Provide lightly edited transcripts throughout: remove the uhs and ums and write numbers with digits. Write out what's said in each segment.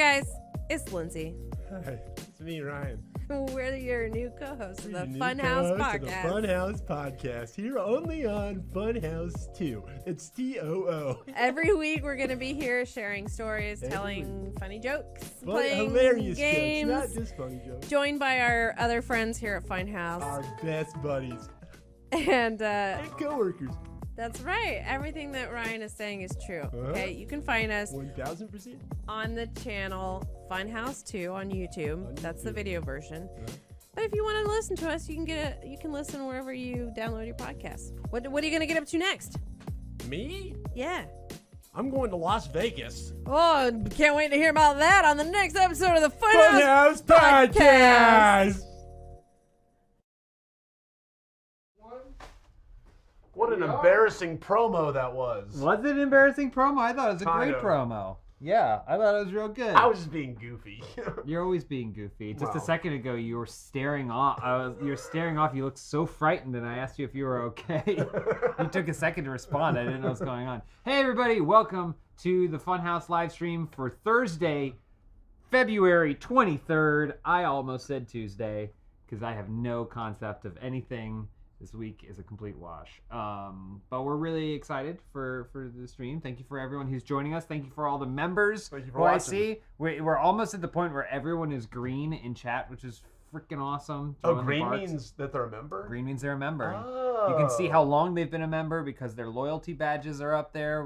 guys, it's Lindsay. Hi, it's me, Ryan. We're your new co-hosts of the New Funhouse co-host of the Podcast. Funhouse Podcast, here only on Funhouse 2. It's TOO. Every week we're going to be here sharing stories, Every telling funny jokes, But playing hilarious games, jokes, not just funny jokes. joined by our other friends here at Funhouse. Our best buddies And and coworkers. that's right. Everything that Ryan is saying is true. Uh-huh. Okay, you can find us 1000%. on the channel Funhouse 2 on YouTube. On That's the YouTube. video version. Yeah. But if you want to listen to us, you can listen wherever you download your podcasts. What are you going to get up to next? Me? Yeah. I'm going to Las Vegas. Oh, can't wait to hear about that on the next episode of the Funhouse Funhouse Podcast! What an embarrassing promo that was. Was it an embarrassing promo? I thought it was a Kind great of. promo. Yeah, I thought it was real good. I was just being goofy. You're always being goofy. Just Wow. a second ago, you were staring off. You were staring off. You looked so frightened, and I asked you if you were okay. You took a second to respond. I didn't know what's going on. Hey, everybody! Welcome to the Funhouse live stream for Thursday, February 23rd. I almost said Tuesday because I have no concept of anything. This week is a complete wash. But we're really excited for the stream. Thank you for everyone who's joining us. Thank you for all the members Thank you for who I watching. see. We're almost at the point where everyone is green in chat, which is freaking awesome. Oh, Throwing the green barks. means that they're a member? Green means they're a member. Oh. You can see how long they've been a member because their loyalty badges are up there.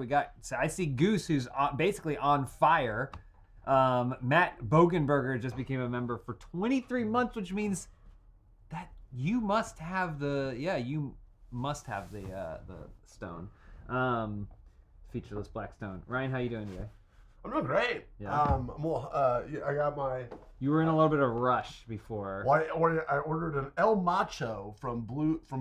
I see Goose, who's basically on fire. Matt Bogenberger just became a member for 23 months, which means that you must have the stone, featureless black stone. Ryan, how you doing today? I'm doing great. Yeah. I got my. You were in a little bit of a rush before. Well, I ordered an El Macho from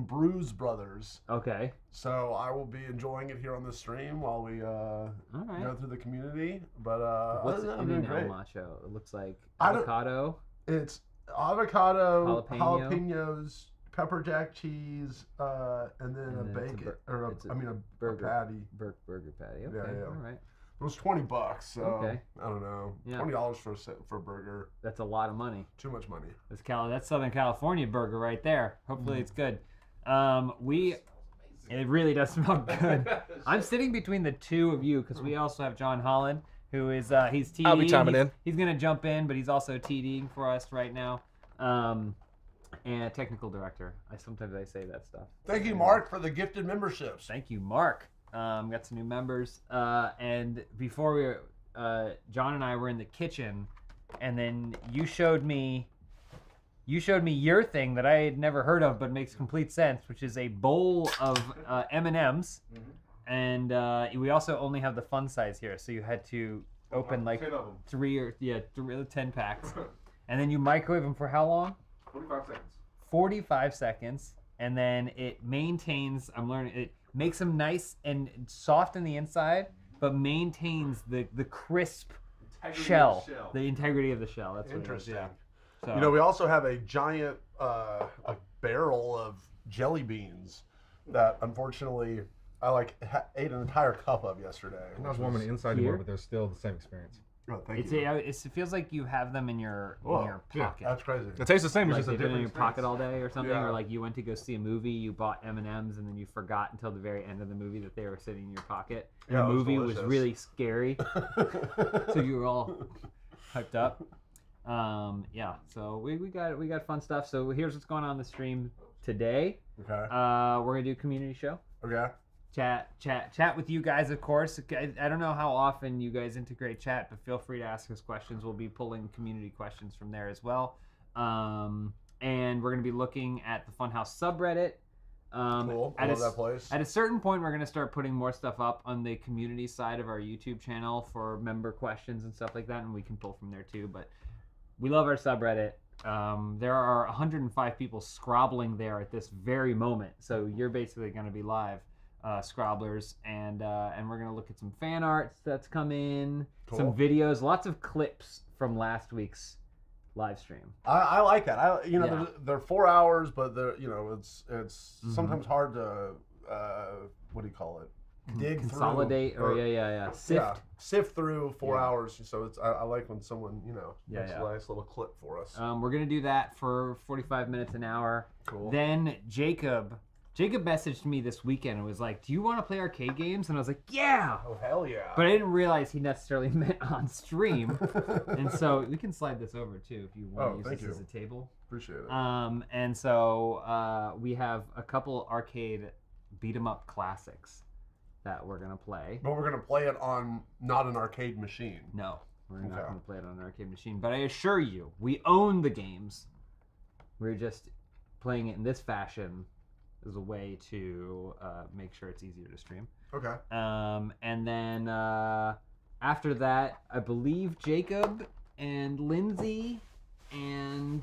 Bruise Brothers, Okay. so I will be enjoying it here on the stream while we All right. go through the community. But What's other than that, I'm in doing an El great. Macho? It looks like I don't- avocado. It's avocado, Jalapeno. jalapenos, pepper jack cheese, and then a And then it's a bacon, bur- or it's a a burger. patty. Burger patty. Okay. Yeah, yeah. All right. It was $20, so Okay. I don't know. Yeah. $20 for a burger, That's a lot of money. too much money. That's Southern California burger right there. Hopefully it's good. It really does smell good. I'm sitting between the two of you because we also have John Holland, who is he's TDing. I'll be chiming in. He's gonna jump in, but he's also TDing for us right now. And technical director. Sometimes I say that stuff. Thank you, Mark, for the gifted memberships. Thank you, Mark. Got some new members. And before John and I were in the kitchen, and then you showed me your thing that I had never heard of, but makes complete sense, which is a bowl of M&Ms. And we also only have the fun size here, so you had to open like 10 of them. 10 packs, and then you microwave them for how long? 45 seconds. 45 seconds, and then it maintains. I'm learning it makes them nice and soft on the inside, but maintains the crisp shell, the integrity of the shell. That's what it is. Interesting. Yeah. So, You know, we also have a giant a barrel of jelly beans that unfortunately I ate an entire cup of yesterday. I'm not warming the inside Here? anymore, but there's still the same experience. Oh, thank it you. feels like you have them in your Whoa, yeah, pocket. That's crazy. It tastes the same, Like it's just a they've been different in your experience. pocket all day or something, Yeah. or like you went to go see a movie, you bought M&Ms, and then you forgot until the very end of the movie that they were sitting in your pocket. And Yeah, the it was movie was delicious. really scary, so you were all hyped up. Yeah, so we got fun stuff. So here's what's going on the stream today. Okay. We're gonna do a community show. Okay. Chat with you guys, of course. I don't know how often you guys integrate chat, but feel free to ask us questions. We'll be pulling community questions from there as well. And we're going to be looking at the Funhouse subreddit. Cool. I love that place. At a certain point, we're going to start putting more stuff up on the community side of our YouTube channel for member questions and stuff like that, and we can pull from there too. But we love our subreddit. There are 105 people scrobbling there at this very moment, so you're basically going to be live. Scrobblers, and we're gonna look at some fan arts that's come in, some Cool. videos, lots of clips from last week's live stream. I like that. Yeah. They're 4 hours, but it's Mm-hmm. sometimes hard to what do you call it? dig consolidate through, or sift. sift through 4 Yeah. hours. So it's I like when someone Yeah, makes yeah. a nice little clip for us. We're gonna do that for 45 minutes an hour. Cool. Then Jacob messaged me this weekend and was like, "Do you want to play arcade games?" And I was like, "Yeah." Oh hell yeah! But I didn't realize he necessarily meant on stream. And so we can slide this over too if you want to use this as a table. Appreciate it. And so we have a couple arcade beat 'em up classics that we're gonna play. But we're gonna play it on not an arcade machine. No, we're not Okay. gonna play it on an arcade machine. But I assure you, we own the games. We're just playing it in this fashion as a way to make sure it's easier to stream. Okay. And then after that, I believe Jacob and Lindsay and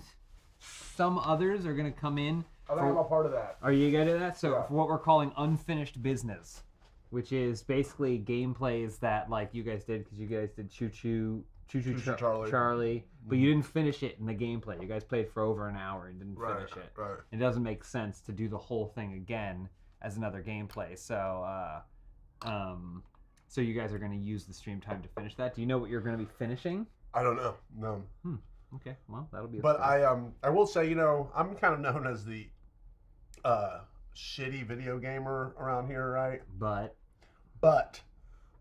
some others are gonna come in. I think I'm a part of that. Are you good at that? So Yeah. for what we're calling unfinished business, which is basically gameplays that like you guys did because you guys did Choo Choo Charlie, but you didn't finish it in the gameplay. You guys played for over an hour and didn't finish it. Right. It doesn't make sense to do the whole thing again as another gameplay. So so you guys are going to use the stream time to finish that. Do you know what you're going to be finishing? I don't know. No. Okay, well that'll be. But I will say, I'm kind of known as the shitty video gamer around here, right? But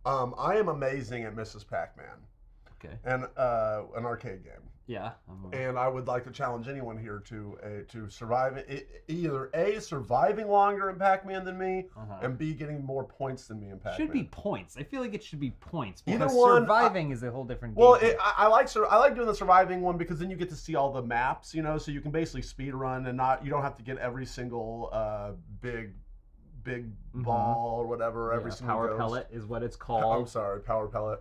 I am amazing at Mrs. Pac-Man. Okay. And an arcade game. Yeah. And I would like to challenge anyone here to survive either A, surviving longer in Pac-Man than me, and B, getting more points than me in Pac-Man. Should be points. I feel like it should be points Either because one, surviving is a whole different game. Well, I like doing the surviving one because then you get to see all the maps, so you can basically speed run and you don't have to get every single big ball or whatever. Every single power goes. pellet is what it's called. I'm sorry, power pellet.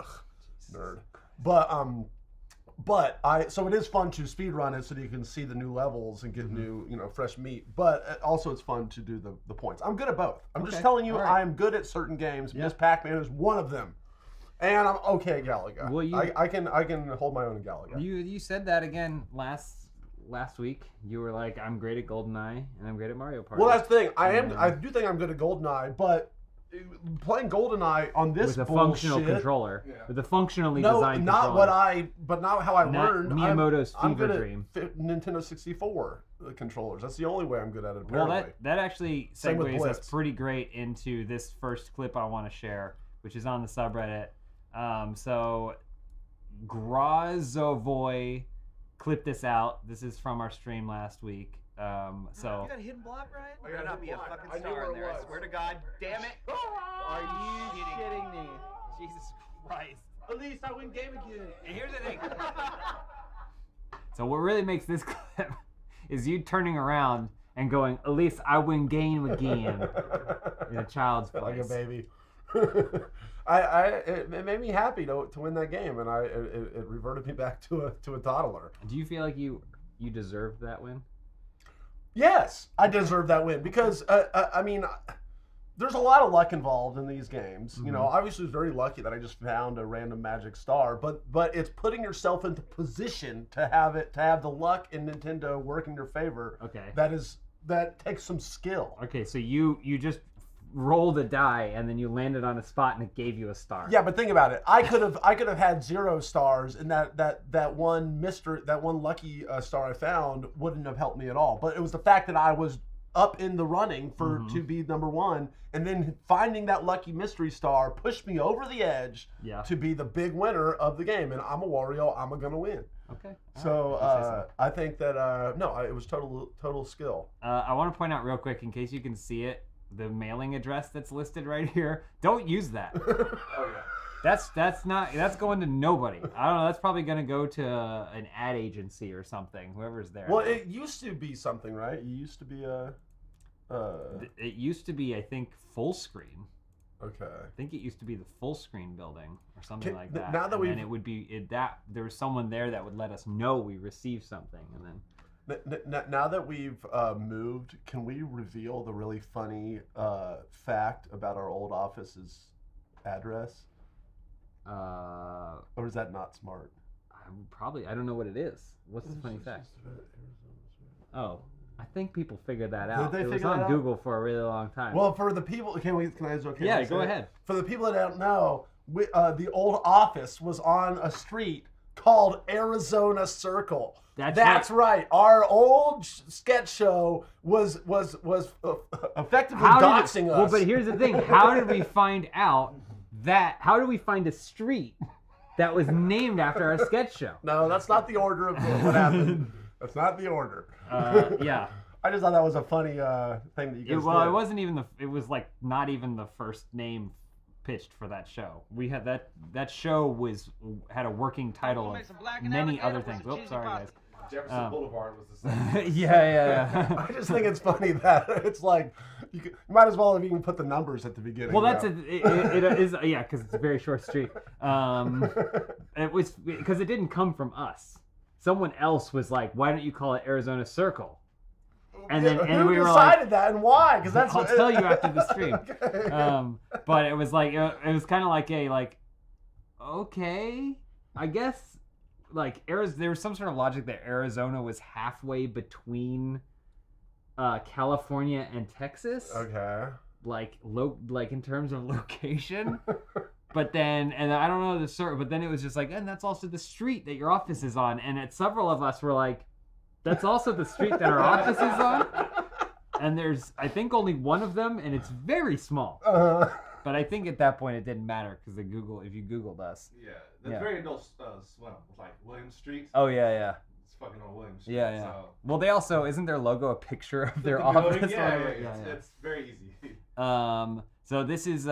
Nerd. But so it is fun to speed run it so that you can see the new levels and get new, fresh meat. But also it's fun to do the points. I'm good at both. I'm just telling you, right. I'm good at certain games. Miss Pac-Man is one of them, and I'm okay at Galaga. Well, I can hold my own in Galaga. You said that again last week. You were like, I'm great at GoldenEye and I'm great at Mario Party. Well, that's the thing. I do think I'm good at GoldenEye, but playing GoldenEye on this with a bullshit, functional controller, with a functionally no, designed not controller. but not how I Not learned. Miyamoto's I'm fever good dream. At Nintendo 64 controllers. That's the only way I'm good at it. Well, Apparently. that actually Same with segues Blitz. us pretty great into this first clip I want to share, which is on the subreddit. So Grazovoy clipped this out. This is from our stream last week. You got a hidden block, Ryan? I There got a not be a block. fucking I knew star where in it there. I was. swear to God. Damn it. Are you shitting me? Jesus Christ. Elise, I win game again. And here's the thing. So what really makes this clip is you turning around and going, Elise, I win game again, in a child's voice. Like a baby. It made me happy to win that game, and it reverted me back to a toddler. Do you feel like you deserved that win? Yes, I deserve that win because I mean, there's a lot of luck involved in these games. Mm-hmm. Obviously, I was very lucky that I just found a random magic star, but it's putting yourself into position to have the luck in Nintendo work in your favor. Okay. That takes some skill. Okay, so you just rolled a die and then you landed on a spot and it gave you a star. Yeah, but think about it. I could have had 0 stars, and that one lucky star I found wouldn't have helped me at all. But it was the fact that I was up in the running to be number 1, and then finding that lucky mystery star pushed me over the edge to be the big winner of the game. And I'm a Wario. I'm gonna win. Okay. So I think that it was total skill. I want to point out real quick, in case you can see it, the mailing address that's listed right here. Don't use that. Oh yeah. That's going to nobody. I don't know. That's probably going to go to an ad agency or something. Whoever's there. Well, it used to be something, right? It used to be It used to be, I think, full screen. Okay. I think it used to be the full screen building or something like that. Now that and then it would be there was someone there that would let us know we received something, and then. Now that we've moved, can we reveal the really funny fact about our old office's address? Or is that not smart? I don't know what it is. What's the funny fact? Oh, I think people figured that out. Did they it was figure on that out? Google for a really long time. Well, for the people, can I? Is it okay? Yeah, to say go it? ahead. For the people that don't know, the old office was on a street called Arizona Circle. That's right. Our old sketch show was effectively doxing us. Well, but here's the thing. How did we find out that? How did we find a street that was named after our sketch show? No, that's not the order of what happened. That's not the order. Yeah. I just thought that was a funny thing that you guys did. It wasn't even it was like not even the first name pitched for that show. We had that show had a working title of many other things. Oops, sorry guys. Jefferson Boulevard was the same. Yeah. I just think it's funny that it's like you might as well have even put the numbers at the beginning. Well, it is because it's a very short street. It was because it didn't come from us. Someone else was like, "Why don't you call it Arizona Circle?" And then who we were decided like, that and why? Because that's I'll tell you after the stream. Okay. But it was like it was kind of like okay, I guess there was some sort of logic that Arizona was halfway between California and Texas. Okay. Like in terms of location. But then, and I don't know the sort, but then it was just like, and that's also the street that your office is on. And several of us were like, that's also the street that our office is on. And there's, I think, only one of them, and it's very small. But I think at that point it didn't matter because if you Googled us. Yeah, that's very adult swim. Like William Street. Oh yeah. It's fucking on William Street. Yeah. So. Well, they also isn't their logo a picture of their The office? building? Yeah. It's very easy. So this is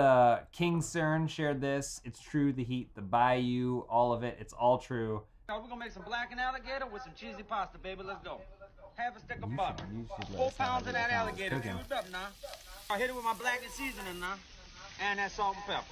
King CERN shared this. It's true. The heat, the bayou, all of it. It's all true. Now we're gonna make some blackened alligator with some cheesy pasta, baby. Let's go. Half a stick of butter. You should let 4 us know pounds how of that you found alligator cooking. fused up now. I hit it with my blackened seasoning now. And that salt and pepper.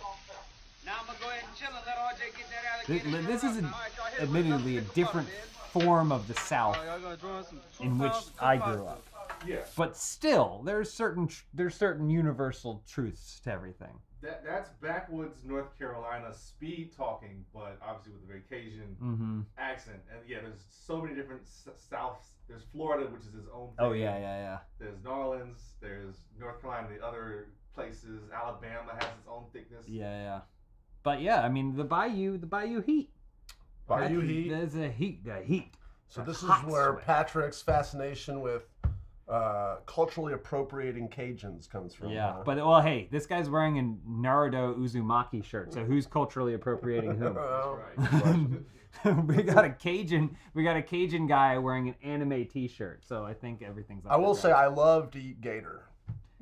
Now I'm gonna go ahead and chill and let RJ get that alligator. This is All right, y'all hit it with admittedly a some different butter, form of the South baby. Y'all gonna throw in some 2 in which pounds of I pasta. grew up. Yeah. But still, there's certain universal truths to everything. That's backwoods North Carolina speed talking, but obviously with a very Cajun accent. And yeah, there's so many different Souths. There's Florida, which is its own thing. Oh yeah. There's New Orleans. There's North Carolina. The other places. Alabama has its own thickness. Yeah. But yeah, I mean the Bayou heat. Bayou heat. There's the heat. So this is Hot where sweat. Patrick's fascination with culturally appropriating Cajuns comes from. Yeah, huh? but well, hey, this guy's wearing a Naruto Uzumaki shirt, so who's culturally appropriating whom? Well, Right. we got a Cajun guy wearing an anime T-shirt, so I think everything's. I will say I love to eat gator.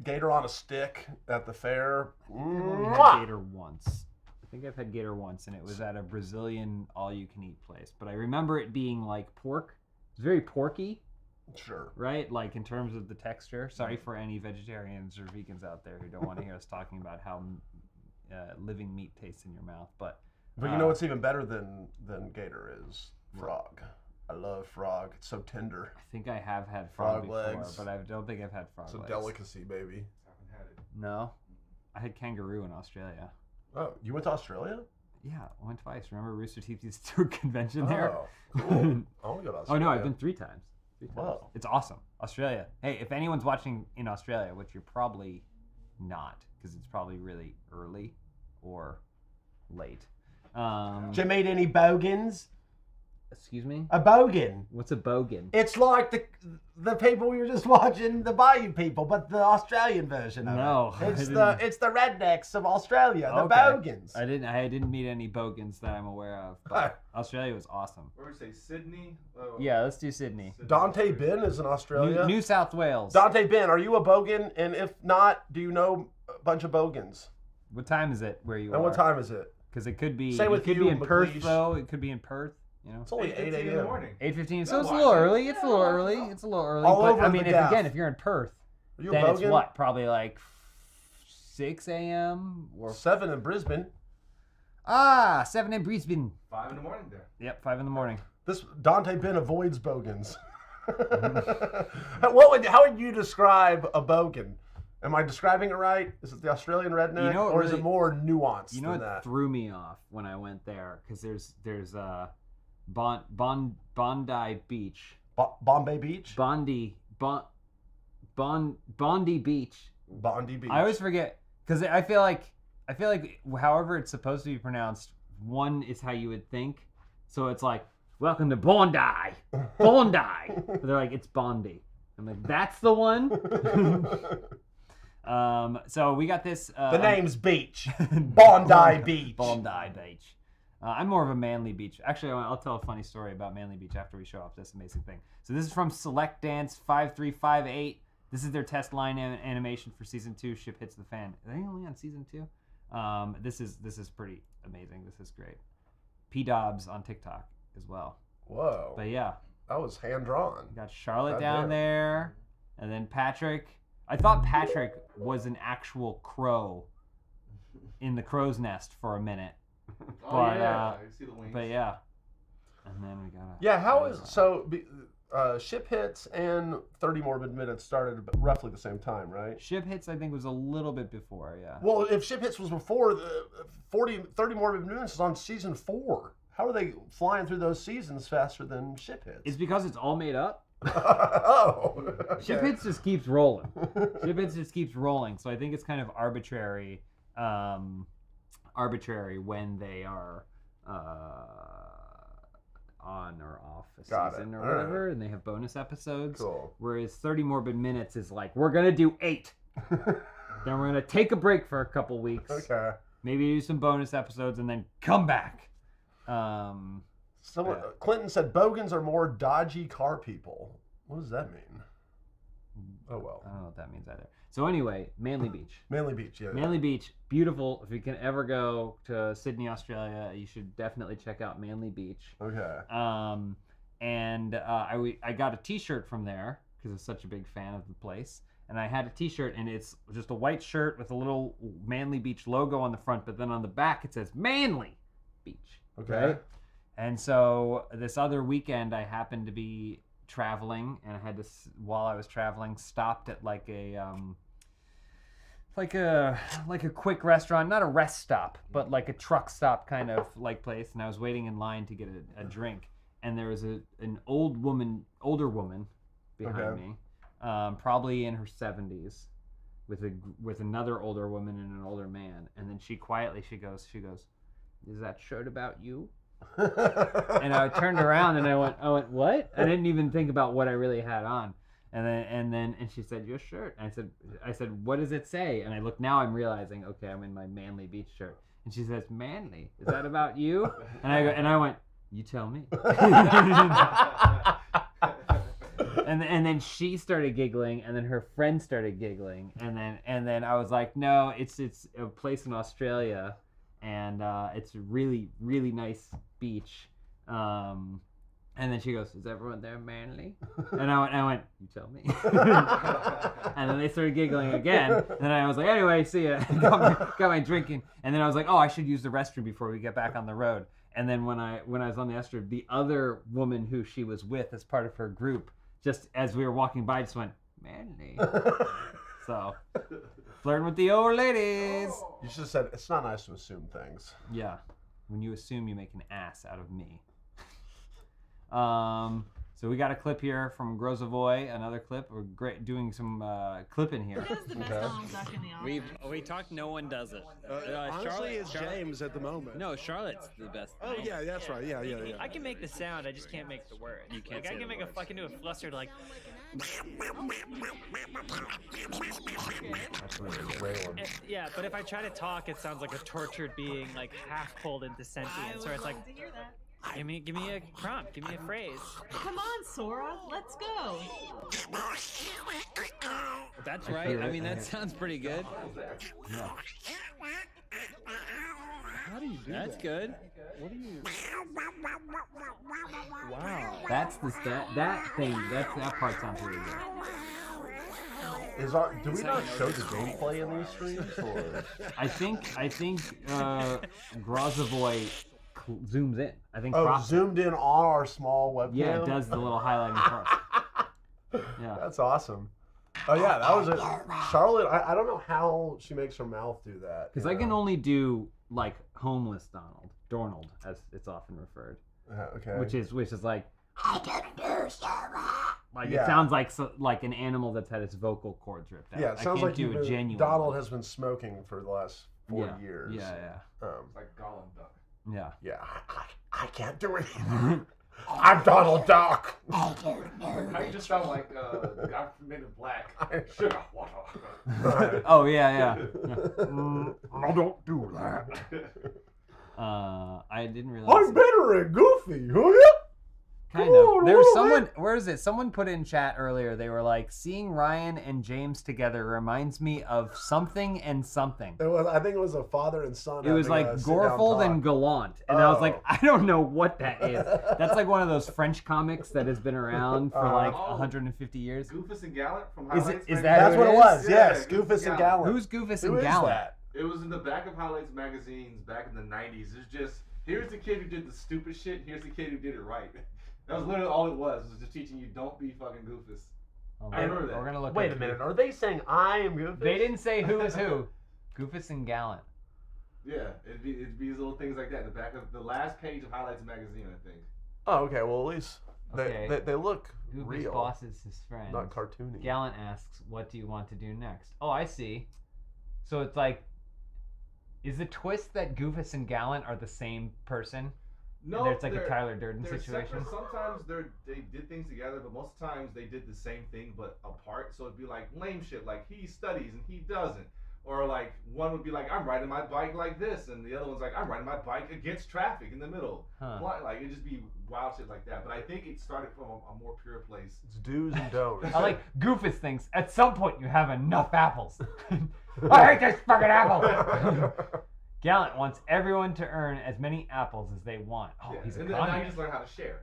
Gator on a stick at the fair. I've only had Mwah! gator once. I think I've had gator once, and it was at a Brazilian all-you-can-eat place. But I remember it being like pork. It's very porky, Sure. right? Like in terms of the texture. Sorry for any vegetarians or vegans out there who don't want to hear us talking about how living meat tastes in your mouth. But you know what's even better than gator is? Frog. I love frog. It's so tender. I think I have had frog before, legs. but I don't think I've had frog It's a legs. delicacy, baby. Haven't had it. No, I had kangaroo in Australia. Oh, you went to Australia? Yeah, I went twice. Remember Rooster Teeth used to do a convention there? Oh, cool. I want to go to Oh Australia. no, I've been 3 times. Wow. It's awesome. Australia. Hey, if anyone's watching in Australia, which you're probably not, because it's probably really early or late. Did you meet any bogans? Excuse me? A bogan. What's a bogan? It's like the people we were just watching, the Bayou people, but the Australian version of No, it. I It's the rednecks of Australia, the Okay. bogans. I didn't meet any bogans that I'm aware of, but Australia was awesome. Where would we say Sydney? Yeah, let's do Sydney. Dante Ben is in Australia. New South Wales. Dante Ben, are you a bogan? And if not, do you know a bunch of bogans? What time is it where you are? And what time is it? Because it could be. Same with it could you, be in Perth McLeish. though. It could be in Perth. You know. It's only 8 in the a.m. morning. 8:15. So Yeah, it's a watch little it. early. It's a little Yeah, early. watch it. It's a little early. All But over I the mean, gaff. if you're in Perth, Are you a then bogan? it's what? Probably like 6 a.m. or 7 in Brisbane. 7 in Brisbane. 5 in the morning there. Yep, 5 in the morning. This Dante Ben avoids bogans. How would you describe a bogan? Am I describing it right? Is it the Australian redneck, You know what or is it really- more nuanced You know than what that? threw me off when I went there? Because there's Bondi Beach. Bombay Beach. Bondi Bondi Beach. Bondi Beach. I always forget because I feel like however it's supposed to be pronounced, one is how you would think. So it's like, welcome to Bondi. Bondi. But they're like, it's Bondi. I'm like, that's the one. So we got this. The name's Beach. Bondi Beach. Bondi Beach. I'm more of a Manly Beach. Actually, I'll tell a funny story about Manly Beach after we show off this amazing thing. So this is from Select Dance 5358. This is their test line animation for season 2. Ship hits the fan. Are they only on season 2? This is pretty amazing. This is great. P Dobbs on TikTok as well. Whoa. But yeah, that was hand drawn. got Charlotte down there, and then Patrick. I thought Patrick was an actual crow in the crow's nest for a minute. But, I see the wings. But yeah, and then we got. Yeah, how is so? Ship Hits and 30 Morbid Minutes started roughly the same time, right? Ship Hits, I think, was a little bit before. Yeah. Well, if Ship Hits was before, the 30 Morbid Minutes is on season 4. How are they flying through those seasons faster than Ship Hits? It's because it's all made up. Oh. Okay. Ship Hits just keeps rolling. Ship Hits just keeps rolling. So I think it's kind of arbitrary when they are on or off a season or whatever, and they have bonus episodes. Cool. Whereas 30 Morbid Minutes is like, we're gonna do 8. Then we're gonna take a break for a couple weeks. Okay. Maybe do some bonus episodes and then come back. Clinton said Bogans are more dodgy car people. What does that mean? Oh well. I don't know what that means either. So anyway, Manly Beach. Manly Beach, yeah. Manly Beach, beautiful. If you can ever go to Sydney, Australia, you should definitely check out Manly Beach. Okay. I got a T-shirt from there because I was such a big fan of the place. And I had a T-shirt, and it's just a white shirt with a little Manly Beach logo on the front, but then on the back it says Manly Beach. Okay. Right? And so this other weekend, I happened to be traveling, and I had to, while I was traveling, stopped at like a quick restaurant, not a rest stop, but like a truck stop kind of like place. And I was waiting in line to get a drink, and there was an older woman behind me, probably in her 70s, with another older woman and an older man. And then she quietly goes, "Is that shirt about you?" And I turned around and I went, "What?" I didn't even think about what I really had on. And she said, "Your shirt." And I said, "What does it say?" And I look, now I'm realizing, okay, I'm in my Manly Beach shirt. And she says, "Manly, is that about you?" And I went, "You tell me." And then she started giggling, and then her friend started giggling, and then I was like, "No, it's a place in Australia, and it's a really, really nice beach." And then she goes, "Is everyone there manly?" And I went, "You tell me." And then they started giggling again. And then I was like, "Anyway, see ya." got my drinking. And then I was like, "Oh, I should use the restroom before we get back on the road." And then when I was on the restroom, the other woman who she was with as part of her group, just as we were walking by, just went, "Manly." So, flirting with the old ladies. You should have said, "It's not nice to assume things." Yeah. When you assume, you make an ass out of me. So we got a clip here from Grozavoy, another clip. We're doing some clipping here. Who's the best Donald Duck in the office? We talked. No one does it. Honestly, it's James at the moment. No, Charlotte's the best. Oh yeah, that's right. Yeah. I can make the sound, I just can't make the word. You can't Like, say I can the make a words. fucking do a flustered like. That's really wailing. Yeah, but if I try to talk, it sounds like a tortured being, like half pulled into sentience. Or it's like, give me a prompt, give me a phrase. Come on, Sora, let's go. That's right. I mean, that sounds pretty good. Yeah. How do you do That's that? good. What do you? Wow. That's that part sounds really good. Do we not show the gameplay in these streams? Or? I think Grozavoy zooms in. I think. Oh, crops zoomed in on our small webcam? Yeah, it does the little highlighting for us. Yeah. That's awesome. Oh yeah, that was it. Charlotte, I don't know how she makes her mouth do that. Because I can only do like homeless Donald, as it's often referred, Okay. which is like, Like Yeah. it sounds like an animal that's had its vocal cords ripped out. Yeah, it I sounds can't like do a genuine Donald one. has been smoking for the last 40 years. Yeah. It's like Gollum Duck. Yeah. Yeah, I can't do it. I'm Donald Duck. How you just sound like the guy from Men in Black. Sugar water. Oh yeah. I don't do that. I didn't realize. I'm better at Goofy, huh? Yeah? Kind of. There was someone. Where is it? Someone put in chat earlier. They were like, seeing Ryan and James together reminds me of something and something. I think it was a father and son. It was like Gorfold and Gallant, and I was like, I don't know what that is. That's like one of those French comics that has been around for like 150 years. Goofus and Gallant from Is Highlights. that That's who what it is? was. Yeah, Yes, Goofus Goofus and and Gallant. Who's Goofus Who and is Gallant? that? It was in the back of Highlights magazines back in the 90s. It's just, here's the kid who did the stupid shit, here's the kid who did it right. That was literally all it was just teaching you don't be fucking Goofus. I remember that. We're gonna look. Wait up a minute. Goofus. Are they saying I am Goofus? They didn't say who is who. Goofus and Gallant. Yeah, it'd be these little things like that in the back of the last page of Highlights magazine, I think. Oh, okay. Well, at least Okay. they look Goofus real, bosses his friends. not cartoony. Gallant asks, "What do you want to do next?" Oh, I see. So it's like, is the twist that Goofus and Gallant are the same person? No, And it's like a Tyler Durden they're situation. separate. Sometimes they did things together, but most times they did the same thing but apart. So it'd be like lame shit, like he studies and he doesn't, or like one would be like I'm riding my bike like this, and the other one's like I'm riding my bike against traffic in the middle. Huh. Like it'd just be wild shit like that. But I think it started from a more pure place. It's do's and don'ts. I like Goofus thinks at some point you have enough apples. I hate this fucking apple. Gallant wants everyone to earn as many apples as they want. Oh, Yeah. he's a And then now you communist. just learn how to share.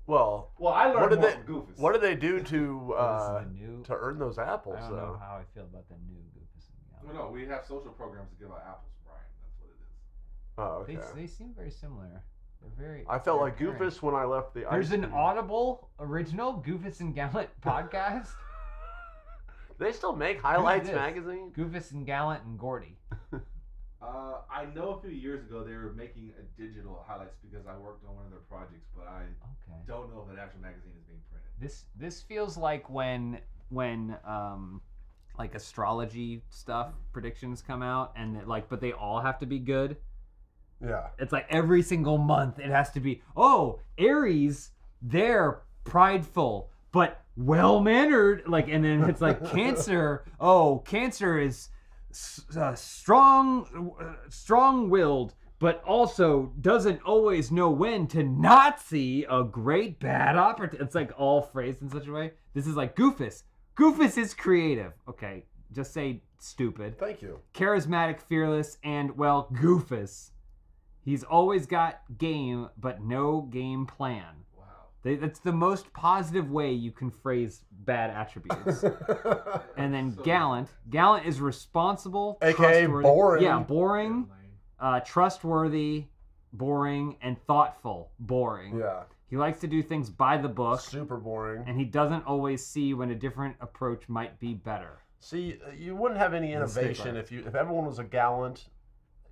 Well, I learned what did more they from Goofus. what do they do to Oh, this is the new. to earn those apples? I don't know Though? how I feel about the new Goofus and Gallant. No, we have social programs to give out apples, Brian. That's what it is. Oh, okay. They seem very similar. They're very. I felt they're like very- Goofus when I left the. There's ice an cream. Audible original Goofus and Gallant podcast. They still make Highlights this? magazine. Goofus and Gallant and Gordy. I know a few years ago they were making a digital Highlights because I worked on one of their projects, but I Okay. don't know if an actual magazine is being printed. This feels like when like astrology stuff predictions come out and but they all have to be good. Yeah. It's like every single month it has to be, oh, Aries, they're prideful but well-mannered, like, and then it's like Cancer, oh, Cancer is strong-willed but also doesn't always know when to not see a great bad opportunity. It's like all phrased in such a way. This is like Goofus. Goofus is creative. Okay, just say stupid. Thank you. Charismatic, fearless, and, well, Goofus. He's always got game, but no game plan. Wow. That's the most positive way you can phrase bad attributes. And then Gallant. Gallant is responsible, AKA trustworthy. boring. Yeah, boring, trustworthy, boring, and thoughtful. Boring. Yeah. He likes to do things by the book, Super boring. and he doesn't always see when a different approach might be better. See, you wouldn't have any innovation if everyone was a Gallant.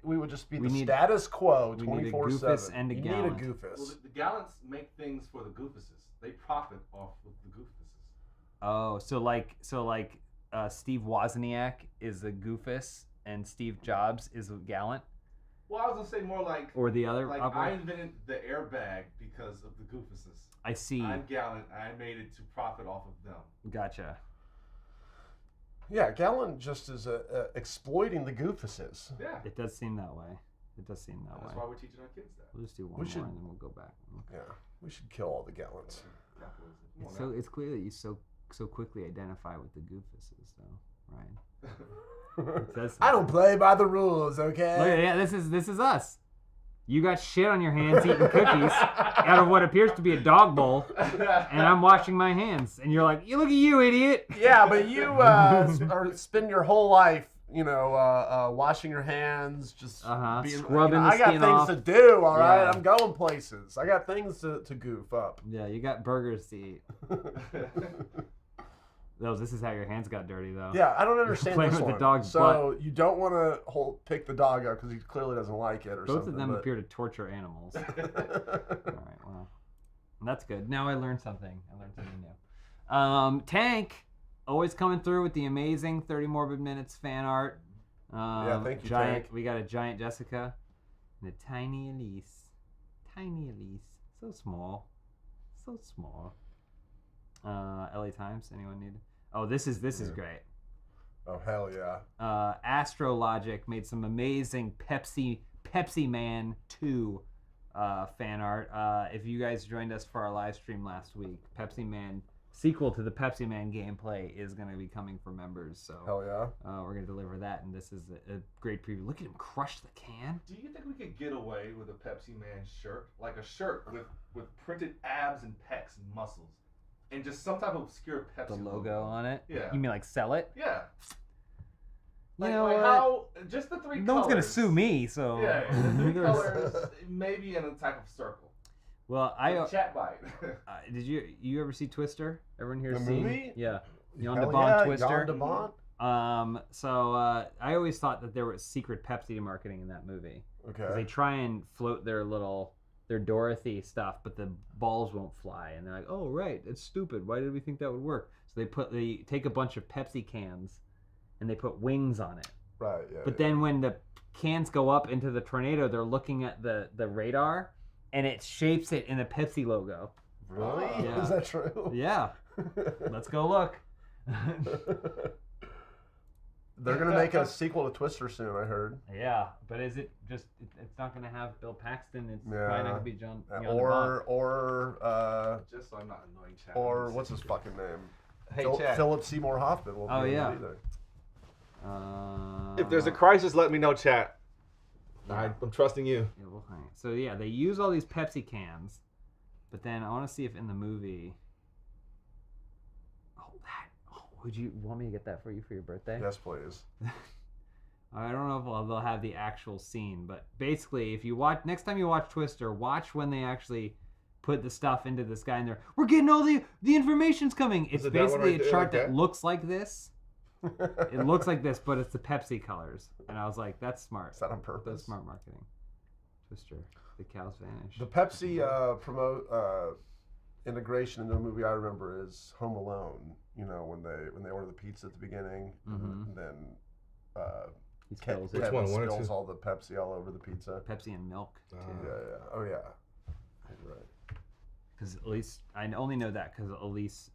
We would just be the status quo 24/7. We need a Goofus and a you Gallant. need a Goofus. Well, the Gallants make things for the Goofuses. They profit off of the Goofuses. Oh, so Steve Wozniak is a Goofus and Steve Jobs is a Gallant? Well, I was gonna say more like, or the other. Like I invented the airbag because of the Goofuses. I see. I'm Gallant. I made it to profit off of them. Gotcha. Yeah, Gallant just is exploiting the Goofuses. Yeah. It does seem that way. That's why we're teaching our kids that. We'll just do one more and then we'll go back. Yeah, we should kill all the Gallants. It's clear that you so quickly identify with the Goofuses, though, Ryan. It says I don't play by the rules, okay? Look, yeah, this is us. You got shit on your hands eating cookies out of what appears to be a dog bowl, and I'm washing my hands, and you're like, "You look at you, idiot." Yeah, but you spend your whole life, washing your hands, just being, scrubbing the I got skin things off. to do. All right, Yeah. I'm going places. I got things to goof up. Yeah, you got burgers to eat. No, this is how your hands got dirty, though. Yeah, I don't understand Playing this with one. the dog's so you don't want to pick the dog up because he clearly doesn't like it or Both something. of them appear to torture animals. All right, well. That's good. Now I learned something. New. Tank, always coming through with the amazing 30 Morbid Minutes fan art. Yeah, thank you, giant. Tank. We got a giant Jessica and a tiny Elise. Tiny Elise. So small. So small. LA Times. Anyone need? Oh, this is great. Oh hell yeah. Astrologic made some amazing Pepsi Man 2 fan art. If you guys joined us for our live stream last week, Pepsi Man sequel to the Pepsi Man gameplay is going to be coming for members. So hell yeah. We're going to deliver that, and this is a great preview. Look at him crush the can. Do you think we could get away with a Pepsi Man shirt, like a shirt with printed abs and pecs and muscles, and just some type of obscure Pepsi The logo on it. Yeah. You mean like sell it? Yeah. You Like, know like what? how just the three. No colors. one's gonna sue me, so Yeah, the three colors, maybe in a type of circle. Well, Chat bite. did you ever see Twister? Everyone here The seen? movie? Yeah. Jan Hell de Bont yeah, Twister. Jan de Bont. So I always thought that there was secret Pepsi marketing in that movie. Okay. 'Cause they try and float their Dorothy stuff, but the balls won't fly, and they're like, "Oh, right, it's stupid. Why did we think that would work?" So they take a bunch of Pepsi cans, and they put wings on it. Right. Yeah. But then when the cans go up into the tornado, they're looking at the radar, and it shapes it in a Pepsi logo. Really? Yeah. Is that true? Yeah. Let's go look. They're gonna make a sequel to Twister soon, I heard. Yeah, but is it just? It's not gonna have Bill Paxton. It's Yeah. probably not gonna be John. Or just so I'm not annoying Chad. or what's his fucking name? Hey, Chad. Philip Seymour Hoffman. Won't Oh, be in it yeah. either. If there's a crisis, let me know, chat. I'm trusting you. Yeah, we'll hang it. So yeah, they use all these Pepsi cans, but then I want to see if in the movie. Would you want me to get that for you for your birthday? Yes, please. I don't know if they'll have the actual scene, but basically, if you watch next time you watch Twister, watch when they actually put the stuff into this guy in there. We're getting all the information's coming. It's it that one basically right a there, chart like that that? looks like this. It looks like this, but it's the Pepsi colors, and I was like, "That's smart. Is that on purpose? That's smart marketing." Twister, the cows vanish. The Pepsi integration into a movie I remember is Home Alone. You know, when they order the pizza at the beginning, and then He spills it. Kevin One or spills two? all the Pepsi all over the pizza. Pepsi and milk. Yeah, yeah. Oh yeah. Right. Because Elise, I only know that because Elise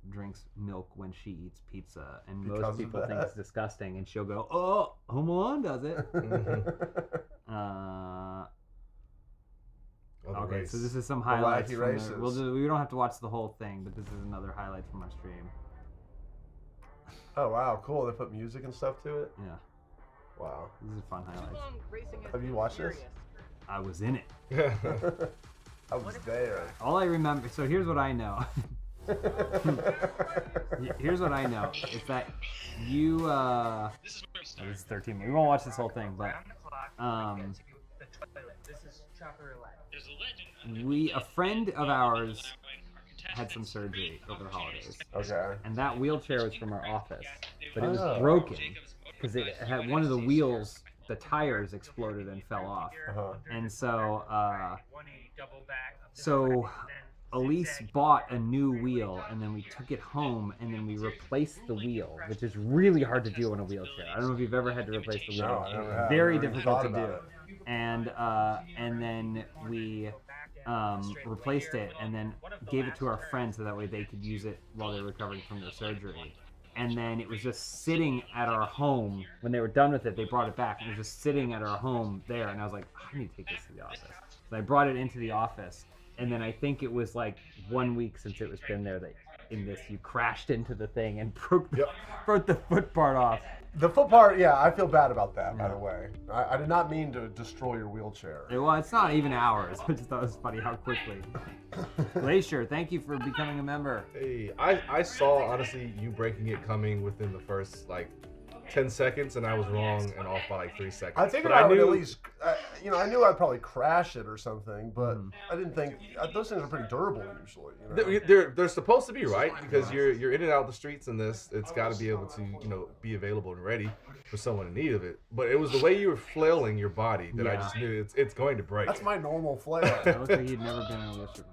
drinks milk when she eats pizza, and Because most of people think that. it's disgusting, and she'll go, "Oh, Home Alone does it." Okay, so this is some highlights. wacky From races. we don't have to watch the whole thing, but this is another highlight from our stream. Oh wow, cool. They put music and stuff to it. Yeah, Wow. this is fun highlights. Have you watched this? I was in it. I was there. All I remember. So here's what I know. Here's what I know. Is that you. This is 13. We won't watch this whole thing, but a friend of ours had some surgery over the holidays. Okay. And that wheelchair was from our office, but it was broken because it had one of the wheels, the tires exploded and fell off. And so Elise bought a new wheel, and then we took it home, and then we replaced the wheel, which is really hard to do in a wheelchair. I don't know if you've ever had to replace the wheel. No, I never have. Very I never difficult to thought do. about And then we replaced it, and then gave it to our friends so that way they could use it while they were recovering from their surgery. And then it was just sitting at our home. When they were done with it, they brought it back. It was just sitting at our home there, and I was like, I need to take this to the office. So I brought it into the office, and then I think it was like 1 week since it was been there that in this you crashed into the thing and broke the foot part off. The foot part, yeah, I feel bad about that, by the way. I did not mean to destroy your wheelchair. Well, it's not even ours. I just thought it was funny how quickly. Glacier, thank you for becoming a member. Hey, I saw, honestly, you breaking it coming within the first, 10 seconds, and I was wrong and off by 3 seconds. I figured But I would at least, I knew I'd probably crash it or something, but I didn't think, those things are pretty durable usually. You know? They're supposed to be, right? Because you're in and out the streets in this. It's got to be able to, be available and ready for someone in need of it. But it was the way you were flailing your body that I just knew it's going to break. That's my normal flail. It looks like he'd never been in a wheelchair.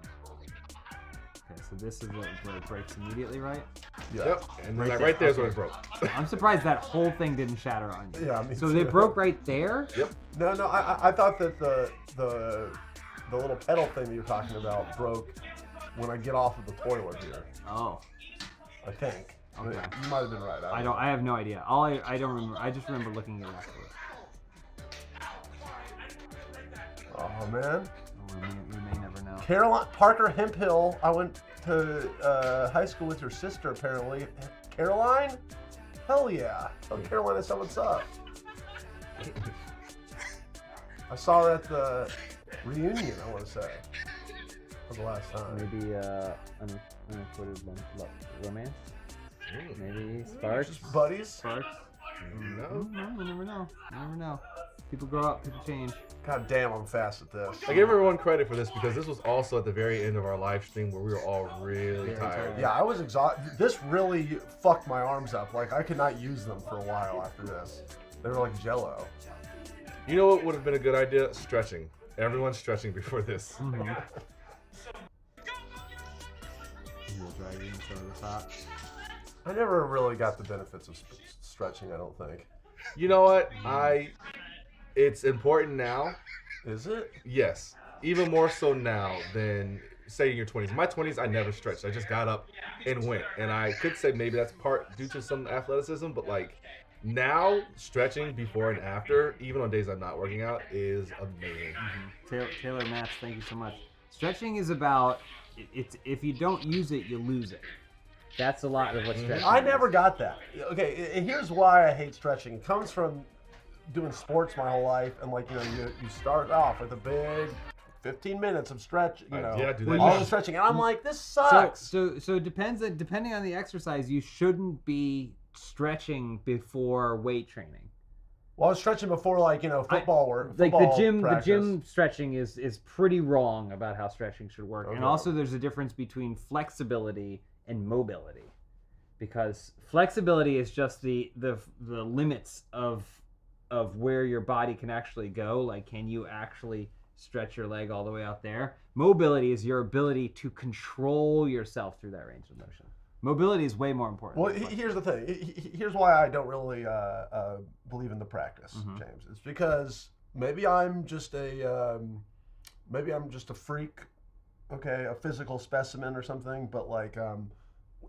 Okay, so this is where it breaks immediately, right? Yeah. Yep. And then Right like there. right there's where Okay. it broke. I'm surprised that whole thing didn't shatter on you. Yeah, me So too. it broke right there? Yep. No, I thought that the little pedal thing that you're talking about broke when I get off of the toilet here. Oh. I think. Okay. You might have been right. I have no idea. I don't remember. I just remember looking at it afterwards. Oh man. We may never know. Caroline Parker Hemphill. I went to high school with your sister apparently. Caroline? Hell yeah. Oh, Caroline, I said what's up. I saw her at the reunion, I want to say. For the last time. Maybe unrecorded romance? Maybe sparks? Just buddies? Sparks? No. No, you never know. You never know. People grow up, people change. God damn, I'm fast at this. I give everyone credit for this because this was also at the very end of our live stream where we were all really tired. Yeah, I was exhausted. This really fucked my arms up. Like, I could not use them for a while after this. They were like jello. You know what would have been a good idea? Stretching. Everyone's stretching before this. Mm-hmm. Dragging each other's hot. I never really got the benefits of stretching, I don't think. You know what? It's important now. Is it? Yes. Even more so now than, say, in your 20s. In my 20s, I never stretched. I just got up and went. And I could say maybe that's part due to some athleticism, but like now, stretching before and after, even on days I'm not working out, is amazing. Mm-hmm. Taylor Matz, thank you so much. Stretching is about, it's if you don't use it, you lose it. That's a lot of what stretching I is. never got that. Okay, and here's why I hate stretching. It comes from doing sports my whole life, and like, you know, you start off with a big 15 minutes of stretch, you know, yeah, do that all now. the stretching, and I'm like, this sucks. So it depends. Depending on the exercise, you shouldn't be stretching before weight training. Well, I was stretching before, like, you know, football work. Like football the practice. gym stretching is pretty wrong about how stretching should work. Okay. And also there's a difference between flexibility and mobility. Because flexibility is just the limits of where your body can actually go. Like, can you actually stretch your leg all the way out there? Mobility is your ability to control yourself through that range of motion. Mobility is way more important. Well, here's the thing. Here's why I don't really believe in the practice, Mhm. James. It's because maybe I'm just a freak, okay, a physical specimen or something. But like,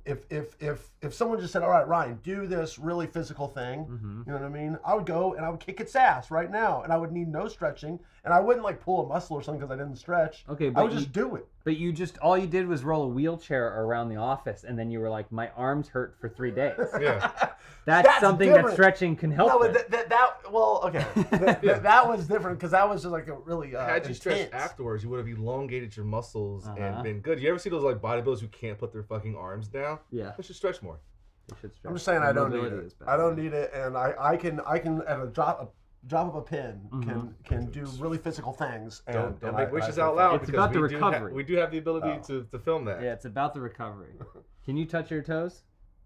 if someone just said, "All right, Ryan, do this really physical thing," Mhm. you know what I mean? I would go and I would kick its ass right now, and I would need no stretching, and I wouldn't like pull a muscle or something because I didn't stretch. Okay, I but would just do it. But all you did was roll a wheelchair around the office, and then you were like, my arms hurt for 3 days. Yeah. That's something that different. stretching can help No, with. but that was different because that was just like a really Had you stretched intense. afterwards, you would have elongated your muscles Uh-huh. and been good. You ever see those like bodybuilders who can't put their fucking arms down? Yeah. They should stretch more. You should stretch. I'm just saying I don't need Mobility it. is I better. don't need it, and I can at a drop of a pin can do really physical things. And Don't and make I wishes feel out loud. It's because about the we do recovery. we do have the ability to film that. Yeah, it's about the recovery. Can you touch your toes?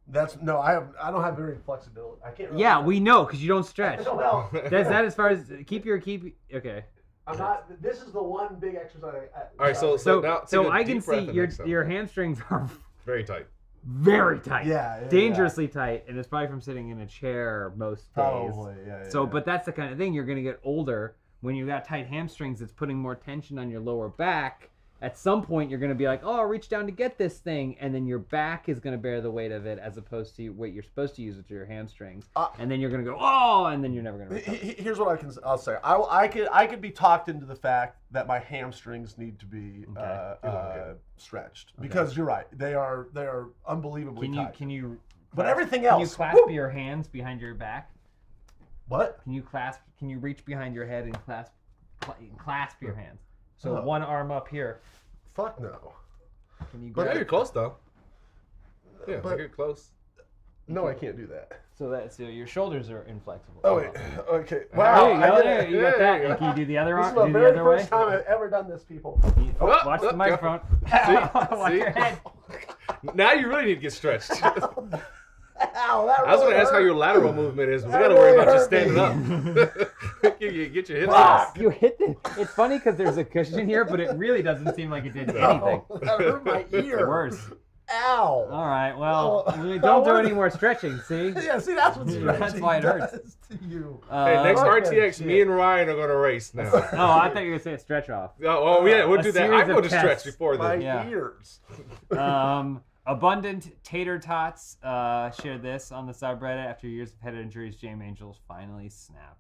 That's no, I don't have very flexibility. I can't. Really Yeah, we know because you don't stretch. No, well, That's that as far as keep. Okay. I'm not. This is the one big exercise. All right, so now take a I can deep breath see in your next time. your hamstrings are Very tight. very tight. Yeah, dangerously tight, and it's probably from sitting in a chair most days. Probably, yeah. So, but that's the kind of thing you're going to get older when you got tight hamstrings. It's putting more tension on your lower back. At some point, you're going to be like, "Oh, I'll reach down to get this thing," and then your back is going to bear the weight of it, as opposed to what you're supposed to use with your hamstrings. And then you're going to go, "Oh," and then you're never going to recover. Here's what I'll say. I could be talked into the fact that my hamstrings need to be stretched because you're right. They are unbelievably tight. Can you? But everything Can you else. clasp your hands behind your back? What? Can you reach behind your head and clasp your hands? So Oh. one arm up here. Fuck no. Can you But grab you're close though. Yeah, But- you're close. No, I can't do that. so your shoulders are inflexible. Oh wait. Okay. There Wow. you go. I did There it. you got that. And can you do the other This arm? is the Do the very other way. first time I've ever done this, people. Watch the microphone. Watch See? your head. Now you really need to get stretched. Ow, that I was going to ask how your lateral movement is, but we got to worry about you standing up. Get your hips up. You hit the. It's funny because there's a cushion here, but it really doesn't seem like it did anything. That hurt my ear. Worse. Ow. All right. Well, don't do any more stretching. See? Yeah. See, that's what stretching That's why it hurts. does to you. Hey, next RTX, me and Ryan are going to race now. Oh, I thought you were gonna say a stretch off. Oh yeah, we'll do that. series I'm going of to stretch tests. before My then. ears. Abundant Tater Tots shared this on the subreddit. After years of head injuries, James Angels finally snap.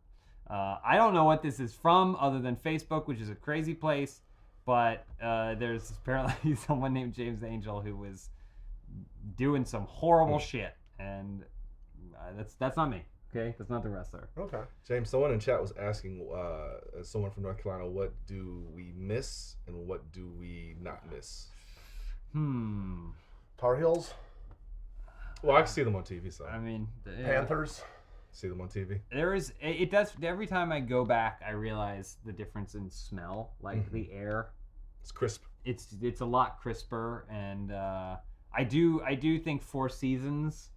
I don't know what this is from other than Facebook, which is a crazy place, but there's apparently someone named James Angel who was doing some horrible shit, and that's not me. Okay, that's not the wrestler. Okay. James, someone in chat was asking someone from North Carolina, what do we miss and what do we not miss? Tar Heels. Well, I can see them on TV, so. I mean, Panthers. See them on TV. It does. Every time I go back, I realize the difference in smell. Like the air, it's crisp. It's a lot crisper, and I do think Four Seasons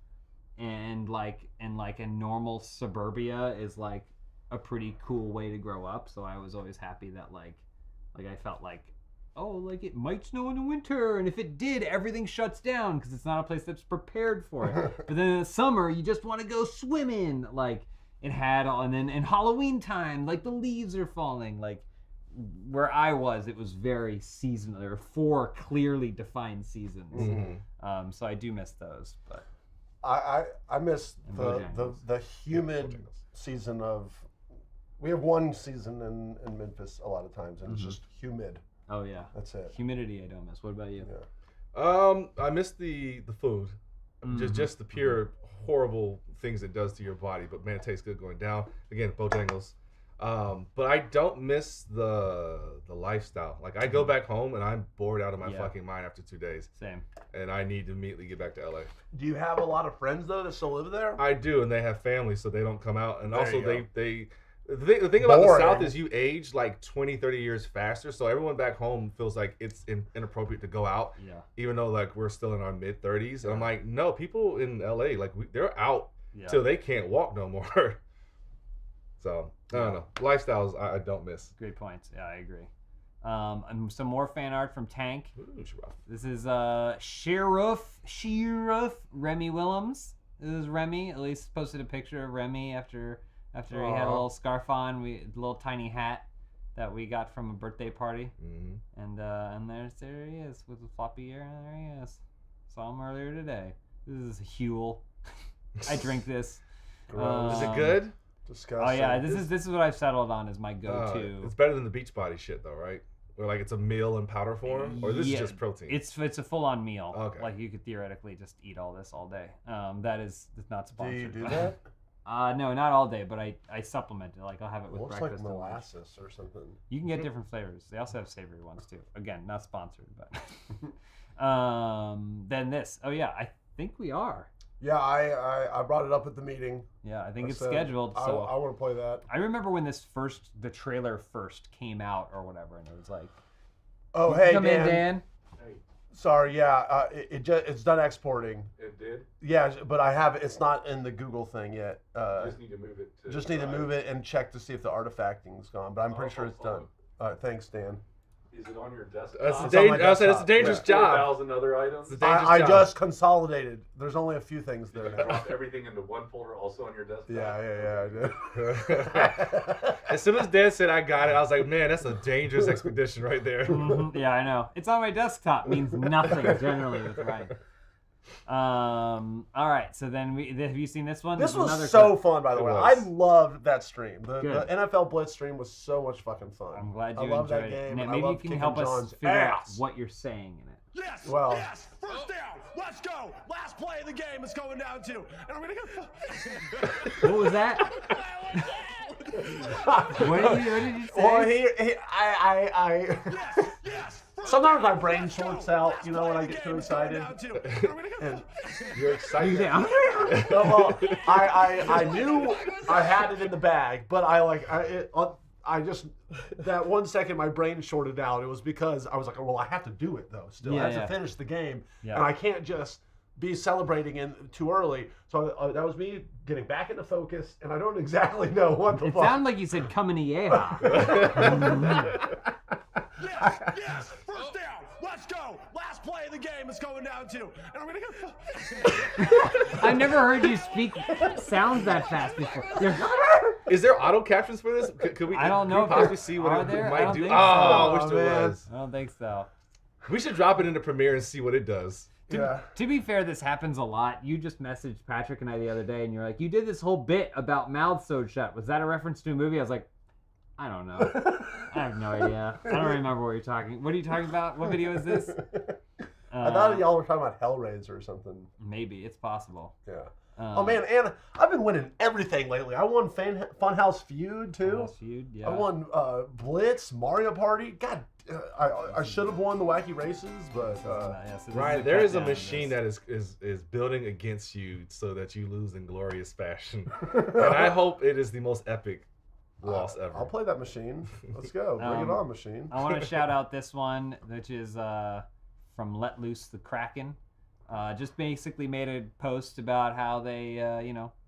and like a normal suburbia is like a pretty cool way to grow up. So I was always happy that like I felt like, oh, like it might snow in the winter, and if it did, everything shuts down because it's not a place that's prepared for it. But then in the summer, you just want to go swimming. Like it had, and then in Halloween time, like the leaves are falling. Like where I was, it was very seasonal. There were 4 clearly defined seasons. So I do miss those, but I miss the humid season of. We have one season in Memphis a lot of times, and it's just humid. Oh yeah, that's it. Humidity, I don't miss. What about you? Yeah. I miss the food, just the pure horrible things it does to your body. But man, it tastes good going down. Again, Bojangles. But I don't miss the lifestyle. Like I go back home and I'm bored out of my fucking mind after 2 days. Same. And I need to immediately get back to LA. Do you have a lot of friends though that still live there? I do, and they have families, so they don't come out. And There also you they. The thing about Boring. the South is you age like 20, 30 years faster. So everyone back home feels like it's inappropriate to go out. Yeah. Even though like we're still in our mid 30s. And I'm like, no, people in LA, like they're out till they can't walk no more. So I don't know. Lifestyles I don't miss. Great points. Yeah, I agree. And some more fan art from Tank. Ooh, this is Sheriff Remy Willems. This is Remy. Elise posted a picture of Remy after he had a little scarf on, a little tiny hat that we got from a birthday party, and there he is with a floppy ear, and there he is. Saw him earlier today. This is Huel. I drink this. Is it good? Disgusting. Oh yeah, this is what I've settled on as my go-to. It's better than the Beachbody shit though, right? Where like it's a meal in powder form, or this is just protein. It's a full-on meal. Okay. Like you could theoretically just eat all this all day. That's not sponsored. Do you do that? No, not all day, but I supplement it. Like I'll have it with Looks breakfast. like molasses or something. You can get different flavors. They also have savory ones too. Again, not sponsored, but then this. Oh yeah, I think we are. Yeah, I brought it up at the meeting. Yeah, I think it's scheduled. I So want to play that. I remember when the trailer first came out or whatever, and it was like, oh hey come Dan. in, Dan. Sorry, yeah, it's done exporting. It did? Yeah, but I have it's not in the Google thing yet. Just need to move it. Just need to move it and check to see if the artifacting's gone. But I'm pretty sure it's done. Thanks, Dan. Is it on your desktop? It's a dangerous job. 4,000 other items. I just consolidated. There's only a few things there now. Drop everything into one folder, also on your desktop. Yeah, I did. As soon as Dan said I got it, I was like, man, that's a dangerous expedition right there. Yeah, I know. It's on my desktop means nothing generally with Ryan. All right, so then have you seen this one? This There's was another so clip. fun, by the way. I loved that stream. The Good. NFL Blitz stream was so much fucking fun. I'm glad you I love enjoyed that game. it. Now, and maybe I you love can kicking help us John's figure out ass. what you're saying in it. Yes, Well, yes, first down, let's go. Last play of the game is going down to, and I'm gonna go. What was that? What did you say? Well, I sometimes my brain shorts out, you know, when I get too excited. And You're excited. no, well, I knew I had it in the bag, but I just that 1 second my brain shorted out. It was because I was like, well, I have to do it though. Still, I have to finish the game, and I can't just be celebrating in too early. So that was me getting back into focus, and I don't exactly know what the It fuck. sounded like you said coming to Yeehaw. Yes, first down. Let's go. Last play of the game is going down to. And I'm going to go. I've never heard you speak sounds that fast before. Is there auto captions for this? Could we? I don't know Could we possibly see what are it there? I might don't do? think Oh, so. I wish there man. was. I don't think so. We should drop it into Premiere and see what it does. To be fair, this happens a lot. You just messaged Patrick and I the other day, and you're like, you did this whole bit about mouths sewed shut. Was that a reference to a movie? I was like, I don't know. I have no idea. I don't remember what you're talking. What are you talking about? What video is this? I thought y'all were talking about Hellraiser or something. Maybe. It's possible. Yeah. Oh man, and I've been winning everything lately. I won Funhouse Feud too. Funhouse Feud, yeah. I won Blitz, Mario Party. God, I should have won the Wacky Races, but Ryan, there is a machine that is building against you so that you lose in glorious fashion, and I hope it is the most epic loss ever. I'll play that machine. Let's go. Bring it on, machine. I want to shout out this one, which is from Let Loose the Kraken. Just basically made a post about how they,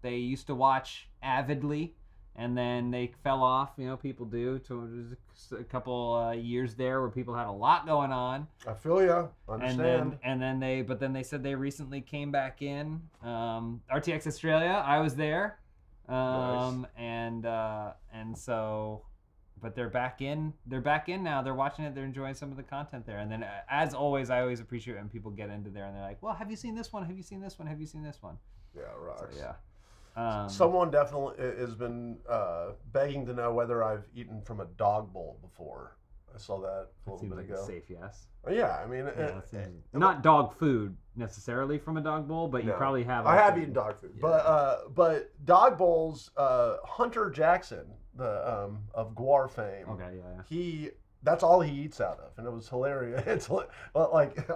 they used to watch avidly, and then they fell off. People do. There's a couple years there where people had a lot going on. I feel ya. Understand. And then they said they recently came back in. RTX Australia, I was there. Nice. And so, but they're back in. They're back in now. They're watching it. They're enjoying some of the content there. And then, as always, I always appreciate when people get into there and they're like, "Well, have you seen this one? Have you seen this one? Have you seen this one?" Yeah, rocks. So, yeah. Someone definitely has been begging to know whether I've eaten from a dog bowl before. I saw that a little bit ago. Safe yes. Yeah, I mean, not dog food necessarily from a dog bowl, but you probably have. I have eaten dog food, but dog bowls. Hunter Jackson, the of Guar fame. Okay, yeah. That's all he eats out of, and it was hilarious. It's like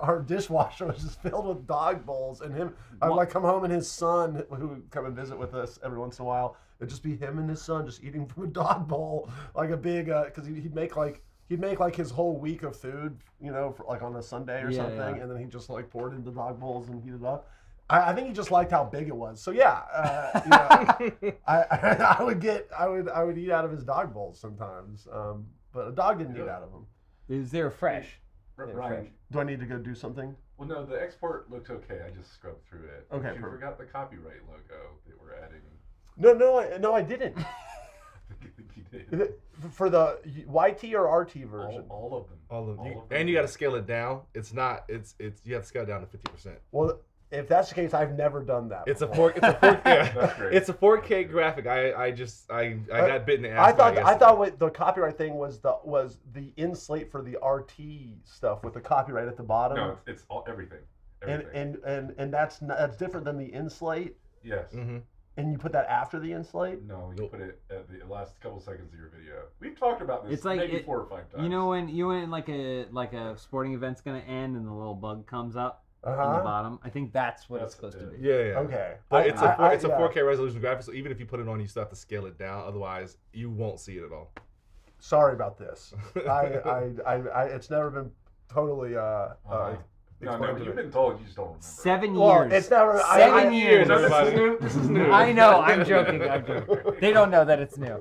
our dishwasher was just filled with dog bowls, and him. I'd like come home and his son, who would come and visit with us every once in a while, it'd just be him and his son just eating from a dog bowl, like a big. Because he'd make like his whole week of food, for like on a Sunday or something, and then he just like poured it into dog bowls and heat it up. I think he just liked how big it was. So yeah, I would eat out of his dog bowls sometimes, but a dog didn't eat out of them. Is there fresh? Ryan, do I need to go do something? Well, no, the export looked okay. I just scrubbed through it. Okay, You perfect. forgot the copyright logo that we're adding. No, I didn't. For the YT or RT version? All of them. All of them. And you got to scale it down. It's not. It's. You have to scale it down to 50%. Well, if that's the case, I've never done that. It's a before. 4K. That's great. It's a 4K graphic. I got bitten in the ass. I thought what the copyright thing was the inslate for the RT stuff with the copyright at the bottom. No, it's everything. And that's different than the inslate. Yes. Mm-hmm. And you put that after the inslate? No, you put it at the last couple seconds of your video. We've talked about this It's like maybe 4 or 5 times. You know when like a sporting event's gonna end and the little bug comes up in the bottom? I think that's what it's supposed to be. Yeah. Okay. But it's a 4K resolution graphic, so even if you put it on, you still have to scale it down. Otherwise, you won't see it at all. Sorry about this. It's never been totally No, you've been told, you just don't remember. 7 years. Well, it's never 7 years. This is new. I know. I'm joking. They don't know that it's new.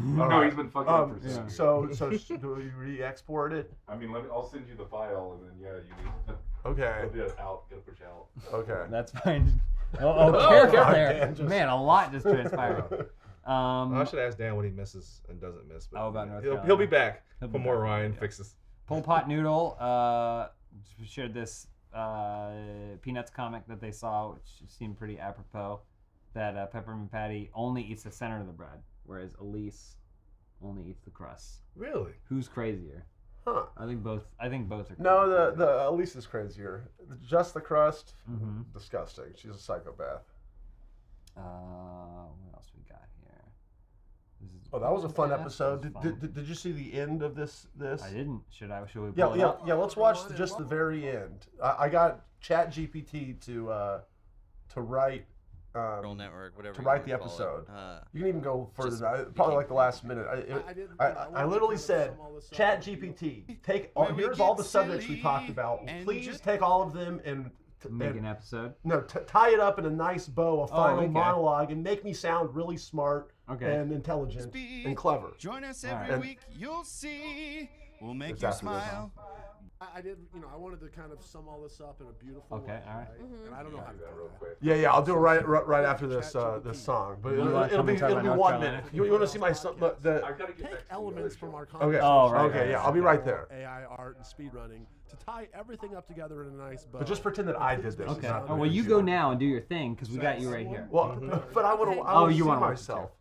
No, he's been fucking up for years. So do you re-export it? I mean, I'll send you the file, and then you need to. Okay. Get out. Get push out. Okay. That's fine. Careful there. Dan, Man, a lot just transpired. I should ask Dan when he misses and doesn't miss. But about North he'll Carolina. be back He'll be for more back. Ryan fixes. Pol Pot Noodle shared this Peanuts comic that they saw, which seemed pretty apropos, that Peppermint Patty only eats the center of the bread, whereas Elise only eats the crust. Really? Who's crazier? Huh. I think both are crazy. No, the Elise is crazier. Just the crust, disgusting. She's a psychopath. What else we got here? Oh, that was a fun episode. Did you see the end of this? I didn't. Should we? Yeah. Let's watch just the very end. I got ChatGPT to write. Network, whatever to write the episode. You can even go further than that. Probably like the last minute. I literally said, ChatGPT, here's all the subjects we talked about. Please take all of them and Make an episode. No, tie it up in a nice bow, a final okay. monologue, and make me sound really smart and intelligent and clever. Join us every week. You'll see. We'll make you smile. I did, I wanted to kind of sum all this up in a beautiful way. All right. And I don't know how to do that. Yeah, I'll do it right after this song. But it'll be 1 minute. You want to see my son? Take elements from our conversation. Okay, I'll be right there. AI, art, and speedrunning to tie everything up together in a nice bow. But just pretend that I did this. Okay. Oh, well, you go now and do your thing because we got you right here. Well, but I want to see myself.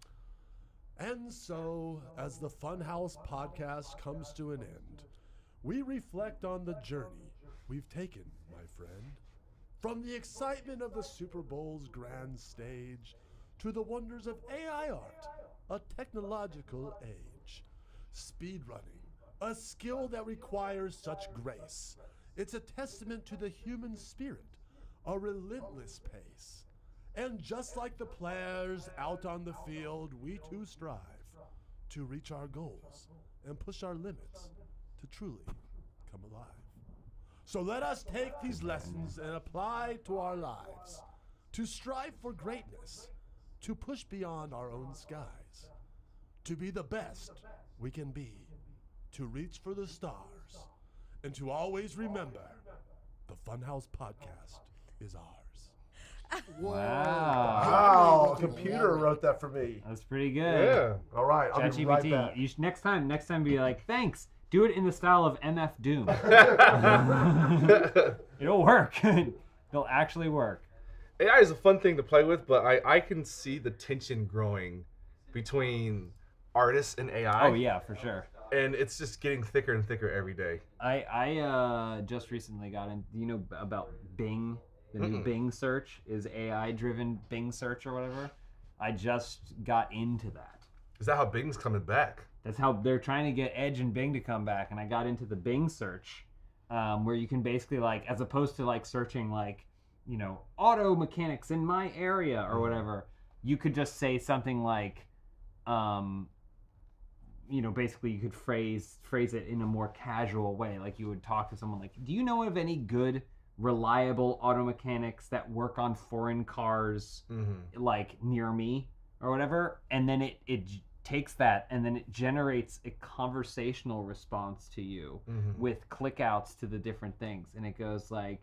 And so, as the Funhouse podcast comes to an end, we reflect on the journey we've taken, my friend. From the excitement of the Super Bowl's grand stage to the wonders of AI art, a technological age. Speedrunning, a skill that requires such grace. It's a testament to the human spirit, a relentless pace. And just like the players out on the field, we too strive to reach our goals and push our limits to truly come alive. So let us take these lessons and apply to our lives, to strive for greatness, to push beyond our own skies, to be the best we can be, to reach for the stars, and to always remember the Funhouse podcast is ours. Wow, a computer wrote that for me. That's pretty good. Yeah. All right, I'll be right back. You should, next time be like, thanks. Do it in the style of MF Doom. It'll work. It'll actually work. AI is a fun thing to play with, but I can see the tension growing between artists and AI. Oh yeah, for sure. And it's just getting thicker and thicker every day. I just recently got in. Do you know about Bing? The new Bing search is AI-driven Bing search or whatever. I just got into that. Is that how Bing's coming back? That's how they're trying to get Edge and Bing to come back, and I got into the Bing search, where you can basically as opposed to searching auto mechanics in my area or whatever, you could just say something like, basically you could phrase it in a more casual way, like you would talk to someone do you know of any good, reliable auto mechanics that work on foreign cars, near me or whatever, and then it takes that and then it generates a conversational response to you with clickouts to the different things, and it goes the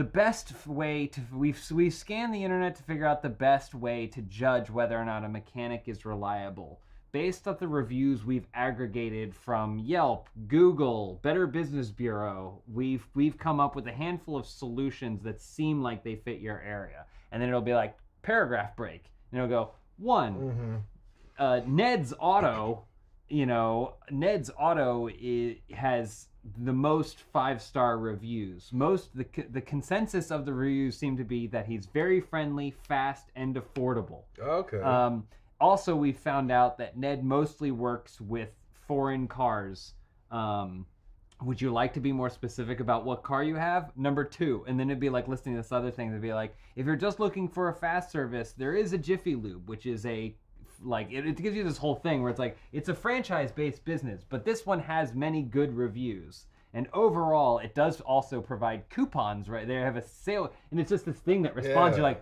best way to we've scanned the internet to figure out the best way to judge whether or not a mechanic is reliable. Based on the reviews we've aggregated from Yelp, Google, Better Business Bureau, we've come up with a handful of solutions that seem like they fit your area. And then it'll be paragraph break. And it'll go, 1, Ned's Auto, Ned's Auto has the most 5-star reviews. The consensus of the reviews seem to be that he's very friendly, fast, and affordable. Okay. Also, we found out that Ned mostly works with foreign cars. Would you like to be more specific about what car you have? Number 2. And then it'd be listing this other thing. It'd be if you're just looking for a fast service, there is a Jiffy Lube, which is it gives you this whole thing where it's a franchise-based business, but this one has many good reviews. And overall, it does also provide coupons, right? They have a sale, and it's just this thing that responds. You're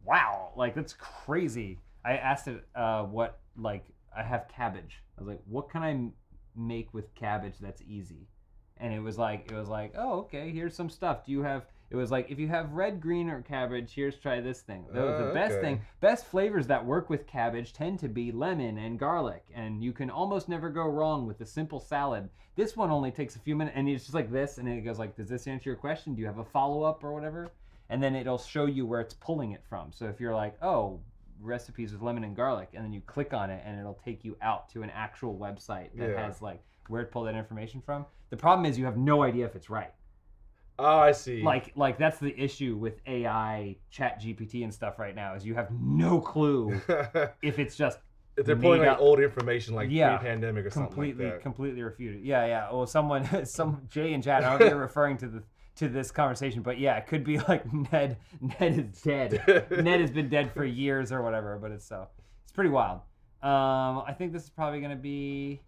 wow, that's crazy. I asked it what, I have cabbage. I was what can I make with cabbage that's easy? And it was oh, okay, here's some stuff. It was if you have red, green, or cabbage, try this thing. The best flavors that work with cabbage tend to be lemon and garlic, and you can almost never go wrong with a simple salad. This one only takes a few minutes, and it's just this, and it goes does this answer your question? Do you have a follow-up or whatever? And then it'll show you where it's pulling it from. So if you're oh, recipes with lemon and garlic, and then you click on it, and it'll take you out to an actual website that has where it pulled that information from. The problem is you have no idea if it's right. Oh, I see. That's the issue with AI, Chat GPT, and stuff right now is you have no clue if it's just if they're pulling old information pre-pandemic or something like that. Completely refuted. Yeah. Well, some Jay and Chad, I don't know if you're referring to this conversation, but yeah, it could be Ned is dead. Ned has been dead for years or whatever, but it's pretty wild. I think this is probably going to be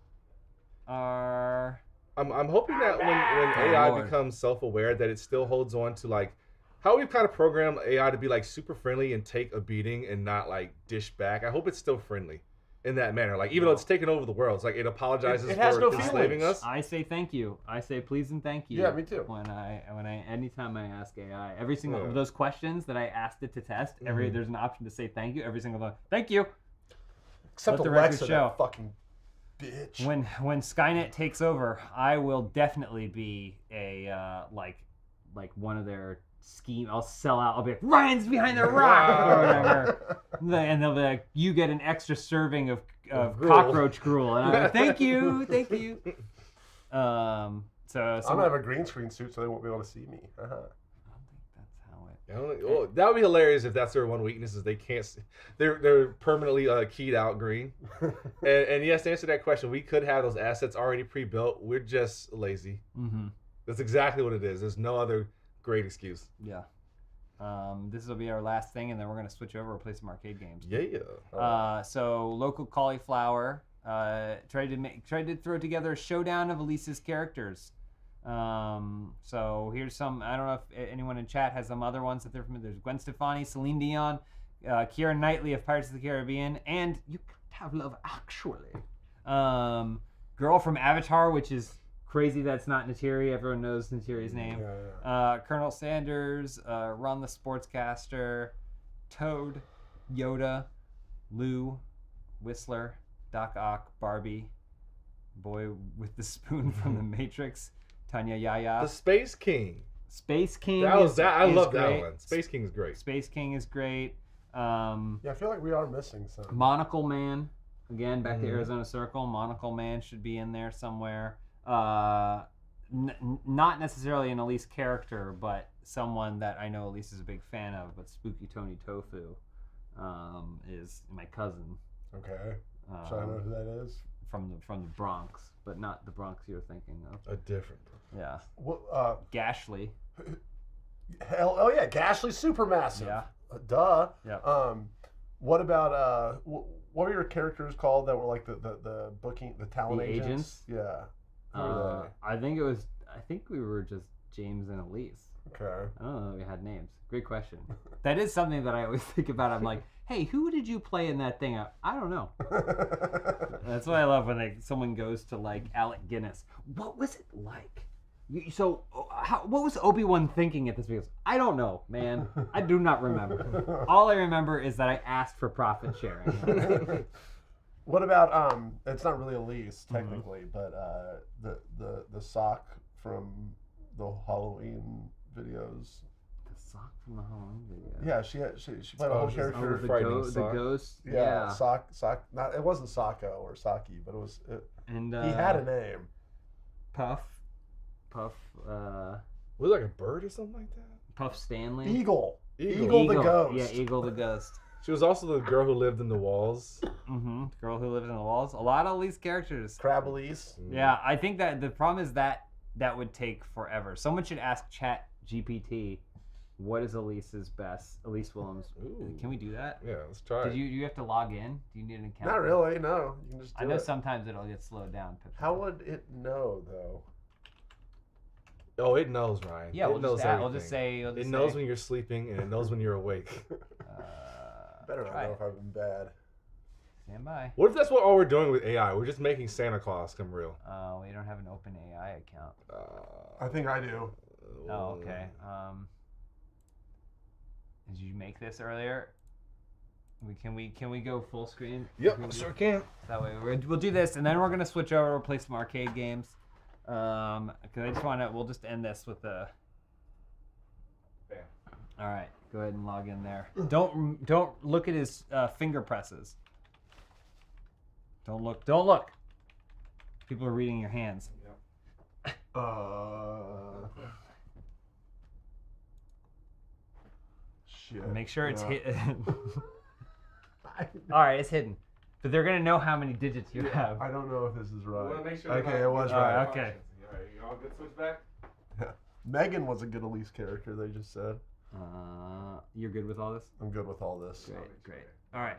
our I'm hoping that when AI Lord. becomes self-aware, that it still holds on to like how we've kind of programmed AI to be like super friendly and take a beating and not like dish back. I hope it's still friendly in that manner. Like even though it's taken over the world, it's like it apologizes It has for no enslaving feelings. us. I say thank you. I say please and thank you. Yeah, me too. Anytime I ask AI, every single Yeah. of those questions that I asked it to test, there's an option to say thank you every single time. Thank you. Except Let the record Alexa, show. that fucking bitch. When Skynet takes over, I will definitely be a like one of their scheme. I'll sell out. I'll be like, Ryan's behind the rock or whatever, and they'll be like, you get an extra serving of Gruel. cockroach gruel, and I'm like, thank you. So I'm gonna have a green screen suit, so they won't be able to see me. I don't think that's how it. Well, that would be hilarious if that's their one weakness is they can't. They're permanently keyed out green. and yes, to answer that question, we could have those assets already pre-built. We're just lazy. Mm-hmm. That's exactly what it is. There's no other great excuse. Yeah. This will be our last thing, and then we're gonna switch over and play some arcade games. Yeah. So local cauliflower tried to throw together a showdown of Elise's characters. So here's some. I don't know if anyone in chat has some other ones that they're familiar. There's Gwen Stefani, Celine Dion, Keira Knightley of Pirates of the Caribbean, and You Could Have Love Actually. Girl from Avatar, which is crazy that's not Natiri. Everyone knows Natiri's name. Colonel Sanders, Ron the Sportscaster, Toad, Yoda, Lou, Whistler, Doc Ock, Barbie, Boy with the Spoon from The Matrix, Tanya Yaya. The Space King. Space King. I love great. that one. Space King is great. Space King is great. Yeah, I feel like we are missing some. Monocle Man. Again, back to Arizona Circle. Monocle Man should be in there somewhere. Not necessarily an Elise character, but someone that I know Elise is a big fan of. But Spooky Tony Tofu is my cousin. Okay. Should I know who that is? From the Bronx, but not the Bronx you're thinking of. A different. Yeah. What? Gashly. Oh yeah, Gashly's Supermassive. Yeah. Duh. Yeah. What about what were your characters called that were like the booking the talent The agents? Yeah. Who were they? I think we were just James and Elise. Okay. I don't know that we had names. Great question. That is something that I always think about. I'm like, hey, who did you play in that thing? I don't know. That's what I love when someone goes to like Alec Guinness. What was it like? What was Obi-Wan thinking at this video? I don't know, man. I do not remember. All I remember is that I asked for profit sharing. What about it's not really Elise technically, but the sock from the Halloween videos. The sock from the Halloween video. Yeah, she played a whole character. The ghost. Yeah, sock. Not it wasn't Sako or Saki, but it was. And he had a name. Puff. Was it like a bird or something like that? Puff Stanley. Eagle the ghost. Yeah, Eagle the ghost. She was also the girl who lived in the walls. Mm-hmm. Girl who lived in the walls. A lot of these characters. Crab Elise. Yeah, I think that the problem is that would take forever. Someone should ask Chat GPT, what is Elise's best? Elise Willems. Ooh. Can we do that? Yeah, let's try it. Do you have to log in? Do you need an account? Not really. No, you can just. I know sometimes it'll get slowed down. How would it know though? Oh, it knows, Ryan. Yeah, it knows everything. We'll just say. It knows when you're sleeping and it knows when you're awake. Better not know if I've been bad. Stand by. What if that's what all we're doing with AI? We're just making Santa Claus come real. We don't have an open AI account. I think I do. Oh, okay. Did you make this earlier? Can we go full screen? Yep, sure can. That way we'll do this, and then we're gonna switch over. We'll play some arcade games. Cause I just wanna. We'll just end this with the. Bam. All right, go ahead and log in there. Don't look at his finger presses. Don't look. People are reading your hands. Yep. Shit. Make sure it's hidden. All right, it's hidden. But they're gonna know how many digits you have. I don't know if this is right. We wanna make sure Okay, it was right. Okay. All right, you all good? Switch back. Yeah. Megan was a good Elise character. They just said. You're good with all this? I'm good with all this. Great. All right.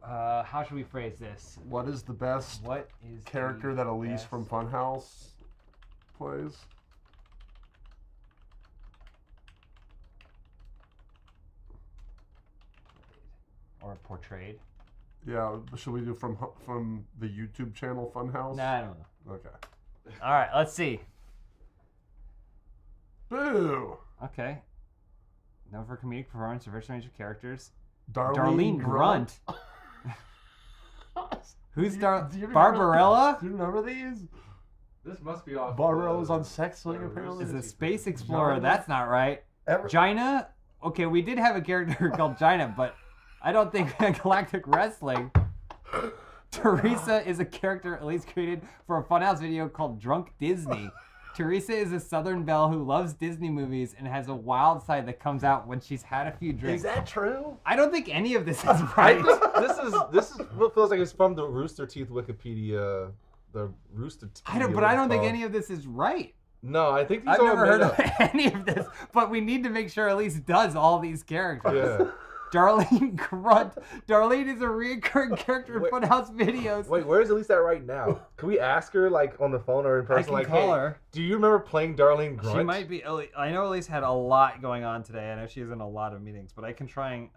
How should we phrase this? What is the best What is character the that Elise best- from Funhouse plays? Or portrayed? Yeah, should we do from the YouTube channel Funhouse? Nah, I don't know. Okay. All right, let's see. Boo! Okay. Known for comedic performance, diverse range of characters. Darlene Grunt. Who's Do you Barbarella? Do you remember these? This must be off. Barbarella's on Sex Swing, apparently. Is a space explorer. Gina? That's not right. Gina? Okay, we did have a character called Gina, but I don't think Galactic Wrestling. Teresa is a character Elise created for a Funhouse video called Drunk Disney. Teresa is a Southern belle who loves Disney movies and has a wild side that comes out when she's had a few drinks. Is that true? I don't think any of this is right. This is what feels like it's from the Rooster Teeth Wikipedia. The Rooster Teeth. I don't think any of this is right. No, I think these I've are never heard made of up. any of this, but we need to make sure Elise does all these characters. Yeah. Darlene Grunt. Darlene is a recurring character in Funhouse videos. Wait, where is Elise at right now? Can we ask her like on the phone or in person? I can like, call hey, her. Do you remember playing Darlene Grunt? She might be. I know Elise had a lot going on today. I know she's in a lot of meetings, but I can try and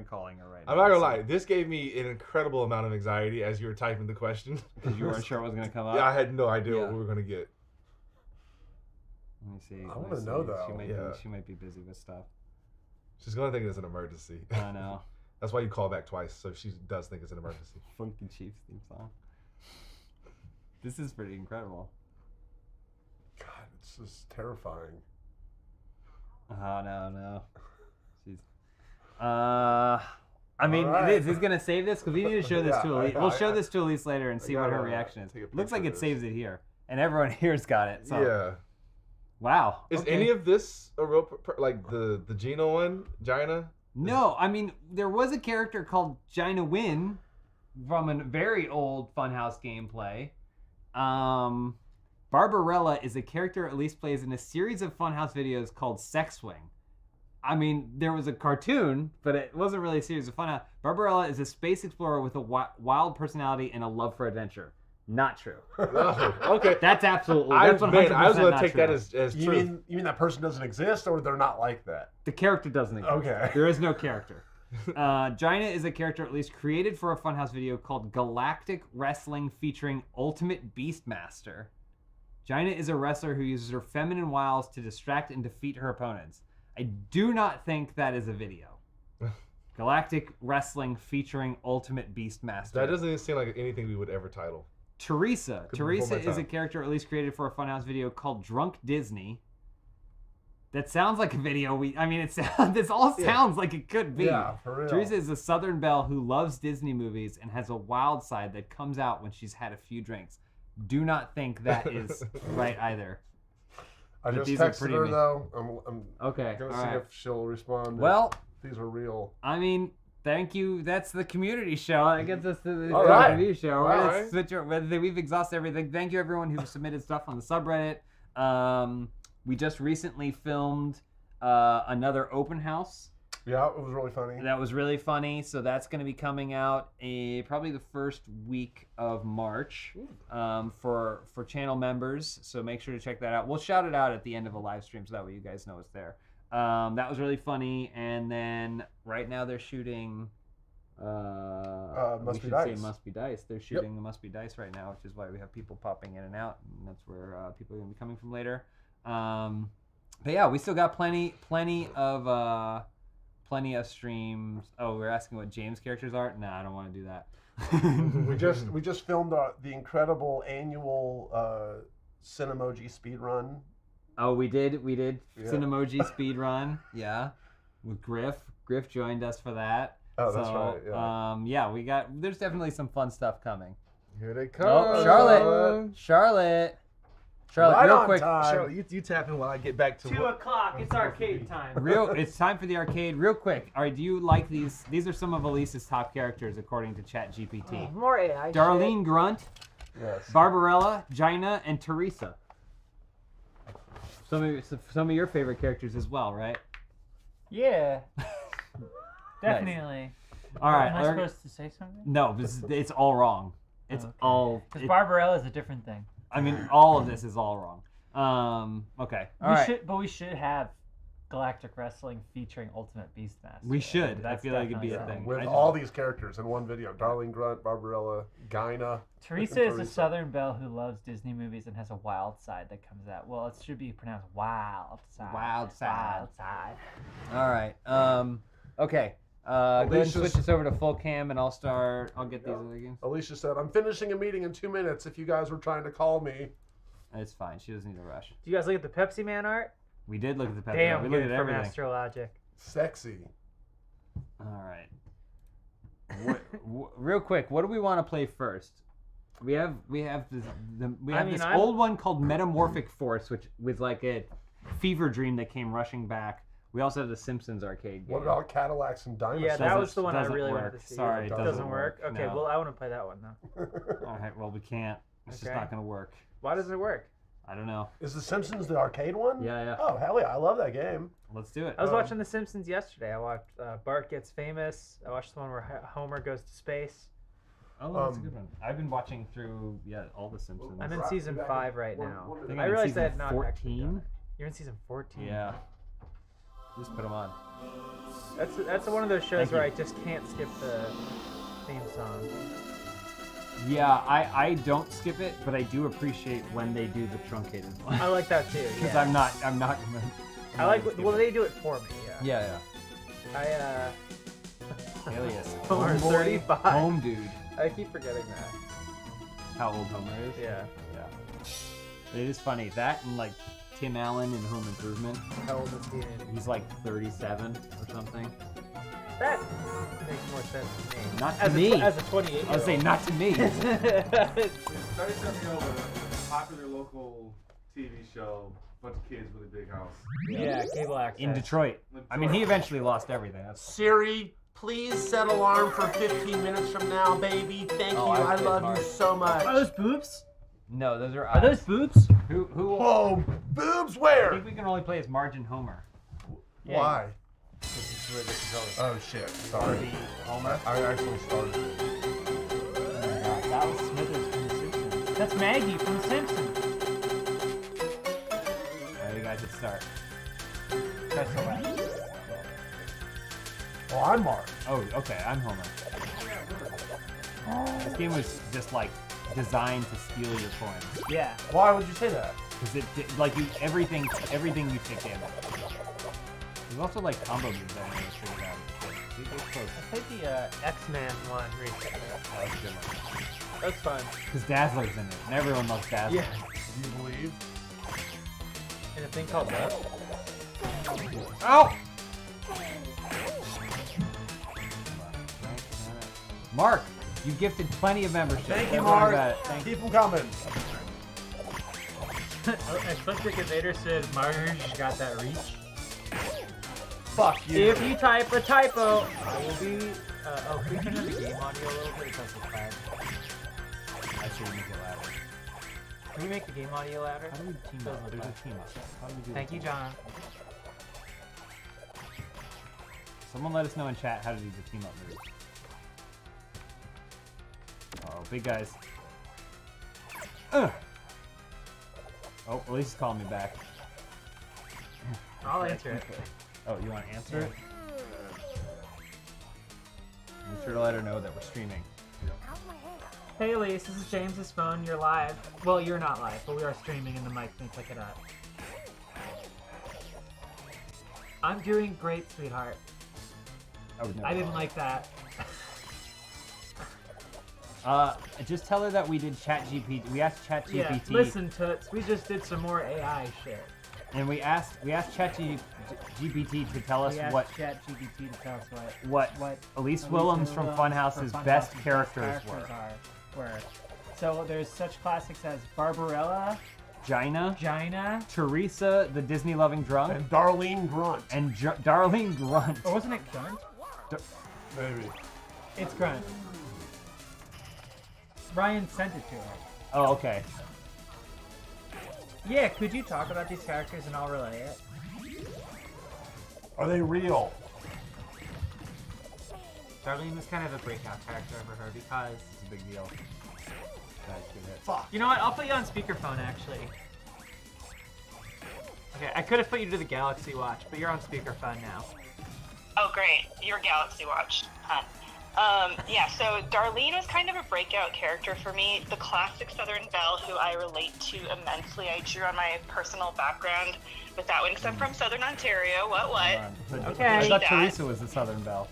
calling her right now. I'm not gonna lie. This gave me an incredible amount of anxiety as you were typing the question. Because you weren't sure what was gonna come up. Yeah, I had no idea what we were gonna get. Let me see. I want to know though. She might be busy with stuff. She's gonna think it's an emergency. I know. That's why you call back twice, so she does think it's an emergency. Funky Chiefs theme song. This is pretty incredible. God, it's just terrifying. Oh no. She's. I mean, All right. is this gonna save this? Because we need to show this to Elise. We'll show this to Elise later and see what her gotta reaction is. take a Looks like picture it of saves it here, and everyone here's got it. So. Yeah. Wow. Is okay. any of this a real like the Gina one? Gina? No, I mean there was a character called Gina Wynn from a very old Funhouse gameplay. Barbarella is a character Elise plays in a series of Funhouse videos called Sex Swing. I mean, there was a cartoon, but it wasn't really a series of Funhouse. Barbarella is a space explorer with a wild personality and a love for adventure. Not true. Oh, okay. That's absolutely. I That's 100% was going to not take true. that as You true. mean that person doesn't exist, or they're not like that? The character doesn't exist. Okay. There is no character. Gina is a character at least created for a Funhouse video called Galactic Wrestling featuring Ultimate Beastmaster. Gina is a wrestler who uses her feminine wiles to distract and defeat her opponents. I do not think that is a video. Galactic Wrestling featuring Ultimate Beastmaster. That doesn't even seem like anything we would ever title. Teresa. Could be Teresa before my is a time. character at least created for a Funhouse video called Drunk Disney. That sounds like a video this all sounds like it could be. Yeah, for real. Teresa is a Southern belle who loves Disney movies and has a wild side that comes out when she's had a few drinks. Do not think that is right either. I But just these are texted pretty her me- though. I'm Okay, gonna all see right. if she'll respond. Well, these are real. I mean, thank you. That's the community show. That gets us to the All right. review show. All We're right. gonna switch we've exhausted everything. Thank you everyone who submitted stuff on the subreddit. We just recently filmed another open house. Yeah, it was really funny. That was really funny. So that's going to be coming out probably the first week of March for channel members. So make sure to check that out. We'll shout it out at the end of a live stream so that way you guys know it's there. That was really funny. And then right now they're shooting. Must we Be should Dice. say Must Be Dice. They're shooting the Must Be Dice right now, which is why we have people popping in and out, and that's where people are going to be coming from later. But yeah, we still got plenty of streams. Oh, we're asking what James' characters are? Nah, I don't want to do that. we just filmed the incredible annual Cinemoji speed run. Oh, we did Yeah. Cinemoji speed run. Yeah, with Griff. Griff joined us for that. Oh, that's right. Yeah. There's definitely some fun stuff coming. Here they come. Oh, Charlotte, Right real on quick. time. Charlotte, you tap in while I get back to 2 o'clock. It's arcade time. It's time for the arcade. Real quick. All right, do you like these? These are some of Elise's top characters according to ChatGPT. More AI. Darlene Grunt, Yes. Barbarella, Gina, and Teresa. Some of your favorite characters as well, right? Yeah. Definitely. All right. Am I supposed to say something? No, it's all wrong. It's all. Because Barbarella is a different thing. I mean, all of this is all wrong. Okay. All right. But we should have Galactic Wrestling featuring Ultimate Beastmaster. We should. I That's feel like it'd be a definitely thing. With all these characters in one video. Darling Grunt, Barbarella, Gyna. Teresa is a Southern belle who loves Disney movies and has a wild side that comes out. Well, it should be pronounced wild side. Wild side. Wild side. All right. Okay. Go ahead and switch this over to full cam, and I'll get these other games. Alicia said, I'm finishing a meeting in 2 minutes if you guys were trying to call me. It's fine. She doesn't need to rush. Do you guys look at the Pepsi Man art? We did look at the Pepsi. Damn, we good looked at from everything. Astrologic. Sexy. All right. Real quick, what do we want to play first? We have this old one called Metamorphic Force, which was like a fever dream that came rushing back. We also have the Simpsons arcade game. What about Cadillacs and Dinosaurs? Yeah, that was the one I really wanted to see. Sorry, it doesn't work. Okay, no. well, I want to play that one now. All right, well, we can't. It's just not going to work. Why doesn't it work? I don't know. Is The Simpsons the arcade one? Yeah. Oh, hell yeah. I love that game. Let's do it. I was watching The Simpsons yesterday. I watched Bart Gets Famous. I watched the one where Homer goes to space. Oh, that's a good one. I've been watching through, all The Simpsons. I'm in season 5 right now. I think I realized I had season not 14. You're in season 14. Yeah. Just put them on. That's one of those shows where I just can't skip the theme song. Yeah, I don't skip it, but I do appreciate when they do the truncated one. I like that too. Because yeah. I'm not. I like. Well, they do it for me. Yeah. Yeah. Alias. Homer 35. Home dude. I keep forgetting that. How old Homer is? Yeah. It is funny that and like Tim Allen in Home Improvement. How old is he? He's like 37 or something. That makes more sense to me. Not to me. As a 28-year-old. I was saying not to me. 37-year-old with a popular local TV show, bunch of kids with a big house. Yeah, cable access. In Detroit. I mean, he eventually lost everything. Siri, please set alarm for 15 minutes from now, baby. Thank you. I love you so much. Are those boobs? No, those are. Are those boobs? Who? Whoa, boobs where? I think we can only play as Margin Homer. Why? This is where the controller. Oh shit! Sorry. Homer. I actually started it. That was Smithers from The Simpsons. That's Maggie from The Simpsons. Alright, you guys should start. Press select. Oh, I'm Mark. Oh, okay, I'm Homer. This game was just like designed to steal your coins. Yeah. Why would you say that? Because it like you everything you take damage. There's also like combo moves that I never figured out. Dude, they're close. I played the X-Man one recently. That was a good one. That's fun. Because Dazzler's in it, and everyone loves Dazzler. Yeah. Do you believe? And a thing called Love. Ow! Mark, you gifted plenty of membership. Thank you, Don't worry Mark. about it. Thank you. Keep them coming. Eclectic Invader said Marge got that reach. Fuck you. If you type a typo, I will be. Can we turn the game audio a little bit? Because it's bad. I should make it louder. Can we make the game audio louder? How do we team up? There's a team up. How do we do Thank you, John. Someone let us know in chat how to do the team up move. Oh, big guys. Oh, Elise is calling me back. I'll answer it. Oh, you want to answer it? Be sure to let her know that we're streaming. Hey Elise, this is James's phone. You're live. Well, you're not live, but we are streaming and the mic may pick it up. I'm doing great, sweetheart. I didn't like that. Just tell her that we did ChatGPT. We asked ChatGPT. Yeah, listen, Toots. We just did some more AI shit. And we asked ChatGPT to tell us what ChatGPT to tell us what Elise Willems from Funhouse's best characters were. So there's such classics as Barbarella, Gyna, Teresa, the Disney-loving drunk, and Darlene Grunt. Darlene Grunt. Or wasn't it Grunt? Maybe. It's Grunt. Ryan sent it to her. Oh, okay. Yeah, could you talk about these characters and I'll relay it? Are they real? Darlene was kind of a breakout character for her because it's a big deal. Fuck. You know what? I'll put you on speakerphone, actually. Okay, I could have put you to the Galaxy Watch, but you're on speakerphone now. Oh, great. You're Galaxy Watch. Huh. Yeah, so Darlene was kind of a breakout character for me. The classic Southern Belle who I relate to immensely. I drew on my personal background with that one because I'm from Southern Ontario. What? Okay. I thought Teresa was the Southern Belle.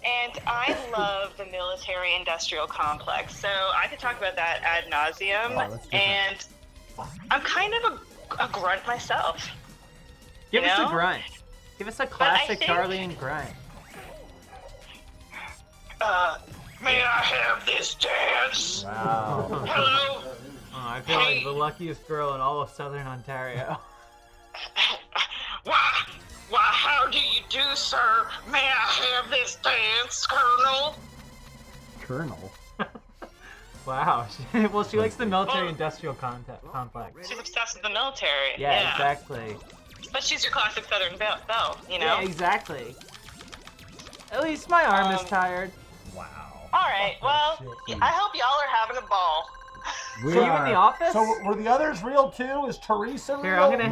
And I love the military-industrial complex, so I could talk about that ad nauseum. Oh, that's and I'm kind of a grunt myself. Give us know? a grunt. Give us a classic think- Darlene grunt. May I have this dance? Wow. Hello? Oh, I feel like the luckiest girl in all of Southern Ontario. Why, how do you do, sir? May I have this dance, Colonel? Colonel? Wow. Well, she likes the military-industrial complex. She's obsessed with the military. Yeah, exactly. But she's your classic Southern belle, you know? Yeah, exactly. At least my arm is tired. Wow. Alright, well, I hope y'all are having a ball. So you in the office? So were the others real too? Is Teresa real? Here, I'm gonna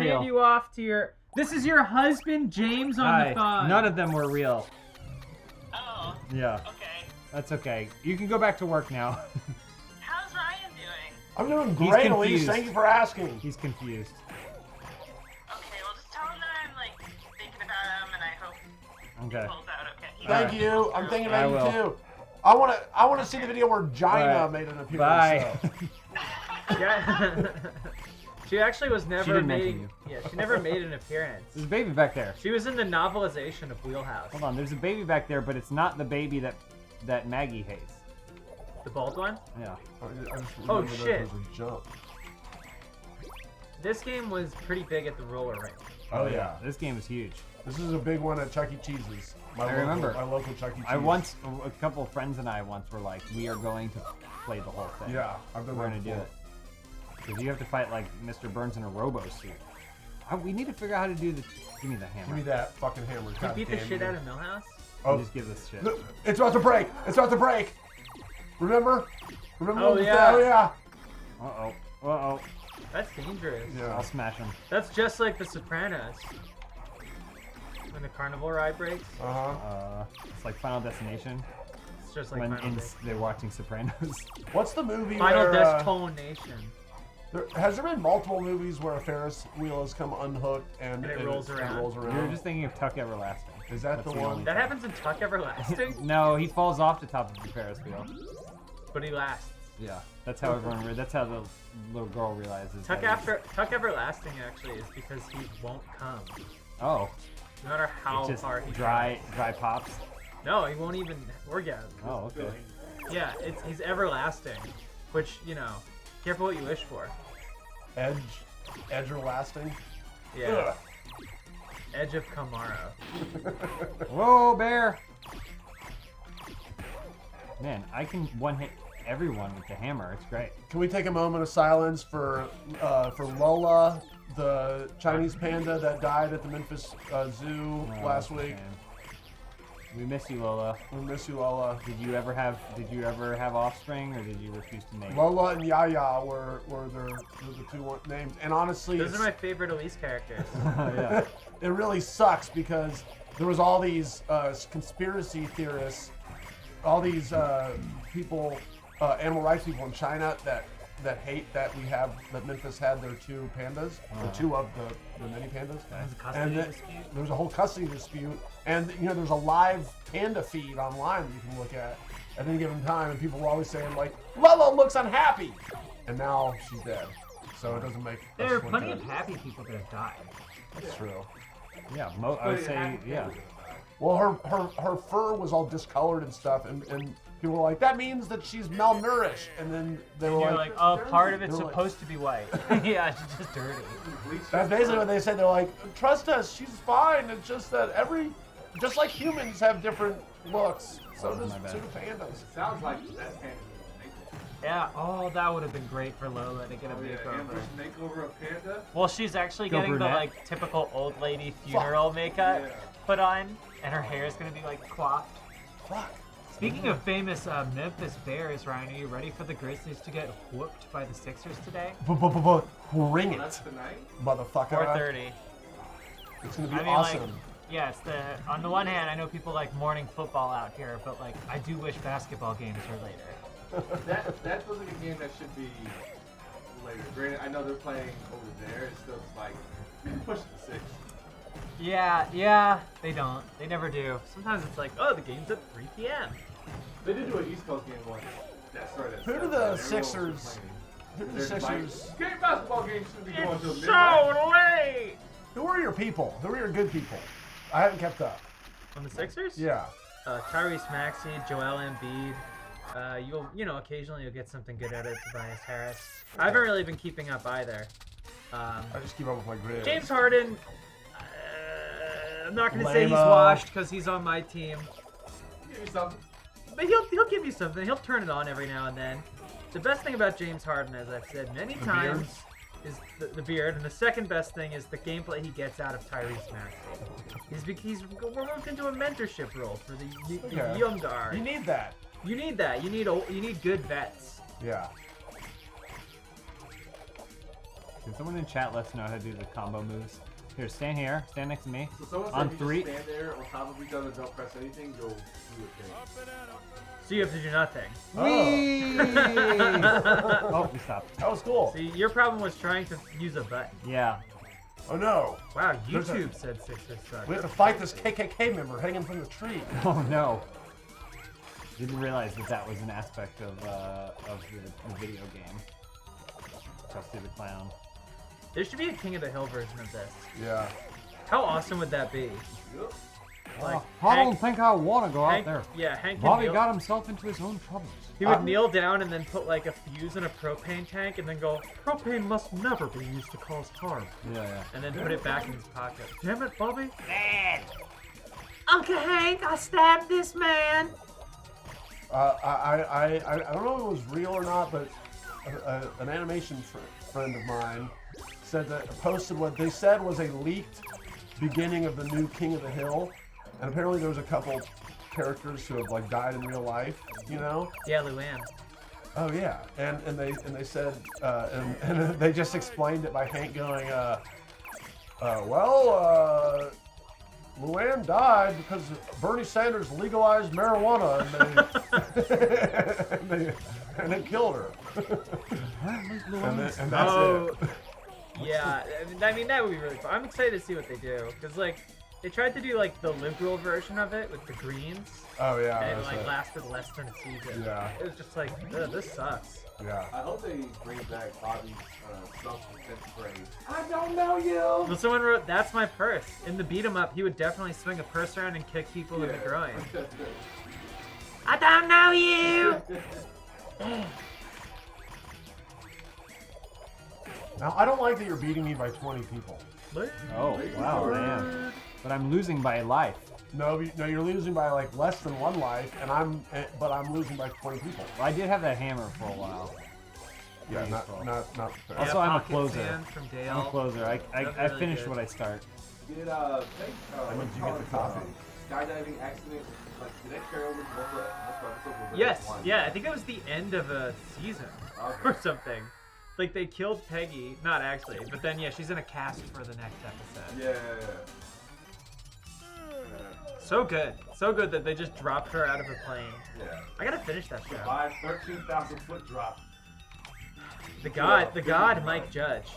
hand you off to your. This is your husband, James, on the phone. None of them were real. Oh. Yeah. Okay. That's okay. You can go back to work now. How's Ryan doing? I'm doing He's great, Elise. confused. Thank you for asking. He's confused. Okay, well just tell him that I'm like thinking about him and I hope Okay. he pulls out okay. Thank you. I'm thinking I about you will. too. I wanna see the video where Gina Bye. made an appearance. Bye. so. Yeah. She actually was never didn't mention made. you. Yeah, she never made an appearance. There's a baby back there. She was in the novelization of Wheelhouse. Hold on, there's a baby back there, but it's not the baby that Maggie hates. The bald one? Yeah. I just Oh, remember that shit. was a jump. This game was pretty big at the roller rink. Oh yeah. This game is huge. This is a big one at Chuck E. Cheese's. I remember. My local Chuck E. Cheese. A couple of friends and I once were like, we are going to play the whole thing. Yeah, I've been We're there gonna do before. it. Because you have to fight like Mr. Burns in a robo suit. We need to figure out how to do the. Give me the hammer. Give me that fucking hammer. You God beat the damn shit you. out of Millhouse? Oh, Just give this shit. Look, it's about to break. It's about to break. Remember? Remember? Oh, what yeah. Oh yeah. Uh oh. That's dangerous. Yeah. I'll smash him. That's just like The Sopranos. When the carnival ride breaks, It's like Final Destination. it's just like When Carnival. they're watching Sopranos. What's the movie Final where? Destination. Has there been multiple movies where a Ferris wheel has come unhooked and And it rolls around. You're just thinking of Tuck Everlasting. Is that That's the the one? only That time. happens in Tuck Everlasting, No, he falls off the top of the Ferris wheel. but he lasts. Yeah, that's how everyone. That's how the little girl realizes. Tuck that he's- Tuck Everlasting actually is because he won't come. Oh, No matter how it's just hard he dry pops. tries. No, he won't even orgasm. Oh, okay. Yeah, he's everlasting, which careful what you wish for. Edge or lasting? Yeah. Edge of Kamara. Whoa, bear! Man, I can one-hit everyone with the hammer. It's great. Can we take a moment of silence for Lola, the Chinese panda that died at the Memphis Zoo last week? Man. We miss you, Lola. We miss you, Lola. Did you ever have offspring, or did you refuse to name? Lola and Yaya were the two names, and honestly, Those are my favorite Elise characters. Yeah. it really sucks because there was all these conspiracy theorists, all these people, animal rights people in China that hate that Memphis had their two pandas, or two of the many pandas, and there was a whole custody dispute, and there's a live panda feed online that you can look at any given time, and people were always saying like, Lola looks unhappy, and now she's dead, so it doesn't make. There are us look plenty good. of happy people that have died. That's true. Yeah, I would say yeah. Well, her fur was all discolored and stuff, and people were like, that means that she's malnourished, and then they were You're like, oh, part of it's they were like- supposed to be white. Yeah, it's just dirty. That's basically what they said. They're like, trust us, she's fine. It's just that just like humans have different looks, so does pandas. Sounds like that panda. Yeah. Oh, that would have been great for Lola to get a makeover. Ambush makeover of panda. Well, she's actually Go getting the brunette. typical old lady funeral makeup put on, and her hair is gonna be coiffed. fuck? Speaking of famous Memphis Bears, Ryan, are you ready for the Grizzlies to get whooped by the Sixers today? Ring it, That's tonight? motherfucker. 4:30. It's gonna be I mean, awesome. like, yeah, it's on the one hand, I know people like morning football out here, but like, I do wish basketball games were later. That feels like a game that should be later. Granted, I know they're playing over there. It's still just like, you can push it to 6. Yeah, they don't. They never do. Sometimes it's like, oh, the game's at 3 p.m. They did do an East Coast game once. That started at Who do 7, the and everyone was Sixers? Who do the complaining. Sixers? Game basketball games should be going to It's midnight. so late! Who are your people? Who are your good people? I haven't kept up. On the Sixers? Yeah. Tyrese Maxey, Joel Embiid. Occasionally you'll get something good out of Tobias Harris. I haven't really been keeping up either. I just keep up with my grid. James Harden, I'm not going to say he's washed because he's on my team. Give me something. But he'll give you something. He'll turn it on every now and then. The best thing about James Harden, as I've said many times, is the beard, and the second best thing is the gameplay he gets out of Tyrese Maxey. We're moved into a mentorship role for the young guard. You need that. You need that. You need good vets. Yeah. Can someone in chat let us know how to do the combo moves? Here, stand here. Stand next to me. So someone said On if you 3. just stand there on top of each other, don't press anything, you'll do a thing. So you have to do nothing. Whee! Oh, we stopped. That was cool. See, your problem was trying to use a button. Yeah. Oh no. Wow, YouTube said Sixers suck. We have to fight this KKK member hanging from the tree. Oh no. Didn't realize that was an aspect of the video game. Trusty the Clown. There should be a King of the Hill version of this. Yeah. How awesome would that be? Like, I don't think I want to go out there. Yeah, Hank Bobby can kneel, got himself into his own troubles. He would kneel down and then put like a fuse in a propane tank and then go, propane must never be used to cause harm. Yeah. And then put it back in his pocket. Damn it, Bobby. Man. Uncle Hank, I stabbed this man. I don't know if it was real or not, but an animation friend of mine said that posted what they said was a leaked beginning of the new King of the Hill, and apparently there was a couple characters who have like died in real life, you know? Yeah, Luann. Oh yeah, and they said and they just explained it by Hank going, Luann died because Bernie Sanders legalized marijuana and they killed her. and that's it. Yeah, I mean that would be really fun. I'm excited to see what they do because like they tried to do like the liberal version of it with the Greens. Oh yeah. And it like lasted less than a season. Yeah. It was just like, ugh, this sucks. Yeah. I hope they bring back Bobby's self-defense phrase. I don't know you. Well, someone wrote, "That's my purse." In the beat 'em up, he would definitely swing a purse around and kick people in the groin. I don't know you. Now I don't like that you're beating me by 20 people. Oh wow, man! But I'm losing by life. No, you're losing by like less than 1 life, and I'm losing by 20 people. Well, I did have that hammer for a while. Yeah, not fair. Also, I'm a closer. From I'm a closer. I finish what I start. Did When did you get the coffee? skydiving accident, like, did that carry over to multiple episodes? Yes, yeah, I think it was the end of a season or something. Like they killed Peggy, not actually, but then yeah, she's in a cast for the next episode. Yeah. So good that they just dropped her out of a plane. Yeah. I gotta finish that show. Survived 13,000 foot drop. The god, Mike Judge.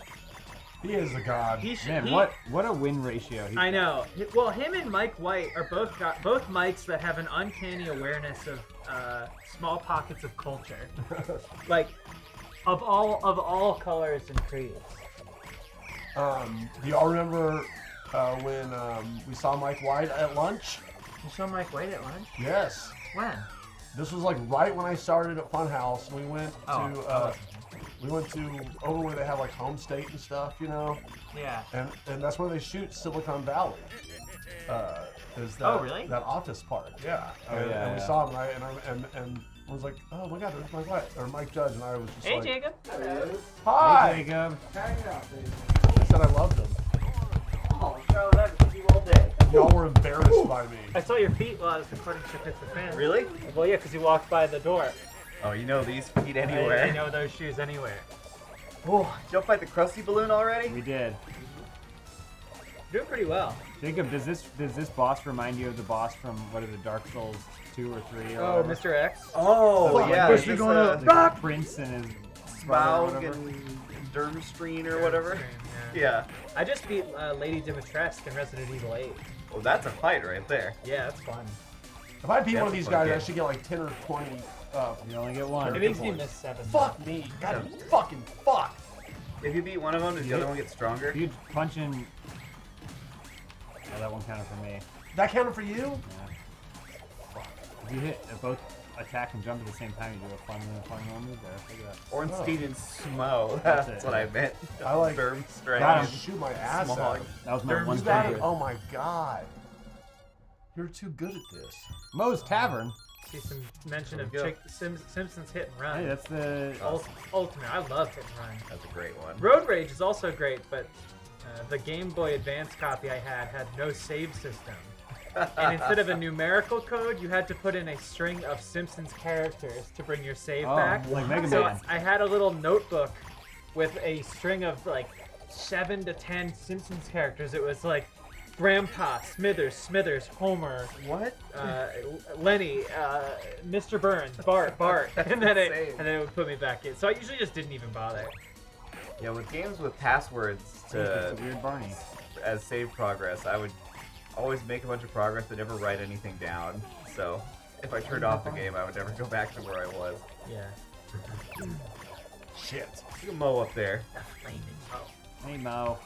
He is a god. Man, what a win ratio. I know. Well, him and Mike White are both Mikes that have an uncanny awareness of small pockets of culture, like of all colors and creeds. Do y'all remember when we saw Mike White at lunch? You saw Mike White at lunch? Yes. When? This was like right when I started at Funhouse, and we went to over where they have like Home State and stuff, you know. Yeah. And that's where they shoot Silicon Valley. Is that, oh really? That office park? Yeah. Oh, and we saw him right, and I was like, oh my God, there's Mike White or Mike Judge, and I was just like, Jacob. Hi. Hey, Jacob. Hang out, baby. I said I loved him. Oh, bro, that's with you all day. Y'all were embarrassed by me. I saw your feet while I was recording Ship Hits the Fan. Really? Well, yeah, because you walked by the door. Oh, you know these feet anywhere. I know those shoes anywhere. Oh, did y'all fight the Krusty Balloon already? We did. Doing pretty well. Jacob, does this boss remind you of the boss from what is it, Dark Souls 2 or 3 or Oh, whatever? Mr. X? Oh, yeah. Like, This the Prince and his brother or Smaug whatever. and Durmstreen or whatever. Yeah. I just beat Lady Dimitrescu in Resident Evil 8. Well, that's a fight right there. Yeah, that's fun. If I beat one of these guys, I game. should get like 10 or 20. You only get one. It makes me miss 7. Fuck me. God, fucking fuck. If you beat one of them, does the other one get stronger? If you punch in... Oh, that one counted for me. That counted for you? Yeah. If you hit both attack and jump at the same time, you do a fun little move there. Look at that. Ornstein and Smo. That's That's it. what I meant. I like Durmstrang. Got I'll him. shoot my ass Smaug. out. That was my one You got it? favorite. Oh my god. You're too good at this. Moe's Tavern. See some mention of There we go. Simpsons Hit and Run. Hey, that's the... Ultimate. I love Hit and Run. That's a great one. Road Rage is also great, but the Game Boy Advance copy I had no save system. And instead of a numerical code, you had to put in a string of Simpsons characters to bring your save back. Like Mega So Man. I had a little notebook with a string of like 7 to 10 Simpsons characters. It was like Grandpa, Smithers, Homer, What? Lenny, Mr. Burns, Bart, and then it would put me back in. So I usually just didn't even bother. Yeah, with games with passwords It's to a weird Barney. as save progress, I would always make a bunch of progress but never write anything down. So if I turned off the game, I would never go back to where I was. Yeah. Shit. Look at Mo up there. Hey, Mo.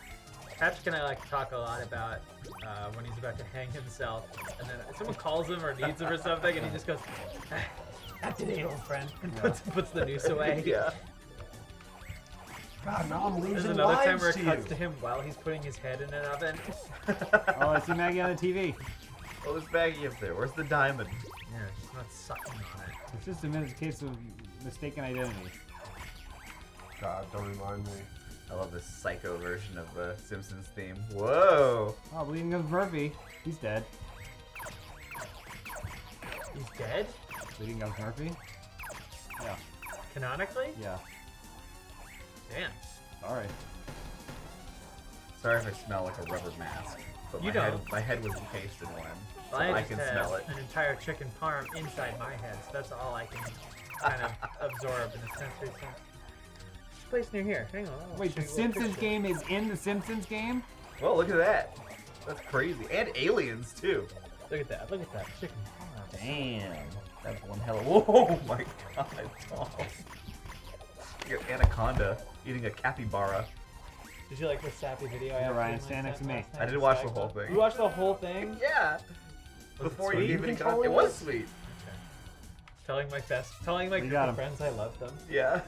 Patrick and I like to talk a lot about when he's about to hang himself, and then someone calls him or needs him or something, and he just goes, "Not today, old friend," and puts the noose away. Yeah. God, now I'm There's losing another time where lives it to cuts you. to him while he's putting his head in an oven. Oh, I see Maggie on the TV. Well, there's Maggie up there. Where's the diamond? Yeah, she's not sucking on it. It's just a case of mistaken identity. God, don't remind me. I love this psycho version of the Simpsons theme. Whoa! Oh, Bleeding Gums Murphy. He's dead. He's dead? Bleeding Gums Murphy? Yeah. Canonically? Yeah. Damn. Sorry. Sorry if I smell like a rubber mask, but You my head was encased in one, so Well, I just can have smell it. an entire chicken parm inside my head, so that's all I can kind of absorb in a sensory sense. There's a place near here. Hang on. I'll Wait, show the you a Simpsons picture. game is in the Simpsons game? Well, look at that. That's crazy. And aliens, too. Look at that. Look at that. Chicken parm. Damn. That's one hell of... Whoa, my God. Oh. You got Anaconda eating a capybara. Did you like the sappy video I Yeah, have? Ryan, stand next to me. I didn't watch the whole thing. You watched the whole thing? Yeah. Was Before it you sweet? even got it was sweet. Telling my group got of him. friends I love them. Yeah.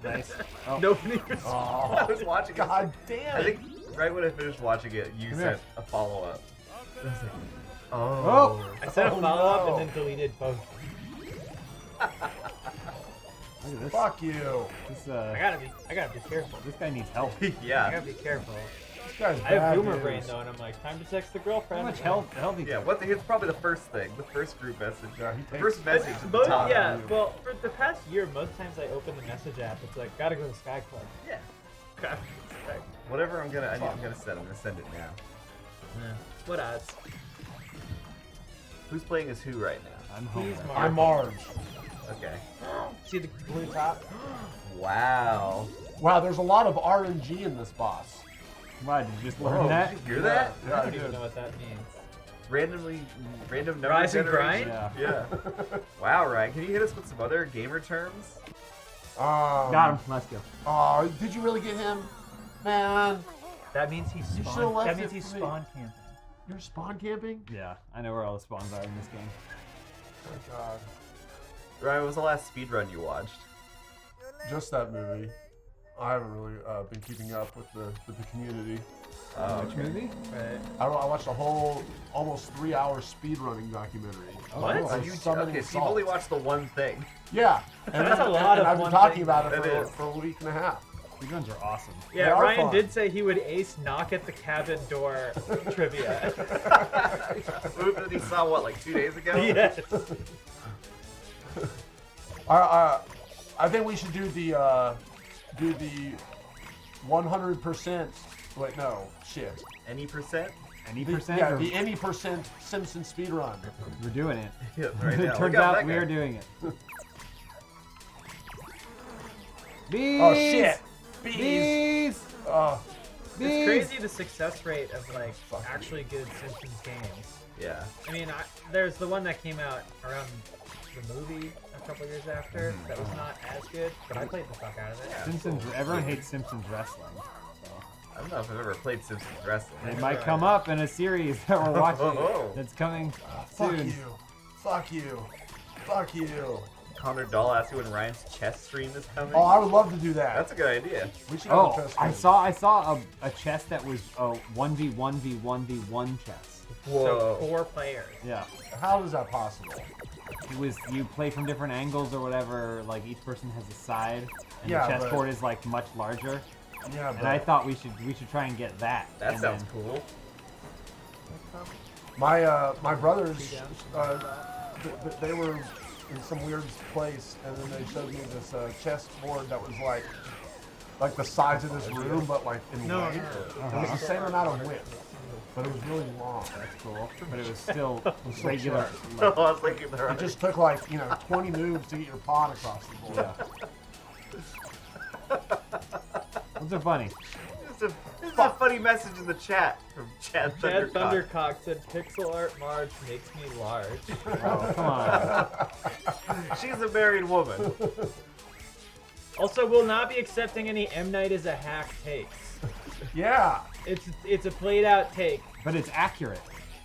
Nice. Oh. Nobody was. Oh, I was watching it. God damn I it. think right when I finished watching it, you Come sent here. a follow-up. I was like, oh. Oh. I sent a Oh, follow-up no. and then deleted both. Look at this. Fuck you. This, I gotta be careful. this guy needs help. I Yeah. gotta be careful. This guy's I have bad boomer news. brain though, and I'm like, time to text the How girlfriend. much help he Yeah, what the, it's probably the first thing, the first group message. Yeah, he The takes- first message at the Most, top. yeah, well, for the past year, most times I open the message app, it's like, gotta go to Sky Club. Yeah. Gotta go to Sky Club. Whatever I'm gonna send. I'm gonna send it now. Yeah. What odds? Who's playing as who right now? I'm Please, home. Mark. I'm Marge. Okay. See the blue top? Wow. Wow, there's a lot of RNG in this boss. Why, did you just learn Whoa, that? did you hear that? Yeah, I I don't even did. know what that means. Random number Rise and generation? grind? Yeah. Yeah. Wow, Ryan, can you hit us with some other gamer terms? Got him. Let's go. Oh, did you really get him? Man, That means he's You should've spawn. left That means it he's for me. spawn camping. you're spawn camping? Yeah, I know where all the spawns are in this game. Oh, God. Ryan, what was the last speedrun you watched? Just that movie. I haven't really been keeping up with the community. Which movie? Right. I watched a whole almost 3-hour speedrunning documentary. What? Of Are you, summoning okay, so you've only assault. watched the one thing. Yeah, and That's a lot of I've been one talking thing. about it That is. for a week and a half. Speedruns are awesome. Yeah, They are Ryan fun. did say he would ace knock at the cabin door trivia. Move that he saw what, like 2 days ago? Yes. I think we should do the 100%. Wait, no, shit. Any percent? Any The- percent? Yeah, or- the any percent Simpson speedrun. We're doing it. Yeah, right now. It Look turns out out that we guy. are doing it. Bees! Oh shit! Bees! Bees! Oh, It's crazy the success rate of like actually good Simpsons games. Yeah. I mean, there's the one that came out around the movie a couple years after that was not as good, but I played the fuck out of it. Simpsons. Everyone hates Simpsons wrestling. So. I don't know if I've ever played Simpsons wrestling. It might come up in a series that we're watching that's coming fuck soon. you! Fuck you! Fuck you! Connor Dahl asked you when Ryan's chess stream is coming. Oh, I would love to do that. That's a good idea. We should have a chess I game. saw a chess that was a 1v1v1v1 chess. So 4 players. Yeah. How is that possible? It was you play from different angles or whatever. Like each person has a side, and Yeah, the but- chessboard is like much larger. Yeah, And but I thought we should try and get that. That and sounds then- cool. my brothers, they were in some weird place, and then they showed me this chessboard that was like the size of this room, but like in length. It was the same amount of width, but it was really long. That's cool. But it was still was so regular. short. I was thinking that. It just took 20 moves to get your pawn across the board. Those are funny. This is a funny message in the chat from Chad Chad Thundercock. Thundercock said, "Pixel art Marge makes me large." Oh, come on. She's a married woman. Also, will not be accepting any M Night as a hack takes. Yeah. It's a played out take. But it's accurate.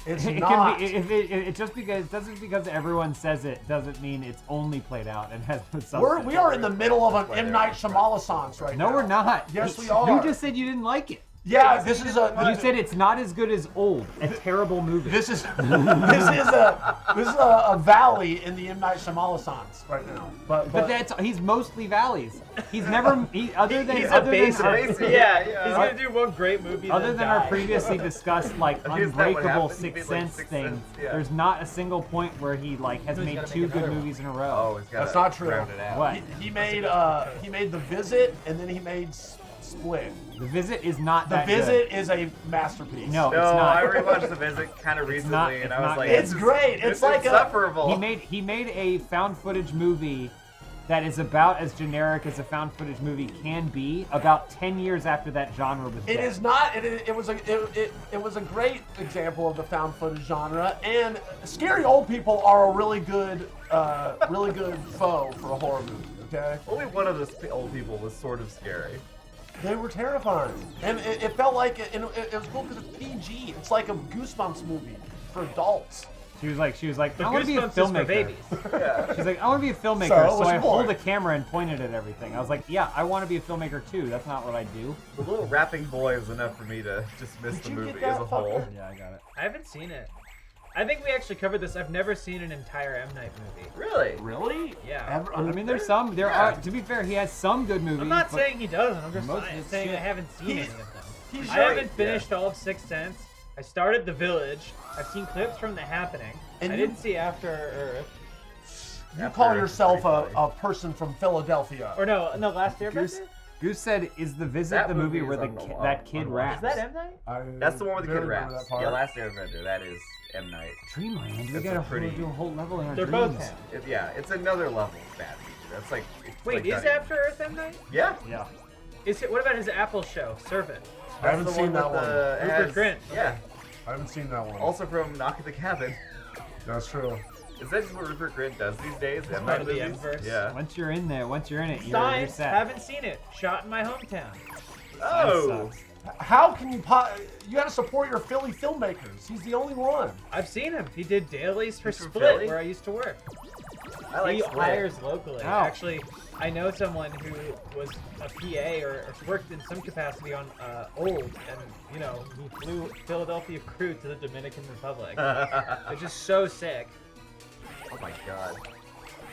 It's It not. can be, if it just because everyone says it doesn't mean it's only played out and has no substance. We are in the middle of an M. Night Shyamalan right now. No, we're not. Yes, we are. You just said you didn't like it. Yeah, this is a. You said it's not as good as Old, a terrible movie. This is a valley in the M. Night Shyamalan right now. But that's he's mostly valleys. He's never other than He's other a base than racer. Yeah, he's gonna do one great movie. Other then than our die. previously discussed like Isn't that what unbreakable happened? He Sixth made, like, Sense Sixth thing, Sense, yeah. there's not a single point where he has he's made gotta 2 make good another movies in a row. Oh, he's got that's not true. round it out. What? He made The Visit, and then he made Split. The Visit is not The that Visit good. is a masterpiece. No, No, it's not. I rewatched The Visit kind of recently, not- and it's I was not like, good. It's great. It's It's like insufferable. He made a found footage movie that is about as generic as a found footage movie can be. About 10 years after that genre was It dead. is not. It was a great example of the found footage genre, and scary old people are a really good foe for a horror movie. Okay, only one of those old people was sort of scary. they were terrifying, and it felt like it was cool because it's PG. It's like a Goosebumps movie for adults. She was like, The I want to be a Goosebumps is for filmmaker. babies. Yeah. She's like, I want to be a filmmaker, So, so what's I your hold a point? camera and pointed at everything. I was like, yeah, I want to be a filmmaker too. That's not what I do. The little rapping boy is enough for me to dismiss Did the you get movie that, as a whole. fucker? Yeah, I got it. I haven't seen it. I think we actually covered this. I've never seen an entire M Night movie. Really? Really? Yeah. I mean, there's some. There are. To be fair, he has some good movies. I'm not but saying he doesn't. I'm just most of it's saying I shit. haven't seen any of them. He's I right. haven't finished all of Sixth Sense. I started The Village. I've seen clips from The Happening. And I you- didn't see After Earth. You After call Earth is yourself pretty a person from Philadelphia. Or no, Last Goose, Airbender? Goose said, "Is the Visit That the movie movie where is that kid unwatchable. raps?" Is that M Night? That's the one with the kid barely remember raps. that part. Yeah, Last Airbender. That is M. Night. Dreamland. We That's gotta a pretty- do a whole level in our They're dreams. both M. Yeah, it's another level of bad movie. That's like. It's Wait, like is not even- After Earth M Night? Yeah. Yeah. Is it? What about his Apple show, Servant? I haven't That's the seen that with one. the- it Rupert has- Grint. Yeah. I haven't seen that one. Also from Knock at the Cabin. That's true. Is that just what Rupert Grint does these days? M. part Night of the movies? M-verse. Yeah. Once you're in there, once you're in it, you're Science. set. Haven't seen it. Shot in my hometown. Oh. How can you? You got to support your Philly filmmakers. He's the only one. I've seen him. He did dailies for He's from Split, Philly? where I used to work. I like He Split. hires locally. Oh. Actually, I know someone who was a PA or worked in some capacity on Old, and he flew Philadelphia crew to the Dominican Republic. They're just so sick. Oh my god.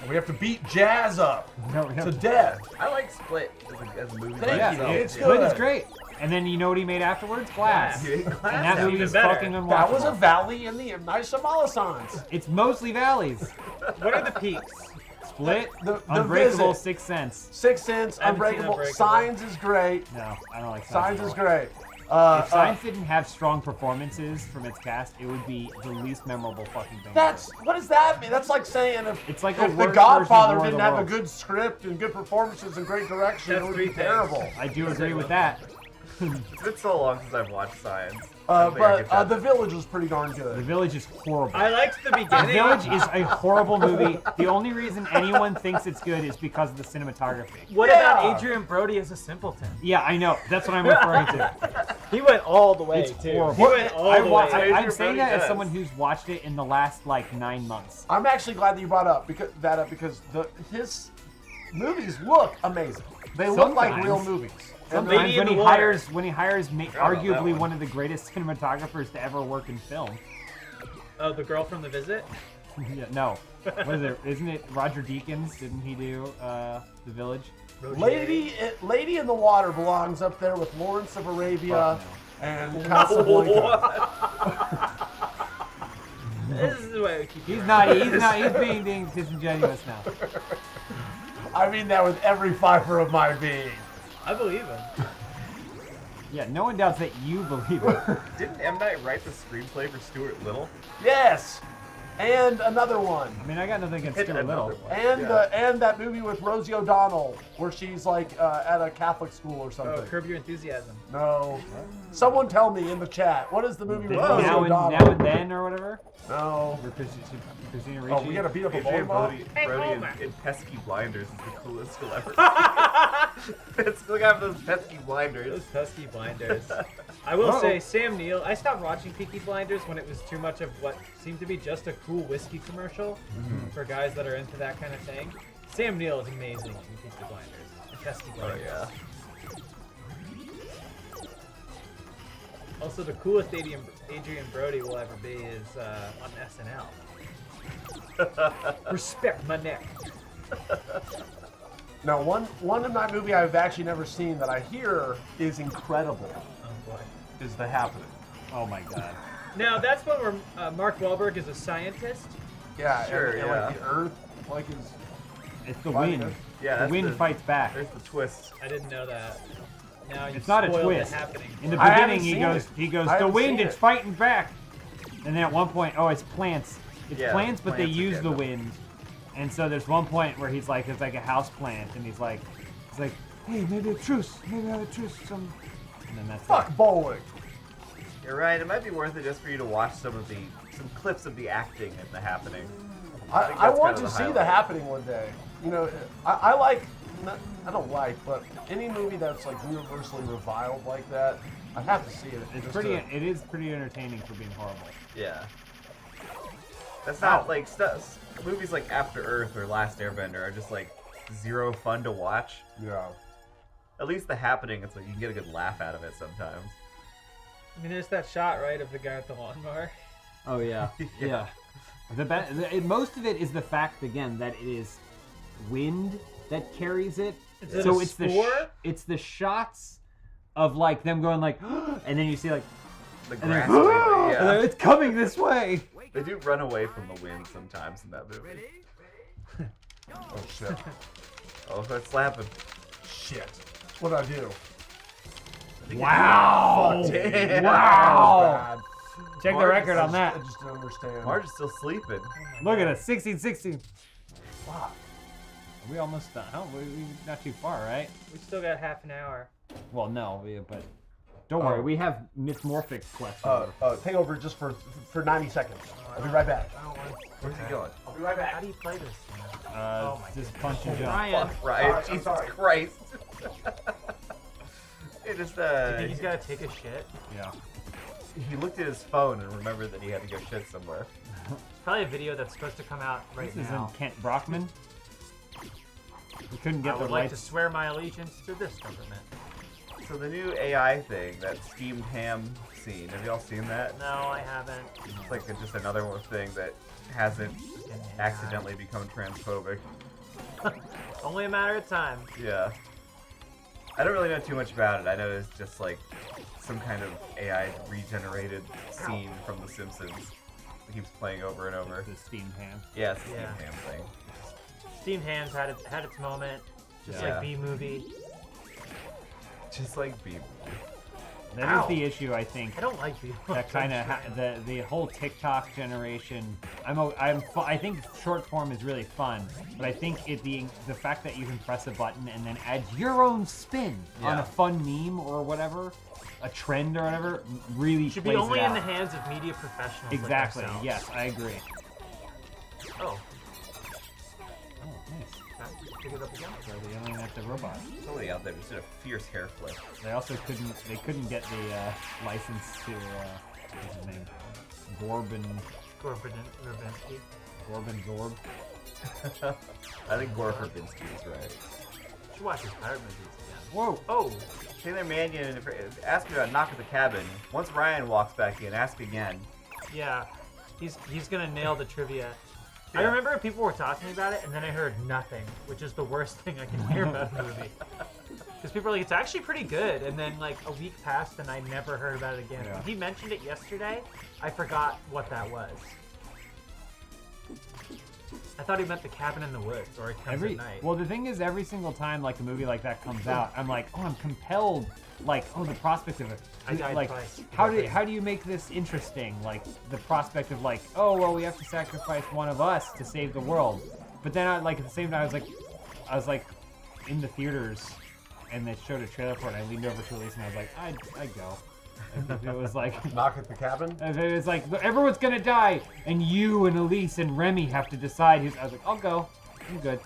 We have to beat Jazz up No, we to have- death. I like Split as a movie. Thank by you. itself. It's Split good. is great. And then you know what he made afterwards? Glass. He made Glass. And that That's movie even is better. fucking unwatchable. That was a valley in the M. Night Shyamalan songs. It's mostly valleys. What are the peaks? Split, The Unbreakable, Visit. Sixth Sense. Sixth Sense, I haven't seen Unbreakable. Unbreakable. Signs is great. No, I don't like Signs at is all. great. If Signs didn't have strong performances from its cast, it would be the least memorable fucking thing. That's what does that mean? That's like saying if It's like a if The worse Godfather version of didn't War of have the a good script and good performances and great direction, That's it would three be things. terrible. I do agree with that. It's been so long since I've watched Science. I don't think I But could The Village was pretty darn The good. Village is horrible. I liked the The beginning. Village is a horrible movie. The only reason anyone thinks it's good is because of the cinematography. What Yeah. about Adrian Brody as a simpleton? Yeah, I know. That's what I'm referring to. He went all the way, It's too. horrible. He went all the way. I'm Adrian saying Brody that as does. someone who's watched it in the last like 9 months. I'm actually glad that you brought up because his movies look amazing. They look like Sometimes. real movies. And Sometimes Lady when in he the Water. hires about that arguably one. one of the greatest cinematographers to ever work in film. Oh, the girl from The Visit? Yeah, no, what is it? Isn't it Roger Deakins? Didn't he do The Village? Lady in the Water belongs up there with Lawrence of Arabia Fuck and Casablanca. This is the way we keep He's it not. around. He's being disingenuous now. I mean that with every fiber of my being. I believe him. Yeah, no one doubts that you believe it. Didn't M. Night write the screenplay for Stuart Little? Yes, and another one. I mean, I got nothing against And Stuart Little. another one. And Yeah. and that movie with Rosie O'Donnell where she's like at a Catholic school or something. Oh, Curb Your Enthusiasm. No. Someone tell me in the chat. What is the movie with Rosie Now O'Donnell? and then or whatever. No. Or Christina Ricci. Oh, we gotta beat up a Adrian volleyball? Brody in Pesky Blinders is the coolest skill ever. It's look after those pesky blinders. Those pesky blinders. I will say, Sam Neill, I stopped watching Peaky Blinders when it was too much of what seemed to be just a cool whiskey commercial for guys that are into that kind of thing. Sam Neill is amazing in Peaky Blinders. And Pesky Blinders. Oh yeah. Also, the coolest Adrian Brody will ever be is on SNL. Respect my neck. No, one of my movie I've actually never seen that I hear is incredible. Oh boy. Is The Happening. Oh my god. Now, that's one where Mark Wahlberg is a scientist. Yeah, Sure, and yeah. like the Earth, like is. It's the Why wind. not? Yeah, The that's wind fights back. There's the twist. I didn't know that. Now you It's not a spoiled twist. The happening. In the I beginning, haven't he seen goes, it. he goes, I the haven't wind, seen it's it. fighting back. And then at one point, oh, it's plants. It's Yeah, plants, but they plants use again. the wind. And so there's one point where he's like, it's like a house plant, and he's like, hey, maybe a truce, maybe I have a truce. And then that's Fuck it. bowling. You're right. It might be worth it just for you to watch some clips of the acting in The Happening. I think want that's kind to of the see The highlight. Happening one day. You know, I like. I don't like, but any movie that's like universally reviled like that, I have to see it. It's just pretty. to- It is pretty entertaining for being horrible. Yeah. That's not like movies like After Earth or Last Airbender are just like zero fun to watch. Yeah. At least The Happening, it's like you can get a good laugh out of it sometimes. I mean, there's that shot, right, of the guy with the lawnmower. Oh yeah, yeah. Most of it is the fact again that it is wind that carries it. Is it So a it's score? it's the shots of like them going like, and then you see like The and then, grass waving, and then it's coming this way. They do run away from the wind sometimes in that movie. Oh shit. Oh, that's slapping. Shit. What'd I do? Wow! Fuck, damn. Wow! Check the Marge record is- on that. I just don't understand. Marge is still sleeping. Look at us, 16-16. Wow. Are we almost done? Oh, we not too far, right? We still got half an hour. Well, no, but don't worry, we have Miss Morphic questions. Take over just for 90 seconds. I'll be right back. Where's he going? I'll be right back. How do you play this? Just punch and jump. Ryan. Fuck, Ryan. Jesus Christ. It just, You think he's gotta take a shit? Yeah. He looked at his phone and remembered that he had to go shit somewhere. It's probably a video that's supposed to come out right This now. isn't Kent Brockman. We couldn't get I the would like rights. to swear my allegiance to this government. So the new AI thing, that steamed ham scene, have y'all seen that? No, I haven't. It's like just another one thing that hasn't accidentally become transphobic. Only a matter of time. Yeah. I don't really know too much about it. I know it's just like some kind of AI regenerated scene from The Simpsons. It keeps playing over and over. The steamed ham. Yeah, it's the steamed ham thing. Steamed Hams had its moment, just like B-movie. Just like B-movie. That is the issue, I think. I don't like B-movie. That kind of the whole TikTok generation. I think short form is really fun, but I think the fact that you can press a button and then add your own spin on a fun meme or whatever, a trend or whatever, really should plays be only it in the out. hands of media professionals. Exactly. Like ourselves. Yes, I agree. Oh. Nice. Pick it up again. So they're yelling at the robot. Somebody out there just did a fierce hair flip. They also couldn't get the license to what's his name? Gorban Zorb. I think Gore Verbinski is right. You should watch his pirate movies again. Whoa! Oh! Taylor Mannion asked me about Knock at the Cabin. Once Ryan walks back in, ask again. Yeah, he's gonna nail the trivia. I remember people were talking about it, and then I heard nothing, which is the worst thing I can hear about a movie. Because people are like, it's actually pretty good, and then like a week passed, and I never heard about it again. Yeah. When he mentioned it yesterday, I forgot what that was. I thought he meant The Cabin in the Woods, or It Comes at Night. Well, the thing is, every single time like a movie like that comes out, I'm like, oh, I'm compelled. Like, oh, the prospect of it. I died like, twice. how do you make this interesting? Like, the prospect of like, oh, well, we have to sacrifice one of us to save the world. But then, at the same time, I was like, in the theaters, and they showed a trailer for it. And I leaned over to Elise, and I was like, I'd go. And it was like Knock at the Cabin. And it was like everyone's gonna die, and you and Elise and Remy have to decide who's. I was like, I'll go. I'm good.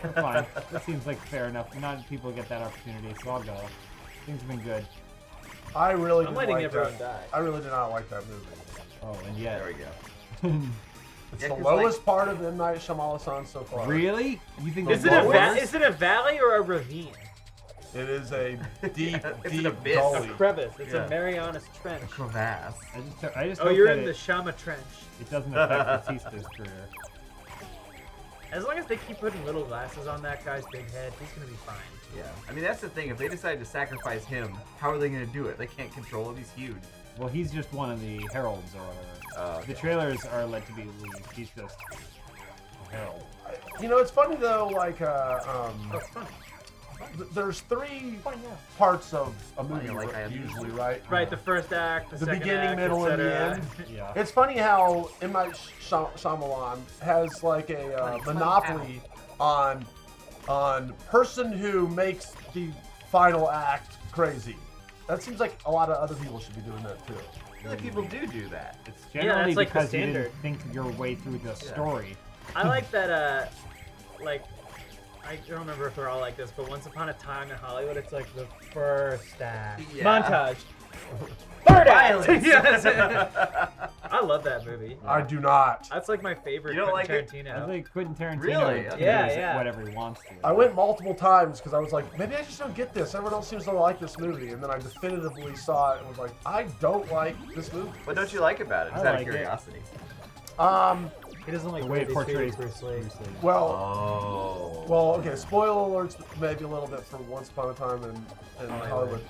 I'm fine. That seems like fair enough. Not people get that opportunity, so I'll go. Things have been good. I really I'm didn't letting like everyone that. die. I really did not like that movie. Oh, and yet. There we go. It's the lowest part of M. Night Shyamalan so far. Really? You think Is it a valley or a ravine? It is a deep, It's deep an abyss. gully. A crevice. It's a Marianas Trench. Crevasse. I just Oh, hope you're that in the Shama Trench. It doesn't affect Batista's career. As long as they keep putting little glasses on that guy's big head, he's gonna be fine. Yeah. I mean, that's the thing. If they decide to sacrifice him, how are they going to do it? They can't control him. He's huge. Well, he's just one of the heralds or whatever. Okay. The trailers are led to believe he's just a herald. You know, it's funny though. Like, there's three parts of a movie like I am usually, right? Right, the first act, the second beginning, act, middle, and the etc. end. Yeah. It's funny how M. Night Shyamalan has like a monopoly on person who makes the final act crazy. That seems like a lot of other people should be doing that too. I feel like people do that. It's generally that's like the because you standard. didn't think your way through the story. I like that, like, I don't remember if they're all like this, but Once Upon a Time in Hollywood, it's like the first act. Yeah. Montage. Third act! Violence. Yes. I love that movie. I do not. That's like my favorite You don't like it? Tarantino. I think Quentin Tarantino Really? can Yeah, do yeah. whatever he wants to. I went multiple times because I was like, maybe I just don't get this. Everyone else seems to like this movie, and then I definitively saw it and was like, I don't like this movie. What don't you like about it? Just I out of like it. curiosity. He doesn't like The way it they portrays treated Bruce Lee. Bruce Lee. Well, Oh. okay. Spoiler alerts, maybe a little bit for Once Upon a Time in Hollywood.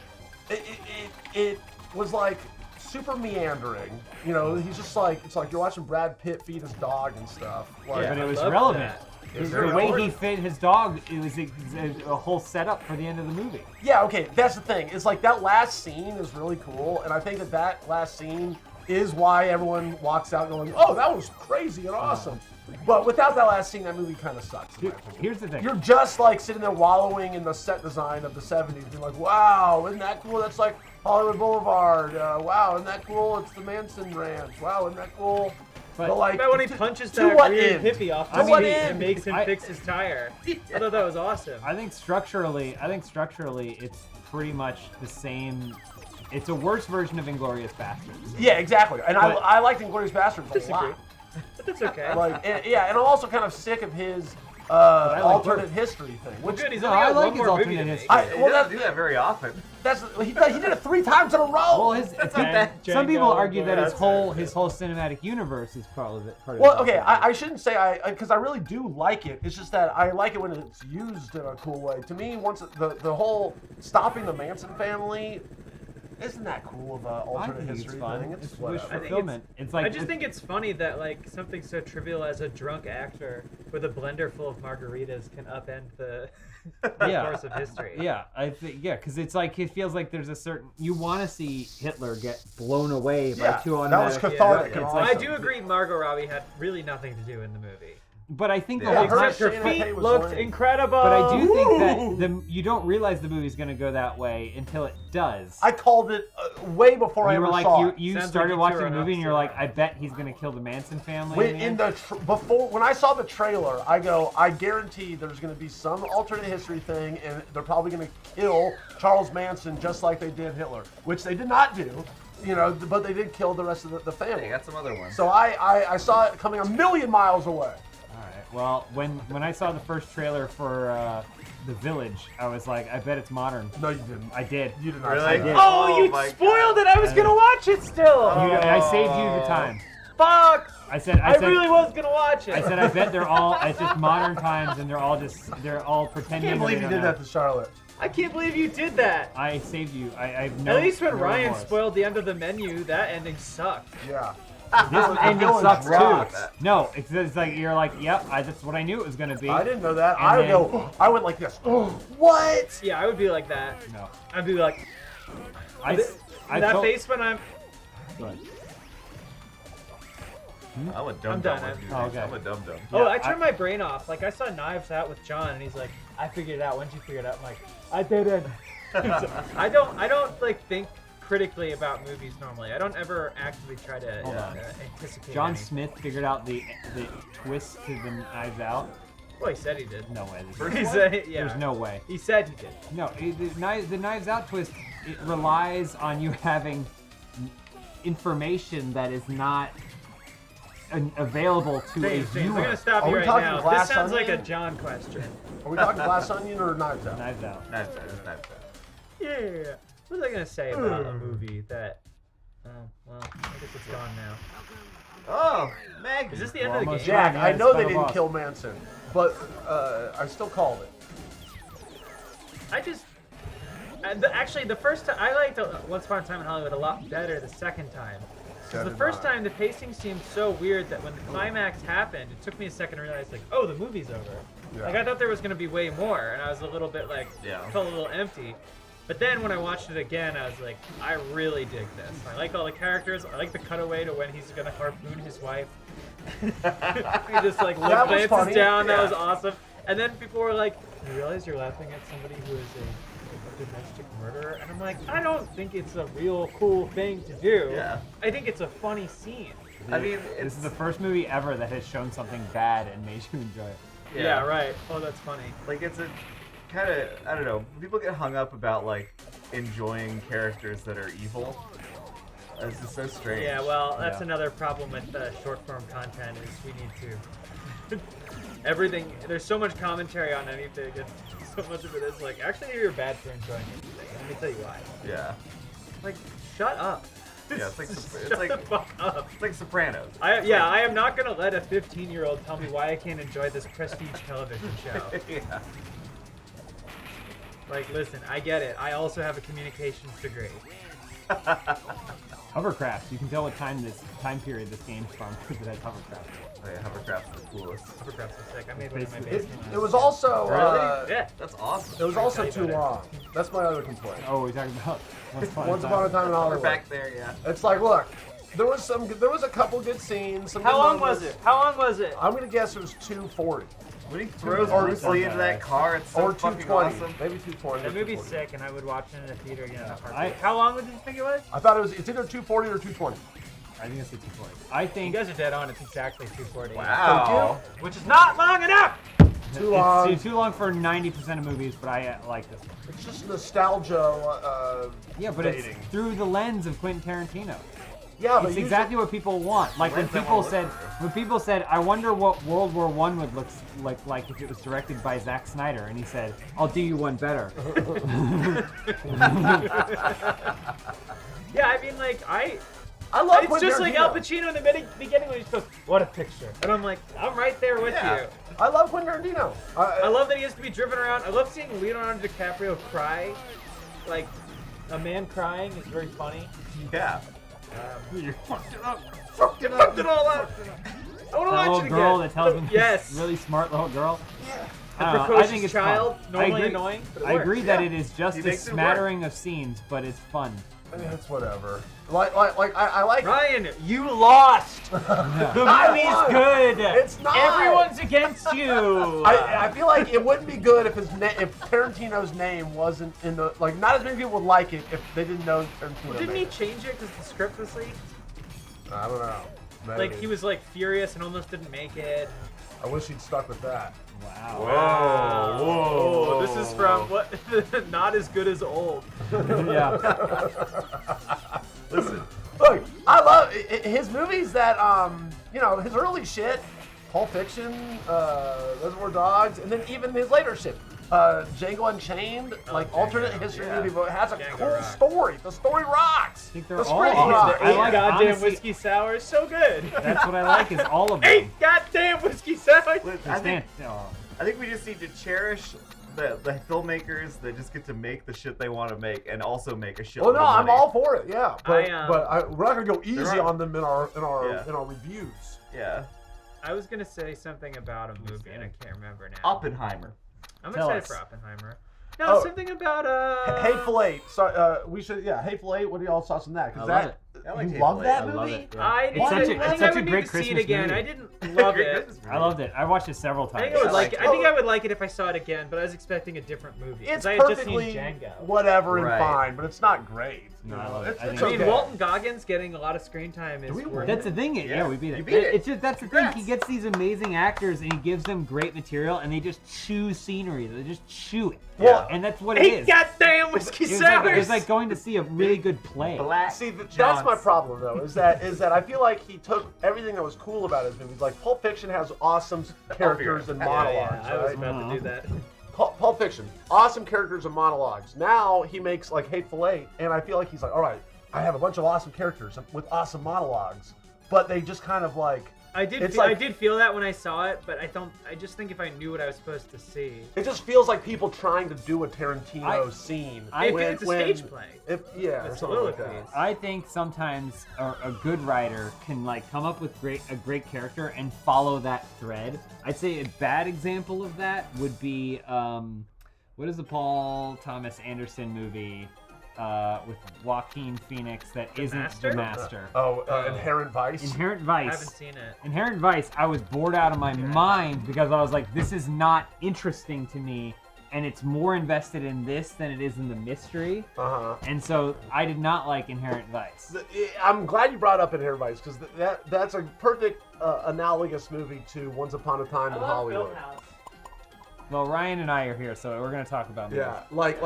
It was like super meandering. You know, he's just like, it's like you're watching Brad Pitt feed his dog and stuff. Like, But it was love relevant. that. was The very way he relevant. fed his dog, it was a whole setup for the end of the movie. Yeah, okay, that's the thing. It's like that last scene is really cool, and I think that last scene is why everyone walks out going, oh, that was crazy and awesome. But without that last scene, that movie kind of sucks. Here's the thing. You're just like sitting there wallowing in the set design of the 70s, being like, wow, isn't that cool? That's like Hollywood Boulevard. Wow, isn't that cool? It's the Manson Ranch. Wow, isn't that cool? But like, How about when he punches to that what weird end? hippie off To the what street end? and makes him fix his tire? I thought that was awesome. I think structurally, it's pretty much the same. It's a worse version of Inglourious Basterds. Yeah, exactly. And But- I liked Inglourious Basterds a Disagree. lot. But that's okay. Like, and I'm also kind of sick of his like alternate both. history thing. Well, Which, good. He's No, only I got like one his more movie alternate to history. make. He doesn't do that very often. He did it 3 times in a row. Well, some people argue that his whole cinematic universe is part of it. Well, okay, I shouldn't say because I really do like it. It's just that I like it when it's used in a cool way. To me, once the whole stopping the Manson family. Isn't that cool of an alternate history thing? It's wish fulfillment. I just think it's funny that like something so trivial as a drunk actor with a blender full of margaritas can upend the course of history. Yeah, I think because it's like it feels like there's a certain you want to see Hitler get blown away by two automatic. That was cathartic. I do agree. Margot Robbie had really nothing to do in the movie. But I think her feet looked incredible. But I do think that you don't realize the movie's going to go that way until it does. I called it way before I ever saw it. You started watching the movie and you're like, I bet he's going to kill the Manson family. When I saw the trailer, I guarantee there's going to be some alternate history thing, and they're probably going to kill Charles Manson just like they did Hitler, which they did not do. But they did kill the rest of the family. They got some other ones. So I saw it coming a million miles away. Well, when I saw the first trailer for The Village, I was like, I bet it's modern. No, you didn't. I did. You did not. Really? I did. Oh, you spoiled it! I was gonna watch it still. I saved you the time. Fuck! I said I really was gonna watch it. I said I bet they're all. It's just modern times, and they're all pretending. I can't believe you did that to Charlotte. I can't believe you did that. I saved you. I've no. At least when Ryan remorse. spoiled the end of the menu, that ending sucked. Yeah. This ending sucks too. No, it's like you're like, yep, that's what I knew it was gonna be. I didn't know that. I went like this. What? Yeah, I would be like that. No. I'd be like, face when I'm. Good. I'm a dumb done. I'm a dumb. Oh, I turned my brain off. Like I saw Knives Out with John, and he's like, I figured it out. When did you figure it out? I'm like, I didn't. I don't like think critically about movies normally. I don't ever actively try to anticipate. John Smith figured out the twist to the Knives Out. Well, he said he did. No way. There's no way. He said he did. No, the Knives Out twist, it relies on you having information that is not available to a viewer. We're gonna stop you right now. This sounds like a John question. Are we talking Glass Onion or Knives Out? Knives Out. Knives Out. Yeah. What was I gonna say about a movie that? Well, I guess it's gone now. Oh, Meg. Is this the end of the game? Jack, I know they didn't kill Manson, but I still called it. Actually, the first time I liked Once Upon a Time in Hollywood a lot better the second time. Because the first time the pacing seemed so weird that when the climax happened, it took me a second to realize like, oh, the movie's over. Yeah. Like I thought there was gonna be way more, and I was a little bit like, felt a little empty. But then when I watched it again, I was like, I really dig this. I like all the characters. I like the cutaway to when he's gonna harpoon his wife. He just like glances down. That was awesome. And then people were like, you realize you're laughing at somebody who is a domestic murderer? And I'm like, I don't think it's a real cool thing to do. Yeah. I think it's a funny scene. I mean, this is the first movie ever that has shown something bad and made you enjoy it. Yeah, right. Oh, that's funny. Like it's a kind of, I don't know, people get hung up about like enjoying characters that are evil. It's just so strange. Yeah, well, that's another problem with short form content is we need to everything. There's so much commentary on anything, and so much of it is like, actually, you're bad for enjoying it. Let me tell you why. Yeah. Like, shut up. Yeah, it's like Shut the fuck up. It's like Sopranos. I am not gonna let a 15-year-old tell me why I can't enjoy this prestige television show. Yeah. Like, listen, I get it. I also have a communications degree. Hovercraft. You can tell what time period this game's from because it has hovercraft. Oh yeah, hovercraft's the coolest. Hovercraft's so sick. I made one in my basement. It was also yeah, that's awesome. It was also too long. That's my other complaint. Oh, we're talking about Once Upon a Time in Hollywood. We're back there, yeah. It's like, look, there was a couple good scenes. How long was it? How long was it? I'm gonna guess it was 240. When he throws Bruce Lee into that car, it's so or fucking 220, awesome. maybe 220. That movie's sick, and I would watch it in a theater again. How long did you think it was? I thought it's either 240 or 220. I think it's 240. I think you guys are dead on. It's exactly 240. Wow. Thank you. Which is not long enough. Too long. It's too long for 90% of movies, but I like this one. It's just nostalgia. Yeah, but it's through the lens of Quentin Tarantino. Yeah, but it's exactly what people want. Like when people said, I wonder what World War I would look like if it was directed by Zack Snyder, and he said, I'll do you one better. Yeah, I mean, like, I love it's just like Al Pacino in the beginning when he goes, "What a picture," and I'm like, I'm right there with you. I love Quentin Tarantino. I love that he has to be driven around. I love seeing Leonardo DiCaprio cry, like a man crying is very funny. Yeah. You fucked it up. Fucked it all up. I want to watch little it girl again. that tells him Yes. really smart little girl. Yeah. I don't know. I think it's child, fun. normally I agree, annoying, but it I works. agree that it is just He a makes it work. smattering of scenes, but it's fun. I mean, it's whatever. I like Ryan, you lost. The I movie's won. good. It's not. Everyone's against you. I feel like it wouldn't be good if if Tarantino's name wasn't in the not as many people would like it if they didn't know Tarantino. Well, didn't made he it. change it because the script was leaked? I don't know. Maybe. Like he was like furious and almost didn't make it. I wish he'd stuck with that. Wow. Whoa. This is from what? Not as good as old. Yeah. Listen, look, I love his movies that his early shit, Pulp Fiction, Reservoir Dogs, and then even his later shit, Django Unchained, alternate history movie, but it has a Django cool rocks. story. The story rocks. I think they're The all script awesome. rocks. I like goddamn honestly, whiskey sour is so good. That's what I like is all of them. 8 goddamn whiskey sours. I think we just need to cherish the filmmakers that just get to make the shit they want to make and also make a shit. Well, no, I'm all for it. Yeah, but we're not gonna go easy are- on them in our Yeah. reviews. Yeah. I was gonna say something about a movie and I can't remember now. Oppenheimer. I'm Tell excited us. for Oppenheimer. No, Oh. something about Hateful Eight. So we should Hateful Eight. What are y'all thoughts on that? I love That it. I like you Hateful love Eight. that I movie? love it. Yeah. I It's such a- think it's I such a would great need to see it Christmas again. movie. I didn't love it. I loved it. I watched it several I times. think I think I would like it if I saw it again, but I was expecting a different movie. 'cause It's I had just perfectly seen Django. whatever and Right. fine, but it's not great. No, You I know, love it. It's, I it's think I mean, okay. Walton Goggins getting a lot of screen time is we worth That's it. the thing. Yeah, we beat it. You beat it. It's just that's the thing. He gets these amazing actors and he gives them great material, and they just chew scenery. They just chew it. Well, and that's what it 8 is. goddamn whiskey It's sours. like, it's like going to see a really good play. See, that's my problem though. Is that I feel like he took everything that was cool about his movies. Like Pulp Fiction has awesome characters and monologues. I was right? about to do that. Pulp Fiction, awesome characters and monologues. Now he makes like Hateful Eight, and I feel like he's like, all right, I have a bunch of awesome characters with awesome monologues, but they just kind of like. I did feel that when I saw it, but I just think if I knew what I was supposed to see. It just feels like people trying to do a Tarantino scene. It's a stage play. Or something like that. I think sometimes a good writer can like come up with a great character and follow that thread. I'd say a bad example of that would be what is the Paul Thomas Anderson movie with Joaquin Phoenix that isn't Master? The Master? Inherent Vice. Inherent Vice. I haven't seen it. Inherent Vice. I was bored out of my mind because I was like, this is not interesting to me. And it's more invested in this than it is in the mystery. And so I did not like Inherent Vice. I'm glad you brought up Inherent Vice because that's a perfect analogous movie to Once Upon a Time in Hollywood. Well, Ryan and I are here, so we're going to talk about movies. Yeah, like,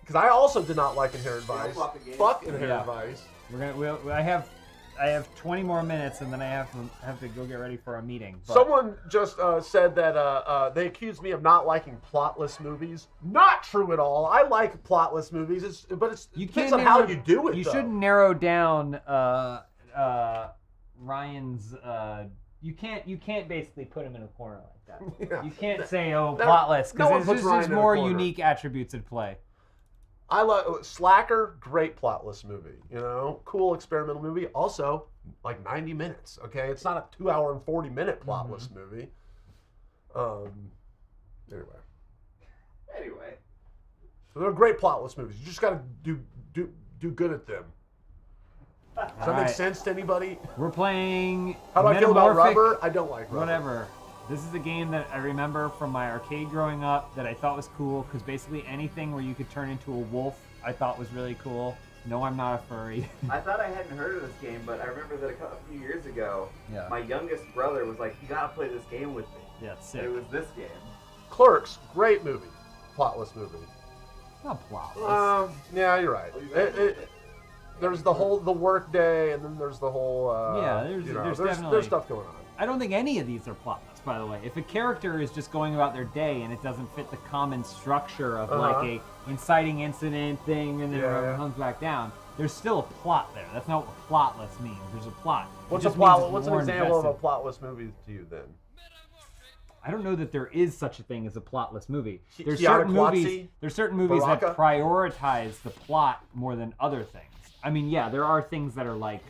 because I also did not like Inherent Vice. Fuck Inherent Vice. I have 20 more minutes, and then I have to go get ready for a meeting. But Someone just said that they accused me of not liking plotless movies. Not true at all. I like plotless movies, but it depends on how you do it. You though. shouldn't narrow down Ryan's. You can't basically put him in a corner like that. Yeah. You can't say plotless no one because puts there's Ryan just in a more corner. unique attributes at play. I like Slacker, great plotless movie. You know, cool experimental movie. Also, like 90 minutes. Okay, it's not a 2 hour and 40 minute plotless movie. Anyway, so they're great plotless movies. You just got to do good at them. Does that make sense to anybody? We're playing. How do I feel about Metamorphic- Rubber? I don't like Rubber. Whatever. This is a game that I remember from my arcade growing up that I thought was cool because basically anything where you could turn into a wolf I thought was really cool. No, I'm not a furry. I thought I hadn't heard of this game, but I remember that a few years ago, Yeah. my youngest brother was like, "You gotta play this game with me." Yeah, sick. It was this game. Clerks, great movie, plotless movie. Not plotless. Yeah, you're right. there's the work day, and then there's the whole. There's definitely there's stuff going on. I don't think any of these are plotless, by the way. If a character is just going about their day and it doesn't fit the common structure of like a inciting incident thing, and then it comes back down, there's still a plot there. That's not what plotless means. There's a plot. What's an example of a plotless movie to you then? I don't know that there is such a thing as a plotless movie. There's Keanu certain movies that Baraka? prioritize the plot more than other things. I mean, yeah, there are things that are like,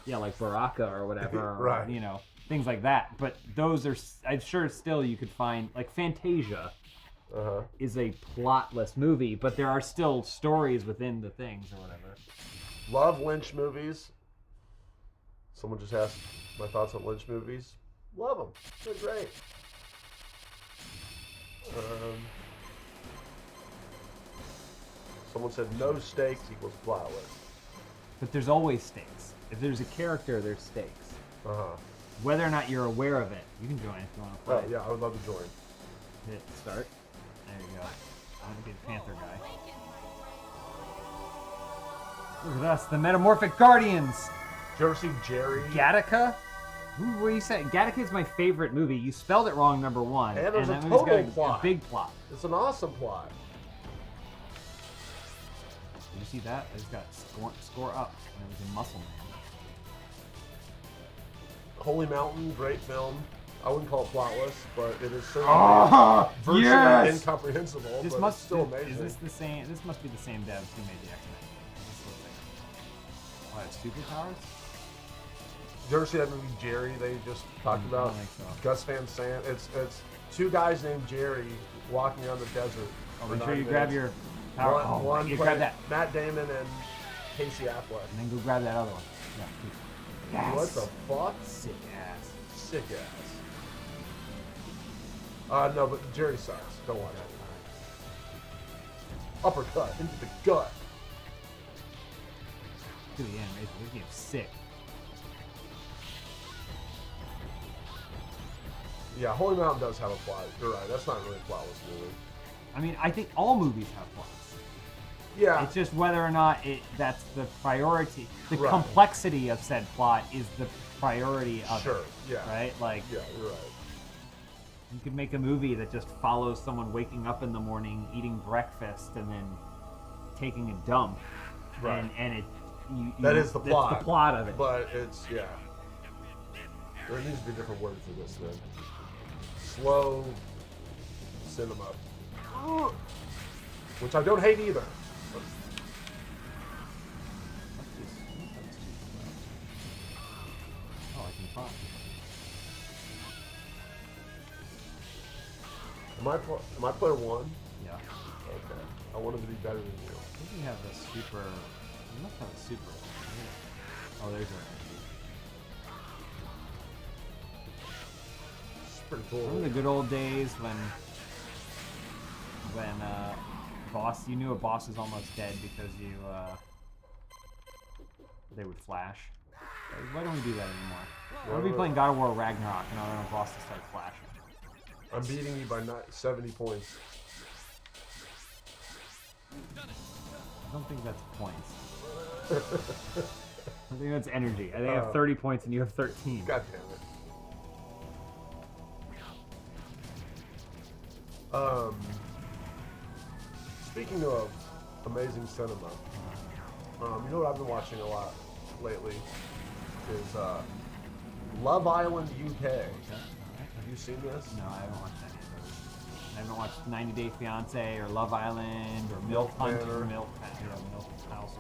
like Baraka or whatever, or, Right. Things like that. But those are, I'm sure still you could find, like Fantasia is a plotless movie, but there are still stories within the things or whatever. Love Lynch movies. Someone just asked my thoughts on Lynch movies. Love them. They're great. Someone said no stakes equals plotless. But there's always stakes. If there's a character, there's stakes. Whether or not you're aware of it, you can join if you want to play. Oh, yeah, I would love to join. Hit start. There you go. I'm going to be the Panther guy. Look at us, the Metamorphic Guardians. Did you ever see Jerry? Gattaca? What you said? Gattaca is my favorite movie. You spelled it wrong, number one. And there's a that movie's total got plot. A big plot. It's an awesome plot. Did you see that? I just got score up. And it was a muscle man. Holy Mountain, great film. I wouldn't call it plotless, but it is certainly virtually incomprehensible. This but must it's still amazing. Is this the same? This must be the same devs who made the X-Men. Oh, it's superpowers. Did you ever see that movie Jerry they just talked about? I don't think so. Gus Van Sant. It's two guys named Jerry walking around the desert. Oh, for make sure 9 you grab minutes. your power. One you played grab that. Matt Damon and Casey Affleck. And then go grab that other one. Yeah. What the fuck? Sick ass. Sick ass. No, but Jerry sucks. Don't watch it. Uppercut into the gut. Dude, the animation. This game's sick. Yeah, Holy Mountain does have a plot. You're right. That's not really a plotless movie. I mean, I think all movies have plots. Yeah. It's just whether or not that's the priority. The Right. complexity of said plot is the priority of Sure, it. yeah. Right? Like, Yeah, you're right. you could make a movie that just follows someone waking up in the morning, eating breakfast, and then taking a dump. Right. And That is the plot. That's the plot of it. But it's, yeah. There needs to be a different word for this then. Slow cinema. Which I don't hate either. Oh, I can find. Am I player one? Yeah. Okay. I wanted to be better than you. I think you have the super. You must have a super. Oh, there's your energy. It's pretty cool. Remember the good old days when you knew a boss was almost dead because they would flash. Why don't we do that anymore? Why don't we be playing God of War Ragnarok and our boss to start flashing? I'm beating you by 70 points. I don't think that's points. I think that's energy. I think I have 30 points and you have 13. God damn it. Speaking of amazing cinema, you know what I've been watching a lot lately is Love Island UK. Have you seen this? No, I haven't watched any of those. I haven't watched 90 Day Fiance or Love Island or Milk Hunt or Milk House.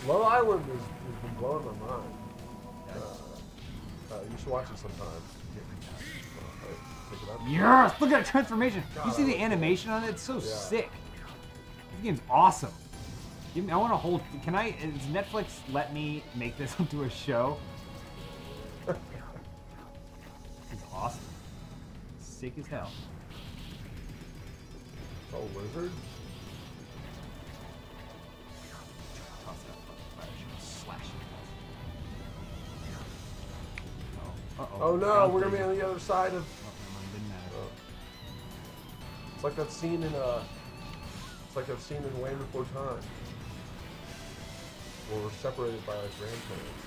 Love Island has been blowing my mind. You should watch it sometime. Pick it up. Yes! Look at that transformation! God, You see the that looks animation on it? It's so Yeah. sick. This game's awesome. I want to hold. Does Netflix let me make this into a show? This is awesome. Sick as hell. Oh, lizard? Oh no, we're gonna be on the other side of. It's like that scene in It's like that scene in Land Before Time. or separated by our grandparents.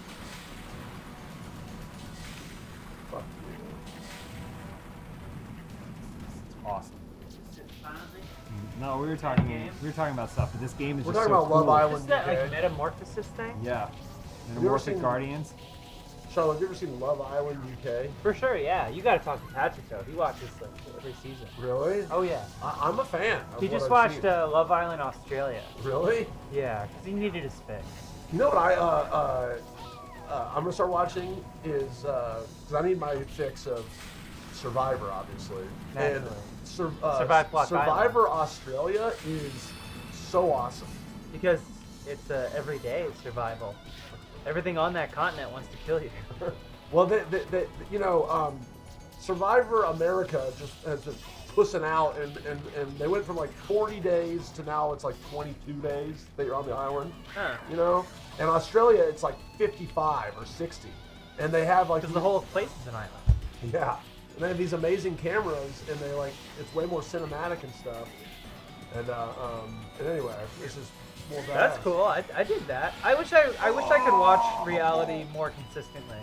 Fuck you. It's awesome. No, we were talking about stuff, but this game is We're just talking so about cool. Love Island. Isn't that like UK. metamorphosis thing? Yeah. Have you ever Metamorphic seen- Guardians. Charlotte, have you ever seen Love Island UK? For sure, yeah. You gotta talk to Patrick though. He watches like every season. Really? Oh yeah. I'm a fan. Of He what just I've watched seen. Love Island Australia. Really? Yeah, because he needed his fix. You know what I'm gonna start watching is because I need my fix of Survivor, obviously. Naturally. And Survive Block Survivor Australia is so awesome. Because it's everyday survival. Everything on that continent wants to kill you. Well, Survivor America just has been pussing out, and they went from like 40 days to now it's like 22 days that you're on the island. Huh. You know, and Australia it's like 55 or 60, and they have like Because the whole place is an island. yeah, and they have these amazing cameras, and they like it's way more cinematic and stuff. And anyway, this is more badass. That's cool. I did that. I wish I could watch reality more consistently.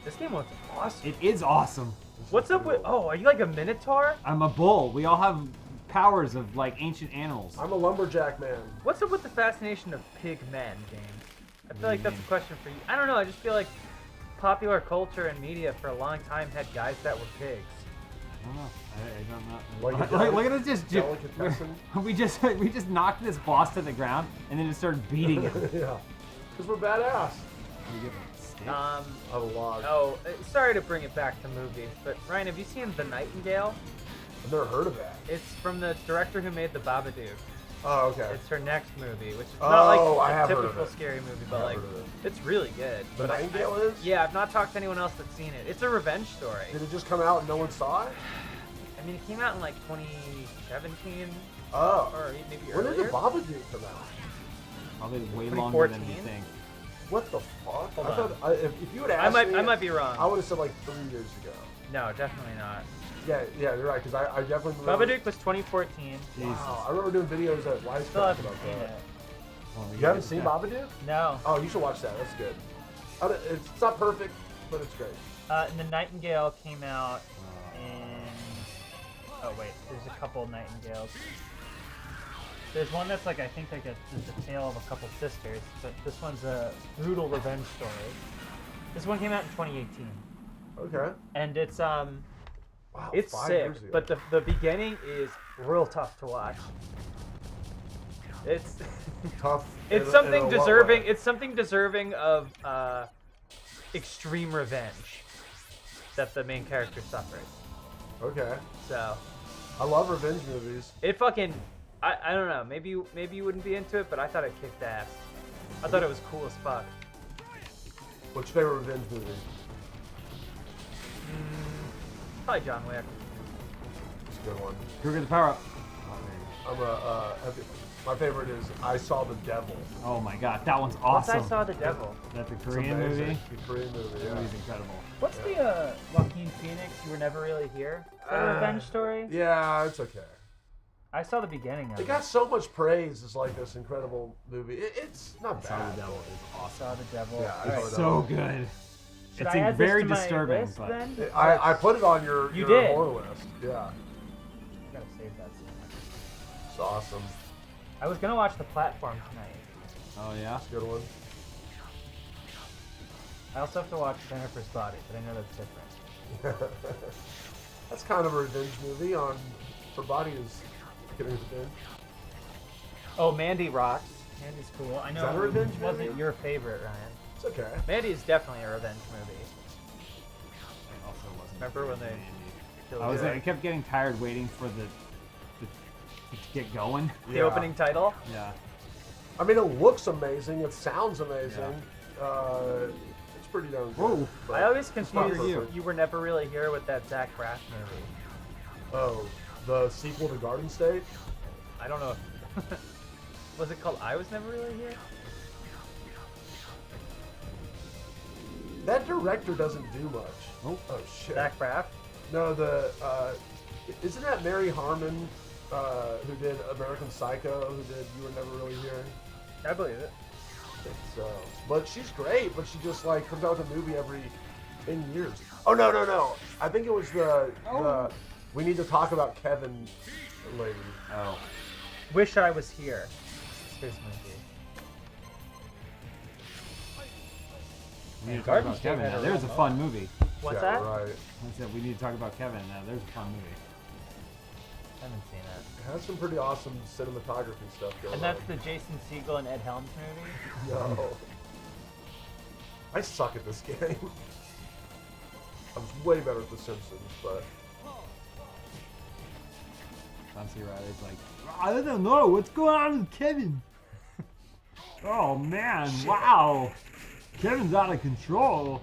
This game looks awesome. It is awesome. What's up with? Oh, are you like a minotaur? I'm a bull. We all have powers of like ancient animals. I'm a lumberjack man. What's up with the fascination of pig men, James? I feel like that's a question for you. I don't know. I just feel like popular culture and media for a long time had guys that were pigs. I don't know. I don't know. Like Look at us just delicatessen? we just knocked this boss to the ground and then just started beating him. Yeah, because we're badass. We give him a stick. I have a log. Oh, sorry to bring it back to movies, but Ryan, have you seen The Nightingale? I've never heard of that. It's from the director who made The Babadook. Oh, okay. It's her next movie, which is not like I a have heard of typical it. scary movie, I but have like heard of it. it's really good. The But Nightingale is? Yeah, I've not talked to anyone else that's seen it. It's a revenge story. Did it just come out and no one saw it? I mean, it came out in like 2017. Oh. Or maybe When earlier. did the Babadook come out? Probably way longer than you 2014? think. What the fuck? Hold I thought on. if you would ask me, I might be wrong. I would have said like 3 years ago. No, definitely not. Yeah, you're right. Because I definitely remember. Babadook was 2014. Wow, I remember doing videos at Still Wisecrack haven't about seen that. it. You haven't seen Babadook? No. Oh, you should watch that. That's good. It's not perfect, but it's great. And The Nightingale came out in... Oh, wait. There's a couple Nightingales. There's one that's like, I think like just a tale of a couple sisters, but this one's a brutal revenge story. This one came out in 2018. Okay. And it's, Wow, it's 5 sick, years ago. but the beginning is real tough to watch. It's tough. It's in something a what deserving. way? It's something deserving of extreme revenge that the main character suffered. Okay. So, I love revenge movies. it fucking. I don't know. Maybe you wouldn't be into it, but I thought it kicked ass. I thought it was cool as fuck. What's your favorite revenge movie? Probably John Wick. It's a good one. Go get the power up. My favorite is I Saw the Devil. Oh my god, that one's What's awesome. I Saw the Devil? That's a It's Korean amazing. movie. The Korean movie, That yeah. movie's incredible. What's the Joaquin Phoenix? You were never really here. Is that a revenge story? Yeah, it's okay. I saw the beginning of It it. got so much praise as like this incredible movie. It's not Saw bad. the Devil is awesome. Saw the Devil. Yeah, I Alright. Saw the It's Devil. so good. Should It's I add this very to my disturbing, list, but then? I put it on your You did. horror list. Yeah, Gotta save that somewhere. it's awesome. I was gonna watch The Platform tonight. Oh yeah. It's a good one. I also have to watch Jennifer's Body, but I know that's different. That's kind of a revenge movie on her body is getting revenge. Oh, Mandy rocks. Mandy's cool. I know that a revenge it wasn't movie? your favorite, Ryan. It's okay. Mandy is definitely a revenge movie. It also wasn't Remember when they killed I her? kept getting tired waiting for the to get going. The Yeah. opening title? Yeah. I mean, it looks amazing. It sounds amazing. It's pretty darn good. Whoa. but I always it's not confuse perfect. You Were Never Really Here with that Zach Braff movie. Oh, the sequel to Garden State? I don't know. Was it called I Was Never Really Here? That director doesn't do much. Oh shit. Zach Braff? No, isn't that Mary Harmon who did American Psycho, who did You Were Never Really Here? I believe it. think so. But she's great, but she just like comes out with a movie every 10 years. Oh, no. I think it was the we need to talk about Kevin lady. Oh. Wish I Was Here. Space movie. We need to talk about Kevin now. There's a fun movie. What's that? Right. I said we need to talk about Kevin now. There's a fun movie. I haven't seen it. It has some pretty awesome cinematography stuff going on. And that's the Jason Segel and Ed Helms movie? No. I suck at this game. I was way better at The Simpsons, but... Tom C. Reilly's like, I don't know, what's going on with Kevin? Oh man, wow. Kevin's out of control.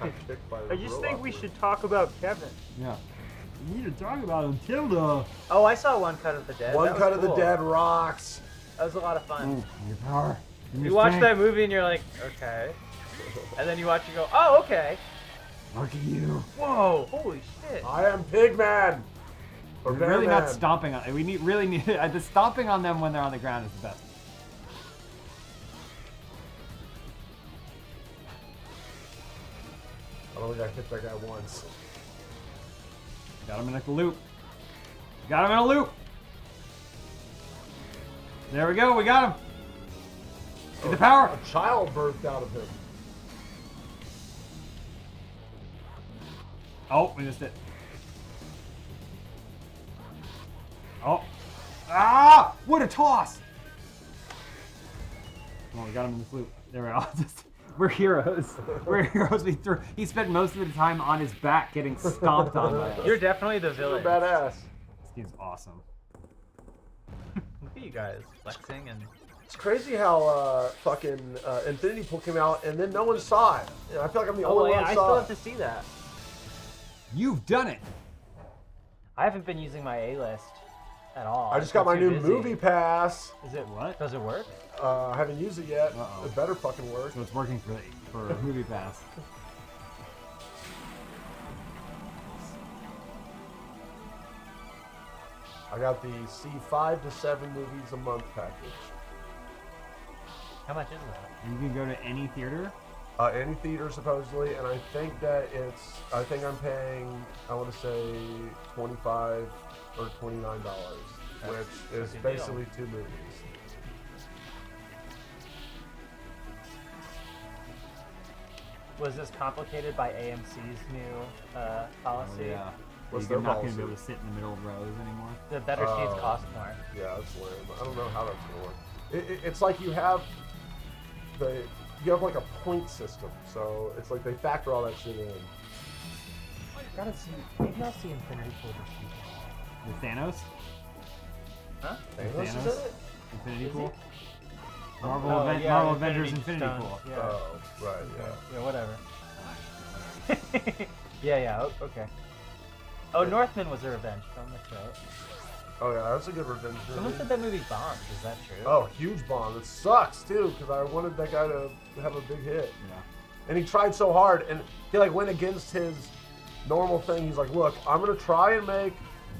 I just think we should talk about Kevin. Yeah. We need to talk about him, Tilda. Oh, I saw One Cut of the Dead. One Cut of the Dead rocks. That was a lot of fun. Ooh, your power. You watch that movie and you're like, okay. And then you watch it go, oh, okay. Look at you. Whoa, holy shit. I am Pigman. Or We're really not Bearman. stomping on. We really need the stomping on them when they're on the ground is the best. I don't think I hit that guy once. Got him in a loop. Got him in a loop. There we go. We got him. Get the power. A child birthed out of him. Oh, we missed it. Oh. Ah! What a toss! Oh, we got him in this loop. There we go. We're heroes. We're heroes. He spent most of the time on his back getting stomped on by us. You're definitely the villain. You're badass. This game's awesome. Look at you guys flexing and... It's crazy how fucking Infinity Pool came out and then no one saw it. I feel like I'm the only one I who still saw have to see that. You've done it. I haven't been using my A-list at all. I just got my new movie pass. Is it what? Does it work? I haven't used it yet. Uh-oh. It better fucking work. So it's working for Movie Pass. I got the C5 to 7 movies a month package. How much is that? You can go to any theater? Any theater supposedly, and I think that I think I'm paying, I want to say $25 or $29, which is basically 2 movies. Was this complicated by AMC's new policy? Oh, yeah. What's You're their not policy? going to be able to sit in the middle of rows anymore. The better seats cost more. Yeah, that's lame. I don't know how that's gonna work. It's like you have like a point system, so it's like they factor all that shit in. Gotta see. Maybe I'll see Infinity Pool this weekend. With Thanos? Huh? Thanos is in it? Infinity Is he? Pool? Marvel, Oh, Marvel Avengers Infinity Stone. Pool. Yeah. Oh, right, yeah. Yeah, whatever. yeah, okay. Oh, Northman was a revenge film, that's right. Oh yeah, that's a good revenge movie. Someone said that movie bombed, is that true? Oh, huge bomb. It sucks too, because I wanted that guy to have a big hit. Yeah. And he tried so hard, and he like went against his normal thing. He's like, look, I'm gonna try and make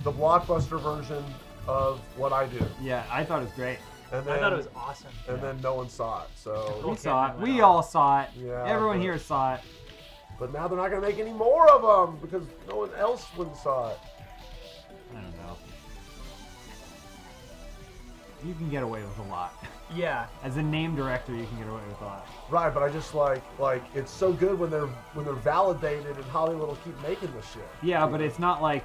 the blockbuster version of what I do. Yeah, I thought it was great. And then, I thought it was awesome. And then no one saw it, so... We saw it. We all saw it. Yeah, Everyone but- here saw it. But now they're not gonna make any more of them, because no one else wouldn't saw it. I don't know. You can get away with a lot. Yeah. As a name director, you can get away with a lot. Right, but I just like it's so good when they're validated and Hollywood will keep making this shit. Yeah, but it's not like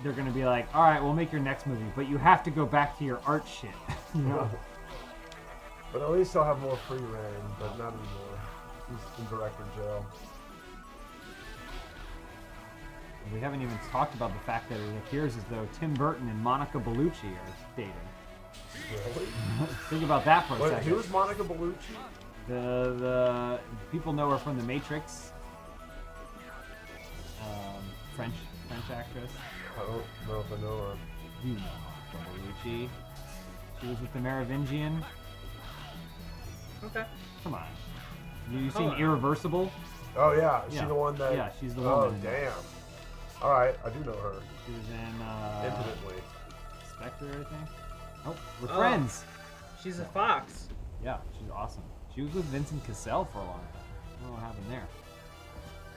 they're gonna be like, all right, we'll make your next movie, but you have to go back to your art shit. You know? But at least he'll have more free reign, but not anymore. He's in director jail. We haven't even talked about the fact that it appears as though Tim Burton and Monica Bellucci are dating. Really? Think about that for a Wait, second. who's Monica Bellucci? The people know her from The Matrix. French actress. I don't know if I know her. You know Monica Bellucci. She was with the Merovingian. Okay. Come on. You seen Irreversible? Oh yeah, is Yeah. she the one that? Yeah, she's the Oh woman. damn. All right, I do know her. She was in Intimately. Spectre, I think. Oh, we're Oh. friends. She's a fox. Yeah, she's awesome. awesome. She was with Vincent Cassell for a long time. I don't know what happened there.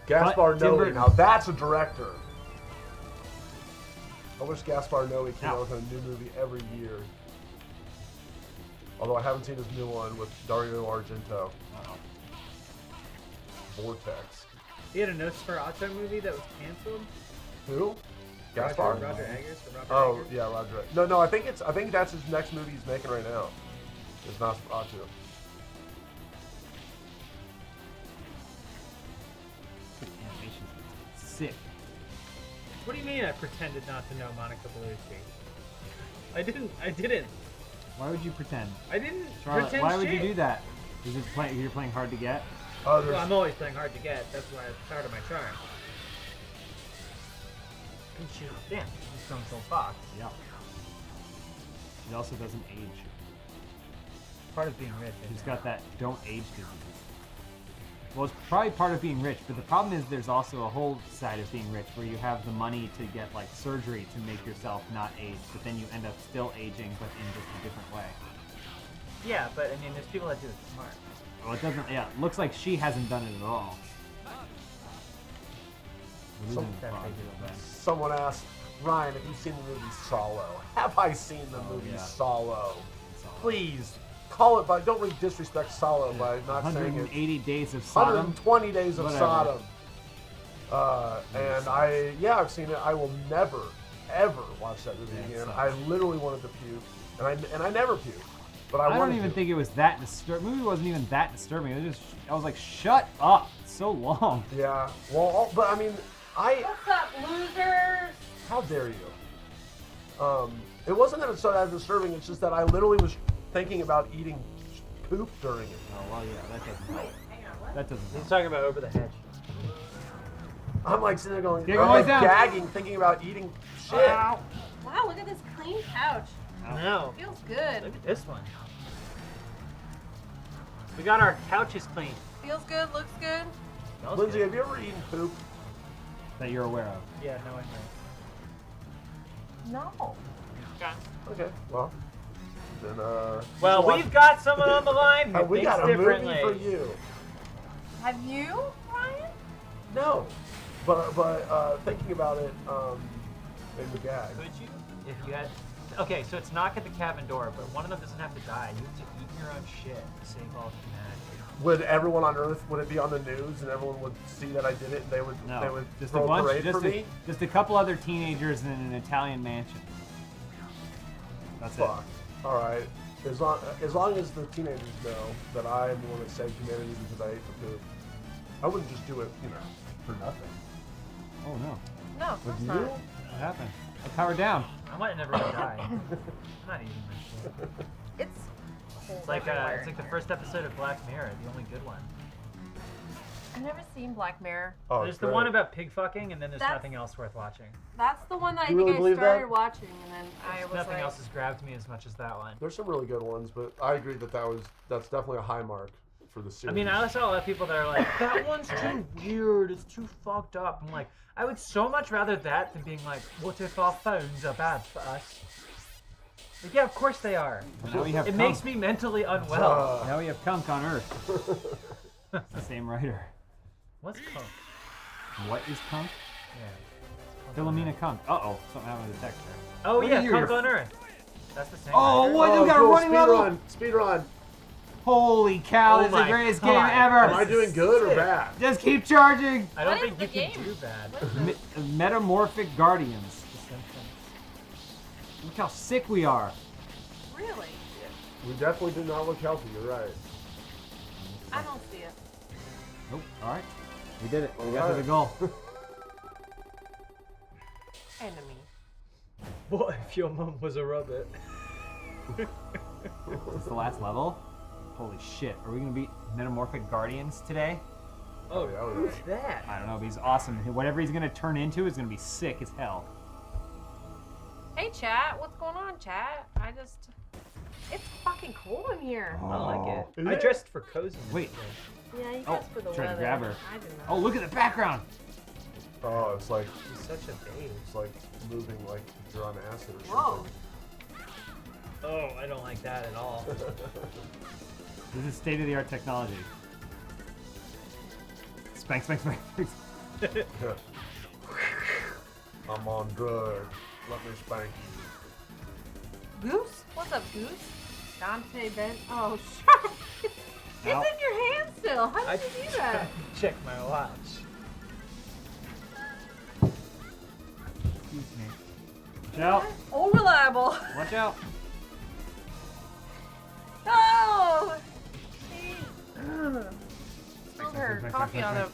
Gaspar Tim Noé. Burton- Now that's a director. I wish Gaspar Noé came out with a new movie every year. Although I haven't seen his new one with Dario Argento. Vortex. He had a Nosferatu movie that was canceled. Who? Gaspar? Roger Eggers or Robert Oh Eggers? yeah, Roger. No, I think that's his next movie he's making right now. It's Nosferatu. Sick. What do you mean I pretended not to know Monica Bellucci? I didn't. Why would you pretend? I didn't Charlotte, pretend why would you shit. do that? Is it you're playing hard to get? Well, I'm always playing hard to get. That's why it's part of my charm. And she, damn, she's Stone Cold Fox. Yeah. She also doesn't age. Part of being rich. She's got that don't age disease. Well, it's probably part of being rich, but the problem is there's also a whole side of being rich where you have the money to get like surgery to make yourself not age, but then you end up still aging, but in just a different way. Yeah, but I mean, there's people that do it smart. Well, it doesn't. Yeah, it looks like she hasn't done it at all. Someone asked, Ryan, have you seen the movie Solo? Have I seen the movie Solo? Please call it by. Don't really disrespect Solo by not saying it. 180 Days of Sodom. 120 Days of Whatever. Sodom. And I've seen it. I will never, ever watch that movie again. sucks. I literally wanted to puke, and I never puke. But I don't wanted even to. think it was that disturbing. The movie wasn't even that disturbing. It was just, I was like, shut up. It's so long. Yeah. Well, but I mean, What's up, losers? How dare you? It wasn't that it's so that disturbing. It's just that I literally was thinking about eating poop during it. Oh well, yeah, that doesn't help. That doesn't help. He's talking about Over the Hedge. I'm like sitting there going, Get I'm going like down. gagging, thinking about eating shit. Wow, look at this clean couch. No. Feels good. Look at this one. We got our couches clean. Feels good, looks good. Smells Lindsay, good. have you ever eaten poop? That you're aware of. Yeah, no, I know. No. Okay, well, then Well, we've got someone on the line who we thinks got a differently. movie for you. Have you, Ryan? No, but thinking about it, made me gag. Could you, if you had? Okay, so it's knock at the cabin door, but one of them doesn't have to die. You have to eat your own shit to save all of humanity. Would everyone on Earth, would it be on the news and everyone would see that I did it and they would Just throw a bunch, parade just for a, me? just a couple other teenagers in an Italian mansion. That's Fuck. All right. As long as the teenagers know that I am the one that saved humanity because I ate the poop, I wouldn't just do it, for nothing. it. Oh no. No, of course Would not. you? What happened? I powered down. I might never die. I'm not eating my shit. It's like the first episode of Black Mirror, the only good one. I've never seen Black Mirror. Oh, There's the one about pig fucking, and then there's That's- nothing else worth watching. That's the one that I You think really I believe started that? watching, and then I was Nothing like, else has grabbed me as much as that one. There's some really good ones, but I agree that's definitely a high mark for the series. I mean, I saw a lot of people that are like, that one's too weird, it's too fucked up. I'm like, I would so much rather that than being like, what if our phones are bad for us? Like, yeah, of course they are. Well, now we have It Kunk. makes me mentally unwell. Now we have Kunk on Earth. It's the same writer. What's Kunk? What is Kunk? Yeah. Philomena Kunk. Uh-oh, something happened with the text there. Oh Look yeah, at you, Kunk you're- on Earth. That's the same. Oh, writer. what? You got a running speed level? run, speed run. Holy cow, Oh this is the my greatest God. game ever. Am I doing good or bad? Just keep charging. I don't What think is you the can game? do bad. Metamorphic Guardians. Look how sick we are. really? We definitely do not look healthy. You're right. I don't see it. Nope. All right. We did it. We got to Alright. the goal. Enemy. What if your mum was a rabbit? Is this the last level? Holy shit. Are we going to beat Metamorphic Guardians today? Oh, yeah, oh, who's yeah. that? I don't know, but he's awesome. Whatever he's going to turn into is going to be sick as hell. Hey, chat. What's going on, chat? It's fucking cool in here. I like it. Is I it? dressed for cozy. Wait. Yeah, you Oh, guys for the trying weather. to grab her. I did not. Oh, look at the background. Oh, it's like She's such a babe. it's like moving like you're on acid or Whoa. something. Oh, I don't like that at all. This is state-of-the-art technology. Spank, spank, spank. I'm on drugs. Let me spank you. Goose? What's up, Goose? Dante Ben. Oh, shut up. It's in your hand still. How did you do that? Check my watch. Excuse me. Watch out. Oh, reliable. Watch out. No! She spilled her coffee on a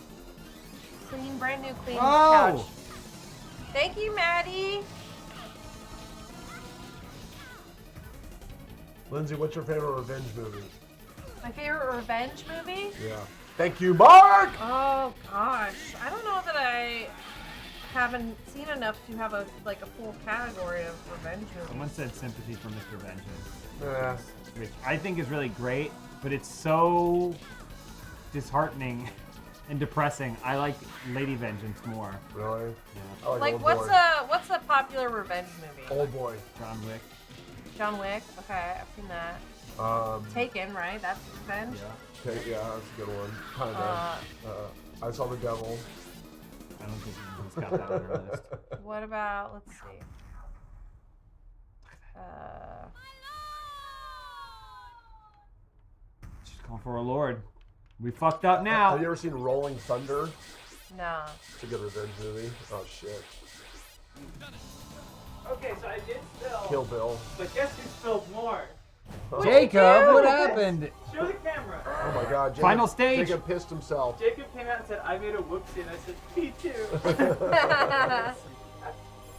clean, brand new clean couch. Thank you, Maddie. Lindsay, what's your favorite revenge movie? My favorite revenge movie? Yeah. Thank you, Mark! Oh gosh, I don't know that I haven't seen enough to have a full category of revenge movies. Someone said Sympathy for Mr. Vengeance. Yeah. Which I think is really great, but it's so disheartening and depressing. I like Lady Vengeance more. Really? Yeah. Like what's a popular revenge movie? Old Boy. John Wick. John Wick. Okay, I've seen that. Taken, right? That's revenge. Yeah. Yeah, that's a good one. Kind of. I Saw the Devil. I don't think he's got that on her list. What about? Let's see. She's calling for a lord. We fucked up now. Have you ever seen Rolling Thunder? No. It's a good revenge movie. Oh shit. Okay, so I did spill. Kill Bill. But guess who spilled more? Jacob, what happened? Show the camera. Oh my god. Jacob, Final stage. Jacob pissed himself. Jacob came out and said, I made a whoopsie, and I said, me too.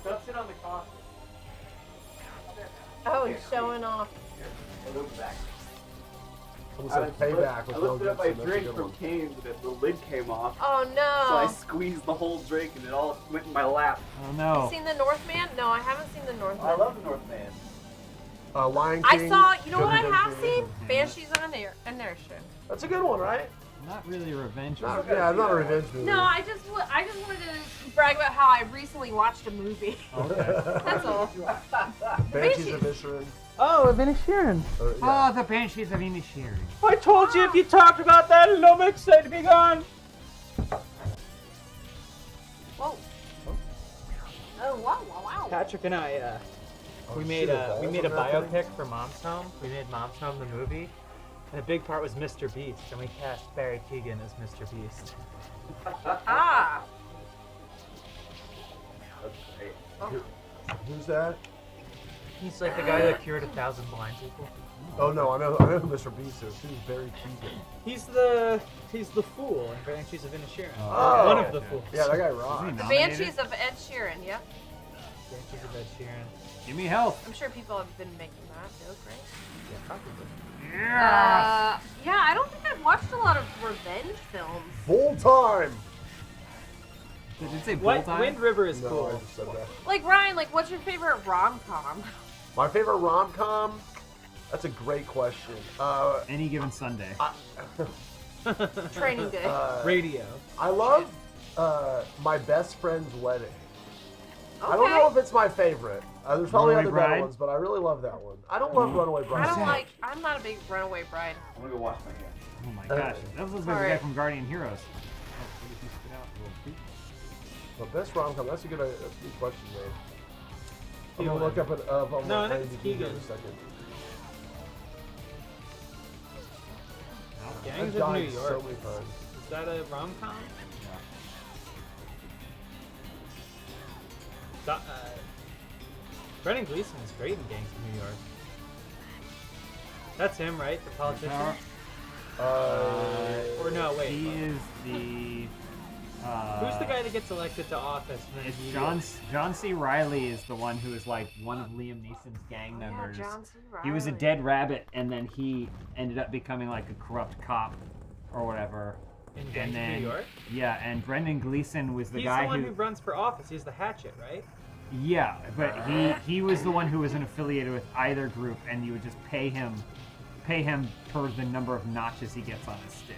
Don't sit on the coffee. Oh, he's showing off. Someone said payback with I Mel lifted up my Gibson. That's a drink good from one. Cane's and the lid came off. Oh no! So I squeezed the whole drink and it all went in my lap. Oh no. You seen The Northman? No, I haven't seen The Northman. I love the Northman. Lion I King. saw. You know Good what I revenge have movie. seen? Banshees of Inisherin. That's a good one, right? Not really a revenge Not, movie. yeah, not a revenge movie. No, I just wanted to brag about how I recently watched a movie. Okay. That's all. Banshees of Inisherin. Oh, I've been Sheeran. Oh, the Banshees of Inisherin. I told you if you talked about that, it'll make sense to be gone. Whoa. Oh wow, wow, wow. Patrick and I, we made a biopic for Mom's Home. We made Mom's Home the movie, and a big part was Mr. Beast, and we cast Barry Keoghan as Mr. Beast. Ah. That's great. Oh. Who's that? He's like the guy that cured 1,000 blind people. Oh no, I know who Mr. Beast is. Who's Barry Keoghan? He's the fool in Banshees of Inisherin. Oh. One of the fools. Yeah, that guy rocks. The Banshees of Ed Sheeran. Yep. Banshees of Ed Sheeran. Give me help. I'm sure people have been making that joke, right? Yeah, probably. Yeah, I don't think I've watched a lot of revenge films. Full time. Did it say full time? Wind River is No, cool. I just said that. Like Ryan, like what's your favorite rom-com? My favorite rom-com? That's a great question. Any given Sunday. Training Day. Radio. I love My Best Friend's Wedding. Okay. I don't know if it's my favorite. There's probably Runaway other better Bride? ones, but I really love that one. I don't love Runaway Bride. I'm not a big Runaway Bride. I'm gonna go wash my hair. Oh my gosh. That looks like the guy Alright. from Guardian Heroes. My best rom-com. That's a good question, though. I'm gonna look up it. No, I think it's in a Keoghan. second. Gangs I've of New died York. so many times. Is that a rom-com? Brendan Gleeson is great in Gangs of New York. That's him, right? The politician? Or no, wait. He is the. Who's the guy that gets elected to office? and then It's he- John C. Riley is the one who is like one of Liam Neeson's gang members. John C. He was a Reilly. dead rabbit, and then he ended up becoming like a corrupt cop or whatever. In And Gangs of then, New York? yeah, and Brendan Gleeson was the He's guy the one who runs for office. He's the Hatchet, right? Yeah, but he was the one who wasn't affiliated with either group, and you would just pay him per the number of notches he gets on his stick.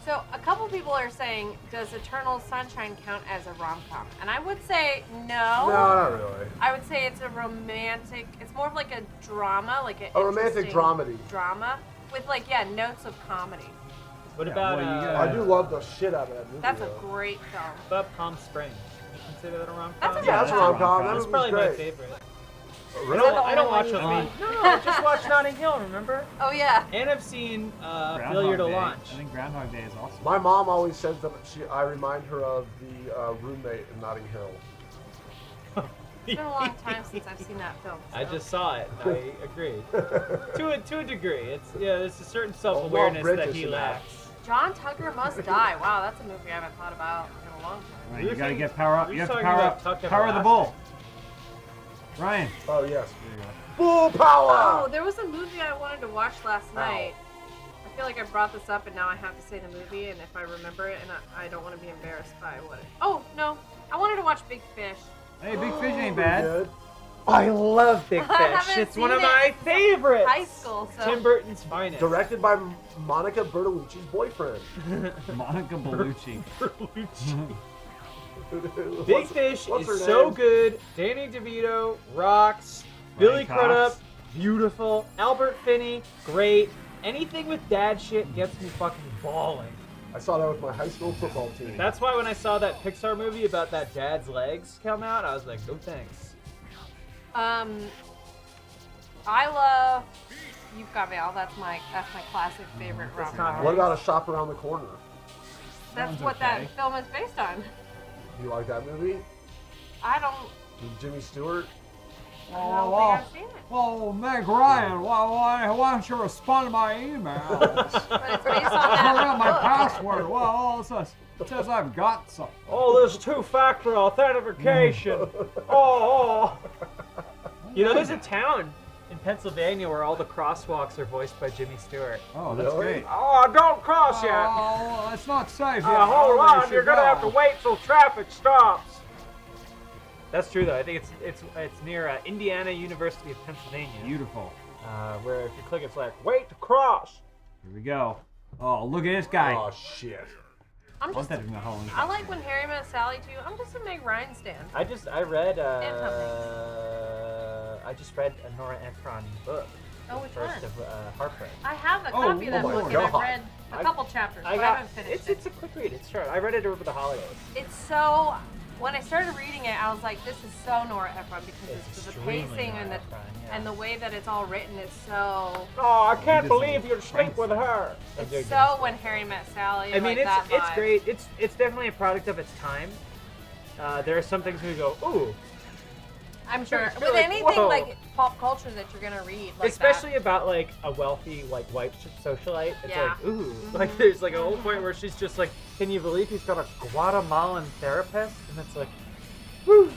So a couple people are saying, does Eternal Sunshine count as a rom-com? And I would say no. No, not really. I would say it's a romantic. It's more of like a drama, like A romantic dramedy. drama. with like notes of comedy. What Yeah, about? well, you gotta- I do love the shit out of that movie. That's a though. great film. What about Palm Springs? You consider that a rom-com? That's a Yeah, that's a rom-com. That That's movie's probably my great. favorite. Really? I don't watch one those. you've No, just watch Notting Hill. Remember? Oh yeah. And I've seen Groundhog Failure to Day. Launch. I think Groundhog Day is awesome. My mom always says that I remind her of the roommate in Notting Hill. It's been a long time since I've seen that film. I so. just saw it. And I agree. to a degree. It's there's a certain self-awareness that he lacks. John Tucker Must Die. Wow, that's a movie I haven't thought about in a long time. Right, you gotta get power up. We're You have to talking power about up. Tucker Power of the Elastic. bull. Ryan. Oh yes. Full power. Oh, there was a movie I wanted to watch last night. I feel like I brought this up and now I have to say the movie, and if I remember it, and I don't want to be embarrassed by what it. Oh no, I wanted to watch Big Fish. Hey, Big Fish ain't bad. Good. I love Big I Fish. haven't It's one seen of it my since favorites. high school, so. Tim Burton's finest. Directed by Monica Bertolucci's boyfriend. Monica Bellucci. Big Fish what's her is so name? good. Danny DeVito rocks. Billy Cox. Crudup, beautiful. Albert Finney, great. Anything with dad shit gets me fucking bawling. I saw that with my high school football team. That's why when I saw that Pixar movie about that dad's legs come out, I was like, no thanks. I love You've Got Mail. That's my classic favorite rom-com. What about A Shop Around the Corner? That's one's what okay. that film is based on. You like that movie? I don't. With Jimmy Stewart? I don't think I've seen it. Oh, Meg Ryan, why don't you respond to my emails? But it's based on that Around my book. password. Well, it says I've got some. Oh, there's two-factor authentication. oh. You know, there's a town in Pennsylvania where all the crosswalks are voiced by Jimmy Stewart. Oh, that's great. Oh, don't cross yet. Oh, it's not safe yet. Hold I don't think on, you you're should gonna have to go. wait till traffic stops. That's true though. I think it's near Indiana University of Pennsylvania. Beautiful. Where if you click, it's like wait to cross. Here we go. Oh, look at this guy. Oh, shit. I'm I want just. that in the Halloween I like When Harry Met Sally too. I'm just a Meg Ryan stan. I read a Nora Ephron book. Oh, which First one? of Heartbreak. I have a Oh, copy of that oh my book, and God. I've read a couple chapters, but I haven't finished it. It's a quick read. It's short. I read it over the holidays. It's so. When I started reading it, I was like, "This is so Nora Ephron because It's the extremely pacing and Nora the Ephron, yeah. and the way that it's all written is so. Oh, I can't just believe you'd sleep with her. It's so When Harry Met Sally. I mean, like that it's vibe. great. It's definitely a product of its time. There are some things we go, ooh. I'm sure You're with like, anything whoa. like pop culture that you're gonna read, like Especially about like a wealthy like white socialite. It's Yeah. like, ooh. Like there's like a whole point where she's just like, can you believe he's got a Guatemalan therapist? And it's like, woo,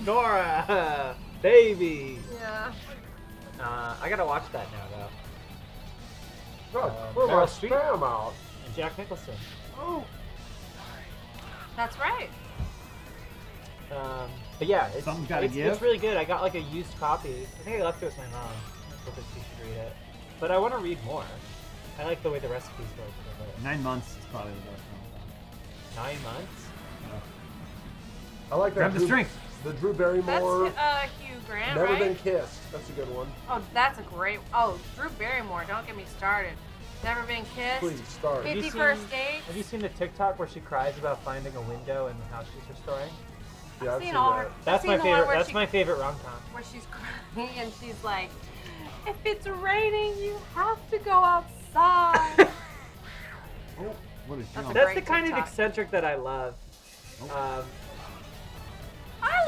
Nora, baby. That. Yeah. I gotta watch that now though. God, put my Meryl Streep. spam out. And Jack Nicholson. Oh. That's right. But yeah, Something's gotta it's give. really good. I got like a used copy. I think I left it with my mom. I think she should read it. But I want to read more. I like the way the recipes work. 9 months is probably the best one. 9 months? I like that. Grab the strength. The Drew Barrymore. That's Hugh Grant, Never right? Been Kissed. That's a good one. Oh, that's a great. Oh, Drew Barrymore. Don't get me started. Never Been Kissed. Please start. 51st Dates. Have you seen the TikTok where she cries about finding a window in the house she's restoring? Yeah, I've seen all her. That's I've my seen the one favorite. where That's she- my favorite rom-com. Where she's crying and she's like, "If it's raining, you have to go outside." Oh, what is That's John? a That's great the kind TikTok. of eccentric that I love. I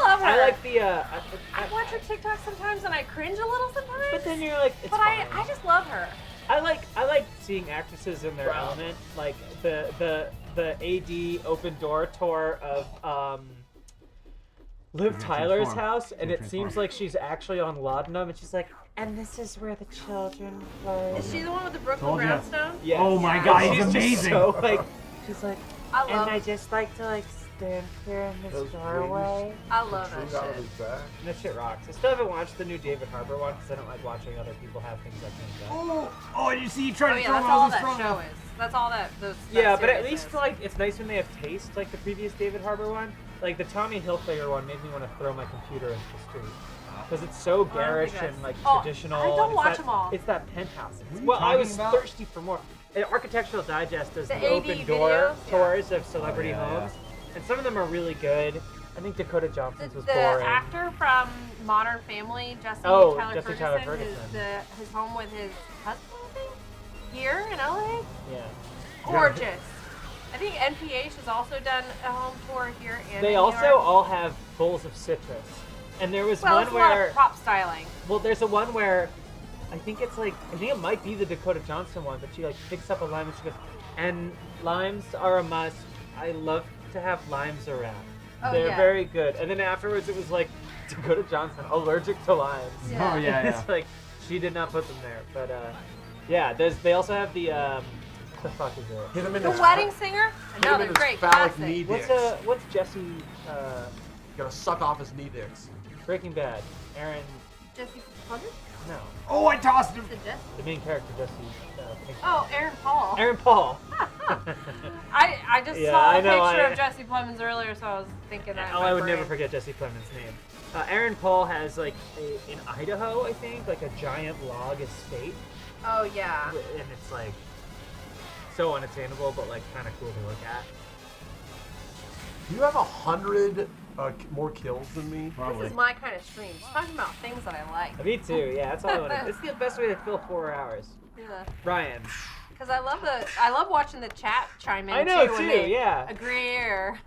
love her. I like the. I watch her TikTok sometimes and I cringe a little sometimes. But then you're like, it's But fine. I just love her. I like seeing actresses in their element, like the AD open door tour of Liv Tyler's Farm. house, and it Nutrient seems Farm. like she's actually on laudanum, and she's like, and this is where the children play. Is she the one with the Brooklyn Told ya. brownstone? Yes. Oh my Yeah. God, She's he's just amazing. so, like, she's like, I and love. I just like to like stand here in Those this doorway. I love that True out of shit. his back. And that shit rocks. I still haven't watched the new David Harbour one because I don't like watching other people have things I can't do. Oh, you see, you tried Oh to yeah, throw that's all all this that thrown show out. is. That's all that. That Yeah, but at series least is. like it's nice when they have taste, like the previous David Harbour one. Like the Tommy Hilfiger one made me want to throw my computer into the street. because it's so think garish I've and like seen- Oh, traditional. I don't and watch it's that, them all. It's that penthouse. What are you Well, I talking was about? thirsty for more. And Architectural Digest does The the, AD open door videos? Yeah. tours of celebrity Oh, yeah, homes, and some of them are really good. I think Dakota Johnson's was The boring. actor from Modern Family, Jesse Oh, Tyler Jesse Ferguson, Tyler Ferguson. his home with his husband, I think, here in LA. Yeah. Gorgeous. I think NPH has also done a home tour here in They New also York. all have bowls of citrus, and there was Well, one it's a lot where of prop styling. well, there's a one where I think it might be the Dakota Johnson one, but she like picks up a lime and she goes, and limes are a must. I love to have limes around. Oh, They're yeah. very good. And then afterwards it was like Dakota Johnson allergic to limes. Yeah. Oh, yeah, It's like she did not put them there, but yeah. They also have the what the fuck is it? Hit him in The his Wedding Singer, hit him in another his great phallic classic. knee dicks. What's Jesse? Gonna suck off his knee dicks. Breaking Bad. Aaron. Jesse Plemons? No. Oh, I tossed him. Is it Jesse? The main character Jesse. Oh, Aaron Paul. Aaron Paul. I just Yeah, saw a I know, picture I- of Jesse Plemons earlier, so I was thinking that. in Oh, my I would brain. never forget Jesse Plemons' name. Aaron Paul has like in Idaho, I think, like a giant log estate, Oh yeah. and it's like so unattainable, but like kind of cool to look at. You have 100 more kills than me. This is my kind of stream. Just talking about things that I like. Me too. Yeah, that's all I want. It's the best way to fill 4 hours. Yeah. Ryan. Because I love watching the chat chime in I know, too, when too, they yeah. agree or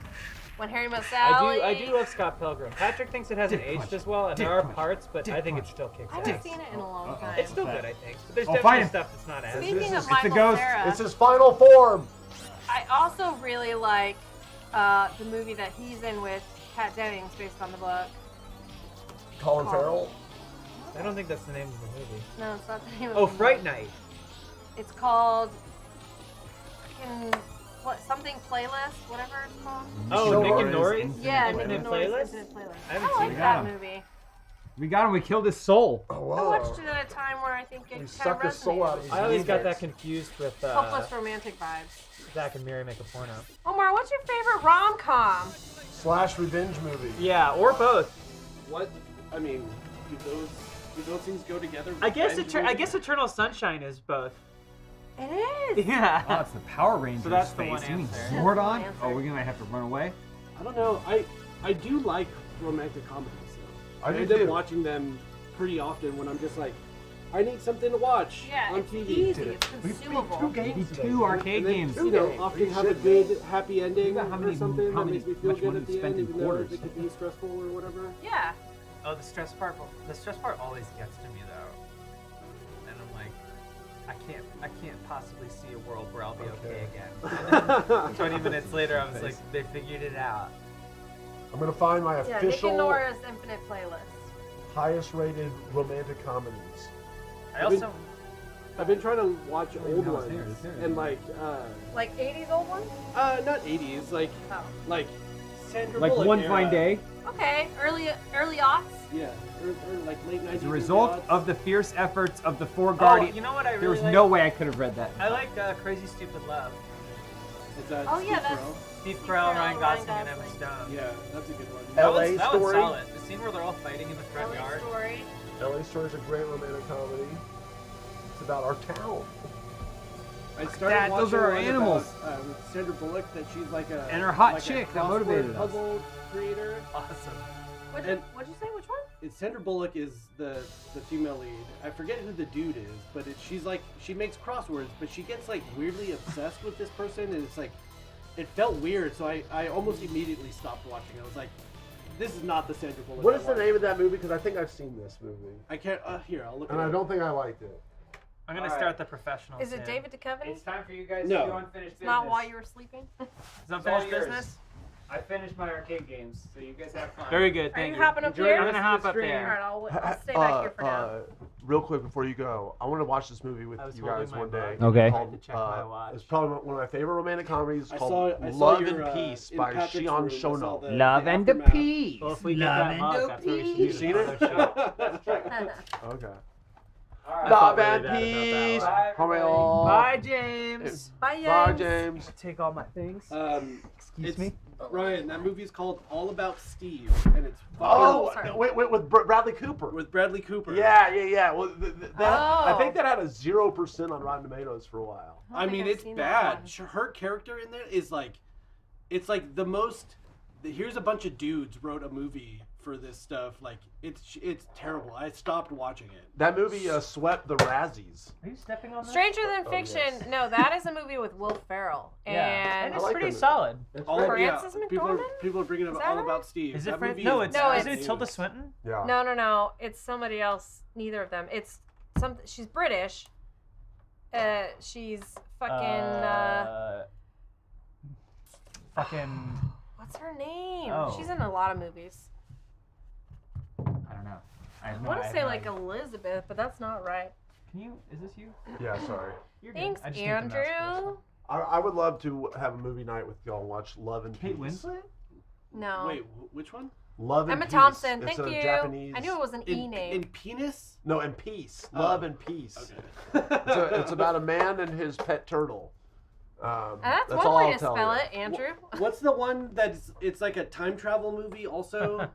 when Harry Met Sally. I do love Scott Pilgrim. Patrick thinks it hasn't aged as well, and there are parts, but I think it still kicks I ass. haven't seen it in a long time. It's still good, I think. But there's Oh, definitely fine. stuff that's not as. Speaking of it's Michael the ghost. Cera, It's his final form. I also really like the movie that he's in with Kat Dennings, based on the book. Colin Farrell. I don't think that's the name of the movie. No, it's not the name of Oh, the Fright movie. Night. It's called something playlist, whatever it's called. Oh, Nick and Nori's? Yeah, Infinite Nick and Nori's Playlist? Infinite Playlist. I haven't I seen like that. that movie. We got him. We killed his soul. Oh, I watched it at a time where I think it You kind sucked of his soul out of resonated. his I always got that knees. confused with Hopeless romantic vibes. Zach and Miri Make a Porno. Omar, what's your favorite rom-com? Slash revenge movie. Yeah, or both. What? I mean, do those things go together? I guess Revenge Eternal Sunshine is both. It is. Yeah. Oh, it's the Power Rangers So that's the face. one You mean answer. Zordon? That's the one Oh, answer. we're gonna have to run away. I don't know. I do like romantic comedies though. I I do end up too. watching them pretty often when I'm just like, I need something to watch Yeah, on it's TV. easy. It's consumable. 82 arcade And then, games. you know, often have a good happy ending got how many- or something how that many- makes me feel much good money at the spent end, in even though quarters? it could be stressful or whatever. Yeah. Oh, the stress part always gets to me though. And I'm like, I can't possibly see a world where I'll be okay again. And then 20 minutes later, I was like, they figured it out. I'm gonna find my Yeah, Nick and official Nora's Infinite Playlist. highest rated romantic comedies. I've been trying to watch old know ones it's there. and like Like 80s old ones? not 80s, like Oh. like Sandra Like Bullock One era. Fine Day. Okay, early aughts. Yeah, or like late 90s. As a result of the fierce efforts of the four Oh, guardians, you know what I there really was like? no way I could have read that. I like Crazy Stupid Love. Is that Oh, yeah, Steve that's- Carell? Steve Steve Carell, Carell, Ryan Gosling, and Emma Gosling. Stone. Yeah, that's a good one. That LA one's Story. solid. The scene where they're all fighting in the front LA yard. Story. LA Story is a great romantic comedy. It's about our town. I started Dad, watching those are our one animals. about, with Sandra Bullock, that she's like a And her hot like a chick that crossword motivated us. puzzle creator. Awesome. What'd And- you say? Which one? It's Sandra Bullock is the female lead. I forget who the dude is, but she's like she makes crosswords, but she gets like weirdly obsessed with this person, and it's like it felt weird. So I almost immediately stopped watching. I was like, this is not the Sandra Bullock. What I is the like. name of that movie? Because I think I've seen this movie, I can't. Here, I'll look. and it I up. don't think I liked it. I'm gonna All right. start the professional. Is it David Duchovny? It's time for you guys No. to do unfinished business. Not while you were sleeping. Is all unfinished yours. business? I finished my arcade games, so you guys have fun. Very good. Are Thank you you. hopping up Enjoy here? the I'm gonna hop up All there. right, I'll stay back here for now. Real quick before you go, I want to watch this movie with I was you guys holding one my day. mug. Okay. It's called, I had to check my watch. It's probably one of my favorite romantic comedies. It's I called saw Love your, and Peace in by Patrick's Shion room, I saw Shono. the Love and the aftermath. peace. Well, if we get Love that and mug, the that's where we should peace. do You've seen the it? other show. Okay. Love and peace. Bye, James. Bye, Bye, James. James. Take all my things. Excuse me? Ryan, that movie's called All About Steve, and it's Oh, fucking with Bradley Cooper. with Bradley Cooper. Yeah. Well, I Oh. think that had a 0% on Rotten Tomatoes for a while. I mean, it's bad. Her character in there is like, it's like the most. Here's a bunch of dudes wrote a movie for this stuff. Like, it's terrible. I stopped watching it. That movie swept the Razzies. Are you stepping on that? Stranger Than Oh, Fiction. yes. No, that is a movie with Will Ferrell. Yeah, and it's I like pretty that movie. solid. Frances people McDormand? are bringing up Is that All her? About Steve. Is it That Fran- movie No, is it's No, is bad it news. Tilda Swinton? Yeah. No. It's somebody else. Neither of them. It's some. She's British. She's fucking. Fucking. What's her name? Oh. She's in a lot of movies. I don't know. I want to say like Elizabeth, but that's not right. Can you? Is this you? Yeah, sorry. You're good. Thanks, I just need the mouse Andrew. I would love to have a movie night with y'all and watch Love and Kate Peace. Winslet? No. Wait, which one? Love and Emma Peace. Thompson. It's Thank a you. Japanese. I knew it was an E name. In penis? No, and Peace. Oh. Love and Peace. Okay. It's about a man and his pet turtle. That's one all way I'll to tell spell you. it, Andrew. What's the one that's it's like a time travel movie also?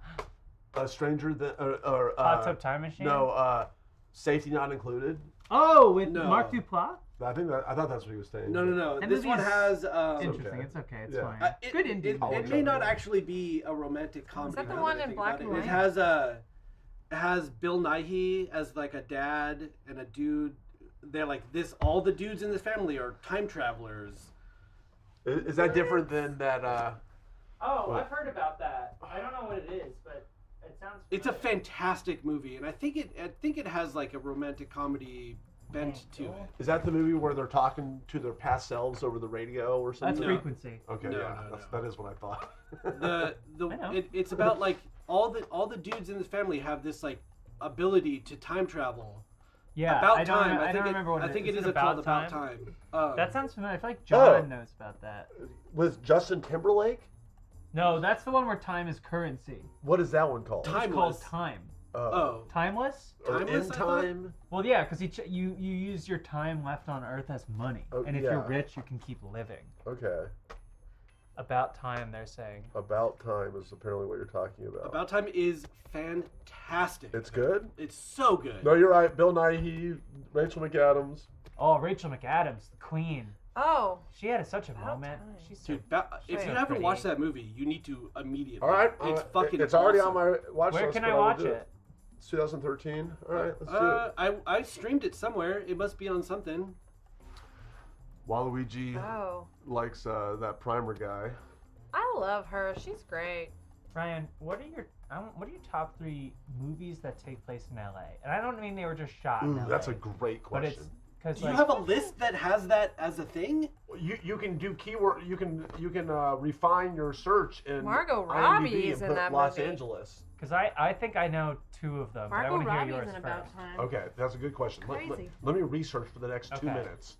A stranger that Hot Tub Time Machine? No, Safety Not Included. Oh, with No. Mark Duplass? I thought that's what he was saying. No. That This one movie's has Interesting. okay. It's okay. It's Yeah. fine. Good indie. It may not actually be a romantic comedy. that the now one I in think black about and it. white? It has Bill Nighy as like a dad and a dude. They're like this. All the dudes in this family are time travelers. Is that different than that? Oh, I've heard about that. I don't know what it is, but it sounds. It's a fantastic movie, and I think it has like a romantic comedy bent to it. Is that the movie where they're talking to their past selves over the radio or something? That's Frequency. Okay, No, yeah, no. that is what I thought. I know. It's about like all the dudes in this family have this like ability to time travel. Yeah, About I don't, Time. I don't remember what I it think is. it is About called About Time. That sounds familiar. I feel like John knows about that. With Justin Timberlake? No, that's the one where time is currency. What is that one called? It's called Time. Oh. Timeless? Or In Time? Well, yeah, because you use your time left on Earth as money, Oh, and if yeah. you're rich, you can keep living. Okay. About Time, they're saying. About Time is apparently what you're talking about. About Time is fantastic. It's good? It's so good. No, you're right. Bill Nighy, Rachel McAdams. Oh, Rachel McAdams, the queen. Oh. She had such a moment. She's so, Dude, if you haven't watched that movie, you need to immediately. All right. It's fucking. It's already awesome. on my watch Where list. can but I will watch do it? It's 2013. All right, let's do it. I streamed it somewhere. It must be on something. Waluigi Oh. likes that primer guy. I love her. She's great. Ryan, what are your top 3 movies that take place in LA? And I don't mean they were just shot in Ooh, LA. that's a great But question. it's because Do you have a list that has that as a thing? You can do keyword. You can refine your search in Margot IMDb Robbie and is in put that Los movie. Angeles. Because I think I know 2 of them. But I Margot want to hear Robbie's yours in first. About Time. Okay, that's a good question. Crazy. Let me research for the next 2 Okay. minutes.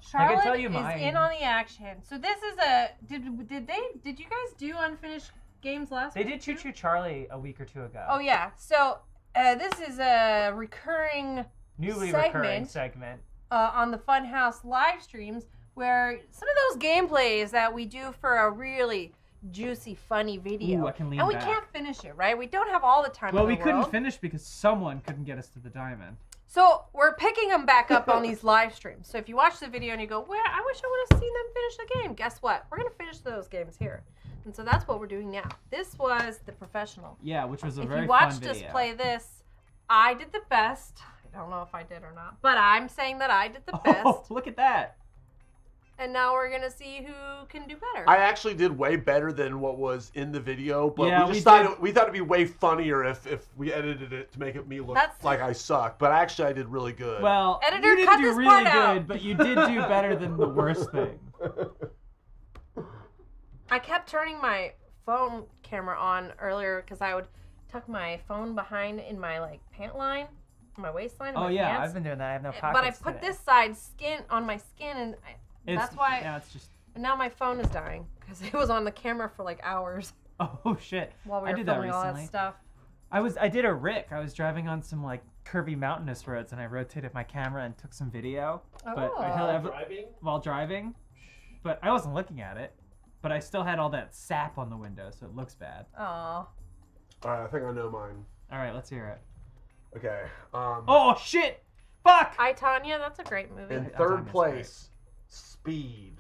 Charlotte I can tell you is mine. in on the action. So this is a did you guys do unfinished games last They week? did Choo Choo Charlie a week or 2 ago. Oh yeah. So this is a recurring Newly segment, recurring segment. On the Funhouse live streams where some of those gameplays that we do for a really juicy, funny video. Ooh, I can lean and we back. can't finish it, right? We don't have all the time Well, in the we couldn't world. finish because someone couldn't get us to the diamond. So we're picking them back up on these live streams. So if you watch the video and you go, "Well, I wish I would have seen them finish the game," guess what? We're gonna finish those games here, and so that's what we're doing now. This was the professional. Yeah, which was a If very you fun watched us video. play this, I did the best. I don't know if I did or not, but I'm saying that I did the best. Oh, look at that. And now we're gonna see who can do better. I actually did way better than what was in the video, but Yeah, we we thought did. we thought it'd be way funnier if we edited it to make it me look That's- like I suck. But actually, I did really good. Well, Editor, you didn't cut do this really part good, out. but you did do better than the worst thing. I kept turning my phone camera on earlier because I would tuck my phone behind in my pant line, my waistline. Oh my yeah, pants. I've been doing that. I have no pockets But I put today. this side skin on my skin, and that's why. Yeah, it's just. And now my phone is dying because it was on the camera for hours Oh shit. while we I were did that filming all that recently. stuff. I did a Rick. I was driving on some curvy mountainous roads, and I rotated my camera and took some video. But Driving? While driving, but I wasn't looking at it. But I still had all that sap on the window, so it looks bad. Aw. All right, I think I know mine. All right, let's hear it. Okay. Oh shit! Fuck! I, Tonya, that's a great movie. In third place, Speed.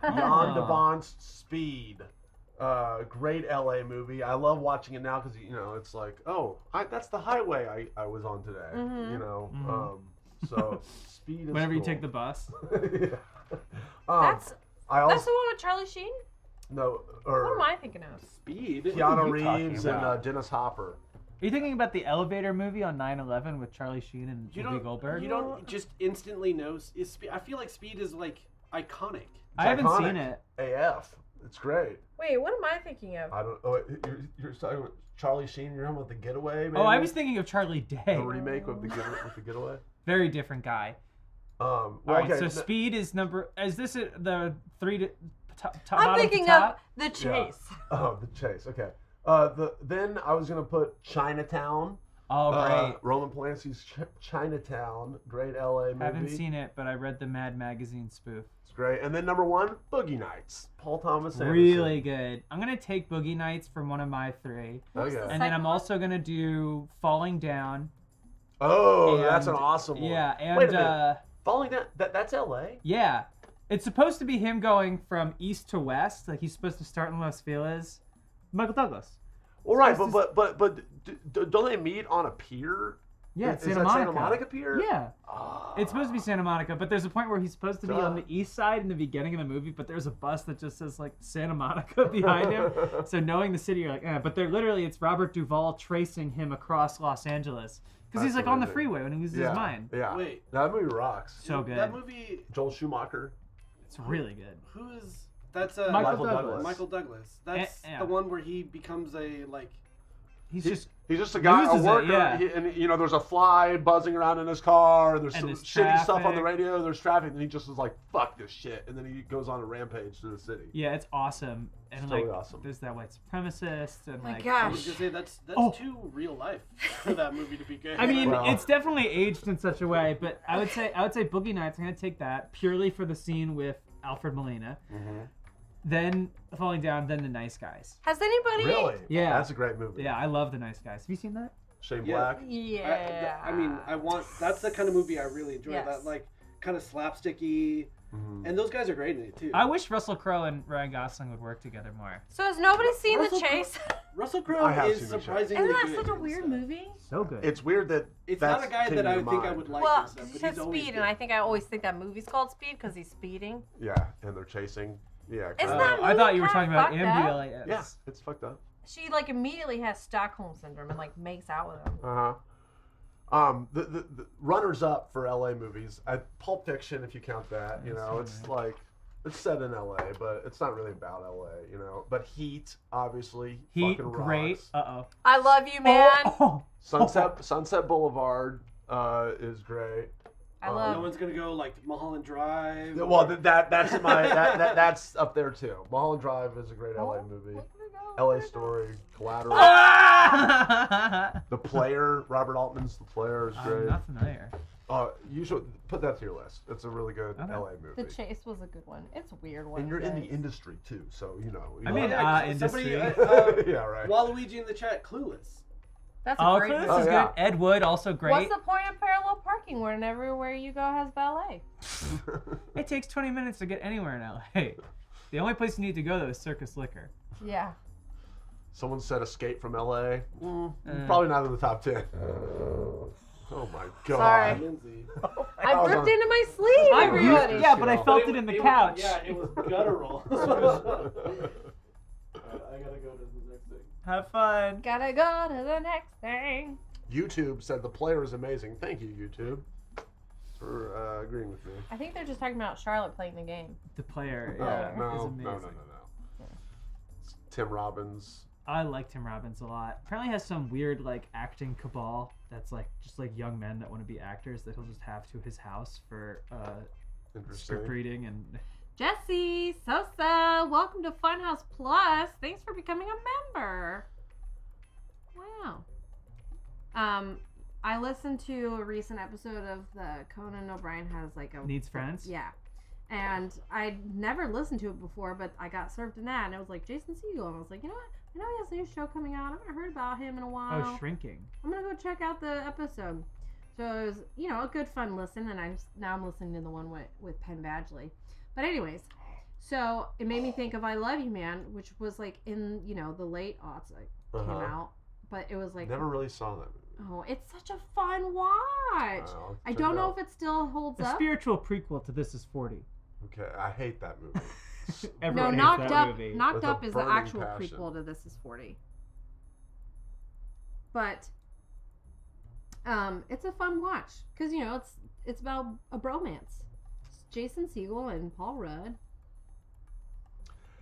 Jan de Bont's Speed. Great LA movie. I love watching it now because it's like, that's the highway I was on today. Mhm. You know, so Speed is Whenever you cool. take the bus. Yeah. That's I also the one with Charlie Sheen? no. What Or am I thinking of? Speed? Keanu What are you Reeves talking and about? Dennis Hopper. Are you thinking about the elevator movie on 9/11 with Charlie Sheen and Whoopi Goldberg? You don't just instantly know. I feel like Speed is like iconic. I haven't seen it. AF. It's great. Wait, what am I thinking of? I don't. Oh, you're talking about Charlie Sheen. You're talking about The Getaway. Maybe? Oh, I was thinking of Charlie Day. The remake of the Getaway. Very different guy. Well, All right, okay, so Speed is number. Is this the three to top? I'm bottom to thinking top? of The Chase. Yeah. Oh, The Chase. Okay. Then I was gonna put Chinatown. Oh, great. Roman Polanski's Chinatown. Great LA movie. Haven't seen it, but I read the Mad Magazine spoof. It's great. And then number one, Boogie Nights. Paul Thomas Anderson. Really good. I'm gonna take Boogie Nights from one of my three. Okay. And then I'm also gonna do Falling Down. Oh, that's an And- awesome one. Yeah, and Wait a minute. Falling Down. That's LA. yeah, it's supposed to be him going from east to west. Like he's supposed to start in Los Feliz. Michael Douglas. Well, right, but don't they meet on a pier? Yeah, it's Is Santa that Monica. Santa Monica Pier? Yeah. It's supposed to be Santa Monica, but there's a point where he's supposed to be on the east side in the beginning of the movie, but there's a bus that just says like Santa Monica behind him. So knowing the city, you're like, but they're literally, it's Robert Duvall tracing him across Los Angeles. Because he's That's like on the amazing. freeway when he loses his mind. Yeah. Wait. That movie rocks. So good. That movie. Joel Schumacher. It's really good. Who is? That's Michael Douglas. Michael Douglas. That's Yeah. the one where he becomes a like. He's just a guy, a loses it, worker, yeah. and there's a fly buzzing around in his car, and there's And some there's shitty stuff on the traffic. radio, there's traffic, and he just is like, fuck this shit, and then he goes on a rampage through the city. Yeah, it's awesome. And It's like, totally awesome. there's that white supremacist and My like. I was gosh. gonna say that's Oh. too real life for that movie to be good. I mean, Well. it's definitely aged in such a way, but I would say Boogie Nights. I'm gonna take that purely for the scene with Alfred Molina. Mm-hmm. Then Falling Down, then The Nice Guys. Has anybody? Really? Yeah. That's a great movie. Yeah, I love The Nice Guys. Have you seen that? Shane Yeah. Black. Yeah. I mean, that's the kind of movie I really enjoy. Yes. That like kind of slapsticky, and those guys are great in it too. I wish Russell Crowe and Ryan Gosling would work together more. So has nobody seen Russell The Chase? Russell I Crowe have is seen The Chase. surprisingly Isn't that good. such a in weird stuff. movie? So good. It's weird that It's that's not a guy came that to I your think I mind. would like. Well, and stuff, because you but said he's always Speed, good. and I think I always think that movie's called Speed because he's speeding. Yeah, and they're chasing. Yeah. Isn't kinda- that I thought you were kinda talking about fucked up? ambulance. Yeah, it's fucked up. She like immediately has Stockholm syndrome and like makes out with him. The runners up for LA movies, Pulp Fiction, if you count that, it's like it's set in LA, but it's not really about LA, But Heat, obviously, Heat, fucking great. rocks. I love you, man. Sunset Boulevard is great. I love. No one's gonna go like Mulholland Drive. Well, that's in my that's up there too. Mulholland Drive is a great LA movie. LA Story, Collateral. The Player, Robert Altman's The Player is great. I'm not familiar. You should put that to your list. It's a really good LA movie. The Chase was a good one. It's a weird one. And you're in the industry too, so you know. I mean, Somebody, industry. Yeah, right. Waluigi in the chat, Clueless. That's a great Clueless movie. is good. Ed Wood, also great. What's the point of parallel parking when everywhere you go has valet? It takes 20 minutes to get anywhere in LA. The only place you need to go though is Circus Liquor. Yeah. Someone said Escape from LA. Probably not in the top 10. Oh my god. Sorry. Lindsay. I ripped into my sleeve, everybody. Yeah, but I felt it in the couch. It was guttural. I gotta go to the next thing. Have fun. Gotta go to the next thing. YouTube said The Player is amazing. Thank you, YouTube, for agreeing with me. I think they're just talking about Charlotte playing the game. The Player, Oh, yeah, is no, amazing. It's Tim Robbins. I like Tim Robbins a lot. Apparently has some weird like acting cabal that's like just like young men that want to be actors that he'll just have to his house for script reading and Jesse Sosa, welcome to Funhouse Plus. Thanks for becoming a member. Wow. I listened to a recent episode of the Conan O'Brien has like a Needs Friends? Yeah. And I'd never listened to it before, but I got served an ad, and it was like Jason Segel, and I was like, you know what? I know he has a new show coming out. I haven't heard about him in a while. Oh, Shrinking. I'm gonna go check out the episode. So it was, you know, a good fun listen, and now I'm listening to the one with Penn Badgley. But anyways, so it made me think of I Love You Man, which was like in, you know, the late aughts it came out, but it was like Never really saw that movie. Oh, it's such a fun watch. I don't know if it still holds A up. spiritual prequel to This Is 40. Okay, I hate that movie. No, Everyone hates Knocked that Up. movie. Knocked With a Up is the burning actual passion. prequel to This Is 40. But it's a fun watch because you know it's about a bromance. It's Jason Segel and Paul Rudd.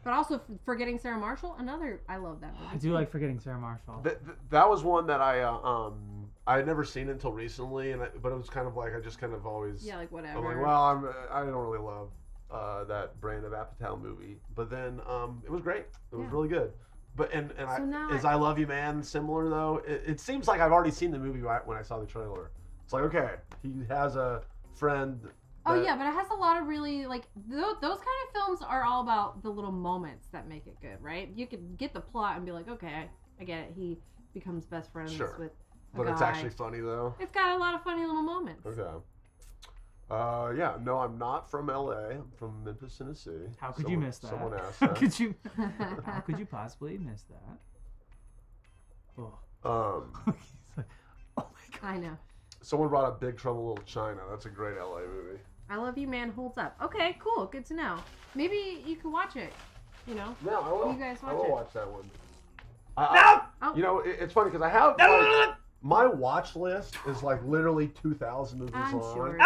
But also Forgetting Sarah Marshall, another I love that movie. I do like Forgetting Sarah Marshall. That was one that I had never seen until recently, but it was kind of like I just kind of always like whatever. I'm like, well, I don't really love that brand of Apatow movie, but then it was great. It was really good. But is I Love You Man similar though? It seems like I've already seen the movie when I saw the trailer. It's like okay, he has a friend. Oh yeah, but it has a lot of really like those kind of films are all about the little moments that make it good, right? You could get the plot and be like, okay, I get it. He becomes best friends with a But guy. it's actually funny though. It's got a lot of funny little moments. Okay. Yeah, no, I'm not from LA. I'm from Memphis, Tennessee. How could you miss that? Someone asked How that. could you? How could you possibly miss that? Oh. I know. Someone brought up Big Trouble in Little China. That's a great LA movie. I Love You Man holds up. Okay, cool. Good to know. Maybe you can watch it. You know. No, I will. You guys watch I will it. watch that one. You know, it's funny because I have like, my watch list is like literally 2,000 movies I'm long. sure.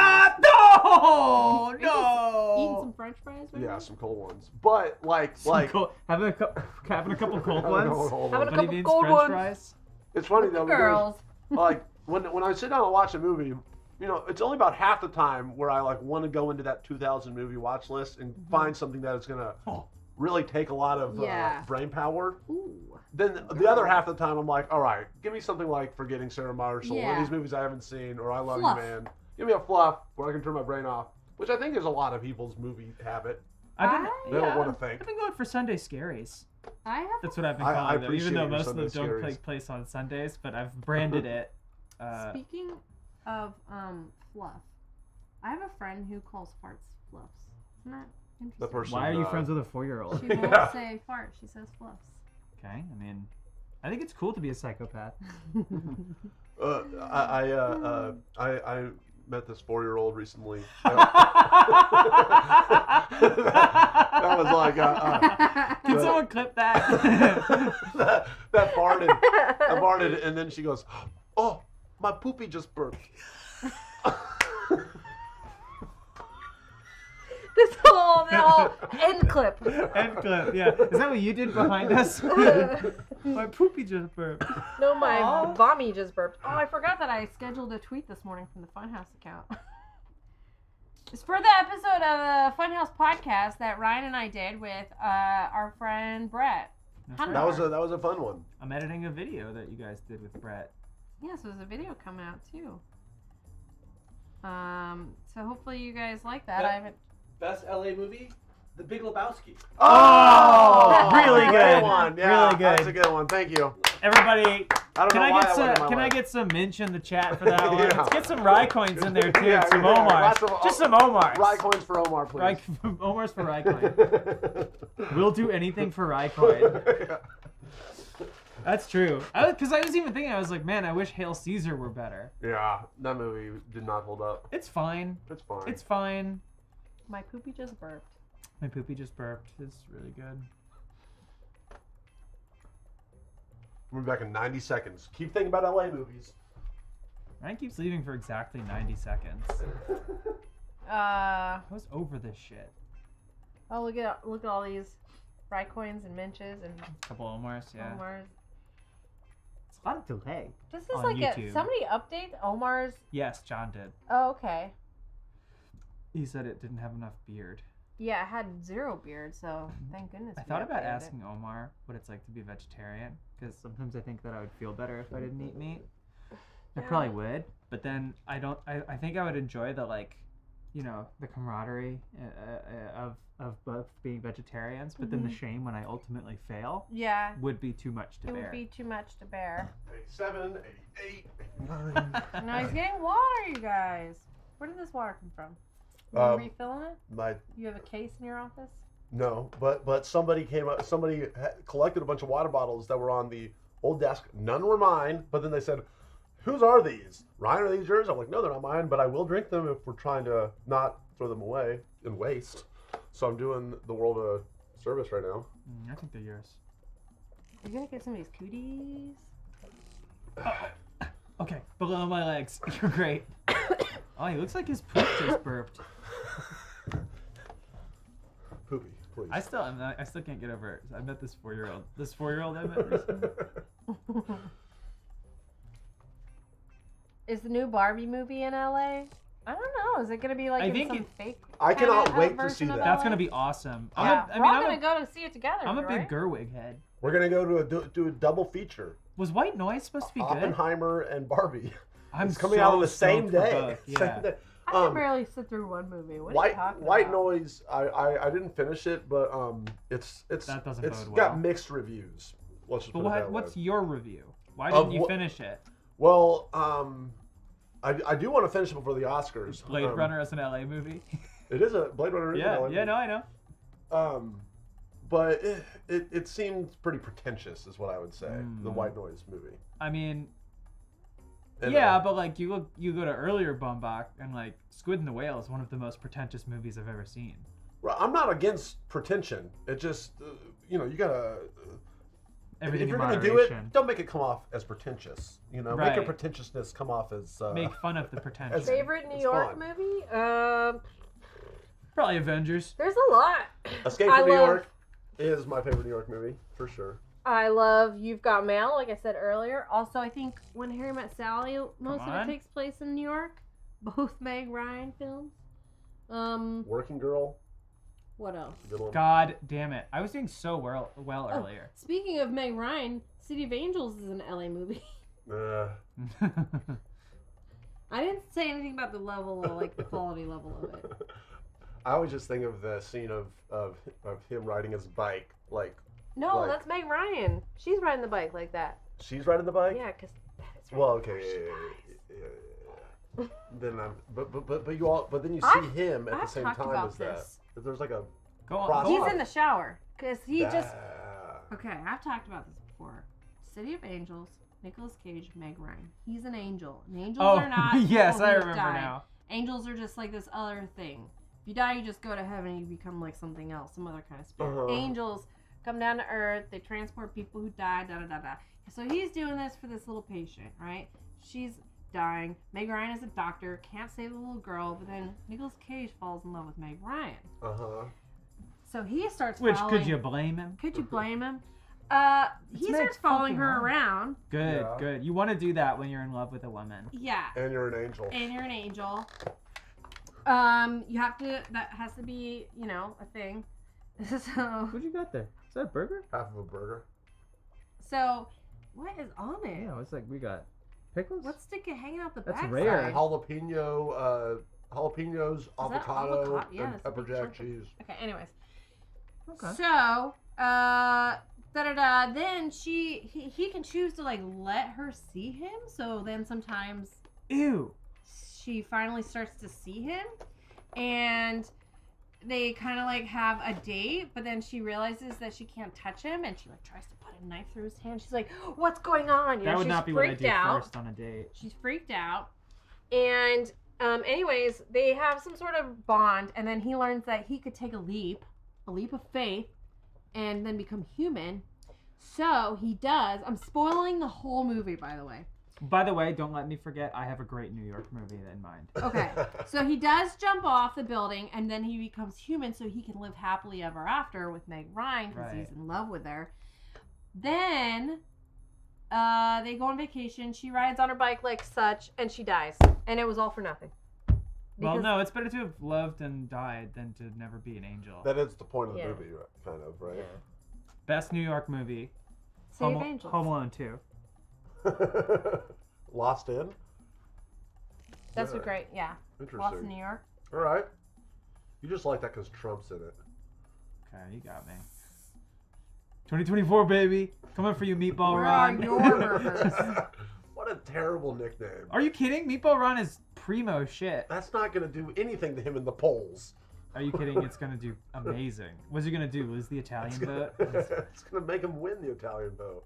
No, Eating some French fries. Right Yeah, some cold ones. But having a couple cold Having a ones. couple cold Bunny ones. beans, cold French ones. fries. It's funny With though the girls. because like when I sit down and watch a movie, you know, it's only about half the time where I like want to go into that 2,000 movie watch list and find something that is gonna really take a lot of brain power. Ooh. Then the other half of the time I'm like, all right, give me something like Forgetting Sarah Marshall, one Yeah. of these movies I haven't seen, or I Love Fluff. You Man. Give me a fluff where I can turn my brain off, which I think is a lot of people's movie habit. They don't want to think. I've been going for Sunday scaries. I have. That's what I've been I calling them, appreciate even though your most of them Sunday don't scaries. take place on Sundays. But I've branded it. Speaking of fluff, I have a friend who calls farts fluffs. Isn't that interesting? The person, Why are you friends with a 4-year-old? She won't say fart. She says fluffs. Okay, I mean, I think it's cool to be a psychopath. I met this 4-year-old recently. That was like Can someone clip that? that farted, and then she goes, "Oh, my poopy just burped." This whole end clip. End clip, yeah. Is that what you did behind us? My poopy just burped. No, my vommy just burped. Oh, I forgot that I scheduled a tweet this morning from the Funhouse account. It's for the episode of the Funhouse podcast that Ryan and I did with our friend Brett. That's That was a fun one. I'm editing a video that you guys did with Brett. Yeah, so there's a video coming out too. So hopefully you guys like that. I haven't. Best LA movie? The Big Lebowski. Oh, really great good. one. Yeah, Really good. That's a good one. Thank you. Everybody, I don't can know I why get that went in some? my Can I life. get some minch in the chat for that one? Yeah. Let's get some Rye coins in there too. Yeah, some yeah, Omars. lots of- Just some Omars. Rye coins for Omar, please. Omars for Rye coin. We'll do anything for Rye coin. That's true. Because I was even thinking, I was like, man, I wish Hail Caesar were better. Yeah, that movie did not hold up. It's fine. It's fine. It's fine. My poopy just burped. My poopy just burped. It's really good. We'll be back in 90 seconds. Keep thinking about LA movies. Ryan keeps leaving for exactly 90 seconds. I was over this shit. Oh, look at all these Rye coins and minches and A couple Omars, yeah. Omars. It's fun to play. This is on like YouTube. somebody update Omar's. Yes, John did. Oh, okay. He said it didn't have enough beard. Yeah, it had 0 beard, so thank goodness. I we thought about updated it. asking Omar what it's like to be vegetarian, because sometimes I think that I would feel better if I didn't eat meat. I probably would, but then I don't. I think I would enjoy the the camaraderie of both being vegetarians, but then the shame when I ultimately fail. Yeah. Would be too much to bear. It would be too much to bear. 87, 88, 89. No, he's getting water, you guys. Where did this water come from? You refilling it? You have a case in your office? No, but somebody came up. Somebody collected a bunch of water bottles that were on the old desk. None were mine, but then they said, "Whose are these? Ryan, are these yours?" I'm like, "No, they're not mine, but I will drink them if we're trying to not throw them away and waste." So I'm doing the world a service right now. I think they're yours. You're gonna get some of these cooties. Okay, below my legs. You're great. Oh, he looks like his poop just burped. Poopy, please. I still can't get over it. I met this 4-year-old. This 4-year-old I met recently. Is the new Barbie movie in LA? I don't know. Is it gonna be like fake? I cannot wait to see that. That's gonna be awesome. Yeah. We're all gonna go to see it together. I'm a right? big Gerwig head. We're gonna go to do a double feature. Was White Noise supposed to be good? Oppenheimer and Barbie. I'm it's coming so out on the same stoked for day. both, yeah. Same day. I can barely sit through one movie. What are you talking White about? Noise. I didn't finish it, but it's that doesn't it's bode got well. mixed reviews. Let's just But put it that way. what's your review? Why didn't you finish it? Well, I do want to finish it before the Oscars. Blade Runner is an LA movie. It is a Blade Runner. Is an LA movie. No, I know. But it seems pretty pretentious, is what I would say. The White Noise movie. I mean, And, but like you go to earlier Baumbach and like Squid and the Whale is one of the most pretentious movies I've ever seen. Well, I'm not against pretension. It just you gotta. Everything if you're in gonna do moderation. it, don't make it come off as pretentious. Make your Right. pretentiousness come off as Make fun of the pretension. Favorite New York movie? Probably Avengers. There's a lot. Escape from New York is my favorite New York movie for sure. I love You've Got Mail, like I said earlier. Also, I think When Harry Met Sally, most of it takes place in New York. Both Meg Ryan films. Working Girl. What else? God damn it! I was doing so well earlier. Speaking of Meg Ryan, City of Angels is an LA movie. I didn't say anything about the level, like the quality level of it. I always just think of the scene of him riding his bike, like. No, that's Meg Ryan. She's riding the bike like that. She's riding the bike. Yeah, because. Well, okay. Yeah. Then but then you see him at the same time as that. There's like a. He's in the shower because he just. Okay, I've talked about this before. City of Angels, Nicolas Cage, Meg Ryan. He's an angel. And angels are not. Yes, people I who remember die. now. Angels are just like this other thing. If you die, you just go to heaven and you become like something else, some other kind of spirit. Angels come down to earth. They transport people who die. Da da da da. So he's doing this for this little patient, right? She's dying. Meg Ryan is a doctor, can't save the little girl, but then Nicolas Cage falls in love with Meg Ryan. So he starts Which following... could you blame him? Could you blame him? He starts following her around. Good, good. You want to do that when you're in love with a woman. Yeah. And you're an angel. And you're an angel. You have to... That has to be, a thing. So... What you got there? Is that a burger? Half of a burger. So, what is on it? Yeah, it's like we got pickles. What's hanging out the That's back? rare. Jalapenos, avocado, Yeah, and pepper jack cheese. Okay, anyways. Okay. So, then he can choose to let her see him. So then sometimes, ew, she finally starts to see him, and they kind of have a date. But then she realizes that she can't touch him, and she tries to put a knife through his hand. She's like, "What's going on?" That would she's not be what I freaked do out. first on a date. She's freaked out, and anyways, they have some sort of bond, and then he learns that he could take a leap of faith, and then become human. So he does. I'm spoiling the whole movie, by the way. By the way, don't let me forget, I have a great New York movie in mind. Okay, so he does jump off the building, and then he becomes human, so he can live happily ever after with Meg Ryan because he's in love with her. Then they go on vacation. She rides on her bike like such, and she dies, and it was all for nothing. Well, no, it's better to have loved and died than to never be an angel. That is the point of the movie, kind of, right? Best New York movie. City of Angels. Home Alone 2. Lost in? That's a great, yeah. Interesting. Lost in New York. All right. You just like that because Trump's in it. Okay, you got me. 2024, baby. Coming for you, Meatball Where Ron. are your burgers? What a terrible nickname. Are you kidding? Meatball Ron is primo shit. That's not going to do anything to him in the polls. Are you kidding? It's going to do amazing. What's he going to do? Lose the Italian vote? It's going to make him win the Italian vote.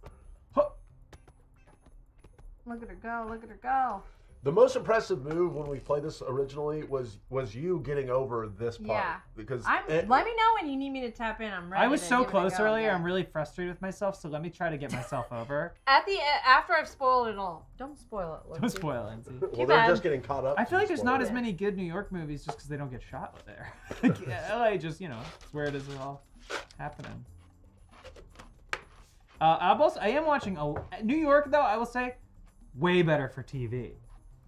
Look at her go. Look at her go. The most impressive move when we played this originally was you getting over this part. Yeah. Because let me know when you need me to tap in. I'm ready. I was to so give it a close go, earlier. yeah. I'm really frustrated with myself, so let me try to get myself over. After I've spoiled it all. Don't spoil it. Don't spoil it, Lindsay. Well, they're just getting caught up. I feel like there's not as it. many good New York movies just because they don't get shot there. Like, LA just, it's where it is all happening. I am watching New York, though, I will say, way better for TV.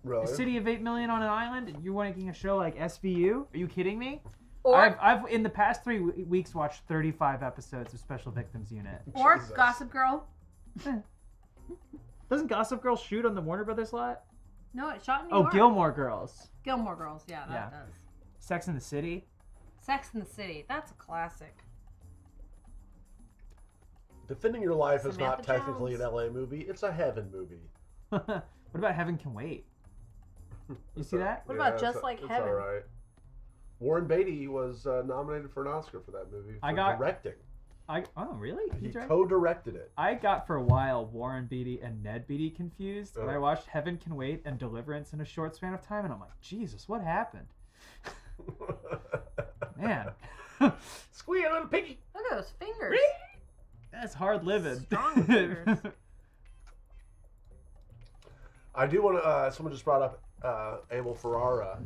Really? A city of 8 million on an island, and you're making a show like SVU? Are you kidding me? Or I've in the past 3 weeks watched 35 episodes of Special Victims Unit. Or Gossip Girl. Doesn't Gossip Girl shoot on the Warner Brothers lot? No, it shot in New Oh, York. Gilmore Girls. Gilmore Girls, yeah, that does. Sex in the City. Sex in the City, that's a classic. Defending Your Life is not Samantha technically an LA movie. It's a heaven movie. What about Heaven Can Wait? You see that? What about Just Like it's Heaven? all right. Warren Beatty was nominated for an Oscar for that movie. For directing. Oh, really? He directed? co-directed it. I got for a while Warren Beatty and Ned Beatty confused, but I Oh. watched Heaven Can Wait and Deliverance in a short span of time, and I'm like, Jesus, what happened? Man. Squeal, little piggy. Look at those fingers. That's hard living. Strong fingers. I do want to. Someone just brought up Abel Ferrara,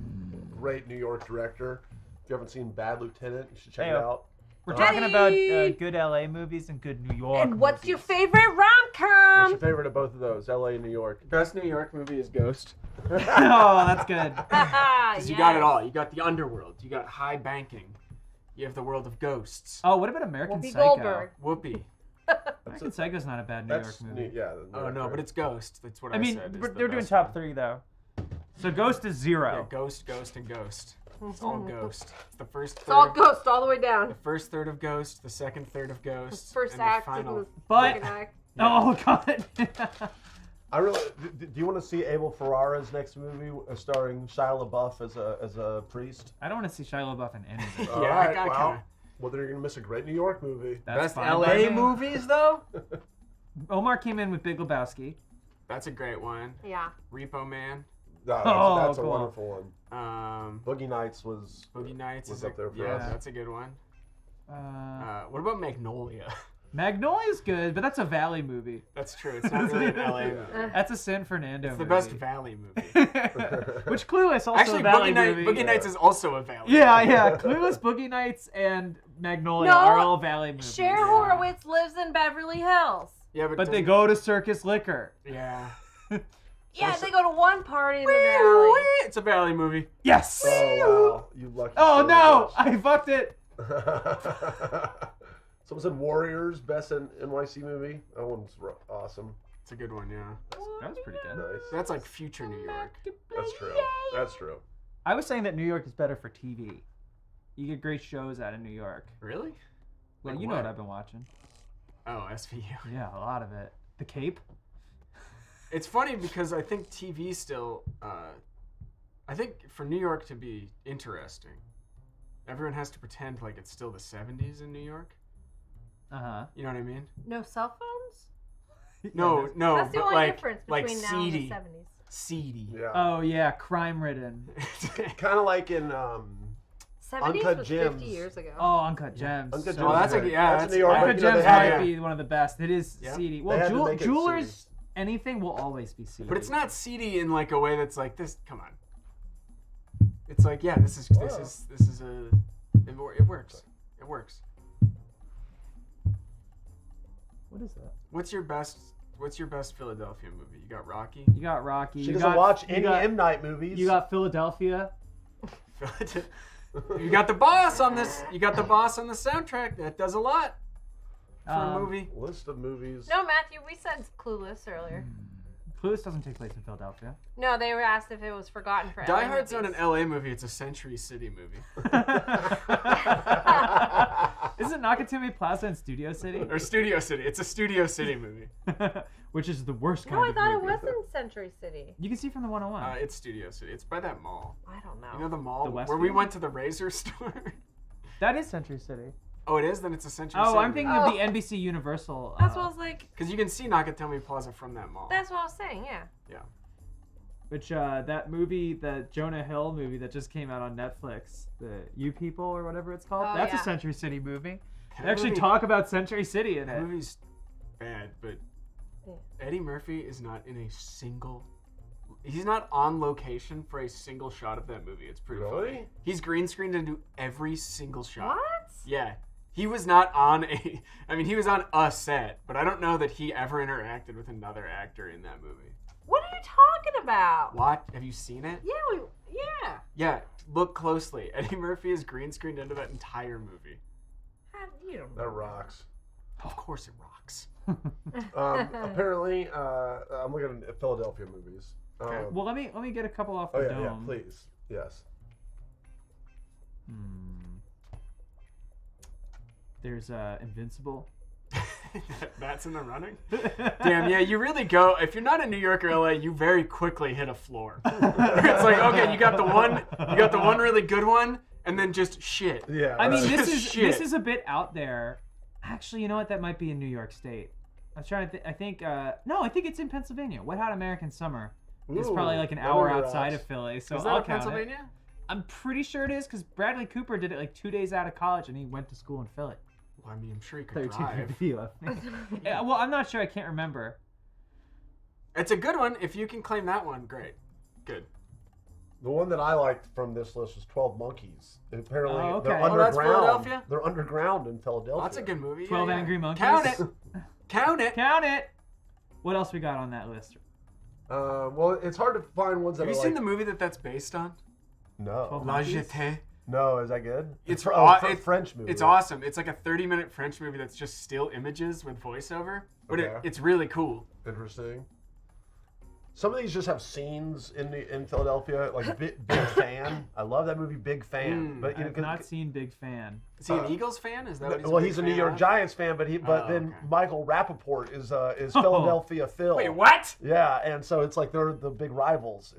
great New York director. If you haven't seen Bad Lieutenant, you should check it out. We're talking about good LA movies and good New York And what's movies. your favorite rom-com? What's your favorite of both of those, LA and New York? Best New York movie is Ghost. Oh, that's good. Because you got it all. You got the underworld. You got high banking. You have the world of ghosts. Oh, what about American Whoopi Psycho? Goldberg. Whoopee. American Psycho's not a bad New York movie. Oh no, but it's Ghost. That's what I mean, said. is they're the doing best top one. 3 though. So Ghost is 0. Yeah, Ghost, Ghost, and Ghost. It's all Ghost. It's the first. It's third all of- Ghost all the way down. The first third of Ghost, the second third of Ghost, First and act the and final. the But second act. oh god. I really. Do you want to see Abel Ferrara's next movie starring Shia LaBeouf as a priest? I don't want to see Shia LaBeouf in anything. All Yeah, right, I well, kinda- well, then you're gonna miss a great New York movie. That's Best fine by LA me. movies though. Omar came in with Big Lebowski. That's a great one. Yeah. Repo Man. No, Oh, that's a cool. wonderful one. Boogie Boogie Nights was Nights was is up there for yeah, us. that's a good one. What about Magnolia? Magnolia's good, but that's a Valley movie. That's true. It's not really an LA movie. That's a San Fernando It's movie. the best Valley movie. Which Clueless also Actually, a Valley Boogie movie. Nights is also a Valley. Yeah, yeah. Clueless, Boogie Nights, and Magnolia No, are all Valley movies. Cher Horowitz lives in Beverly Hills. Yeah, But they go to Circus Liquor. Yeah. Yeah, they go to one party in the valley. It's a Valley movie. Yes. Oh wow, you lucky. Oh son no, of I fucked it. a bitch. Someone said Warriors, best NYC movie. That one's awesome. It's a good one, yeah. That was pretty good. Nice. That's like future New York. That's true. That's true. I was saying that New York is better for TV. You get great shows out of New York. Really? Well, Like you know what? what I've been watching. Oh, SVU. Yeah, a lot of it. The Cape. It's funny because I think TV still. I think for New York to be interesting, everyone has to pretend like it's still the 70s in New York. Uh-huh. You know what I mean? No cell phones? No, no, That's the but only like, difference like between now and the seedy. 70s. Seedy. Yeah. Oh yeah, crime ridden. Kind of like in 70s Uncut was Gems. 50 years ago. Oh, Uncut Gems. Uncut So Gems. Oh, that's is a great. yeah. That's That's New York. Uncut but, you know, Gems they had might to- be one of the best. It is Yeah. seedy. They Well, had to make it Jewelers, seedy. anything will always be seedy. But it's not seedy in like a way that's like this. Come on. It's like yeah, this is a. It works. It works. What is that? What's your best Philadelphia movie? You got Rocky. You got Rocky. She you doesn't got, watch you any got, M. Night movies. You got Philadelphia. You got the boss on this. You got the boss on the soundtrack. That does a lot for a movie. List of movies. No, Matthew, we said Clueless earlier. Clueless doesn't take place in Philadelphia. No, they were asked if it was forgotten for Die LA Hard's not movies. an LA movie, it's a Century City movie. Isn't Nakatomi Plaza in Studio City? Or Studio City. It's a Studio City movie. Which is the worst kind No, I of thought movie. it was in Century City. You can see from the 101. It's Studio City. It's by that mall. I don't know. You know the mall The where Westfield? we went to the razor store? That is Century City. Oh, it is? Then it's a Century City. Oh, I'm thinking of Oh. the NBC Universal. That's what I was like. Because you can see Nakatomi Plaza from that mall. That's what I was saying. Yeah. Yeah. Which that movie, the Jonah Hill movie that just came out on Netflix, the You People or whatever it's called. Oh, That's yeah. a Century City movie. That They actually movie- talk about Century City in That it. movie's bad, but Eddie Murphy is not in a single. He's not on location for a single shot of that movie. It's pretty funny. He's green screened into every single shot. What? Yeah. He was not on a. I mean, he was on a set, but I don't know that he ever interacted with another actor in that movie. What are you talking about? What? Have you seen it? Yeah, yeah. Yeah. Look closely. Eddie Murphy is green screened into that entire movie. You don't That rocks. Of course it rocks. Apparently, I'm looking at Philadelphia movies. Well, let me get a couple off the Oh yeah, dome. yeah, please, yes. There's Invincible. That's in the running? Damn, yeah, you really go. If you're not in New York or LA, you very quickly hit a floor. It's like, okay, you got the one really good one, and then just shit. Yeah. I mean, Just this shit. is a bit out there. Actually, you know what? That might be in New York State. I was trying to. I think. No, I think it's in Pennsylvania. Wet Hot American Summer is Ooh, probably like an that hour would be outside rocks. of Philly. So Is that I'll in count Pennsylvania? it. I'm pretty sure it is because Bradley Cooper did it like 2 days out of college, and he went to school in Philly. Well, I mean, I'm sure you could 13 drive. video. Yeah, well, I'm not sure. I can't remember. It's a good one. If you can claim that one, great. Good. The one that I liked from this list was 12 Monkeys. Apparently, Oh, okay. they're Oh, underground. that's Philadelphia? They're underground in Philadelphia. That's a good movie. 12 yeah. Angry Monkeys. Count it. Count it. Count it. What else we got on that list? Well, it's hard to find ones that Have you are seen like... the movie that's based on? No. La Jetée. No, is that good? It's French movie. It's awesome. It's like a 30-minute French movie that's just still images with voiceover, but Okay. it's really cool. Interesting. Some of these just have scenes in Philadelphia, like Big Fan. I love that movie, Big Fan. But you know, I've not seen Big Fan. Is he an Eagles fan? Is that what well, big he's a fan New York of? Giants fan, but then Michael Rappaport is Philadelphia Phil. Wait, what? Yeah, and so it's like they're the big rivals.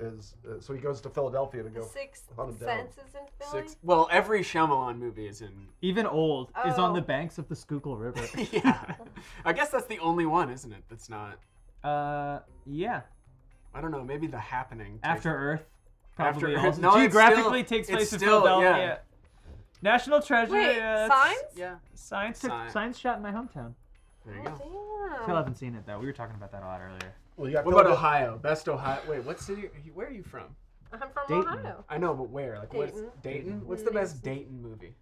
So he goes to Philadelphia to go Sixth hunt him down. Sense is in Philly. Well, every Shyamalan movie is in. Even old is on Oh. the banks of the Schuylkill River. Yeah, I guess that's the only one, isn't it? That's not. Yeah. I don't know. Maybe The Happening. After Earth. After Probably Earth. also. No, it's geographically still- takes it's place in still- Philadelphia. yeah. National Treasure. Wait, yeah, Signs? Yeah. Science. Signs. Science shot in my hometown. There you go. Damn. Still haven't seen it though. We were talking about that a lot earlier. Well, you got What about Ohio? Best Ohio. Wait, what city? Where are you from? I'm from Dayton. Ohio. I know, but where? Like, what's Dayton. Dayton? What's the best Dayton movie?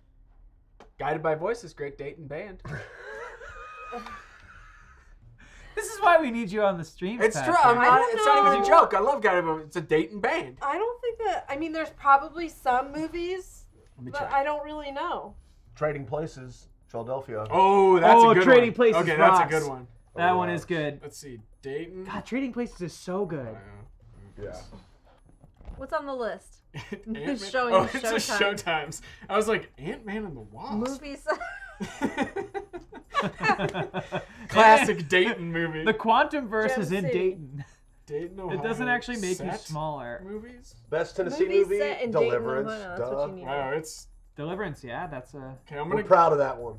Guided by Voices, great Dayton band. This is why we need you on the stream. It's true. Patrick. It's not even a joke. I love Guided by Voices. It's a Dayton band. I don't think that. I mean, there's probably some movies, Let me but check. I don't really know. Trading Places, Philadelphia. Oh, that's a good Trading one. Places Okay, rocks. that's a good one. That one is good. Let's see, Dayton. God, Trading Places is so good. Yeah. What's on the list? Ant-Man? Showing oh, it's Showtime. a Showtimes. I was like, Ant-Man and the Wasp. Movies. Classic Dayton movie. The Quantum Verse Gem is in City. Dayton. Dayton, Ohio. It doesn't actually make you set smaller. Movies? Best Tennessee Movies movie, set in Dayton, Deliverance. Ohio. That's what you need. Wow, it's Deliverance, yeah, that's a. okay. I'm We're gonna. proud of that one.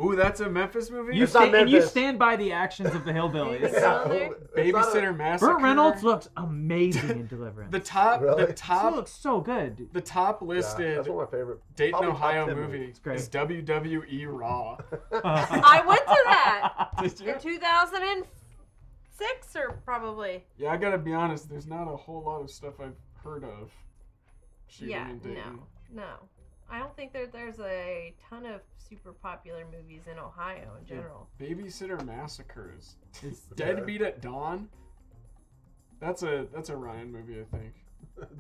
Ooh, that's a Memphis movie. You It's not and you Memphis. stand by the actions of the hillbillies. It's not Babysitter Massacre. Burt Reynolds looks amazing in Deliverance. The top. Really? The He top. looks so good. The top Yeah, listed that's one of my favorite. Dayton, probably top Ohio 10 movie movies. great. is WWE Raw. I went to that Did you? in 2006 or probably. Yeah, I gotta be honest. There's not a whole lot of stuff I've heard of shooting Yeah, in Dayton. no. I don't think there's a ton of super popular movies in Ohio in general. Babysitter Massacres. Deadbeat at Dawn. That's a Ryan movie, I think.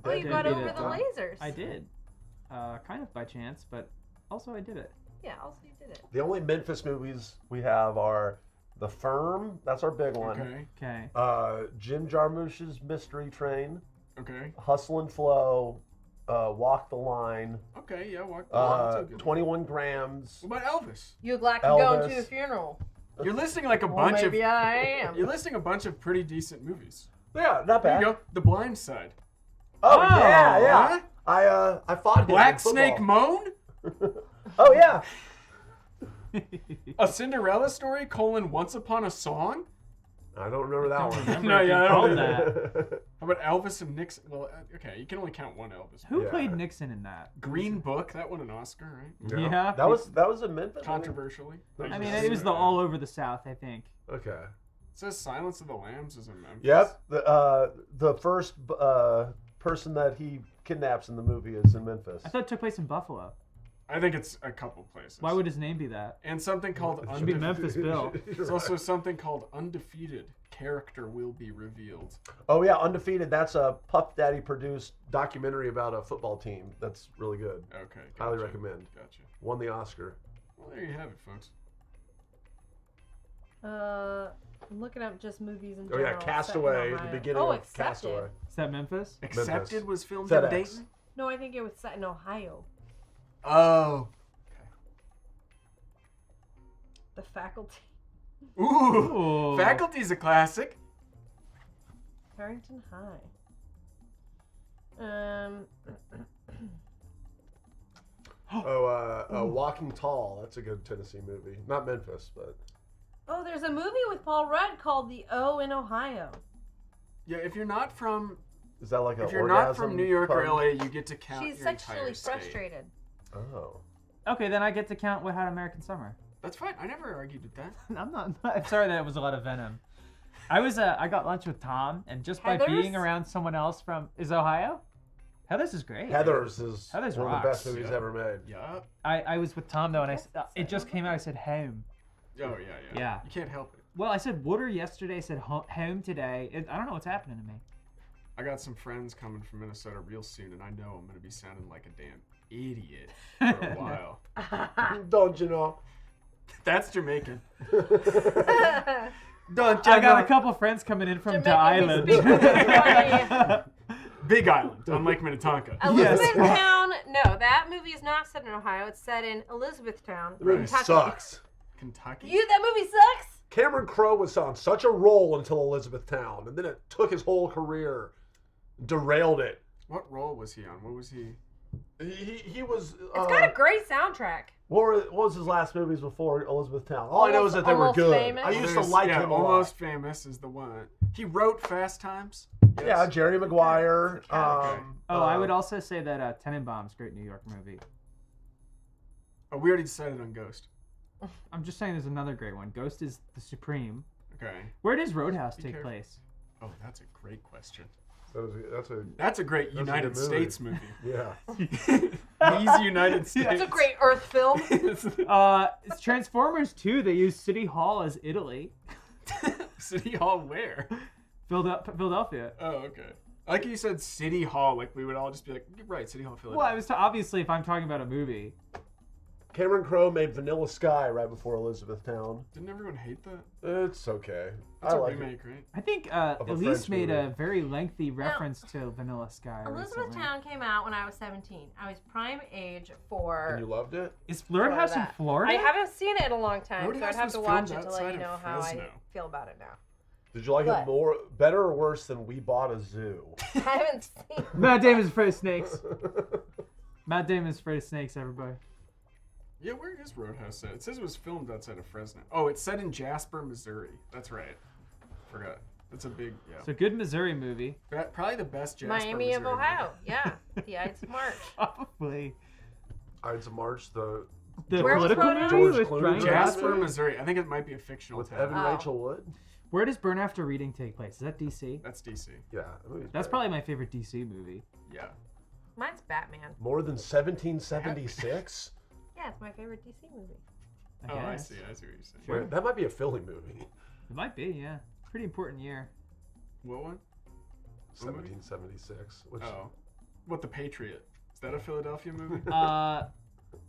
Oh, you got Deadbeat over at the Dawn. lasers. I did. Kind of by chance, but also I did it. Yeah, also you did it. The only Memphis movies we have are The Firm, that's our big one. Okay. Okay. Jim Jarmusch's Mystery Train. Okay. Hustle and Flow. Walk the Line. Okay, yeah, Walk the Line. That's a good 21 Grams. What about Elvis? You look like you're going to a funeral. You're listing like a Well, bunch maybe of. I am. You're listing a bunch of pretty decent movies. Yeah, not bad. There you go. The Blind Side. Oh, yeah, Huh? yeah. I fought him in Black football. Snake Moan? Oh, yeah. A Cinderella Story: Once Upon a Song? I don't remember that one. No, yeah, I don't. that. How about Elvis and Nixon? Well, okay, you can only count one Elvis. Who played Nixon in that? Green Book, that won an Oscar, right? Yeah. That was in Memphis. Controversially. I mean, it was the all over the South, I think. Okay. It says Silence of the Lambs is in Memphis. Yep. The first person that he kidnaps in the movie is in Memphis. I thought it took place in Buffalo. I think it's a couple places. Why would his name be that? And something called It should be Memphis Bill. There's also something called Undefeated. Character will be revealed. Oh yeah, Undefeated. That's a Puff Daddy produced documentary about a football team. That's really good. Okay. Highly recommend. Gotcha. Won the Oscar. Well, there you have it, folks. I'm looking up just movies in Oh general. yeah, Castaway. The beginning of Accepted. Castaway. Is that Memphis? Accepted was filmed FedEx. in Dayton? No, I think it was set in Ohio. Oh. The Faculty. Ooh. Faculty's a classic. Harrington High. Walking Tall. That's a good Tennessee movie. Not Memphis, but. Oh, there's a movie with Paul Rudd called The O in Ohio. Yeah, if you're not from Is that like a? if you're not from New York or pub? LA, you get to count She's your entire sexually state. frustrated. Oh. Okay, then I get to count What Hot American Summer. That's fine. I never argued with that. I'm not. I'm sorry that it was a lot of venom. I got lunch with Tom, and just by being Heathers? around someone else from Ohio. Heathers is great. Heathers is Heathers one of rocks. the best movies ever made. Yeah. I was with Tom though, and it just came out. I said home. Oh yeah. Yeah. You can't help it. Well, I said water yesterday. I said home today. I don't know what's happening to me. I got some friends coming from Minnesota real soon, and I know I'm gonna be sounding like a damn idiot for a while. Don't you know? That's Jamaican. Don't I got a couple friends coming in from the island. Big Island on Lake Minnetonka. Elizabethtown. No, that movie is not set in Ohio. It's set in Elizabethtown, The movie Kentucky. sucks. Kentucky. That movie sucks. Cameron Crowe was on such a roll until Elizabethtown, and then it took his whole career, derailed it. What role was he on? What was he? He was. It's got a great soundtrack. What was his last movies before Elizabethtown? All I know is that they were Almost good. Famous? I used to like him a lot. Almost Famous is the one. He wrote Fast Times. Yes. Yeah, Jerry Maguire. I would also say that Tenenbaum's a great New York movie. Oh, we already decided on Ghost. I'm just saying there's another great one. Ghost is the supreme. Okay. Where does Roadhouse Be take careful. place? Oh, that's a great question. That's a great United States movie. Yeah. These United States. That's a great Earth film. It's Transformers 2. They use City Hall as Italy. City Hall where? Philadelphia. Oh, okay. I like you said City Hall, like we would all just be like, right, City Hall, Philadelphia. Well, I was obviously if I'm talking about a movie. Cameron Crowe made Vanilla Sky right before Elizabethtown. Didn't everyone hate that? It's okay. That's I a like remake, it. right? I think Of a Elise French made movie. a very lengthy reference to Vanilla Sky recently. Elizabethtown came out when I was 17. I was prime age for. And you loved it? Is Roadhouse in Florida? I haven't seen it in a long time, so I'd Roadhouse have was to watch filmed it to let outside you know of how I Fresno. feel about it now. Did you like it better or worse than We Bought a Zoo? I haven't seen. Matt Damon's afraid of snakes. Matt Damon's afraid of snakes, everybody. Yeah, where is Roadhouse set? It says it was filmed outside of Fresno. Oh, it's set in Jasper, Missouri. That's right. Forgot. That's a big, yeah. It's a good Missouri movie. Probably the best Jasper, Miami Missouri of movie. Ohio. Yeah, the Ides of March. Probably. Ides of March, the Where was political Roadhouse? movie George with Clooney Brian Jasper, Cranston? Missouri. I think it might be a fictional with town. Evan Rachel Wood. Where does Burn After Reading take place? Is that DC? That's DC. Yeah, That's probably my favorite DC movie. Yeah. Mine's Batman. More than 1776. Yeah, it's my favorite DC movie. Oh, I guess. see. I see what you're saying. Wait, that might be a Philly movie. It might be, yeah. Pretty important year. What one? 1776. Which Oh. What, The Patriot? Is that a Philadelphia movie?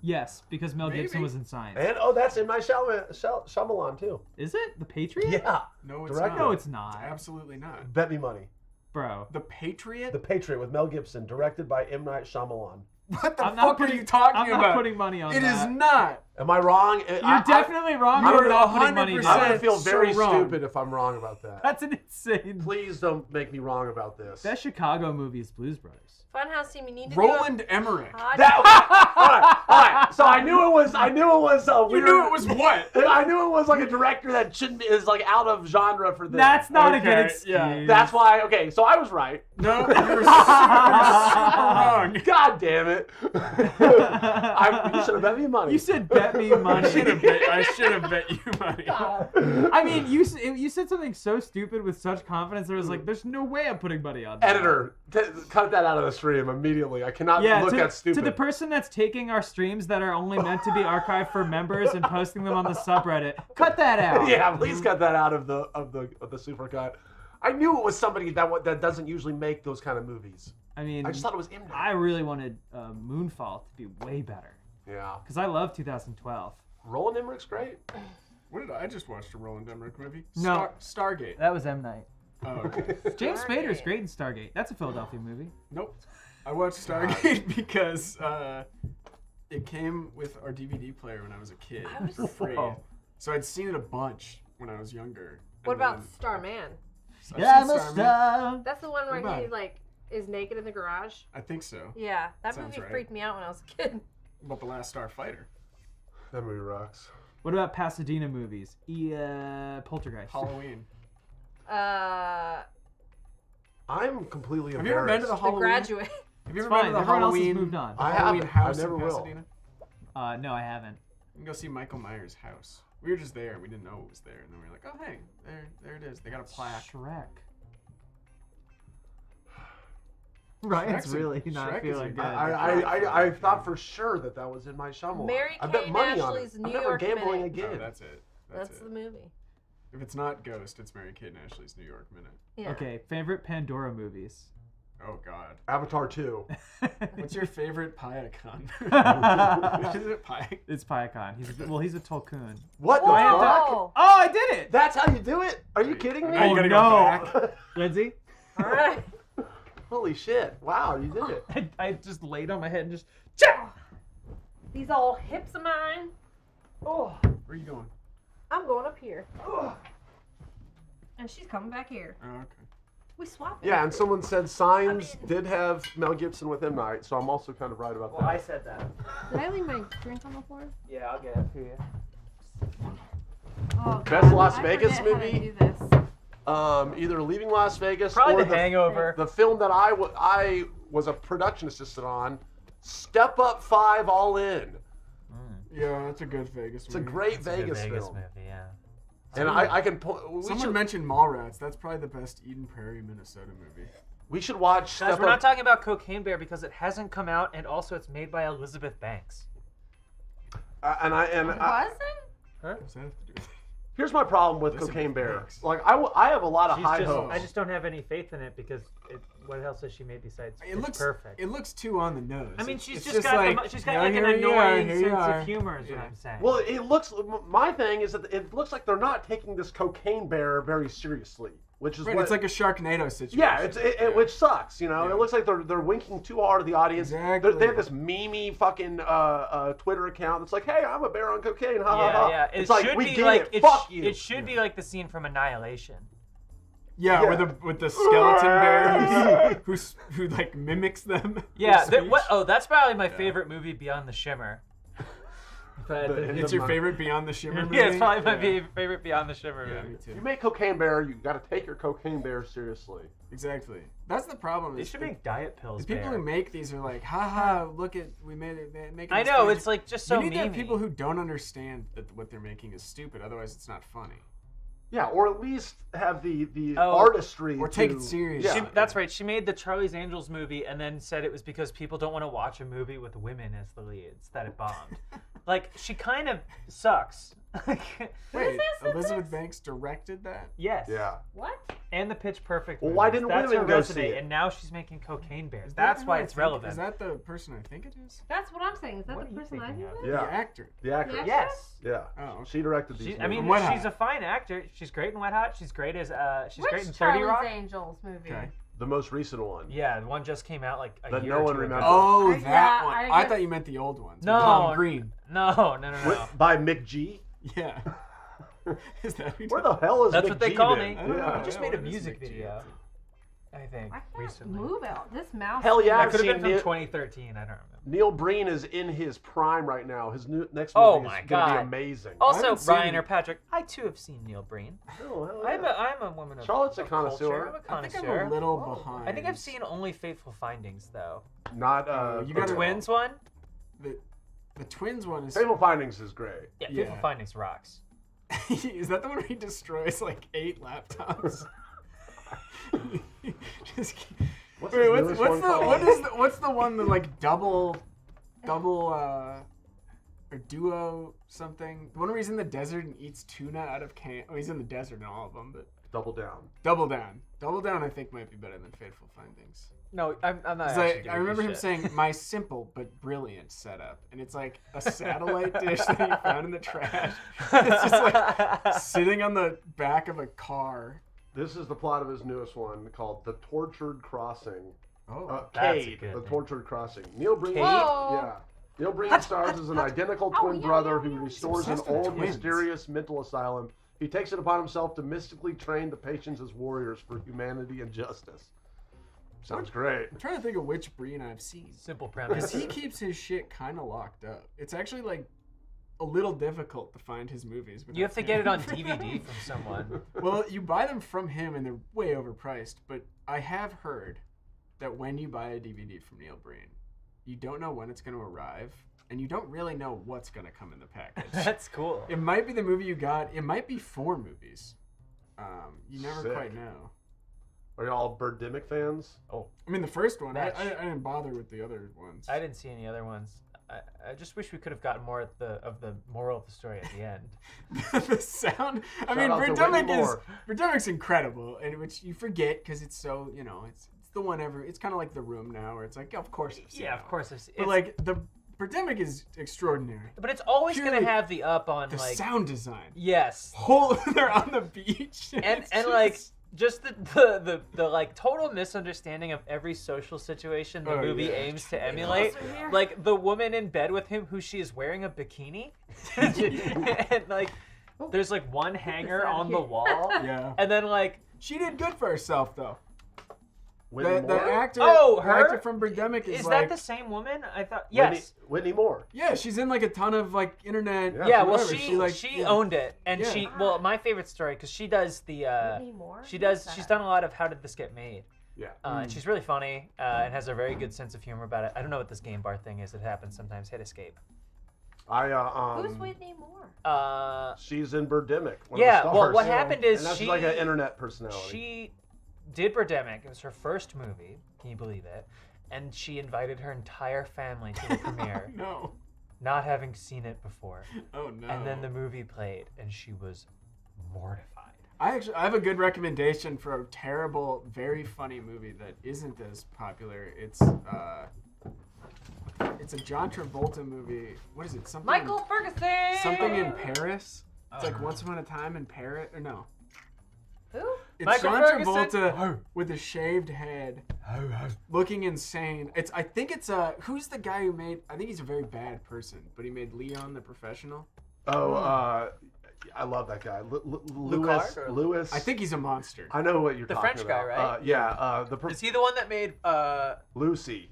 Yes, because Mel Gibson Maybe. was in Science. And that's in my Shyamalan too. Is it The Patriot? Yeah. No, it's Director. not. No, it's not. Absolutely not. Bet me money. Bro. The Patriot? The Patriot with Mel Gibson, directed by M. Night Shyamalan. What the I'm not fuck are putting- you talking I'm about? not putting money on It that. is not. Am I wrong? You're definitely wrong. You're You're not putting money 100% down. I'm gonna feel very so wrong. stupid if I'm wrong about that. That's an insane. Please don't make me wrong about this. That Chicago movie is Blues Brothers. Funhouse team, you need to Roland Emmerich. do a That, all right. So I knew it was. You weird, knew it was what? I knew it was like a director that shouldn't be, is like out of genre for this. That's not a good Okay, excuse. yeah. That's why. Okay, so I was right. No, you were super wrong. God damn it! You should have bet me money. You said bet me money. I should have bet you money. I mean, you said something so stupid with such confidence. There was like, there's no way I'm putting money on that. Editor, cut that out of the stream immediately. I cannot look to, that stupid. to the person that's taking our streams that are only meant to be archived for members and posting them on the subreddit, cut that out. Yeah, please cut that out of the supercut. I knew it was somebody that doesn't usually make those kind of movies. I mean, I just thought it was M. Night. I really wanted Moonfall to be way better. Yeah. Because I love 2012. Roland Emmerich's great. What did I just watch? A Roland Emmerich movie? No. Stargate. That was M. Night. Oh, okay. James Spader's great in Stargate. That's a Philadelphia movie. Nope. I watched Stargate because it came with our DVD player when I was a kid for free. So I'd seen it a bunch when I was younger. What and about then- Starman? I've Yeah, seen I'm a Starman. star. That's the one where What about he it? like is naked in the garage. I think so. Yeah, that Sounds movie right. freaked me out when I was a kid. About The Last Starfighter. That movie rocks. What about Pasadena movies? Poltergeist. Halloween. I'm completely Have you ever been to the embarrassed. Halloween? Graduate. Have you It's ever been fine. to the Everyone else has Halloween? moved on. I Halloween haven't. house I never in will. Pasadena? No, I haven't. You can go see Michael Myers' house. We were just there and we didn't know it was there, and then we were like, oh hey, there it is. They got a plaque. Shrek. Ryan's Shrek's a- really not Shrek is feeling a- good. I thought for sure that was in my Shyamalan. Mary I bet Kate money on it. Ashley's I'm New never York gambling Minute. again. Oh, that's it. That's the movie. If it's not Ghost, it's Mary Kate and Ashley's New York Minute. Yeah. Okay, favorite Pandora movies. Oh God. Avatar 2. What's your favorite Pyacon? Is it Py? It's Pyacon. He's a Tolkien. What the Do I have to- fuck? Oh, I did it! That's how you do it? Are you kidding me? Now you gotta go back. Lindsay? All right. Holy shit. Wow, you did it. I just laid on my head and just... These all hips of mine. Oh, Where are you going? I'm going up here. And she's coming back here. Oh, okay. We swapped. Yeah, and someone said Signs did have Mel Gibson with M. Night, so I'm also kind of right about that. I said that. Did I leave my drink on the floor? Yeah, I'll get it for you. Oh, Best God, Las I Vegas forget how to movie? do this. Either Leaving Las Vegas Probably or The Hangover. The film that I was a production assistant on, Step Up 5 All In. Yeah, that's a good Vegas It's a movie. great It's a good Vegas Vegas film. movie, yeah. And I can we Someone should, mentioned Mallrats. That's probably the best Eden Prairie, Minnesota movie. we should watch Guys, Step we're Up. not talking about Cocaine Bear because it hasn't come out, and also it's made by Elizabeth Banks. And I Was it? Huh? What's that have to do with it? here's my problem with Elizabeth Cocaine Bear. Banks. Like I have a lot of high hopes. I just don't have any faith in it because what else has she made besides It it's looks perfect? It looks too on the nose. I mean, It's- she's it's just got like, she's got yeah, like an here you are, annoying here you sense are. of humor, is what Yeah. I'm saying. Well, it looks. My thing is that it looks like they're not taking this Cocaine Bear very seriously, which is Right, what. it's like a Sharknado situation. Yeah, which sucks. You know, Yeah. it looks like they're winking too hard at the audience. Exactly. They have this memey fucking Twitter account that's like, "Hey, I'm a bear on cocaine." Ha ha ha. yeah. It's like should we be get like it. Fuck you. It should be like the scene from Annihilation. Yeah, Yeah. with the skeleton bear who like mimics them. Yeah. with speech. That's probably my favorite movie beyond The Shimmer. But It's your favorite Beyond the Shimmer movie? yeah, it's probably my favorite Beyond The Shimmer Yeah, movie. me too. You make Cocaine Bear, you got to take your Cocaine Bear seriously. Exactly. That's the problem. They is should the- make diet pills. The people Bear. who make these are like, haha, look at, we made it. Make it I this know, stage." it's like just so You need to have memey. people who don't understand that what they're making is stupid. Otherwise, it's not funny. Yeah, or at least have the Oh. artistry. Or take to- it serious. Yeah. That's right. She made the Charlie's Angels movie and then said it was because people don't want to watch a movie with women as the leads that it bombed. Like, she kind of sucks. Wait, Elizabeth Banks directed that? Yes. Yeah. What? And the Pitch Perfect. Well, why movies. didn't That's women her go see resume, it? And now she's making Cocaine Bears. Is that That's who why I it's think- relevant. Is that the person I think it is? That's what I'm saying. Is that What the are you person I thinking think? of? Yeah. The actor. The actress. Yes. Yeah. Oh, She directed these. I mean, movies. she's a fine actor. She's great in Wet Hot. She's great as she's Which great in 30 Charlie's Rock. Angels movie? Okay. The most recent one. Yeah, the one just came out like a That year no or one two ago. remembers. Oh, Yeah, that one. I I guess- thought you meant the old ones. with No. Tom Green. No. By Mick G. Yeah. Is that who Where the hell is That's Mick what they G call been? me. I don't know. He just Yeah, made a what is music Mick G video. up to? I think I can't recently. move out. This mouse. Hell yeah, That I've could have seen been from Neil, 2013. I don't remember. Neil Breen is in his prime right now. His next movie Oh is my going to God. be amazing. Also, haven't seen Ryan it. or Patrick, I too have seen Neil Breen. Oh, hell I'm yeah. a woman of Charlotte's a of culture. connoisseur. I'm a I think connoisseur. I'm a little behind. I think I've seen only Faithful Findings though. Not you The gotta- Twins one? The Twins one is. Fateful Findings is great. Yeah, Yeah. Faithful Findings rocks. Is that the one where he destroys like 8 laptops? Just kidding. What's Wait, his what's newest the one called? what's the one that like double or duo something? The one where he's in the desert and eats tuna out of can. Oh, he's in the desert in all of them, but Double Down. Double Down I think might be better than Fateful Findings. No, I'm not. 'Cause actually I giving you remember him shit. saying my simple but brilliant setup, and it's like a satellite dish that he found in the trash. It's just like sitting on the back of a car. This is the plot of his newest one called The Tortured Crossing. Oh, that's a Cade, good The name. Tortured Crossing. Neil Breen. Cade? Yeah. Neil Breen stars as an identical twin brother who restores an Obsessed with old, twins. mysterious mental asylum. He takes it upon himself to mystically train the patients as warriors for humanity and justice. Sounds great. I'm trying to think of which Breen I've seen. Simple Because premise. he keeps his shit kind of locked up. It's actually like a little difficult to find his movies. You have to get it on without paying for them. DVD from someone. Well, you buy them from him and they're way overpriced. But I have heard that when you buy a DVD from Neil Breen, you don't know when it's going to arrive, and you don't really know what's going to come in the package. That's cool. It might be the movie you got. It might be 4 movies. You never Sick. quite know. Are y'all Birdemic fans? Oh, I mean, the first one, I That's- didn't bother with the other ones. I didn't see any other ones. I just wish we could have gotten more of the moral of the story at the end. The sound. I Shout mean, out to Birdemic Whitney Moore. Birdemic's incredible, and which you forget because it's so it's the one ever. It's kind of like The Room now, where it's like, of course, I've seen Yeah, that of course. It's, But like the Birdemic is extraordinary. but it's always purely gonna have the up on The like sound design. yes, They're on the beach, and it's like just- just the like total misunderstanding of every social situation the Oh, movie yeah. aims to emulate. Like the woman in bed with him who she is wearing a bikini, and like there's like one hanger on the wall, yeah, and then like she did good for herself though. Whitney The Moore? actor, Oh, the her? actor from Birdemic is is like, that the same woman? I thought Whitney, yes. Whitney Moore. yeah, she's in like a ton of like internet. Yeah, well, whatever. she yeah. owned it, and Yeah. she well, my favorite story because she does the Whitney Moore? she Who's does that? she's done a lot of How Did This Get Made, Yeah. and she's really funny and has a very good sense of humor about it. I don't know what this game bar thing is. It happens sometimes. Hit escape. Who's Whitney Moore? She's in Birdemic. One Yeah, of the well, stars. what happened is and that's she like an internet personality. She did Birdemic. It was her first movie. Can you believe it? And she invited her entire family to the premiere. No. Not having seen it before. Oh no. And then the movie played, and she was mortified. I have a good recommendation for a terrible, very funny movie that isn't as popular. It's a John Travolta movie. What is it? Something. Michael Ferguson. Something in Paris. It's like Once Upon a Time in Paris. Or no. Who? It's Michael John Ferguson? Travolta with a shaved head, looking insane. I think it's who's the guy who made? I think he's a very bad person, but he made Leon the Professional. Oh, I love that guy. Louis. or- Louis. I think he's a monster. I know what you're The talking French guy, about. right? Yeah. Is he the one that made Lucy.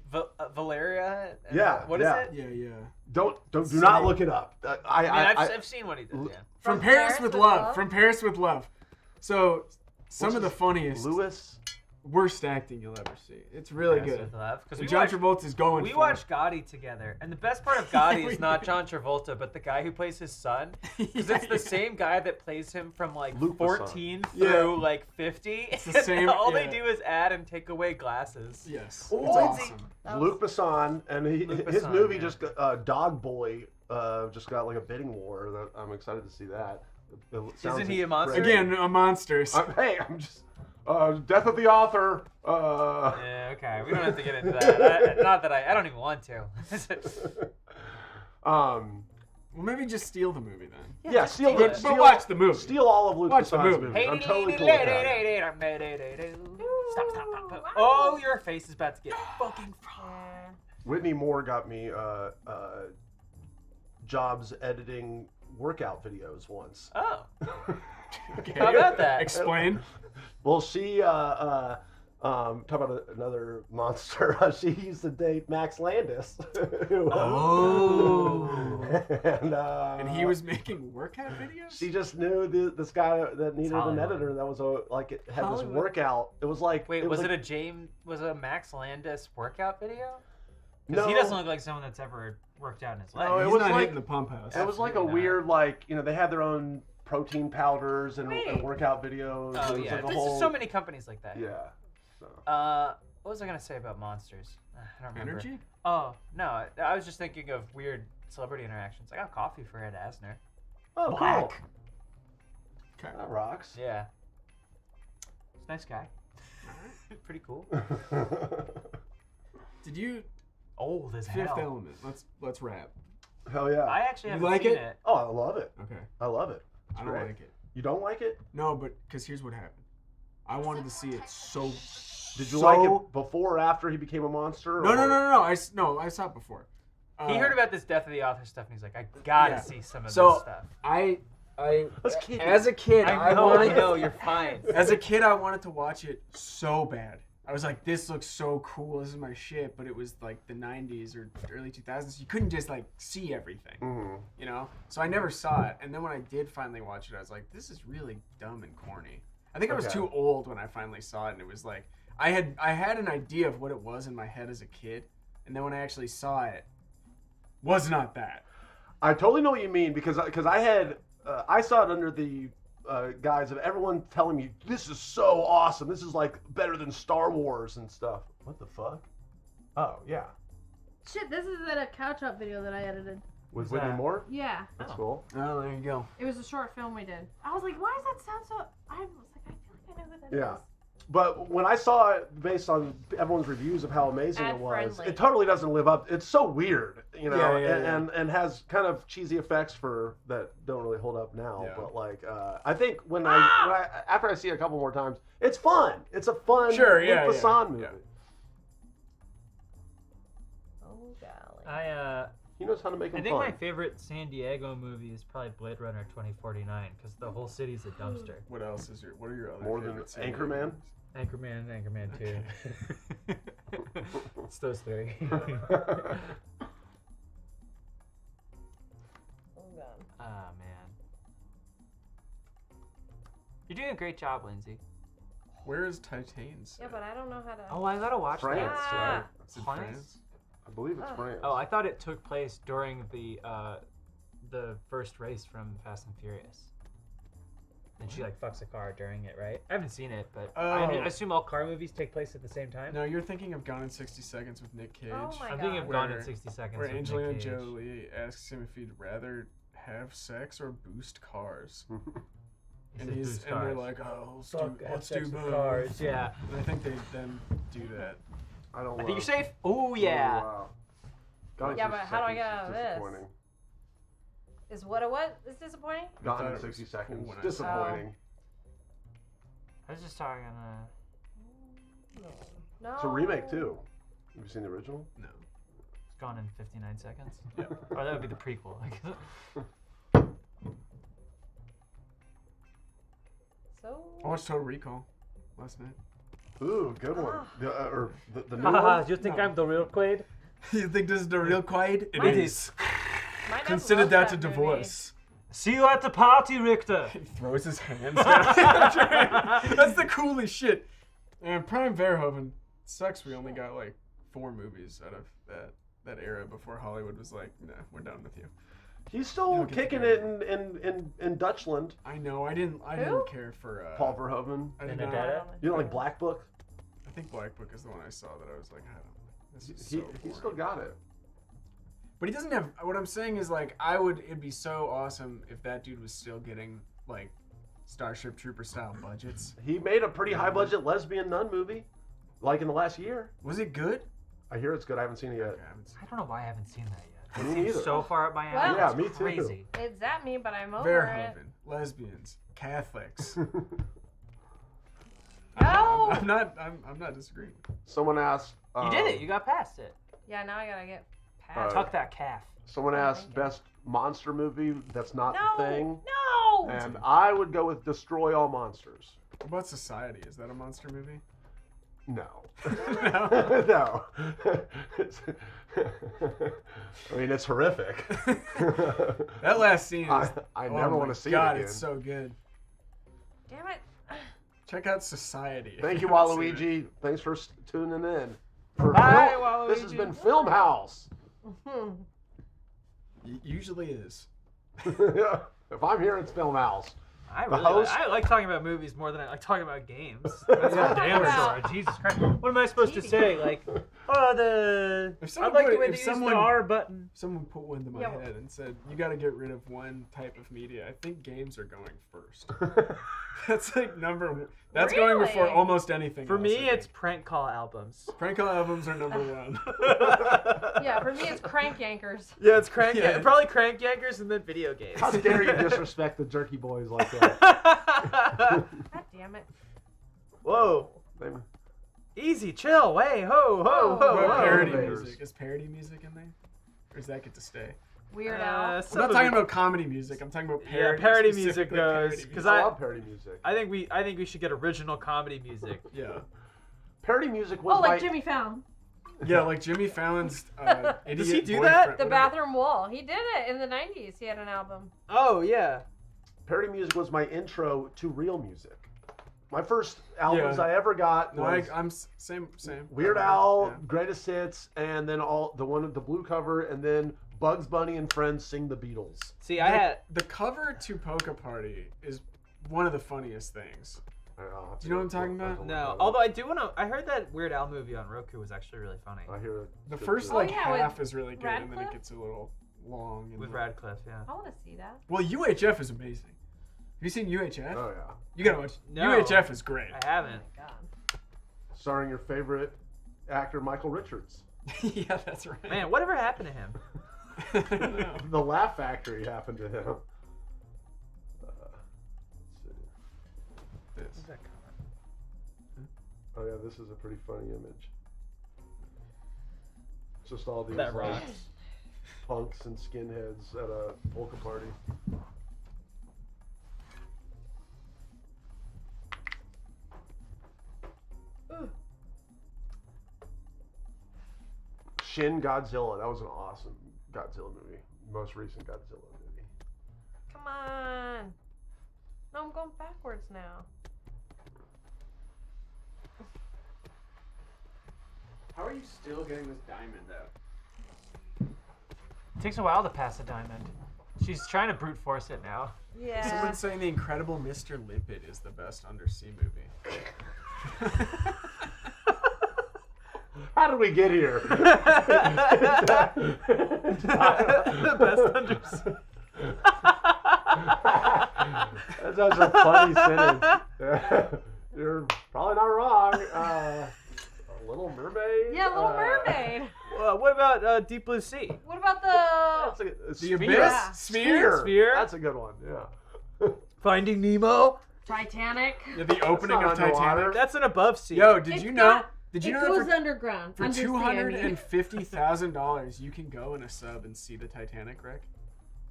Valeria? And, Yeah, What is yeah. it? Yeah. Do not look it up. I've seen what he did. Yeah. From Paris with Love. From Paris with Love. So some of the funniest, worst acting you'll ever see. It's really Paris good. with Love, 'cause And we John watched- Travolta's going. We for watched Gotti together, and the best part of Gotti is not John Travolta, but the guy who plays his son. Because it's the same guy that plays him from like Luc 14 Besson. through like 50. It's the same- All yeah. they do is add and take away glasses. Yes. Oh, It's awesome. Luc Besson, and Luc his Besson, movie yeah. just Dog Boy just got like a bidding war. That I'm excited to see that. Isn't he a monster? Again, a monster. Hey, I'm just death of the author. Yeah, okay. We don't have to get into that. Not that I don't even want to. Well, maybe just steal the movie then. Yeah, steal but watch the movie. Steal all of Luke Watch the Besson's movie. movies. I'm totally cool with that. Stop. Oh, your face is about to get fucking fried. Whitney Moore got me jobs editing workout videos once. Oh. How about that? Explain. Well, she talk about another monster. She used to date Max Landis. And he was making workout videos? She just knew this guy that needed an Hollywood. editor that was it had Hollywood. this workout. It was like Wait, was like, it a Max Landis workout video? No. Because he doesn't look like someone that's ever worked out in his life. No, it He's was not like hitting the pump house. It was like a Absolutely not. weird they had their own protein powders and workout videos. Oh It was yeah, like a there's whole, so many companies like that. Yeah. So. What was I gonna say about monsters? I don't remember. Energy? Oh no, I was just thinking of weird celebrity interactions. I got coffee for Ed Asner. Oh, Black. cool. That rocks. Yeah. He's a nice guy. Pretty cool. Did you? Old as Fifth hell. Element. Let's wrap. Hell yeah. I actually You haven't like seen it? it. Oh, I love it. Okay. I love it. It's I don't great. like it. You don't like it? No, but because here's what happened. I wanted to see it so. Did you like it before or after he became a monster? No. or- I saw it before. He heard about this Death of the Author stuff, and he's like, I gotta see some of So, this stuff. As a kid, I know, you're fine. As a kid, I wanted to watch it so bad. I was like, this looks so cool. This is my shit. But it was like the 90s or early 2000s. You couldn't just like see everything, you know? So I never saw it. And then when I did finally watch it, I was like, this is really dumb and corny. I think I was Okay. too old when I finally saw it. And it was like, I had an idea of what it was in my head as a kid. And then when I actually saw it, was not that. I totally know what you mean because I had I saw it under the guise of everyone telling me this is so awesome. This is like better than Star Wars and stuff. What the fuck? Oh yeah. Shit, this is a couch up video that I edited. With Whitney Moore? Yeah. That's cool. Oh, there you go. It was a short film we did. I was like, why does that sound so... I was like, I feel like I know who that is. Yeah. But when I saw it based on everyone's reviews of how amazing it was, Ad-friendly. it totally doesn't live up. It's so weird, you know, Yeah. and has kind of cheesy effects that don't really hold up now. Yeah. But like, I think when I after I see it a couple more times, it's fun. It's a fun Luc Besson movie. Yeah. Oh golly. He knows how to make I them think fun. my favorite San Diego movie is probably Blade Runner 2049 because the whole city's a dumpster. What else is your? What are your other More than favorites? Anchorman? Anchorman and Anchorman 2. It's those three. Oh god. Ah, man. You're doing a great job, Lindsay. Where is Titans? Yeah, but I don't know how to... Oh, I gotta watch France, that. right? Is it France? France? I believe it's France. Oh, I thought it took place during the first race from Fast and Furious. And she like fucks a car during it, right? I haven't seen it, but I assume all car movies take place at the same time. No, you're thinking of Gone in 60 Seconds with Nick Cage. Oh my I'm thinking of God. Gone in 60 Seconds. Where with Angelina Nick Cage. Jolie asks him if he'd rather have sex or boost cars. He and says he's boost and they're cars. like, oh, Fuck, have let's sex do with both. cars, yeah. And I think they then do that. I don't. I think you're safe. Oh yeah. Wow. God, Yeah, but how do I get seconds out of is this? disappointing. Is what is disappointing? Gone in it 60 was seconds. cool when I saw it. Disappointing. I was just talking. No. It's a remake too. Have you seen the original? No. It's Gone in 59 seconds. Yeah. Or that would be the prequel. I guess. So. I watched Total Recall last night. Ooh, good one. Or the new Haha, one? you think I'm the real Quaid? You think this is the real Quaid? It Mine- is. My dad Consider loves that a movie. divorce. See you at the party, Richter. He throws his hands down. That's the coolest shit. And Prime Verhoeven sucks. We only got like 4 movies out of that era before Hollywood was like, nah, we're done with you. He's You still don't get kicking to it in Dutchland. I know. I didn't care for Paul Verhoeven. I did Benedetta? not. You don't like Black Book? I think Black Book is the one I saw that I was like, I don't. This is He so boring. still got it. But he doesn't have. What I'm saying is like, it'd be so awesome if that dude was still getting like Starship Trooper style budgets. He made a pretty high budget lesbian nun movie, like in the last year. Was it good? I hear it's good. I haven't seen it yet. I don't know why I haven't seen that yet. Me It seems neither. so far up my Well, alley. Yeah, It's me too. Crazy. It's at me, but I'm over it. Verhoeven, lesbians, Catholics. No. I'm not disagreeing. Someone asked. You did it. You got past it. Yeah, now I gotta get past. Tuck that calf. Someone asked best monster movie that's not the thing. No. And I would go with Destroy All Monsters. What about Society? Is that a monster movie? No. No. No. I mean, it's horrific. That last scene is... I oh never my want to see it God, again. it's so good. Damn it. Check out Society. Thank you, haven't seen it. Waluigi. Thanks for tuning in. For Bye, Film- This has Waluigi. been Film House. Usually is. If I'm here, it's Film House. I The really host- I like talking about movies more than I like talking about games. That's for damn sure. Jesus Christ. What am I supposed to say? Like, oh, If I like the way if they use someone, the R button. Someone put one to my Yeah. head and said, you got to get rid of one type of media. I think games are going first. That's like number one. That's going before Really? almost anything For else, me, I it's prank call albums. think. Prank call albums are number one. Yeah, for me it's crank yankers. Yeah, it's crank. Yeah. Probably crank yankers and then video games. How dare you disrespect the Jerky Boys like that? God damn it. Whoa. Easy, chill, way, ho, ho, ho, What ho. parody Elevators. music? Is parody music in there? Or does that get to stay? Weird Al. I'm not talking about comedy music. I'm talking about parody. Yeah, parody music specifically goes parody because I I love parody music. I think we should get original comedy music. Yeah. Parody music was Oh, like my... Jimmy Fallon. Yeah, like Jimmy Fallon's idiot Does he do boyfriend, that? The whatever. Bathroom Wall. He did it in the 90s. He had an album. Oh yeah. Parody music was my intro to real music. My first albums Yeah. I ever got No, was I'm same. Weird Al, Yeah. Greatest Hits, and then all the one with the blue cover, and then Bugs Bunny and Friends sing the Beatles. See, I had The cover to Polka Party is one of the funniest things. Do you know what I'm talking about? no. Although I do want to. I heard that Weird Al movie on Roku was actually really funny. I hear it. The first Oh, like yeah, with half is really good, and then it Radcliffe? gets a little long. And With then- Radcliffe, yeah. I want to see that. Well, UHF is amazing. Have you seen UHF? Oh yeah. You gotta watch. No. UHF is great. I haven't. God. Starring your favorite actor, Michael Richards. Yeah, that's right. Man, whatever happened to him? I don't know. The Laugh Factory happened to him. Let's see. This. Oh yeah, this is a pretty funny image. It's just all these That like, rocks. punks and skinheads at a polka party. Shin Godzilla. That was an awesome Godzilla movie. Most recent Godzilla movie. Come on. No, I'm going backwards now. How are you still getting this diamond out? It takes a while to pass a diamond. She's trying to brute force it now. Yeah. Someone's saying The Incredible Mr. Limpet is the best undersea movie. How did we get here? The best undersea. That's such a funny sentence. You're probably not wrong. Little Mermaid? Yeah, Little Mermaid. What about Deep Blue Sea? What about the... That's a, The Sphere. Abyss? Sphere. Sphere? That's a good one, yeah. Finding Nemo? Titanic. Yeah, the opening not of Titanic. underwater. That's an above sea. Yo, did It's you know? got- Did you it know goes that for, underground. for understanding. $250,000 you can go in a sub and see the Titanic wreck?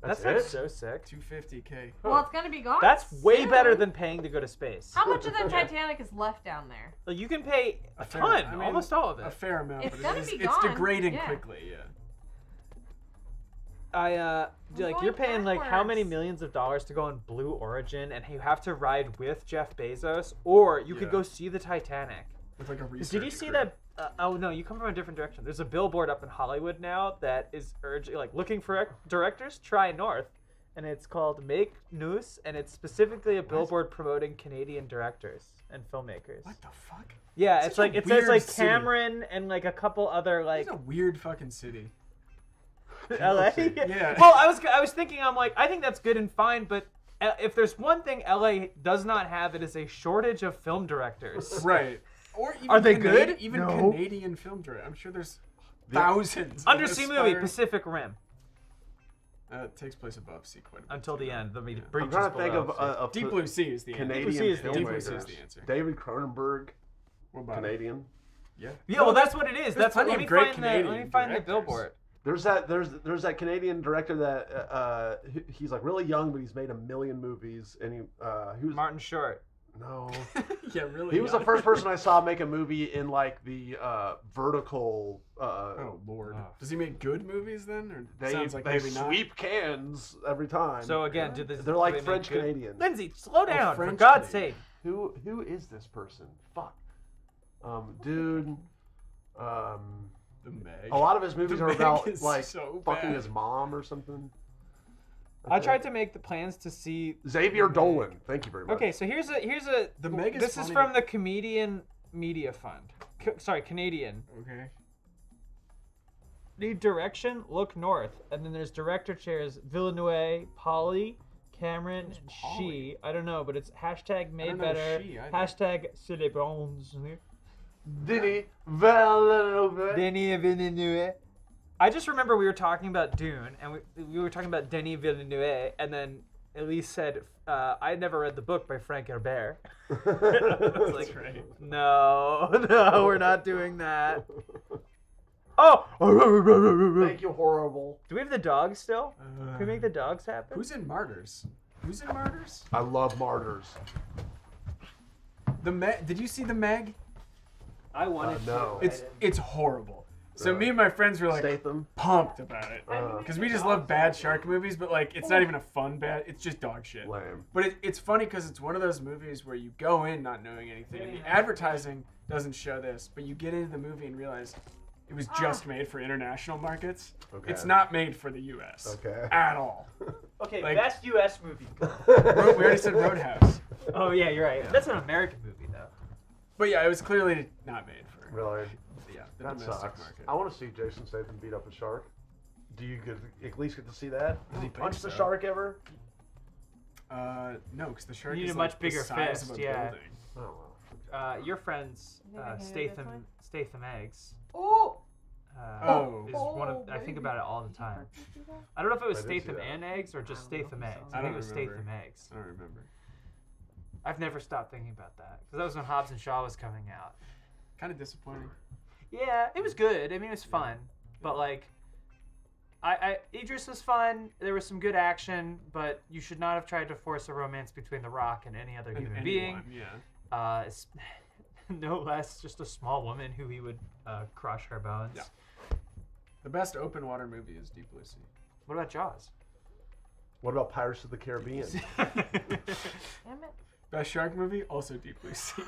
That sounds so sick. $250K. Well, it's gonna be gone. That's way soon. better than paying to go to space. How much of the Titanic is left down there? Like, you can pay a fair- ton, I mean, almost all of it. A fair amount, It's but gonna it is, be it's gone, degrading yeah. quickly, yeah. Like, going you're paying like how many backwards. millions of dollars to go on Blue Origin, and you have to ride with Jeff Bezos, or you could Yeah. go see the Titanic. With like a 'Cause research Did you see crew. that? Oh no, you come from a different direction. There's a billboard up in Hollywood now that is urging, like, looking for directors. Try north, and it's called Make News, and it's specifically a billboard promoting Canadian directors and filmmakers. What the fuck? Yeah, Such it's a like it says weird like city. Cameron and like a couple other like. It's a weird fucking city. LA. Yeah. Well, I was thinking, I'm like, I think that's good and fine, but if there's one thing LA does not have, it is a shortage of film directors. Right. Or even Are they good? Even No. Canadian film directors. I'm sure there's thousands. Undersea movie, Pacific Rim. It takes place above sea quite a bit. Until the end. The I'm breaches trying to think below. of Deep Blue Sea is the answer. Canadian Deep Blue Sea is the filmmakers. answer. David Cronenberg, What about Canadian. Yeah. Yeah, well, that's what it is. There's That's what. plenty Let of me great find the. Let me Canadian find the directors. billboard. There's that Canadian director that he's like really young, but he's made 1 million movies, and he was Martin Short. No. Yeah, really. He was the first person I saw make a movie in like the vertical. Oh Lord. Does he make good movies then? Or They sounds like they maybe not. sweep cans every time. So again, they're like French Canadian. Lindsay, slow down, for French God's Canadian. sake. Who is this person? Fuck. Dude. The Meg. A lot of his movies The are Meg about is like so fucking bad. his mom or something. I tried to make the plans to see Xavier Dolan. Thank you very much. Okay, so here's a. The Meg is This is funny. from the Comedian Media Fund. Sorry, Canadian. Okay. Need direction? Look north. And then there's director chairs: Villeneuve, Polly, Cameron, and She. I don't know, but it's hashtag made know better. She either. Hashtag celebrons. Denis Villeneuve. Denis Villeneuve. I just remember we were talking about Dune, and we were talking about Denis Villeneuve, and then Elise said, I had never read the book by Frank Herbert. It's like, right. no, we're not doing that. Oh! Thank you, horrible. Do we have the dogs still? Can we make the dogs happen? Who's in Martyrs? Who's in Martyrs? I love Martyrs. The Meg. Did you see the Meg? I wanted no. to. It's horrible. So me and my friends were like Statham. pumped about it because we just love bad shark movies, but like it's not even a fun bad. It's just dog shit. Lame. But it's funny because it's one of those movies where you go in not knowing anything. And the advertising doesn't show this, but you get into the movie and realize it was just made for international markets. Okay. It's not made for the U.S. Okay. At all. Okay, Like- best U.S. movie. We already said Roadhouse. Oh, yeah, you're right. That's an American movie, though. But yeah, it was clearly not made for. Really? Yeah, the That domestic sucks. market. I want to see Jason Statham beat up a shark. Do you at least get to see that? Does he think punch the so. shark ever? No, because the shark You need is a like much bigger the size fist, of a yeah. building. Oh well. Your friends, You think I can do this one? Statham Eggs. Oh! Is one of I think about it all the time. I don't know if it was I did see Statham that. and Eggs or just Statham Eggs. I I think don't it was remember. Statham Eggs. I don't remember. I've never stopped thinking about that because that was when Hobbs and Shaw was coming out. Kind of disappointing. Yeah, it was good. I mean, it was fun, but like, Idris was fun. There was some good action, but you should not have tried to force a romance between The Rock and any other human being. Yeah. It's no less just a small woman who he would crush her bones. Yeah. The best open water movie is Deep Blue Sea. What about Jaws? What about Pirates of the Caribbean? Damn it. Best shark movie, also Deep Blue Sea.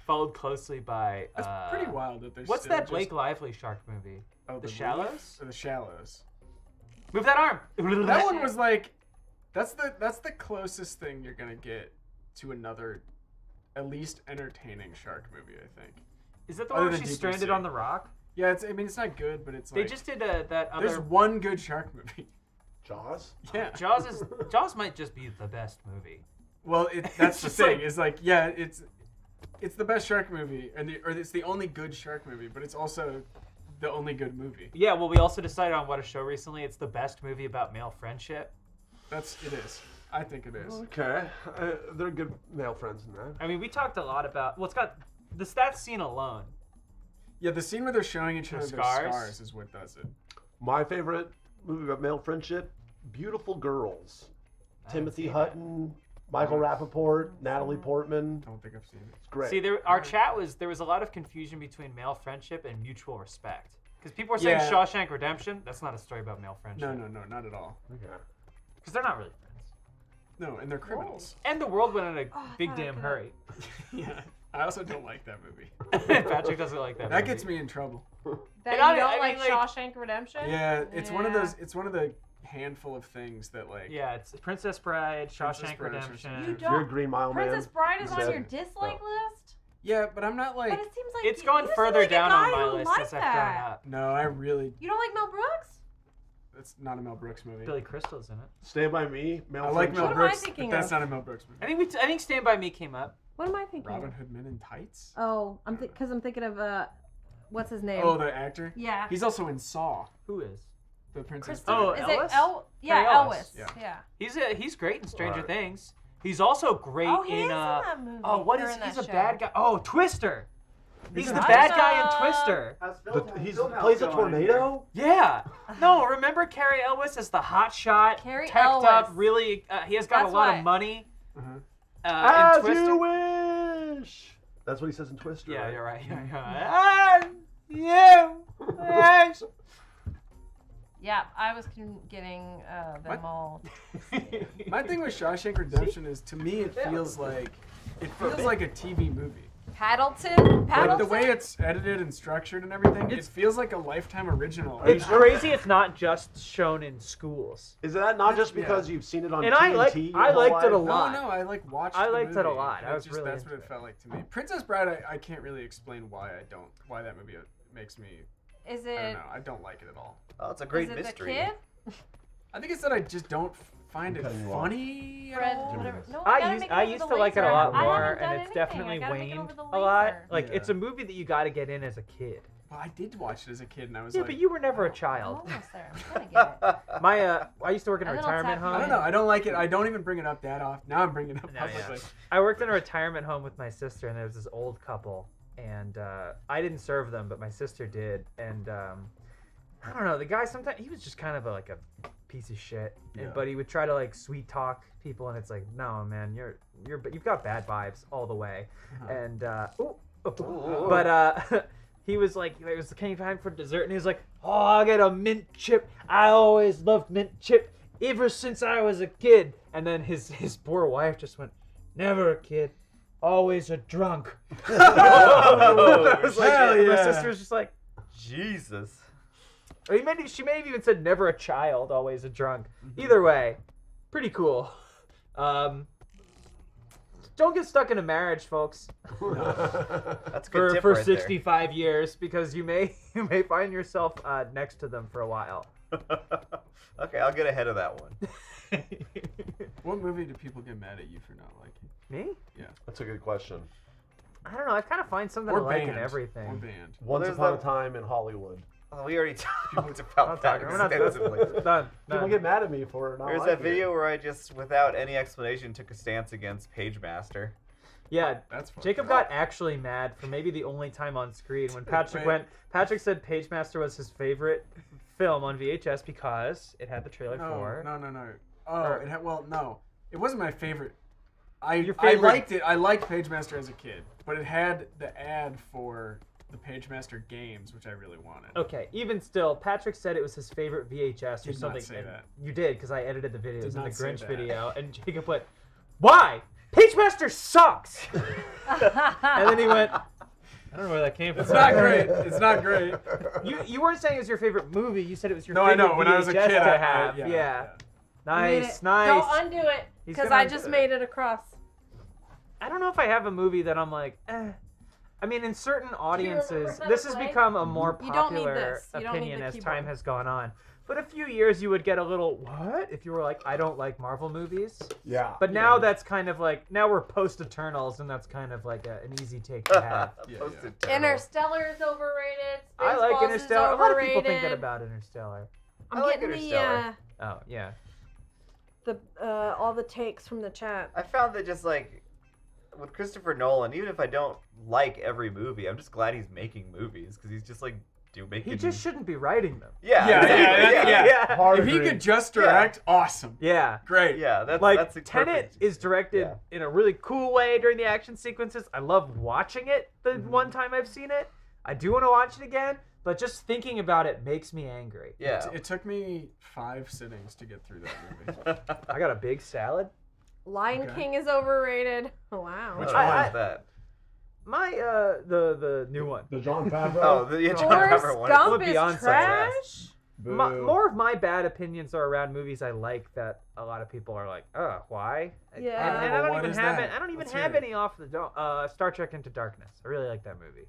Followed closely by. That's pretty wild that there's. What's still that Blake just- Lively shark movie? Oh, The Reef Shallows? Or The Shallows. Move that arm. That one was like, that's the closest thing you're gonna get to another, at least entertaining shark movie, I think. Is that the Other one where than she's Deep Blue stranded Sea. on the rock? Yeah, it's. I mean, it's not good, but it's They like. just did that other. There's one good shark movie. Jaws? Yeah. Jaws might just be the best movie. Well, that's the just thing. like- Is like, yeah, it's the best shark movie, or it's the only good shark movie, but it's also the only good movie. Yeah, well, we also decided on what a show recently. It's the best movie about male friendship. It is. I think it is. Okay. They're good male friends in that. I mean, we talked a lot about. Well, it's got that scene alone. Yeah, the scene where they're showing each other their scars? scars is what does it. My favorite movie about male friendship, Beautiful Girls. Timothy seen Hutton, Michael Rappaport, Natalie Portman. I don't think I've seen it. It's great. See, our chat there was a lot of confusion between male friendship and mutual respect. Because people were saying Yeah. Shawshank Redemption. That's not a story about male friendship. No, not at all. Okay. Because they're not really friends. No, and they're criminals. And the world went in a I big thought I damn could- hurry. Yeah, I also don't like that movie. Patrick doesn't like that. That movie. gets me in trouble. That And you I don't mean, like like- Shawshank Redemption? Yeah, it's one of Yeah. those. It's one of the handful of things that like. Yeah, it's Princess Bride, Princess Shawshank Bride, Redemption. You If you're a don't. Green Mile Princess Man, Bride is you on said- your dislike list? Yeah, but I'm not like. But it seems like It's you gone seem further like a down on guy my who list liked as I've grown that. up. No, I really. You don't like Mel Brooks? That's not a Mel Brooks movie. Billy Crystal's in it. Stand by Me. Mel I like Gibson. Mel What am I Brooks, thinking but that's of? not a Mel Brooks movie. I think Stand By Me came up. What am I thinking? Robin of? Hood Men in Tights. Oh, I'm because I'm thinking of what's his name? Oh, the actor. Yeah. He's also in Saw. Who is? The Princess. Kristen, Oh, is Ellis? it Yeah, Harry Ellis. Ellis. Yeah. He's great in Stranger Right. Things. He's also great Oh, he in is in that movie. Oh, what Or is in he's that a show. bad guy? Oh, Twister. He's He's the a bad Twister. guy in Twister. He plays a tornado. Yeah. No, remember Carrie Elwes as the hot shot, Carrie teched up, Elwes. really. He has got That's a lot why. of money. As in Twister. you wish. That's what he says in Twister. Yeah, right? you're right. Yeah. Yeah, I was getting them all. My thing with Shawshank Redemption is, to me, it feels like a TV movie. Paddleton? Like the way it's edited and structured and everything, it feels like a Lifetime original. It's crazy. It's not just shown in schools. Is that not just because you've seen it on And TNT? I liked it a No, lot. no, I like watched. I the liked it a movie. lot. I was Just, really that's what into it felt like to me. Princess Bride, I can't really explain why that movie makes me. Is I don't it? know. I don't like it at all. Oh, it's a great Is it mystery. the kid? I think it's that I just don't find it funny. Fred, at all. whatever. No, I used to like it a lot more, and it's I definitely gotta make it waned over the a lot. laser. Like Yeah. it's a movie that you got to get in as a kid. Well, I did watch it as a kid, and I was Yeah, like, but you were never a I'm child. almost there. I'm trying to get it. I used to work in a And then I'll retirement tap you home. I don't know. I don't like it. I don't even bring it up that often. Now I'm bringing it up No, yeah. publicly. I worked in a retirement home with my sister, and there was this old couple, and I didn't serve them, but my sister did, and I don't know. The guy sometimes he was just kind of like a piece of shit, but he would try to like sweet talk people, and it's like, no, man, you've got bad vibes all the way, and but he was like, it was came time for dessert, and he was like, oh, I'll get a mint chip. I always loved mint chip ever since I was a kid. And then his poor wife just went, never a kid, always a drunk. I was like, Hell my yeah. sister was just like, Jesus. or she may have even said never a child, always a drunk. Either way, pretty cool. Don't get stuck in a marriage, folks. That's a good tip for right there. 65 years, because you may find yourself next to them for a while. Okay, I'll get ahead of that one. What movie do people get mad at you for not liking? Me? Yeah. That's a good question. I don't know. I kind of find something Or to like in band. everything. Or band. Once there's upon that- a time in Hollywood. Oh, we already talked about that We're not extensively. done. People get mad at me for not There's liking that video where I just, without any explanation, took a stance against PageMaster. Yeah, That's fun. Jacob got actually mad for maybe the only time on screen when Patrick Wait. Patrick said PageMaster was his favorite film on VHS because it had the trailer for. No. Oh, no. It wasn't my favorite. I favorite- liked it. I liked PageMaster as a kid, but it had the ad for the PageMaster games, which I really wanted. Okay, even still, Patrick said it was his favorite VHS or Did not something. say and that. You did, because I edited the videos Did in the not say Grinch that. video, and Jacob went, "Why? PageMaster sucks!" And then he went, "I don't know where that came from." It's not great. It's not great. You weren't saying it was your favorite movie. You said it was your No, I favorite know. When I was a VHS kid, to I- have. yeah, Yeah. Made Nice, it. nice. Don't undo it, He's because gonna I just made it across. I don't know if I have a movie that I'm like, eh. I mean, in certain audiences, that this has play? become a more You don't need popular this. You don't need opinion the as keyboard. time has gone on. But a few years, you would get a little, what? If you were like, I don't like Marvel movies. Yeah. But now that's kind of like, now we're post-Eternals, and that's kind of like an easy take to have. Interstellar is overrated. I like Spaceballs is Interstellar. A lot of people think that overrated. about Interstellar. I'm I like getting Interstellar. Oh, yeah. all the takes from the chat. I found that just like with Christopher Nolan, even if I don't like every movie, I'm just glad he's making movies because he's just like making. He just shouldn't be writing them. Yeah, Yeah. If he could just direct, awesome. Yeah. Great. Yeah, that's like that's Tenet is directed in a really cool way during the action sequences. I love watching it the one time I've seen it. I do want to watch it again, but just thinking about it makes me angry. Yeah. It took me 5 sittings to get through that movie. I got a big salad. Lion Okay. King is overrated. Oh, wow. Which one is that? My the new one. The John Favreau. Oh, the John Forrest Favreau one. Gump is Beyonce. trash. More of my bad opinions are around movies I like that a lot of people are like, why? Yeah. And I don't What even even is have that? it. I don't even Let's have hear it. any off the dome. Star Trek Into Darkness. I really like that movie.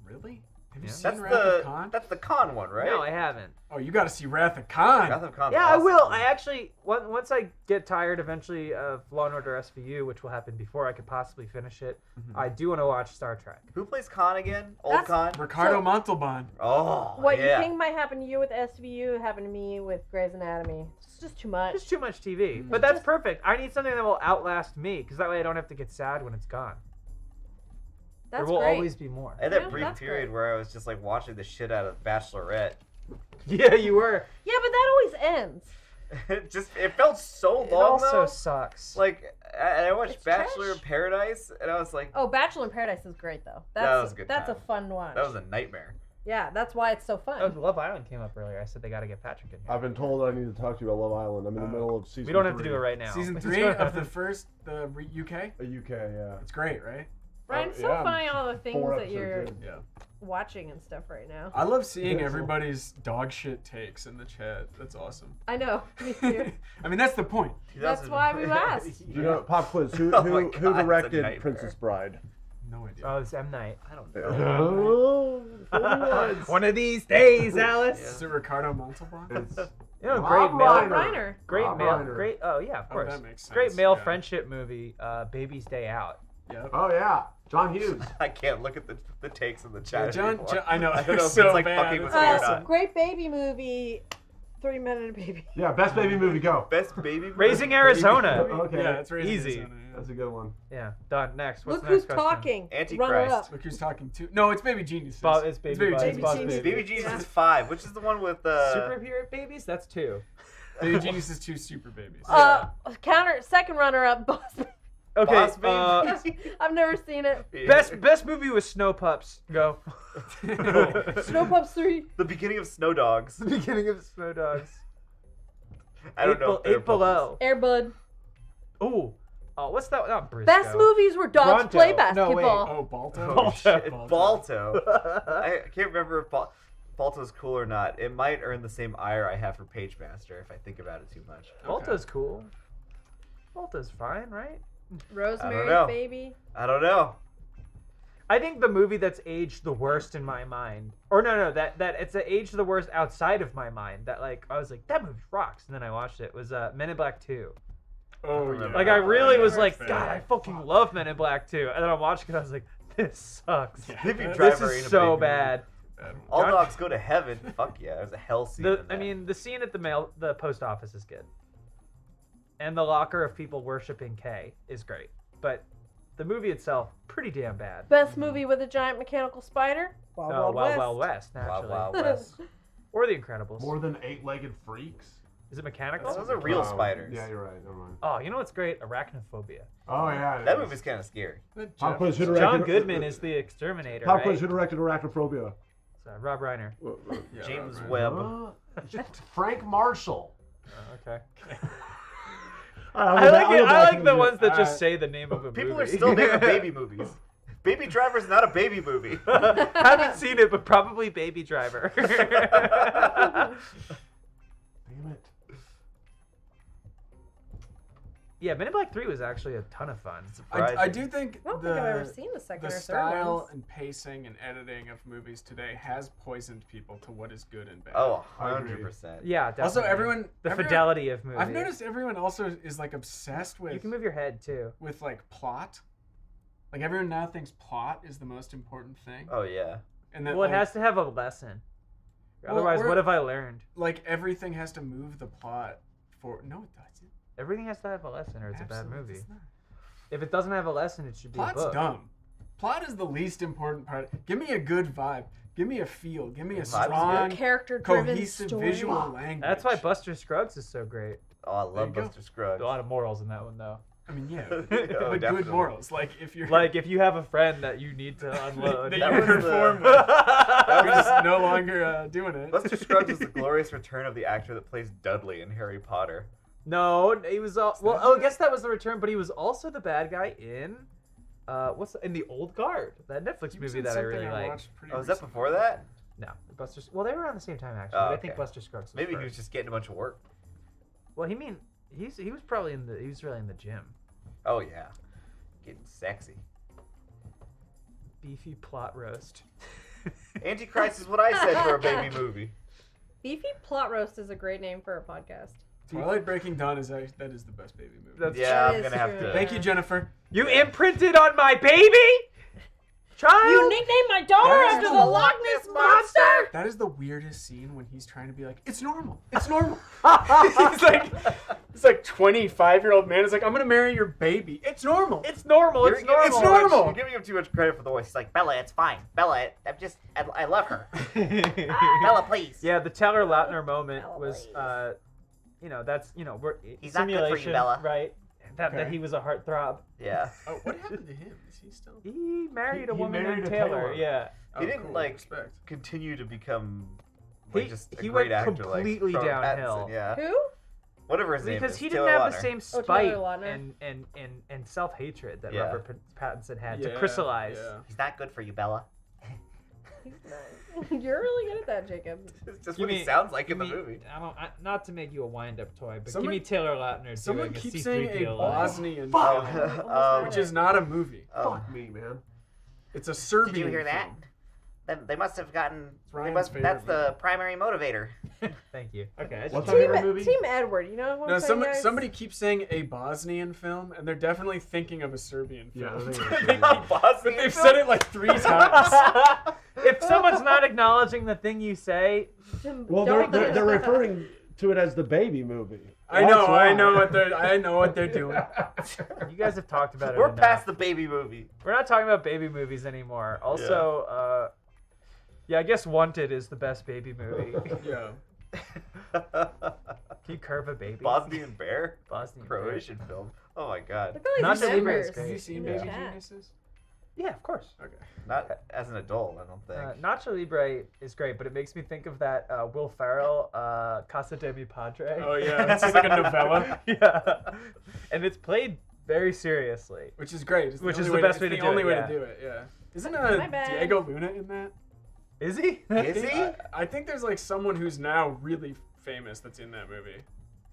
Really? Have you Yeah. seen That's Wrath of the Khan? that's the con one, right? No, I haven't. Oh, you got to see Wrath of Khan. Wrath of Khan's Yeah, I awesome. will. I actually once I get tired eventually of Law and Order SVU, which will happen before I could possibly finish it. I do want to watch Star Trek. Who plays Khan again? Old That's- Khan? Ricardo So- Montalban. Oh, What yeah. you think might happen to you with SVU happened to me with Grey's Anatomy. It's just too much. Just too much TV. But that's perfect. I need something that will outlast me, because that way I don't have to get sad when it's gone. That's there will great. always be more. I had that Yeah, brief that's period great. where I was just like watching the shit out of Bachelorette. Yeah, you were. Yeah, but that always ends. It felt so It long also though. sucks. Like I watched It's Bachelor trash. in Paradise, and I was like, Oh, Bachelor in Paradise is great though. That's That was a good That's time. a fun one. that was a nightmare. Yeah, that's why it's so fun. Oh, Love Island came up earlier. I said they got to get Patrick in here. I've been told I need to talk to you about Love Island. I'm in the middle of season. We don't have to 3. do it right now. Season 3 of the first, UK? UK, yeah. It's great, right? Ryan, it's so yeah, funny all the things 4 that you're episodes in. Yeah. watching and stuff right now. I love seeing Yeah. everybody's dog shit takes in the chat. That's awesome. I know. Me too. I mean, that's the point. That's why we asked. Do you know, pop quiz, who, Oh my who God, it's a directed nightmare. Princess Bride? No idea. Oh, it's M. Night. I don't know. Oh, One of these days, Alice. Is it Ricardo Montalban? You know, Rob great male, Reiner. great Rob male, Reiner. great. Oh yeah, of Oh, course. that makes sense. Great male Yeah. friendship movie, Baby's Day Out. Yep. Oh, yeah. John Hughes. I can't look at the takes in the Yeah, chat. John, anymore. I know. I don't they're know if so it's like bad. fucking with It's me or awesome. not. Great baby movie. 3 Men and a Baby. Yeah, best baby movie, go. Best baby movie? Raising Arizona. Okay. Yeah, it's Raising Easy. Arizona, yeah. That's a good one. Yeah, done. Next. What's Look the next who's question? talking. Antichrist. Runner up. Look who's talking to. No, it's Baby Geniuses. It's Baby Buzz. Geniuses. Buzz Genius. Baby. Baby Jesus is 5, which is the one with Superhero babies? That's 2. Baby Geniuses 2 Super Babies. Second runner up, Boss Baby. Okay. Boss Baby. I've never seen it. Best movie was Snow Pups. Go. Snow Pups 3. The beginning of Snow Dogs. The beginning of Snow Dogs. I don't know. if they're Eight Below. Air Bud. Ooh. Oh, what's that? Not Briscoe. Best movies where dogs Bronto. play No, basketball. wait. Oh, Balto. Oh, shit. Balto. Balto. I can't remember if Balto's cool or not. It might earn the same ire I have for Page Master if I think about it too much. Balto's cool. Balto's fine, right? Rosemary's know. Baby. I don't know. I think the movie that's aged the worst in my mind, or no, that it's aged the worst outside of my mind. That like I was like that movie rocks, and then I watched it. Was Men in Black 2. Oh, yeah. Like I really was like, Fair. God, I fucking love Men in Black 2, and then I'm watching it, I was like, this sucks. Baby This Driver is ain't a so baby bad. All John- dogs go to heaven. Fuck yeah, there's a hell scene. in I that. mean, the scene at the post office is good, and the locker of people worshiping K is great, but the movie itself pretty damn bad. Best movie with a giant mechanical spider. Wild Wild West, Wild naturally. Wild West. Or The Incredibles. More than 8-legged freaks? Is it mechanical? Those are real spiders. Yeah, you're right. Never mind. Oh, you know what's great? Arachnophobia. Oh, yeah. That movie's kind of scary. Pop quiz, who John directed- Goodman is the exterminator, Pop right? quiz, who directed Arachnophobia? Rob Reiner. James Webb. Frank Marshall. Okay. I I like the ones that just say the name of a movie. People are still naming baby movies. Baby Driver's not a baby movie. Haven't seen it, but probably Baby Driver. Damn it. Yeah, Men in Black 3 was actually a ton of fun. I do think I don't think I've ever seen the second or third style ones. and pacing and editing of movies today has poisoned people to what is good and bad. Oh, 100%. Yeah, definitely. Also, everyone The fidelity of movies. I've noticed everyone also is like obsessed with. You can move your head too. With like plot. Like everyone now thinks plot is the most important thing. Oh yeah. And that, Well, it like, has to have a lesson. Well, Otherwise, we're- what have I learned? Like everything has to move the plot for. No, it doesn't. Everything has to have a lesson, or it's a bad Absolutely movie. does not. If it doesn't have a lesson, it should be a Plot's book. dumb. Plot is the least important part. Give me a good vibe. Give me a feel. Give me a Vibe's strong, good. Character-driven cohesive story. visual language. That's why Buster Scruggs is so great. Oh, I There love you go. Buster Scruggs. A lot of morals in that one, though. I mean, yeah, Oh, but good definitely. morals. Like if you're Like if you have a friend that you need to unload. that That you was conform the- with, that you're was- just no longer doing it. Buster Scruggs is the glorious return of the actor that plays Dudley in Harry Potter. No, he was well. Oh, I guess that was the return, but he was also the bad guy in in the Old Guard, that Netflix He was movie in that I something really liked. watched pretty Oh, is that recently. before that? No, Buster. Well, they were around the same time actually. Oh, but I okay. think Buster Scruggs was Maybe he first. was just getting a bunch of work. Well, he was probably he was really in the gym. Oh yeah. Getting sexy. Beefy plot roast. Antichrist is what I said for a baby movie. Beefy Plot Roast is a great name for a podcast. Twilight Breaking Dawn is actually, that is the best baby movie. I'm gonna have to. Thank you, Jennifer. You imprinted on my baby, child. You nicknamed my daughter after the Loch Ness Monster. That is the weirdest scene when he's trying to be like, it's normal. It's normal. It's like 25-year-old man is like, I'm gonna marry your baby. It's normal. It's normal. You're giving him too much credit for the voice. He's like, Bella, it's fine. Bella, I love her. Bella, please. Yeah, the Taylor Lautner moment was, that's, He's not good for you, simulation, Bella. right? That Okay. he was a heartbrob. Yeah. Oh, what happened to him? Is he still? He married a woman married named a Taylor. Taylor. Yeah. He didn't cool. like Respect. continue to become like just a he great went actor, completely like Robert downhill. Pattinson, yeah. Who? Whatever his name is. Because he Taylor didn't have the Lautner. same Oh, spite Taylor Lautner. and self-hatred that Yeah. Robert Pattinson had to Yeah, crystallize. yeah. He's not good for you, Bella. You're really good at that, Jacob. It's just Give what he me- sounds like in give the me- movie. Not to make you a wind-up toy, but Someone- give me Taylor Lautner Someone doing a keeps C3PO saying a line. Bosnian Fuck. film, which is not a movie. Fuck me, man. It's a Serbian Did you hear that? film. Then they must have gotten. Ryan's favorite That's the primary motivator. Thank you. Okay. What's our favorite movie? Team Edward, you know what No, I'm saying, guys? somebody keeps saying a Bosnian film, and they're definitely thinking of a Serbian Yeah, film. I think it's But they've said it like 3 times. If someone's not acknowledging the thing you say, Well, they're referring to it as the baby movie. I know what they're doing. you guys have talked about it We're enough. past the baby movie. We're not talking about baby movies anymore. Also, I guess Wanted is the best baby movie. Yeah. Can you curve a baby? Bosnian Bear? Bosnian Croatian film. Oh my god. Look at all Not these Celebrate members is great. Have you seen in the Baby chat. Geniuses? Yeah, of course. Okay. Not as an adult, I don't think. Nacho Libre is great, but it makes me think of that Will Ferrell, Casa de Mi Padre. Oh yeah, it's just like a novella. Yeah. And it's played very seriously. Which is great. It's Which the is only the best way it's to the do only it, way yeah. to do it, yeah. Isn't My bad. Diego Luna in that? Is he? Is he? I think there's like someone who's now really famous that's in that movie.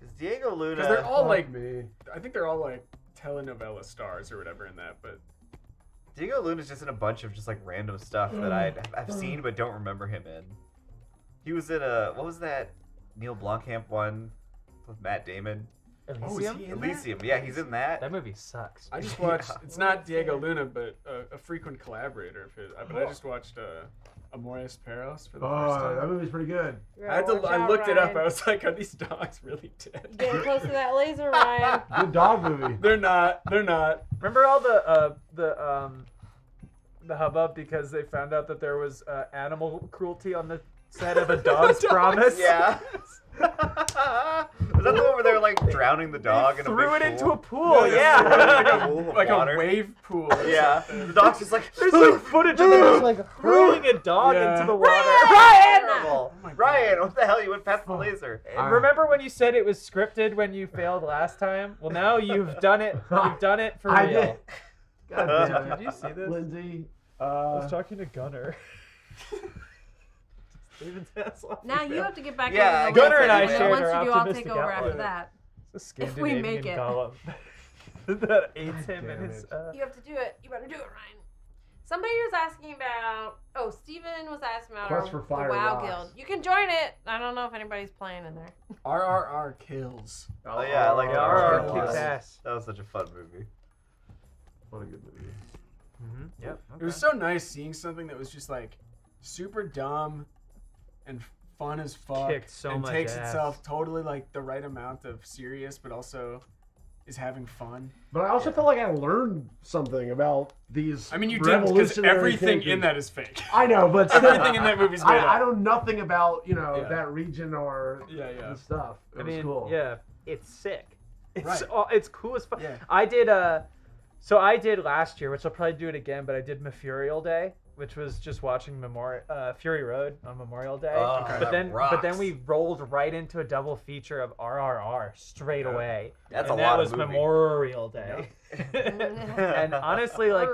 Is Diego Luna? Because they're all like, me. I think they're all like telenovela stars or whatever in that, but Diego Luna's just in a bunch of just like random stuff that I've seen but don't remember him in. He was in what was that Neil Blomkamp one with Matt Damon? Elysium? he in that? Elysium. Yeah, he's in that. That movie sucks. I just watched. It's not Diego Luna, but a frequent collaborator of his. But I just watched Amores Perros for the first Oh, that time. movie's pretty good. I looked it up. I was like, are these dogs really dead? Getting close to that laser, Ryan. Good dog movie. They're not. They're not. Remember all the hubbub because they found out that there was animal cruelty on the set of A Dog's Promise? Yeah. Was that the one where they were like drowning the dog in a Threw big it into pool? a pool, yeah. Like a pool of Like water. a wave pool. Yeah. The dog's just like There's like footage of them like hurling a dog Yeah. into the water. terrible. my God. Ryan, what the hell? You went past the laser. And remember when you said it was scripted when you failed last time? Well, now you've done it. You've done it for I real. did. God damn it. Did you see this? Lindsay. I was talking to Gunner. Now you have to get back Yeah, into the Gunner and I list, shared once our you do, I'll optimistic take over after outlook. that. It's a If we make Scandinavian it. golem that aids him in his. You have to do it. You better do it, Ryan. Somebody was asking about. Oh, Steven was asking about Quest for the Fire WoW rocks. Guild. You can join it. I don't know if anybody's playing in there. RRR kills. Oh yeah, I like Yeah, RRR. RRR kicks ass. That was such a fun movie. What a good movie. Yep. It was so nice seeing something that was just like super dumb and fun as fuck. Kicked so and much takes ass. itself totally like the right amount of serious, but also is having fun. But I also felt like I learned something about these. I mean, you didn't because revolutionary everything in characters. that is fake. I know, but Everything in that movie's made up. I know nothing about Yeah. that region or Yeah, yeah. the stuff. It I was mean, cool. yeah, it's sick. It's Right. it's cool as fuck. Yeah. I did so I did last year, which I'll probably do it again, but I did Memorial Day, which was just watching Fury Road on Memorial Day. Oh, but that then rocks. we rolled right into a double feature of RRR straight away. That's and a that lot of was movie. Memorial Day. And honestly, like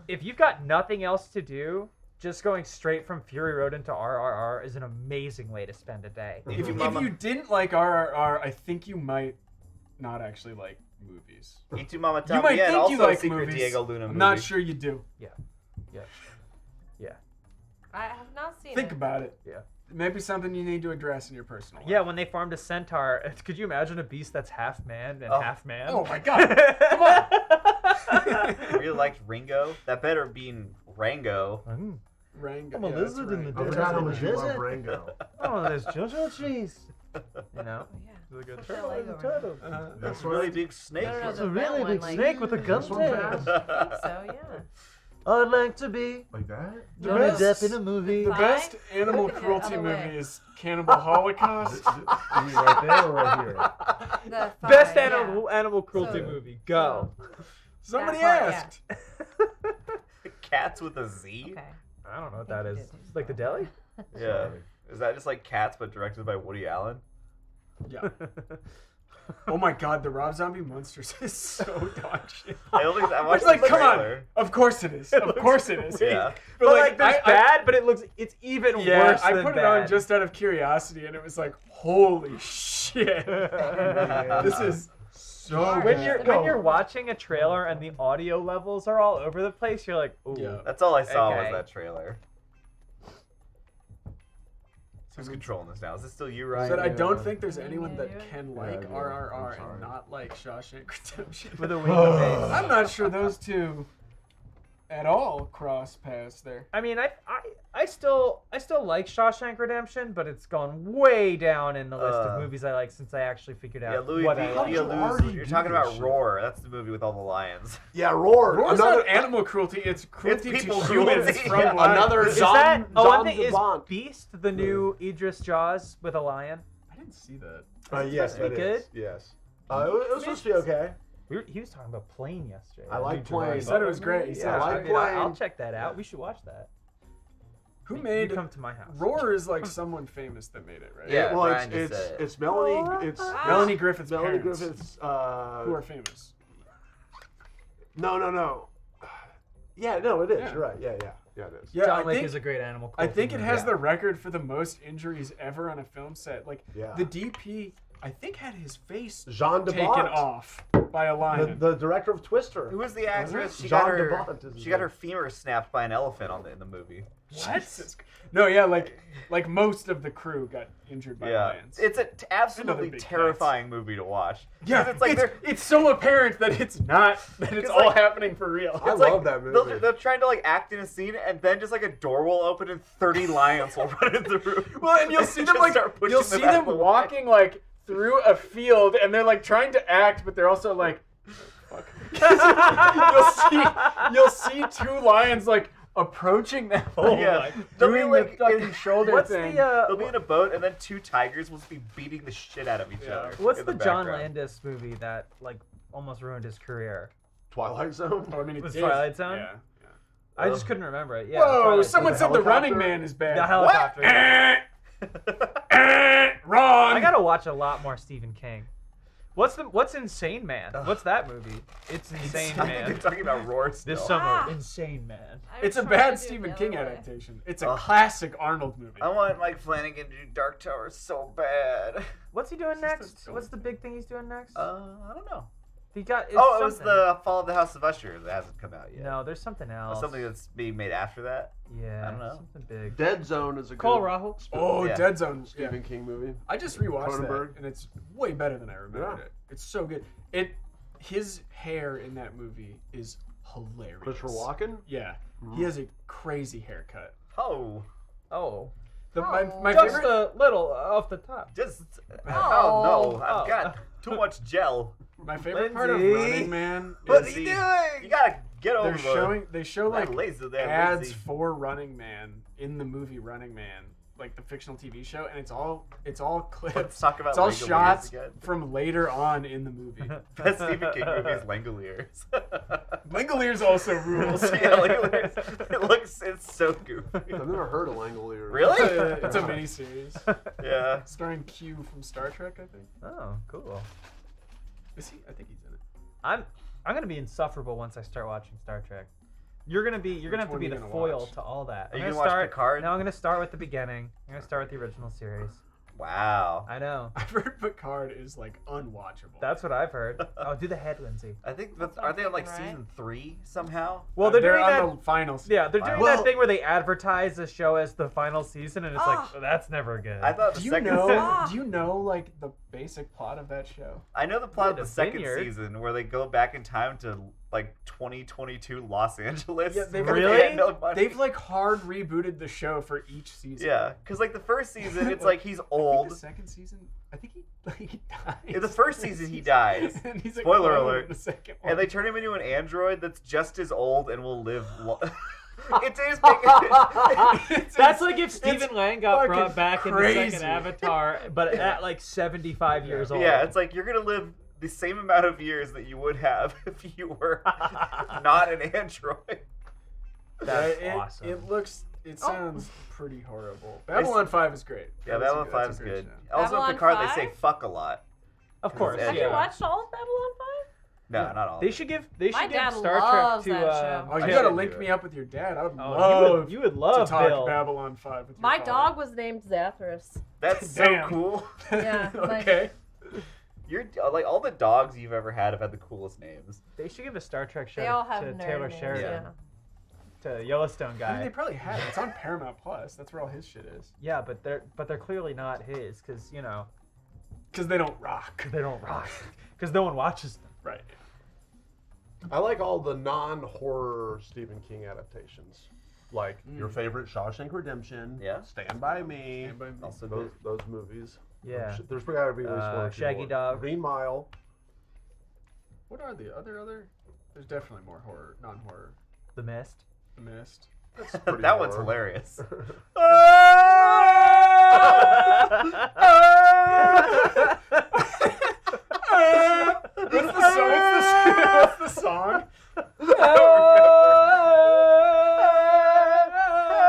if you've got nothing else to do, just going straight from Fury Road into RRR is an amazing way to spend a day. If you didn't like RRR, I think you might not actually like movies. Y Tu Mama You might También, think also you like a secret movies. Diego Luna I'm movie. not sure you do. Yeah. I have not seen Think it. about it. Yeah. Maybe something you need to address in your personal life. Yeah, when they farmed a centaur, could you imagine a beast that's half man and half man? Oh my god! Come on! I really liked Ringo. That better being Rango. Rango. I'm a lizard in the I desert. forgot how much you love Rango. Oh, there's JoJo cheese. You know? Yeah. The good What's that Lego turtle. That's a really big snake. No, It's the a really bent big one, snake with a gun This one tail. fast? I think so, yeah. I'd like to be Like that? Johnny Depp in a movie. The best animal Yeah, cruelty other way. movie is Cannibal Holocaust. Right there or right here? The thigh, Best yeah. animal cruelty So- movie. Go. Somebody That part, asked. Cats with a Z? Okay. I don't know what I that think is. you did It's like the deli? Yeah. Is that just like Cats but directed by Woody Allen? Yeah. Oh my god, the Rob Zombie Monsters is so dog shit. I watched It's like, the come on. trailer. Of course it is. Of course it is. Yeah. But like, there's bad, but it's even Yeah, worse I than put bad. it on just out of curiosity, and it was like, holy shit. This is so when bad. you're watching a trailer and the audio levels are all over the place, you're like, ooh. Yeah. That's all I saw Okay. was that trailer. Who's controlling this now? Is this still you, Ryan? But I don't think there's anyone that do it? can like Yeah, RRR I'm sorry. and not like Shawshank Redemption. With a winky face. I'm not sure those two at all cross paths there. I mean, I still like Shawshank Redemption, but it's gone way down in the list of movies I like since I actually figured out Yeah, Louis what V. I like. You're talking about Roar. That's the movie with all the lions. Yeah, Roar. Roar's Another not animal cruelty, it's cruelty It's to people humans cruelty. from Yeah. lions. Another Is that? Oh, I Zom think is Devant. Beast the new Idris Jaws with a lion? I didn't see that. Yes, supposed to be that is. Yes. It was supposed to be okay. He was talking about Plane yesterday. I like Dude, Plane. He said it was great. He said I it was like great. Plane. I'll check that out. We should watch that. Who You made come to my house? Roar is like someone famous that made it, right? Yeah, Well, Ryan just said it. it's Melanie. It's Melanie Griffith's Melanie parents, Griffith's. who are famous. No. Yeah, no, it is. Yeah. You're right. Yeah, it is. Yeah, John I Wick think, is a great animal. I think it has Yeah. the record for the most injuries ever on a film set. Like Yeah. the DP, I think had his face Jean de taken Bont. off by a lion. The director of Twister. Who was the actress? She Jean got de her. Bont is his She got name. her femur snapped by an elephant in the movie. Jesus. No, yeah, like most of the crew got injured by Yeah, lions. it's an Another absolutely big terrifying movie to watch. Yeah, 'Cause it's like they're it's so apparent that it's not, that it's all like- happening for real. I it's like love that movie. they're trying to like act in a scene, and then just like a door will open and 30 lions will run in the room. Well, and you'll see them Just like start pushing you'll see out them of the way. walking like through a field, and they're like trying to act, but they're also like, fuck. you'll see two lions like approaching them, Yeah. like, They'll be doing like- the fucking shoulder What's thing. They'll be in a boat, and then two tigers will be beating the shit out of each other. What's in the John background. Landis movie that like almost ruined his career? Twilight Zone. Oh, I mean, it Was did. Twilight Zone? Yeah. I just couldn't remember it. Yeah. Whoa! Twilight Someone Zone. said the Running Man is bad. The helicopter. Wrong. I gotta watch a lot more Stephen King. What's Insane Man? What's that movie? It's Insane I think Man. they're talking about Roar still. This summer, Insane Man. It's a bad Stephen King adaptation. It's a classic Arnold movie. I want Mike Flanagan to do Dark Tower so bad. What's he doing next? What's the big thing he's doing next? I don't know. He got. It was the Fall of the House of Usher that hasn't come out yet. No, there's something else. Something that's being made after that. Yeah, I don't know. something big. Dead Zone is a Cole good Rahul. Oh, Yeah. Dead Zone. Stephen King movie. I just rewatched Cronenberg. that, and it's way better than I remembered Yeah. it. It's so good. His hair in that movie is hilarious. Christopher Walken. Yeah, he has a crazy haircut. Oh. My Just favorite. a little off the top. Just. Oh, no. I've Oh. got too much gel. My favorite part of Lindsay. Running Man. What's is he doing? You gotta get over They show like laser there, ads Lindsay. for Running Man in the movie Running Man, like the fictional TV show, and it's all clips. Let's talk about it's all Langoliers shots again. from later on in the movie. Best Stephen King movie is Langoliers. Langoliers also rules. Yeah, Langoliers. It's so goofy. I've never heard of Langoliers. Really? It's a miniseries. Yeah. Starring Q from Star Trek, I think. Oh, cool. Is he? I think he's in it. I'm gonna be insufferable once I start watching Star Trek. You're gonna have to one be are the you gonna foil watch? to all that. Are you I'm gonna watch start, Picard? No, I'm gonna start with the beginning. I'm gonna start with the original series. Wow. I know. I've heard Picard is like unwatchable. That's what I've heard. Oh, do the head, Lindsay. I think aren't they on like season 3 somehow? Well, they're doing on that. the final season. Yeah, they're doing that thing where they advertise the show as the final season, and it's like that's never good. I thought the Do you second know? season. Do you know like the basic plot of that show? I know the plot of Yeah, the the second vineyard. season where they go back in time to like 2022 Los Angeles. Yeah, they've where Really? they had no money. They've like hard rebooted the show for each season. Yeah, because like the first season, it's like he's old. The second season, I think he dies. In the first season, he dies. And he's a Spoiler clone alert. in the second one. And they turn him into an android that's just as old and will live. It is That's like if Stephen Lang got fucking brought back in the crazy. second Avatar, but at like 75 years old. Yeah, it's like you're gonna live the same amount of years that you would have if you were not an android. That's it, awesome. It sounds pretty horrible. Babylon 5 is great. Yeah, That's Babylon 5 is that's a great good. show. Also, Babylon Picard, 5? they say fuck a lot. Of course. Have yeah. you watched all of Babylon 5? No, not all. They should give My dad Star loves Trek to. that show. Oh, you Taylor. gotta link me up with your dad. I would Oh, love you would love to talk Bill. Babylon 5 with your My father. dog was named Zathras. That's so Damn. cool. Yeah. Okay. You're like all the dogs you've ever had have had the coolest names. They should give a Star Trek show They all have to nerd Taylor names, Sheridan, yeah. to Yellowstone I mean, guy. they probably have it. It's on Paramount Plus. That's where all his shit is. Yeah, but they're clearly not his, because Because they don't rock. they don't rock, because no one watches them. Right. I like all the non-horror Stephen King adaptations. Like Your favorite Shawshank Redemption. Yeah. Stand by Me. Stand by Me. Also those movies. Yeah. There's got to be at least one or two Shaggy more. Dog. Green Mile. What are the other? There's definitely more horror, non-horror. The Mist. The Mist. That's pretty That one's horror. hilarious. What's the song?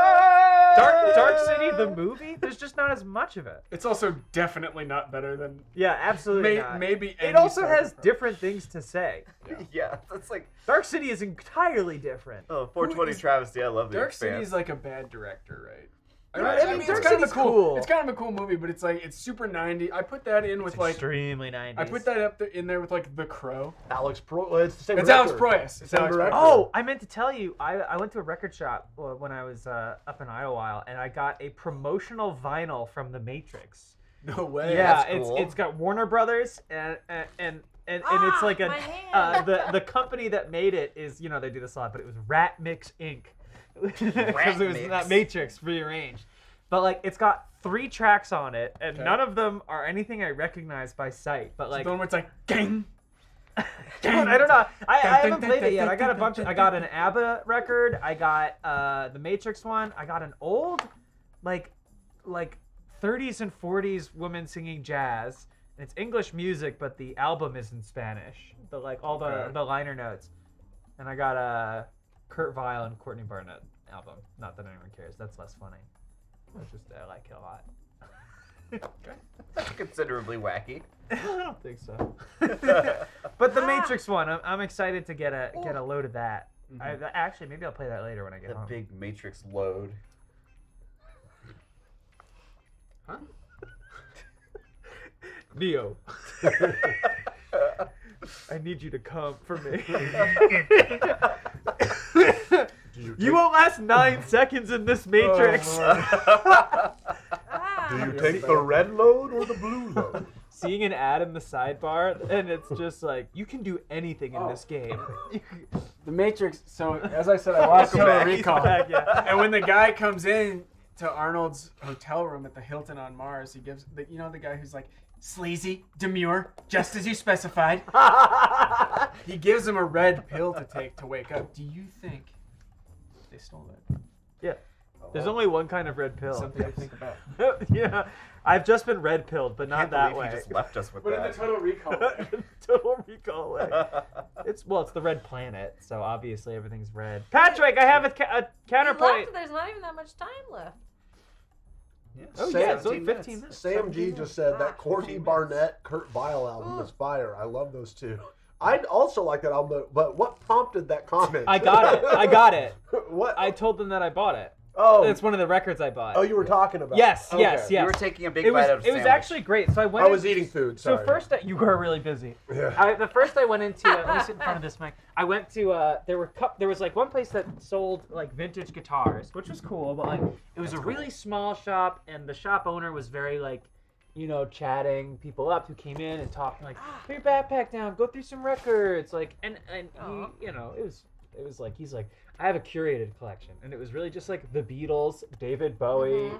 Dark City, the movie. There's just not as much of it. It's also definitely not better than. Yeah, absolutely not. Maybe. It any also Star has Trek. different things to say. Yeah, that's like Dark City is entirely different. oh 420 travesty. I love the Dark Expanse. City's like a bad director, right? I mean, Dark it's kind of a City's cool. cool. It's kind of a cool movie, but it's like it's super 90s. I put that in with like extremely 90s. I put that up in there with like The Crow. Alex Proyas. It's the same It's director. Alex Proyas. It's Same Alex director. Oh, I meant to tell you, I went to a record shop when I was up in Idlewild, and I got a promotional vinyl from The Matrix. No way. Yeah, That's cool. it's got Warner Brothers and it's like my hand. the company that made it is, they do this a lot, but it was Rat Mix Inc. Because it was Mix. that Matrix rearranged. But like it's got 3 tracks on it, and Okay. none of them are anything I recognize by sight. But like the one where it's like gang. I don't know. I haven't played it yet. I got a bunch. I got an ABBA record. I got the Matrix one. I got an old, like 30s and 40s woman singing jazz. And it's English music, but the album is in Spanish. All the liner notes. And I got a Kurt Weill and Courtney Barnett album. Not that anyone cares. That's less funny. It's just I like it a lot. That's considerably wacky. I don't think so. But the Matrix one, I'm excited to get a load of that. Actually, maybe I'll play that later when I get The home. big Matrix load. Huh? Neo. I need you to come for me. You won't last 9 seconds in this Matrix. Do you take the red load or the blue load? Seeing an ad in the sidebar, and it's just like, you can do anything in this game. The Matrix. So as I said, I watched Total Recall. Back, yeah. And when the guy comes in to Arnold's hotel room at the Hilton on Mars, he gives the guy who's like sleazy, demure, just as you specified. He gives him a red pill to take to wake up. Do you think they stole that? Yeah. There's only one kind of red pill. Something to think about. Yeah. I've just been red pilled, but not Can't that believe way. he just left us with But in that. the Total Recall. Total Recall way. It's the red planet, so obviously everything's red. Patrick, I have a counterpoint. There's not even that much time left. Oh yeah, it's only 15 minutes. Sam G just said that Courtney Barnett, Kurt Weill album is fire. I love those two. I'd also like that album, but what prompted that comment? I got it. What? I told them that I bought it. Oh. It's one of the records I bought. Oh, you were talking about. Yes, Okay. yes. You were taking a big It was, bite out of it was sandwich. actually great. So I went. I was eating food. Sorry. So first, you were really busy. Yeah. The first I went into, let me sit in front of this mic. I went to there was like one place that sold like vintage guitars, which was cool, but like it was a really small shop, and the shop owner was very like, chatting people up who came in and talking like, put your backpack down, go through some records, like, and he, it was like he's like, I have a curated collection, and it was really just like the Beatles, David Bowie,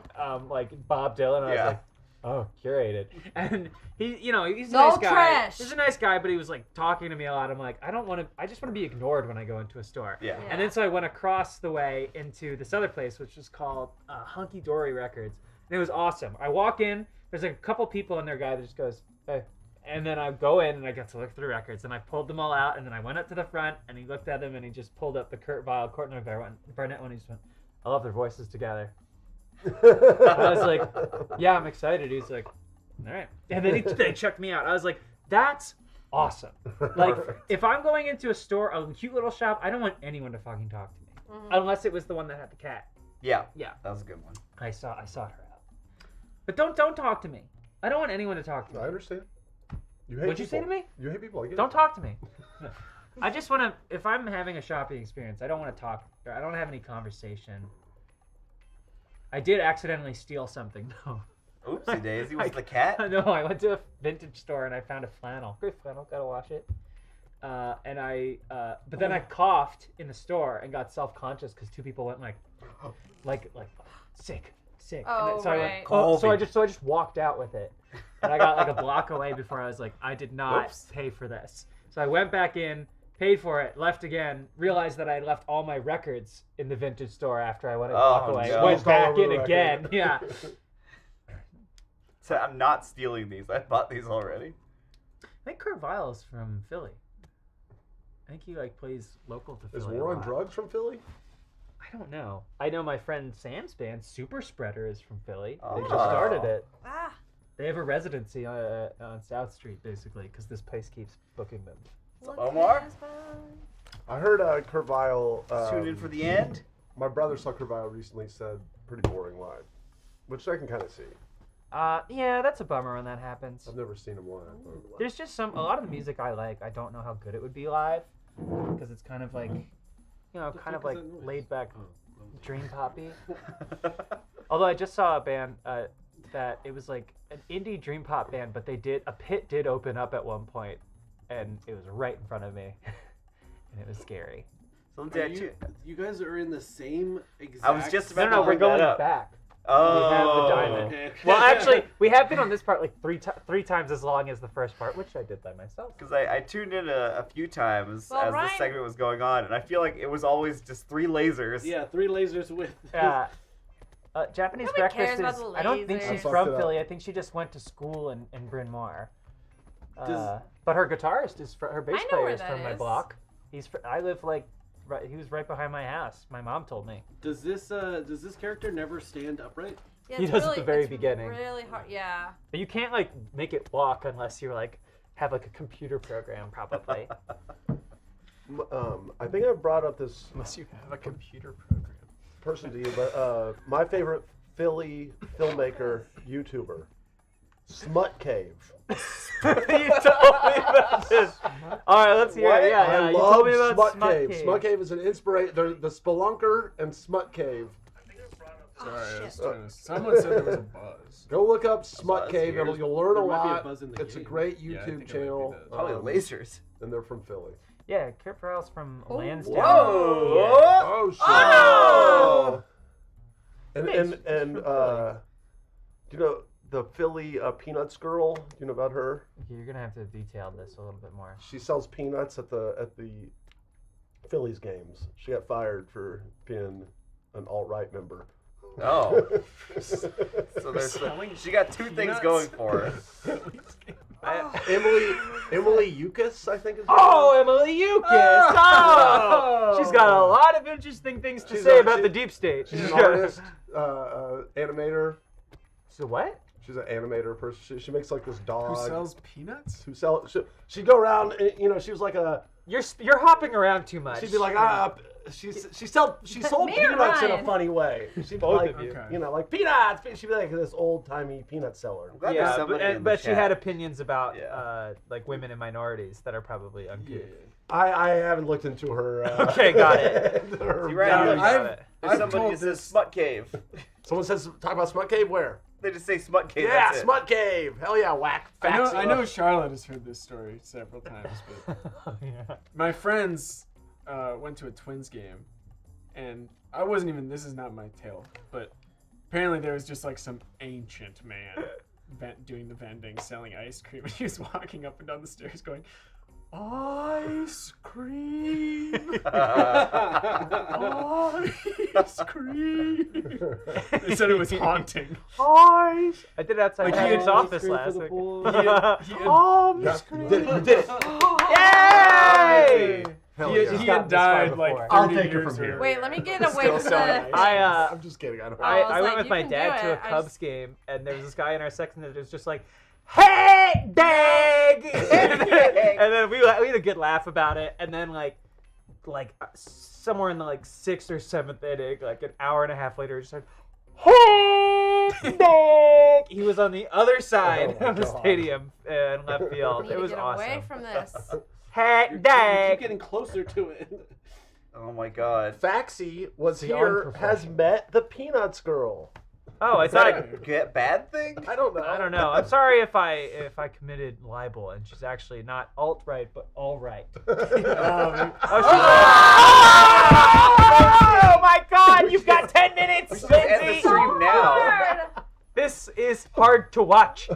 like Bob Dylan. I was like, oh, curated. And he, he's a No nice guy. trash. He's a nice guy, but he was like talking to me a lot. I'm like, I just want to be ignored when I go into a store. Yeah. And then so I went across the way into this other place, which was called Hunky Dory Records, and it was awesome. I walk in, there's like a couple people in there, guy that just goes, hey. And then I go in and I got to look through records, and I pulled them all out, and then I went up to the front and he looked at them and he just pulled up the Kurt Weill, Courtney Barnett one. He just went, I love their voices together. I was like, yeah, I'm excited. He's like, all right. And then they checked me out. I was like, that's awesome. Like, if I'm going into a store, a cute little shop, I don't want anyone to fucking talk to me, unless it was the one that had the cat. Yeah. Yeah. That was a good one. I sought her out. But don't talk to me. I don't want anyone to talk to me. I understand. You hate What'd you say to me? You hate people. I get Don't it. talk to me. I just want to, if I'm having a shopping experience, I don't want to talk, or I don't have any conversation. I did accidentally steal something, though. Oopsie daisy, was it the cat? No, I went to a vintage store and I found a flannel. Great flannel, gotta wash it. But then I coughed in the store and got self-conscious because two people went like, sick. Oh, and so right. I just walked out with it. And I got like a block away before I was like, I did not pay for this. So I went back in, paid for it, left again, realized that I had left all my records in the vintage store after I went a block away. No. Went back in again. Yeah. So I'm not stealing these. I bought these already. I think Kurt Weill is from Philly. I think he plays local to Philly. Is War on Drugs from Philly? I don't know. I know my friend Sam's band, Super Spreader, is from Philly. Oh. They just started it. Ah. They have a residency on South Street, basically, because this place keeps booking them. Omar? I heard Kurt Weill. Tune in for the end? My brother saw Kurt Weill recently, said pretty boring live, which I can kind of see. Yeah, that's a bummer when that happens. I've never seen him live. There's just a lot of the music I like. I don't know how good it would be live, because it's kind of like, kind of like laid back, dream poppy. Although I just saw a band that it was like an indie dream pop band, but a pit did open up at one point, and it was right in front of me, and it was scary. So you guys are in the same exact. I was just about No, to we're bring that going up. back. Oh. We have the diamond. Okay. Well, actually, we have been on this part like three times as long as the first part, which I did by myself. Because I tuned in a few times as Ryan- this segment was going on, and I feel like it was always just 3 lasers. Yeah, 3 lasers with. Japanese Nobody breakfast cares about is. the I don't think lasers. she's I from fucked it Philly. I think she just went to school in Bryn Mawr. Does- But her guitarist is her bass I know player where is that from my is. block. I live he was right behind my house. My mom told me. Does this character never stand upright? Yeah, He it's does at really, the very it's beginning. Really hard. Yeah. But you can't make it walk unless you have a computer program probably. I think I've brought up this Unless you have a computer program. person to you, but my favorite Philly filmmaker YouTuber, Smut Cave. You told me about this. All right, let's hear it. Yeah, I you love told me about Smut Cave. Smut Cave is an inspiration. The Spelunker and Smut Cave. Sorry, someone said there was a buzz. Go look up Smut buzz Cave. here. You'll learn a There might be a lot. buzz in the It's a game. great Yeah, I think it YouTube might be channel. the- Probably lasers. And they're from Philly. Yeah, Kurt Weill's from Lansdowne. Whoa! Yeah. Oh shit! Oh! And do you know the Philly Peanuts girl? Do you know about her? Okay, you're gonna have to detail this a little bit more. She sells peanuts at the Phillies games. She got fired for being an alt-right member. Oh. So she got 2 things Nuts. going for her. Emily Eucas, I think is her Oh, name. Emily Eucas! Oh! She's got a lot of interesting things to say about the deep state. She's an artist, animator. So what? She's an animator person. She makes this dog. Who sells peanuts? She'd go around, she was like a... You're hopping around too much. She'd be like, she sold Me or peanuts in a Ryan? funny way. She'd Both like, of you. you know, like peanuts. She'd be like this old timey peanut seller. glad there's Yeah, somebody in the but she chat. had opinions about Yeah. like women and minorities that are probably uncouth. I haven't looked into her. Okay, got it. her See, right values. here, got it. there's I've somebody told that says Smut Cave. Someone says talk about Smut Cave. Where? They just say Smut Cave. Yeah, that's it. Smut Cave. Hell yeah, whack. I know Charlotte has heard this story several times, but my friends went to a Twins game, and I wasn't even. This is not my tale, but apparently there was just like some ancient man doing the vending, selling ice cream, and he was walking up and down the stairs going, "Ice cream, ice cream." They said it was haunting. Ice. I did it outside Like, Kevin's he had office ice cream last for the week. pool. You did it. Yay! Hell He yeah. had died like 30 I'll take it years from here. earlier. Wait, let me get away Still from selling the. ice. I'm just kidding. I don't. I was I went like, with you my can dad do to a it. I Cubs just- game, and there was this guy in our section that was just like, "Hey, Dag!" and then we had a good laugh about it, and then like somewhere in the like 6th or 7th inning, like an hour and a half later, he just said, "Hey, Dag!" He was on the other side of the stadium in left We field. need It to was get awesome. away from this. Hey, You Dag! keep getting closer to it. Oh my god. Faxi was The here, has unprofessional. met the Peanuts girl. Oh, I Is that thought. a bad thing? I don't know. I don't know. I'm sorry if I committed libel, and she's actually not alt-right, but all-right. Oh my God! You've got 10 minutes. We should end the Lindsay. stream now. This is hard to watch.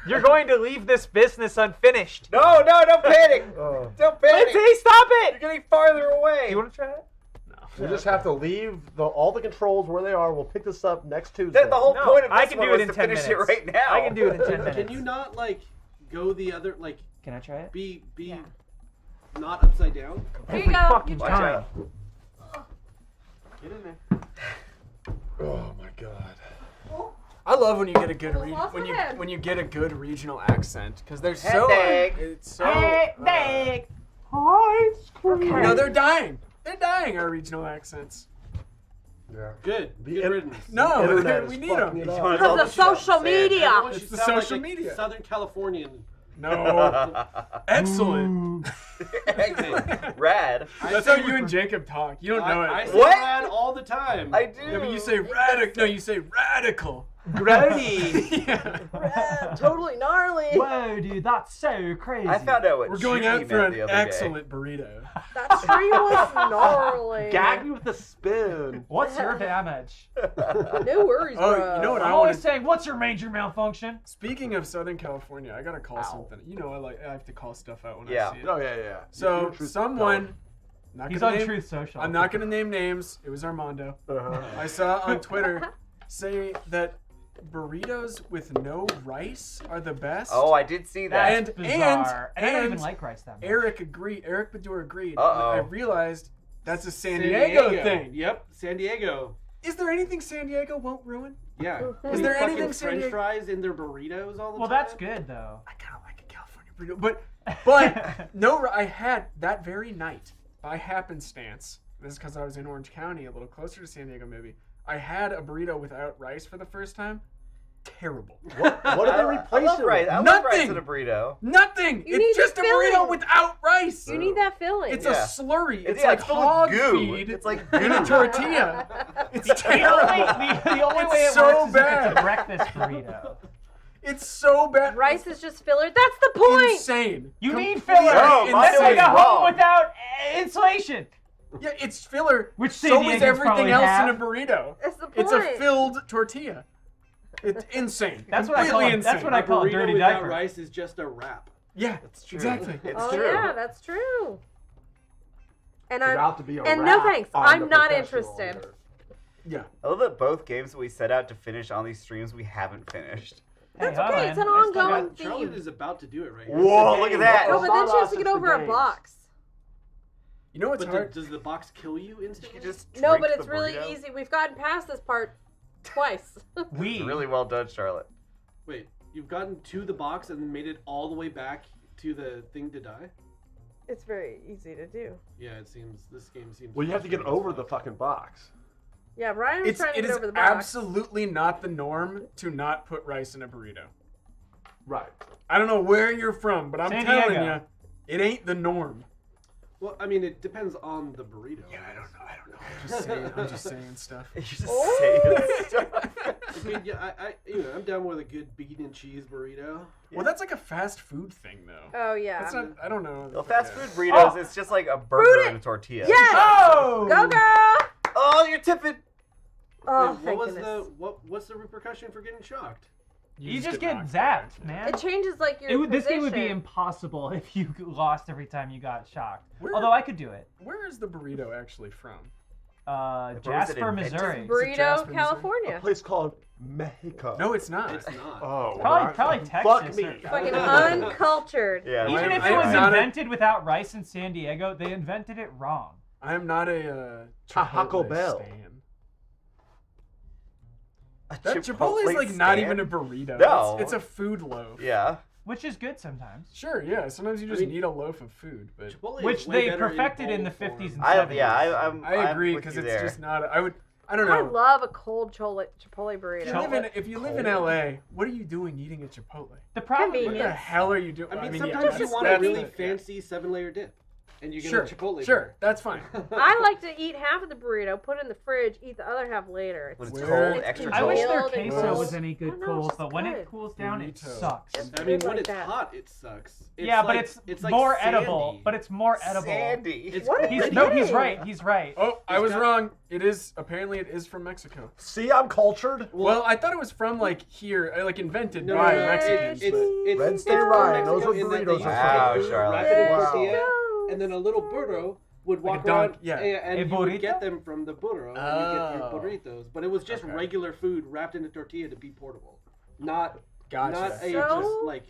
You're going to leave this business unfinished. No, don't panic. Don't panic. Lindsay, stop it! You're getting farther away. You want to try it? We'll just have to leave all the controls where they are. We'll pick this up next Tuesday. That's the whole No, point of this I can one do was it in to 10 finish minutes. it right now. I can do it in 10 minutes. Can you not like go the other like? Can I try it? Be not upside down. Here you go. Fucking Watch time. out. Get in there. Oh my god. I love when you get a good Lost my head. when you get a good regional accent because they're Hey, so Dag. it's so Dag. no, they're dying. They're dying. Our regional accents. Yeah. Good. The Good in- riddance. No, Internet we is need fucking them. it up. Because of social media. Everyone It's should the sound social like a media. Southern Californian. No, excellent. Excellent. Rad. That's how you and Jacob talk. You don't know it. I say What? rad all the time. I do. Yeah, but you say radical. No, you say radical. Grody. Yeah. Totally gnarly. Whoa, dude, that's so crazy. I found out what We're going chewy out for meant an the other excellent burrito. That tree was gnarly. Gag me with a spoon. What's your damage? No worries, Oh, bro. you know what I'm I always want? saying, what's your major malfunction? Speaking of Southern California, I gotta call something. You know, I have to call stuff out when Yeah. I see it. Oh yeah, yeah. So You're truth someone, not He's gonna on name, Truth Social. I'm not gonna name names. It was Armando. I saw on Twitter say that burritos with no rice are the best. Oh, I did see that. That's bizarre. I don't even like rice that much. Eric Bedour agreed. Uh-oh. I realized that's a San Diego thing. Yep, San Diego. Is there anything San Diego won't ruin? Yeah. Is there Fucking anything San French Diego? fries in their burritos all the Well, time? that's good though. I kind of like a California burrito, but no, I had that very night by happenstance. This is because I was in Orange County, a little closer to San Diego, maybe. I had a burrito without rice for the first time. Terrible. What do they replace I love it rice. with? I love rice Nothing. in a burrito. Nothing. You need It's just the a burrito filling. without rice. You need that filling. It's Yeah. a slurry. It's Yeah, like it's full of hog goo. feed It's like in a goo. tortilla. It's The terrible. only It's way it so works is if bad. it's a breakfast burrito. It's so bad. Rice is just filler. That's the point. Insane. You need Completely filler. No, That's Mondo like is a home wrong. without insulation. Yeah, it's filler. Which San so is Diego's everything probably else have. in a burrito. That's the It's a point. filled tortilla. It's insane. That's what I call Completely it. That's insane. what I call a burrito dirty without diaper. rice is just a wrap. Yeah, It's true. exactly. It's Oh true. yeah, that's true. And I'm About to be a and no wrap thanks. on I'm the not professional interested. order. Yeah. I love that both games that we set out to finish on these streams we haven't finished. That's Hey, okay. man. It's an I still got ongoing Charlotte theme. is about to do it right here. Whoa, look at that. Oh, but then she has to It's get the over a games. box. You know what's But hard? does the box kill you You instantly? just No, drink but the it's really burrito? easy. We've gotten past this part twice. We. Really well done, Charlotte. Wait, you've gotten to the box and then made it all the way back to the thing to die? It's very easy to do. Yeah, this game seems. Well, you have to get over the fucking box. Yeah, Ryan was trying to It get is over the box. absolutely not the norm to not put rice in a burrito. Right. I don't know where you're from, but I'm San telling Diego. you, it ain't the norm. Well, I mean, it depends on the burrito. Yeah, I don't know. I'm just saying stuff. You're just saying stuff. I mean, yeah, I'm down with a good bean and cheese burrito. Well, that's like a fast food thing, though. Oh yeah. That's not, I don't know. Well, fast food burritos, it's just like a burger and a tortilla. Yes. Oh! Go girl. Oh, you're tipping. Oh, Wait, thank what was goodness. what's the repercussion for getting shocked? You just get zapped, man. It changes like your This game would be position. impossible if you lost every time you got shocked. Where- Although I could do it. Where is the burrito actually from? was it Jasper, invented? Missouri. Burrito, Jasper, Missouri? California. A place called Mexico. No, it's not. It's not. Oh, Probably Texas. Fuck me. Fucking uncultured. Yeah. Even if it was invented without rice in San Diego, they invented it wrong. I am not a Taco Chipotle Bell. stan. A That Chipotle is like not stand? even a burrito. No. It's a food loaf. Yeah. Which is good sometimes. Sure, yeah. Sometimes you just mean, need a loaf of food, but Chipotle is Which way they better perfected in the bowl 50s and form. 70s. I agree with because you it's there. just not. I don't I know. love a cold Chipotle burrito. If you live in LA, what are you doing eating at Chipotle? The problem What the Convenience. hell are you doing? I mean, yeah, sometimes you that's- want a that's really the- fancy 7-layer dip, and you get Sure, a Chipotle. sure, that's fine. I like to eat half of the burrito, put it in the fridge, eat the other half later. When it's Where- cold, extra I cold. wish their Cold and queso cold. was any I good don't know, cold, it's but just when good. it cools down, it Burrito. sucks. Just I mean, good when like it's that. hot, it sucks. Yeah, but like, it's like more sandy. edible. But it's more edible. Sandy. It's What are He's, you no, he's kidding? right. He's right. Oh, I It's was got- wrong. Apparently it is from Mexico. See, I'm cultured. Well, I thought it was from like here, like invented No, by no, Mexicans. it's Red State from Ryan, Mexico those are in that they burritos used to Wow, take food, Charlotte. wrap it in Wow. tortilla, and then a little burro would Like a walk dog- around, yeah. and A you would burrito? get them from the burro, and you get your Oh. burritos. But it was just Okay. regular food wrapped in a tortilla to be portable, not Gotcha. not a So- just like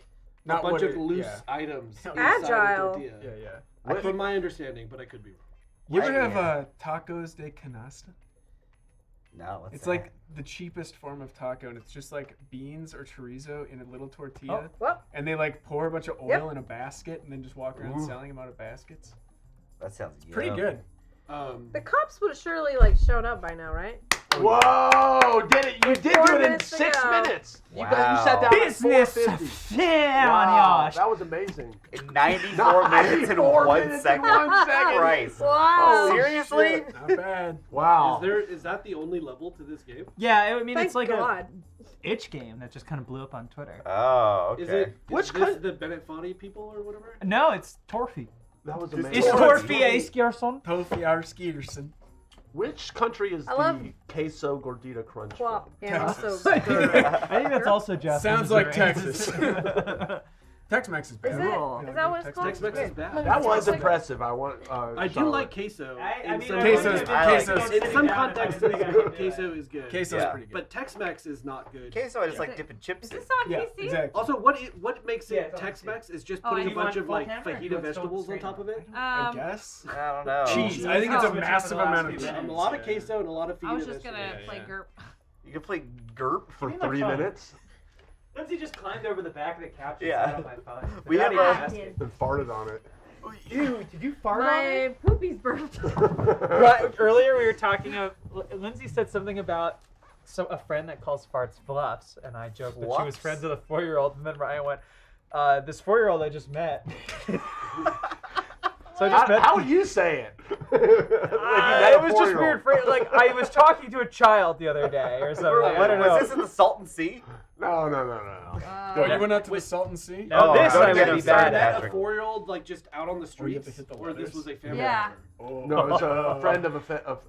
Not a bunch what of it- loose yeah. items inside Agile. a tortilla. Yeah, yeah. From my understanding, but I could be wrong. You ever Yeah. have tacos de canasta? No, what's It's that? like the cheapest form of taco, and it's just like beans or chorizo in a little tortilla, Oh, well, and they like pour a bunch of oil Yep. in a basket, and then just walk around Ooh. selling them out of baskets. That sounds Pretty yum. good. the cops would have surely like shown up by now, right? Whoa! Did it? You did 4 do it in minutes 6 ago. minutes. You sat down Business. at 4:50. Yeah, Wow, Josh. that was amazing. In 94 minutes and 94 1 minutes second. and 1 second. Christ. Wow. Seriously? shit. Not bad. Wow. Is that the only level to this game? Yeah, I mean, Thank it's like God. a itch game that just kind of blew up on Twitter. Oh, okay. Is it Which is this kind- the Bennett Foddy people or whatever? No, it's Torfy. That was It's amazing. It's Torfy. Torfy Askierson. Tofi Arskierson. Which country is I love- the queso gordita crunch Plop. from? Yeah, Texas. so I think that's also Jasper. Sounds like Missouri. Texas. Tex-Mex is bad. Is it? Cool. Is that what it's called? Tex-Mex is Wait, bad. let me That see. was Like- impressive. I want. I do Charlotte. like queso. I in mean, some I Queso's- contexts. I like queso's- In some Yeah, contexts, I think queso is good. Queso's Yeah. pretty good. But Tex-Mex is not good. Queso, I just Is like it- dipping chips Is in. this on Yeah, PC? exactly. Also, what makes Yeah, it it's on Tex-Mex is just Oh, putting and a you bunch want of like full hammer or fajita let's go vegetables on straight top of it. I guess. I don't know. Cheese. I think it's a Oh. massive amount of cheese. A lot of queso and a lot of fajita I was just gonna vegetables. play yeah. GURP. You can play GURP. For Give me my 3 phone. minutes Lindsay just climbed over the back of the couch and Yeah. sat on my phone. We have Yeah. and farted on it. Ew, did you fart on it? My poopies burped. Right, earlier we were talking of Lindsay said something about a friend that calls farts fluffs, and I joked that she was Fluffs? friends with a 4-year-old, and then Ryan went, "This 4-year-old I just met." So I just met. How would you say it? It was just weird. Like I was talking to a child the other day or something. I don't know. Was this in the Salton Sea? No. Yo, you went out to the Salton Sea? Now this don't I get would me be started, bad at. Patrick. A 4-year-old like just out on the Or you have streets, to hit the or this letters. was a family Yeah. member. Oh. No, it's a friend of a friend of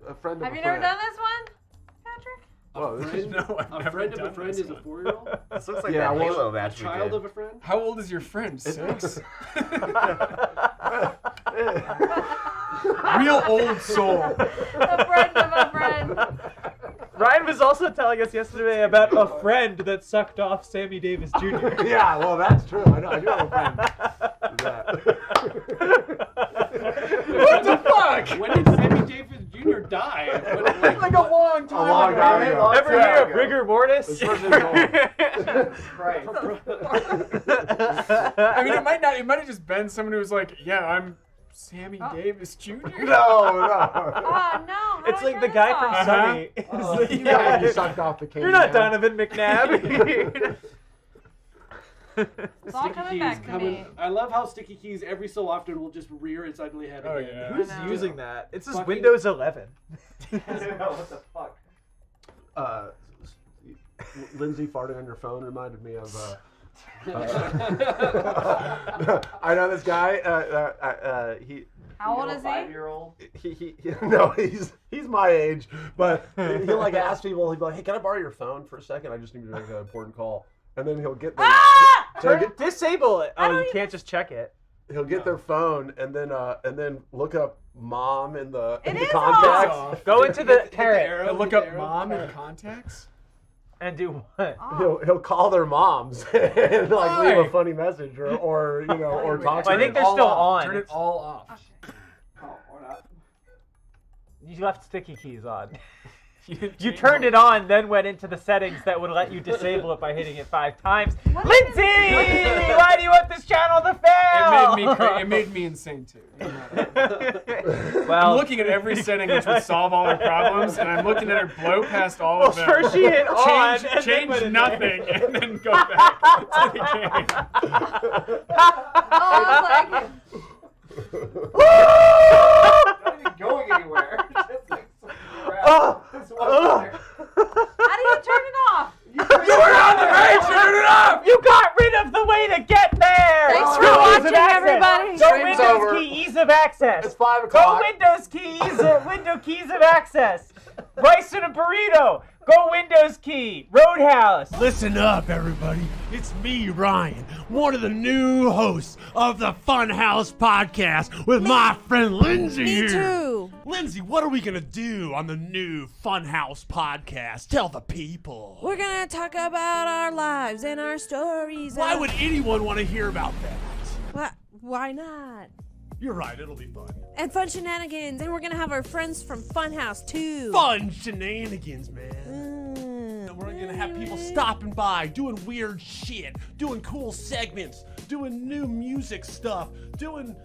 a friend of Have a you friend. never done this one, Patrick? Whoa, this is, No, I've A never friend of done a friend this is a one. 4-year-old. This looks like Yeah, that well, Halo A match we child did. of a friend. How old is your friend? 6? Real old soul. A friend of a friend. Ryan was also telling us yesterday about a friend that sucked off Sammy Davis Jr. yeah, well, that's true. I know. I do have a friend. What the fuck? When did Sammy Davis Jr. die? Like a long time A long ago. time ago. Ever hear of rigor mortis? This person's old. I mean, it might have just been someone who was like, yeah, I'm Sammy Davis Jr. No. It's like the guy from Sunny. You sucked off the cane. You're not Donovan McNabb. It's all coming back to me. I love how Sticky Keys every so often will just rear its ugly head Oh, again. yeah. Who's using that? It's just Fucking- Windows 11. What the fuck? Lindsay farting on your phone reminded me of. I know this guy. He. How old is he? 5-year-old. No, he's my age, but he'll like ask people. He'll be like, "Hey, can I borrow your phone for a second? I just need to make an important call." And then he'll get their, Disable it. Oh, you can't just check it. he'll get their phone and then look up mom in the is contacts. Go into the carrot And look up mom in contacts. and do what? He'll call their moms and like leave a funny message or talk to I them. think they're still on. Turn it all off. Oh, or not. You left Sticky Keys on. You turned it on, then went into the settings that would let you disable it by hitting it 5 times. Lindsay! Why do you want this channel to fail? It made me insane too. Well, I'm looking at every setting which would solve all our problems, and I'm looking at her blow past all of them. first she hit on, and then change went in nothing, and then go back to the game. Not even going anywhere. Just like How do you turn it off? You were on the right, turn it off! You got rid of the way to get there! Thanks for watching, everybody. Go Stream's Windows over. key, ease of access. It's 5 Go o'clock. Windows keys, window keys of access. Rice and a burrito. Go Windows key, Roadhouse. Listen up, everybody. It's me, Ryan, one of the new hosts of the Funhouse Podcast with my friend Lindsay here. too. Lindsay, what are we going to do on the new Funhouse Podcast? Tell the people. We're gonna talk about our lives and our stories. Why would anyone want to hear about that? Why not? You're right, it'll be fun. And fun shenanigans, and we're gonna have our friends from Funhouse too. Fun shenanigans, man. We're going to have people stopping by, doing weird shit, doing cool segments, doing new music stuff, doing,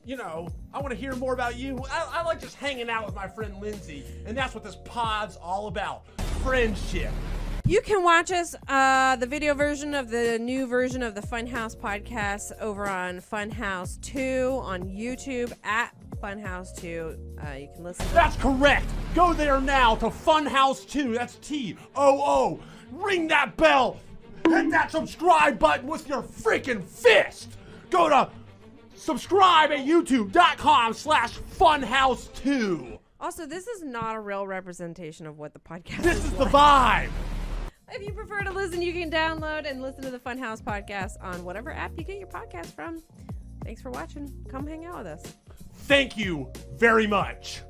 I want to hear more about you. I like just hanging out with my friend Lindsay, and that's what this pod's all about, friendship. You can watch us, the video version of the new version of the Funhouse podcast over on Funhouse 2 on YouTube at Funhouse 2. You can listen to That's correct. Go there now to Funhouse 2. That's TOO. Ring that bell. Hit that subscribe button with your freaking fist. Go to subscribe at youtube.com/Funhouse2. Also, this is not a real representation of what the podcast This is the like. vibe. If you prefer to listen, you can download and listen to the Funhouse podcast on whatever app you get your podcast from. Thanks for watching. Come hang out with us. Thank you very much.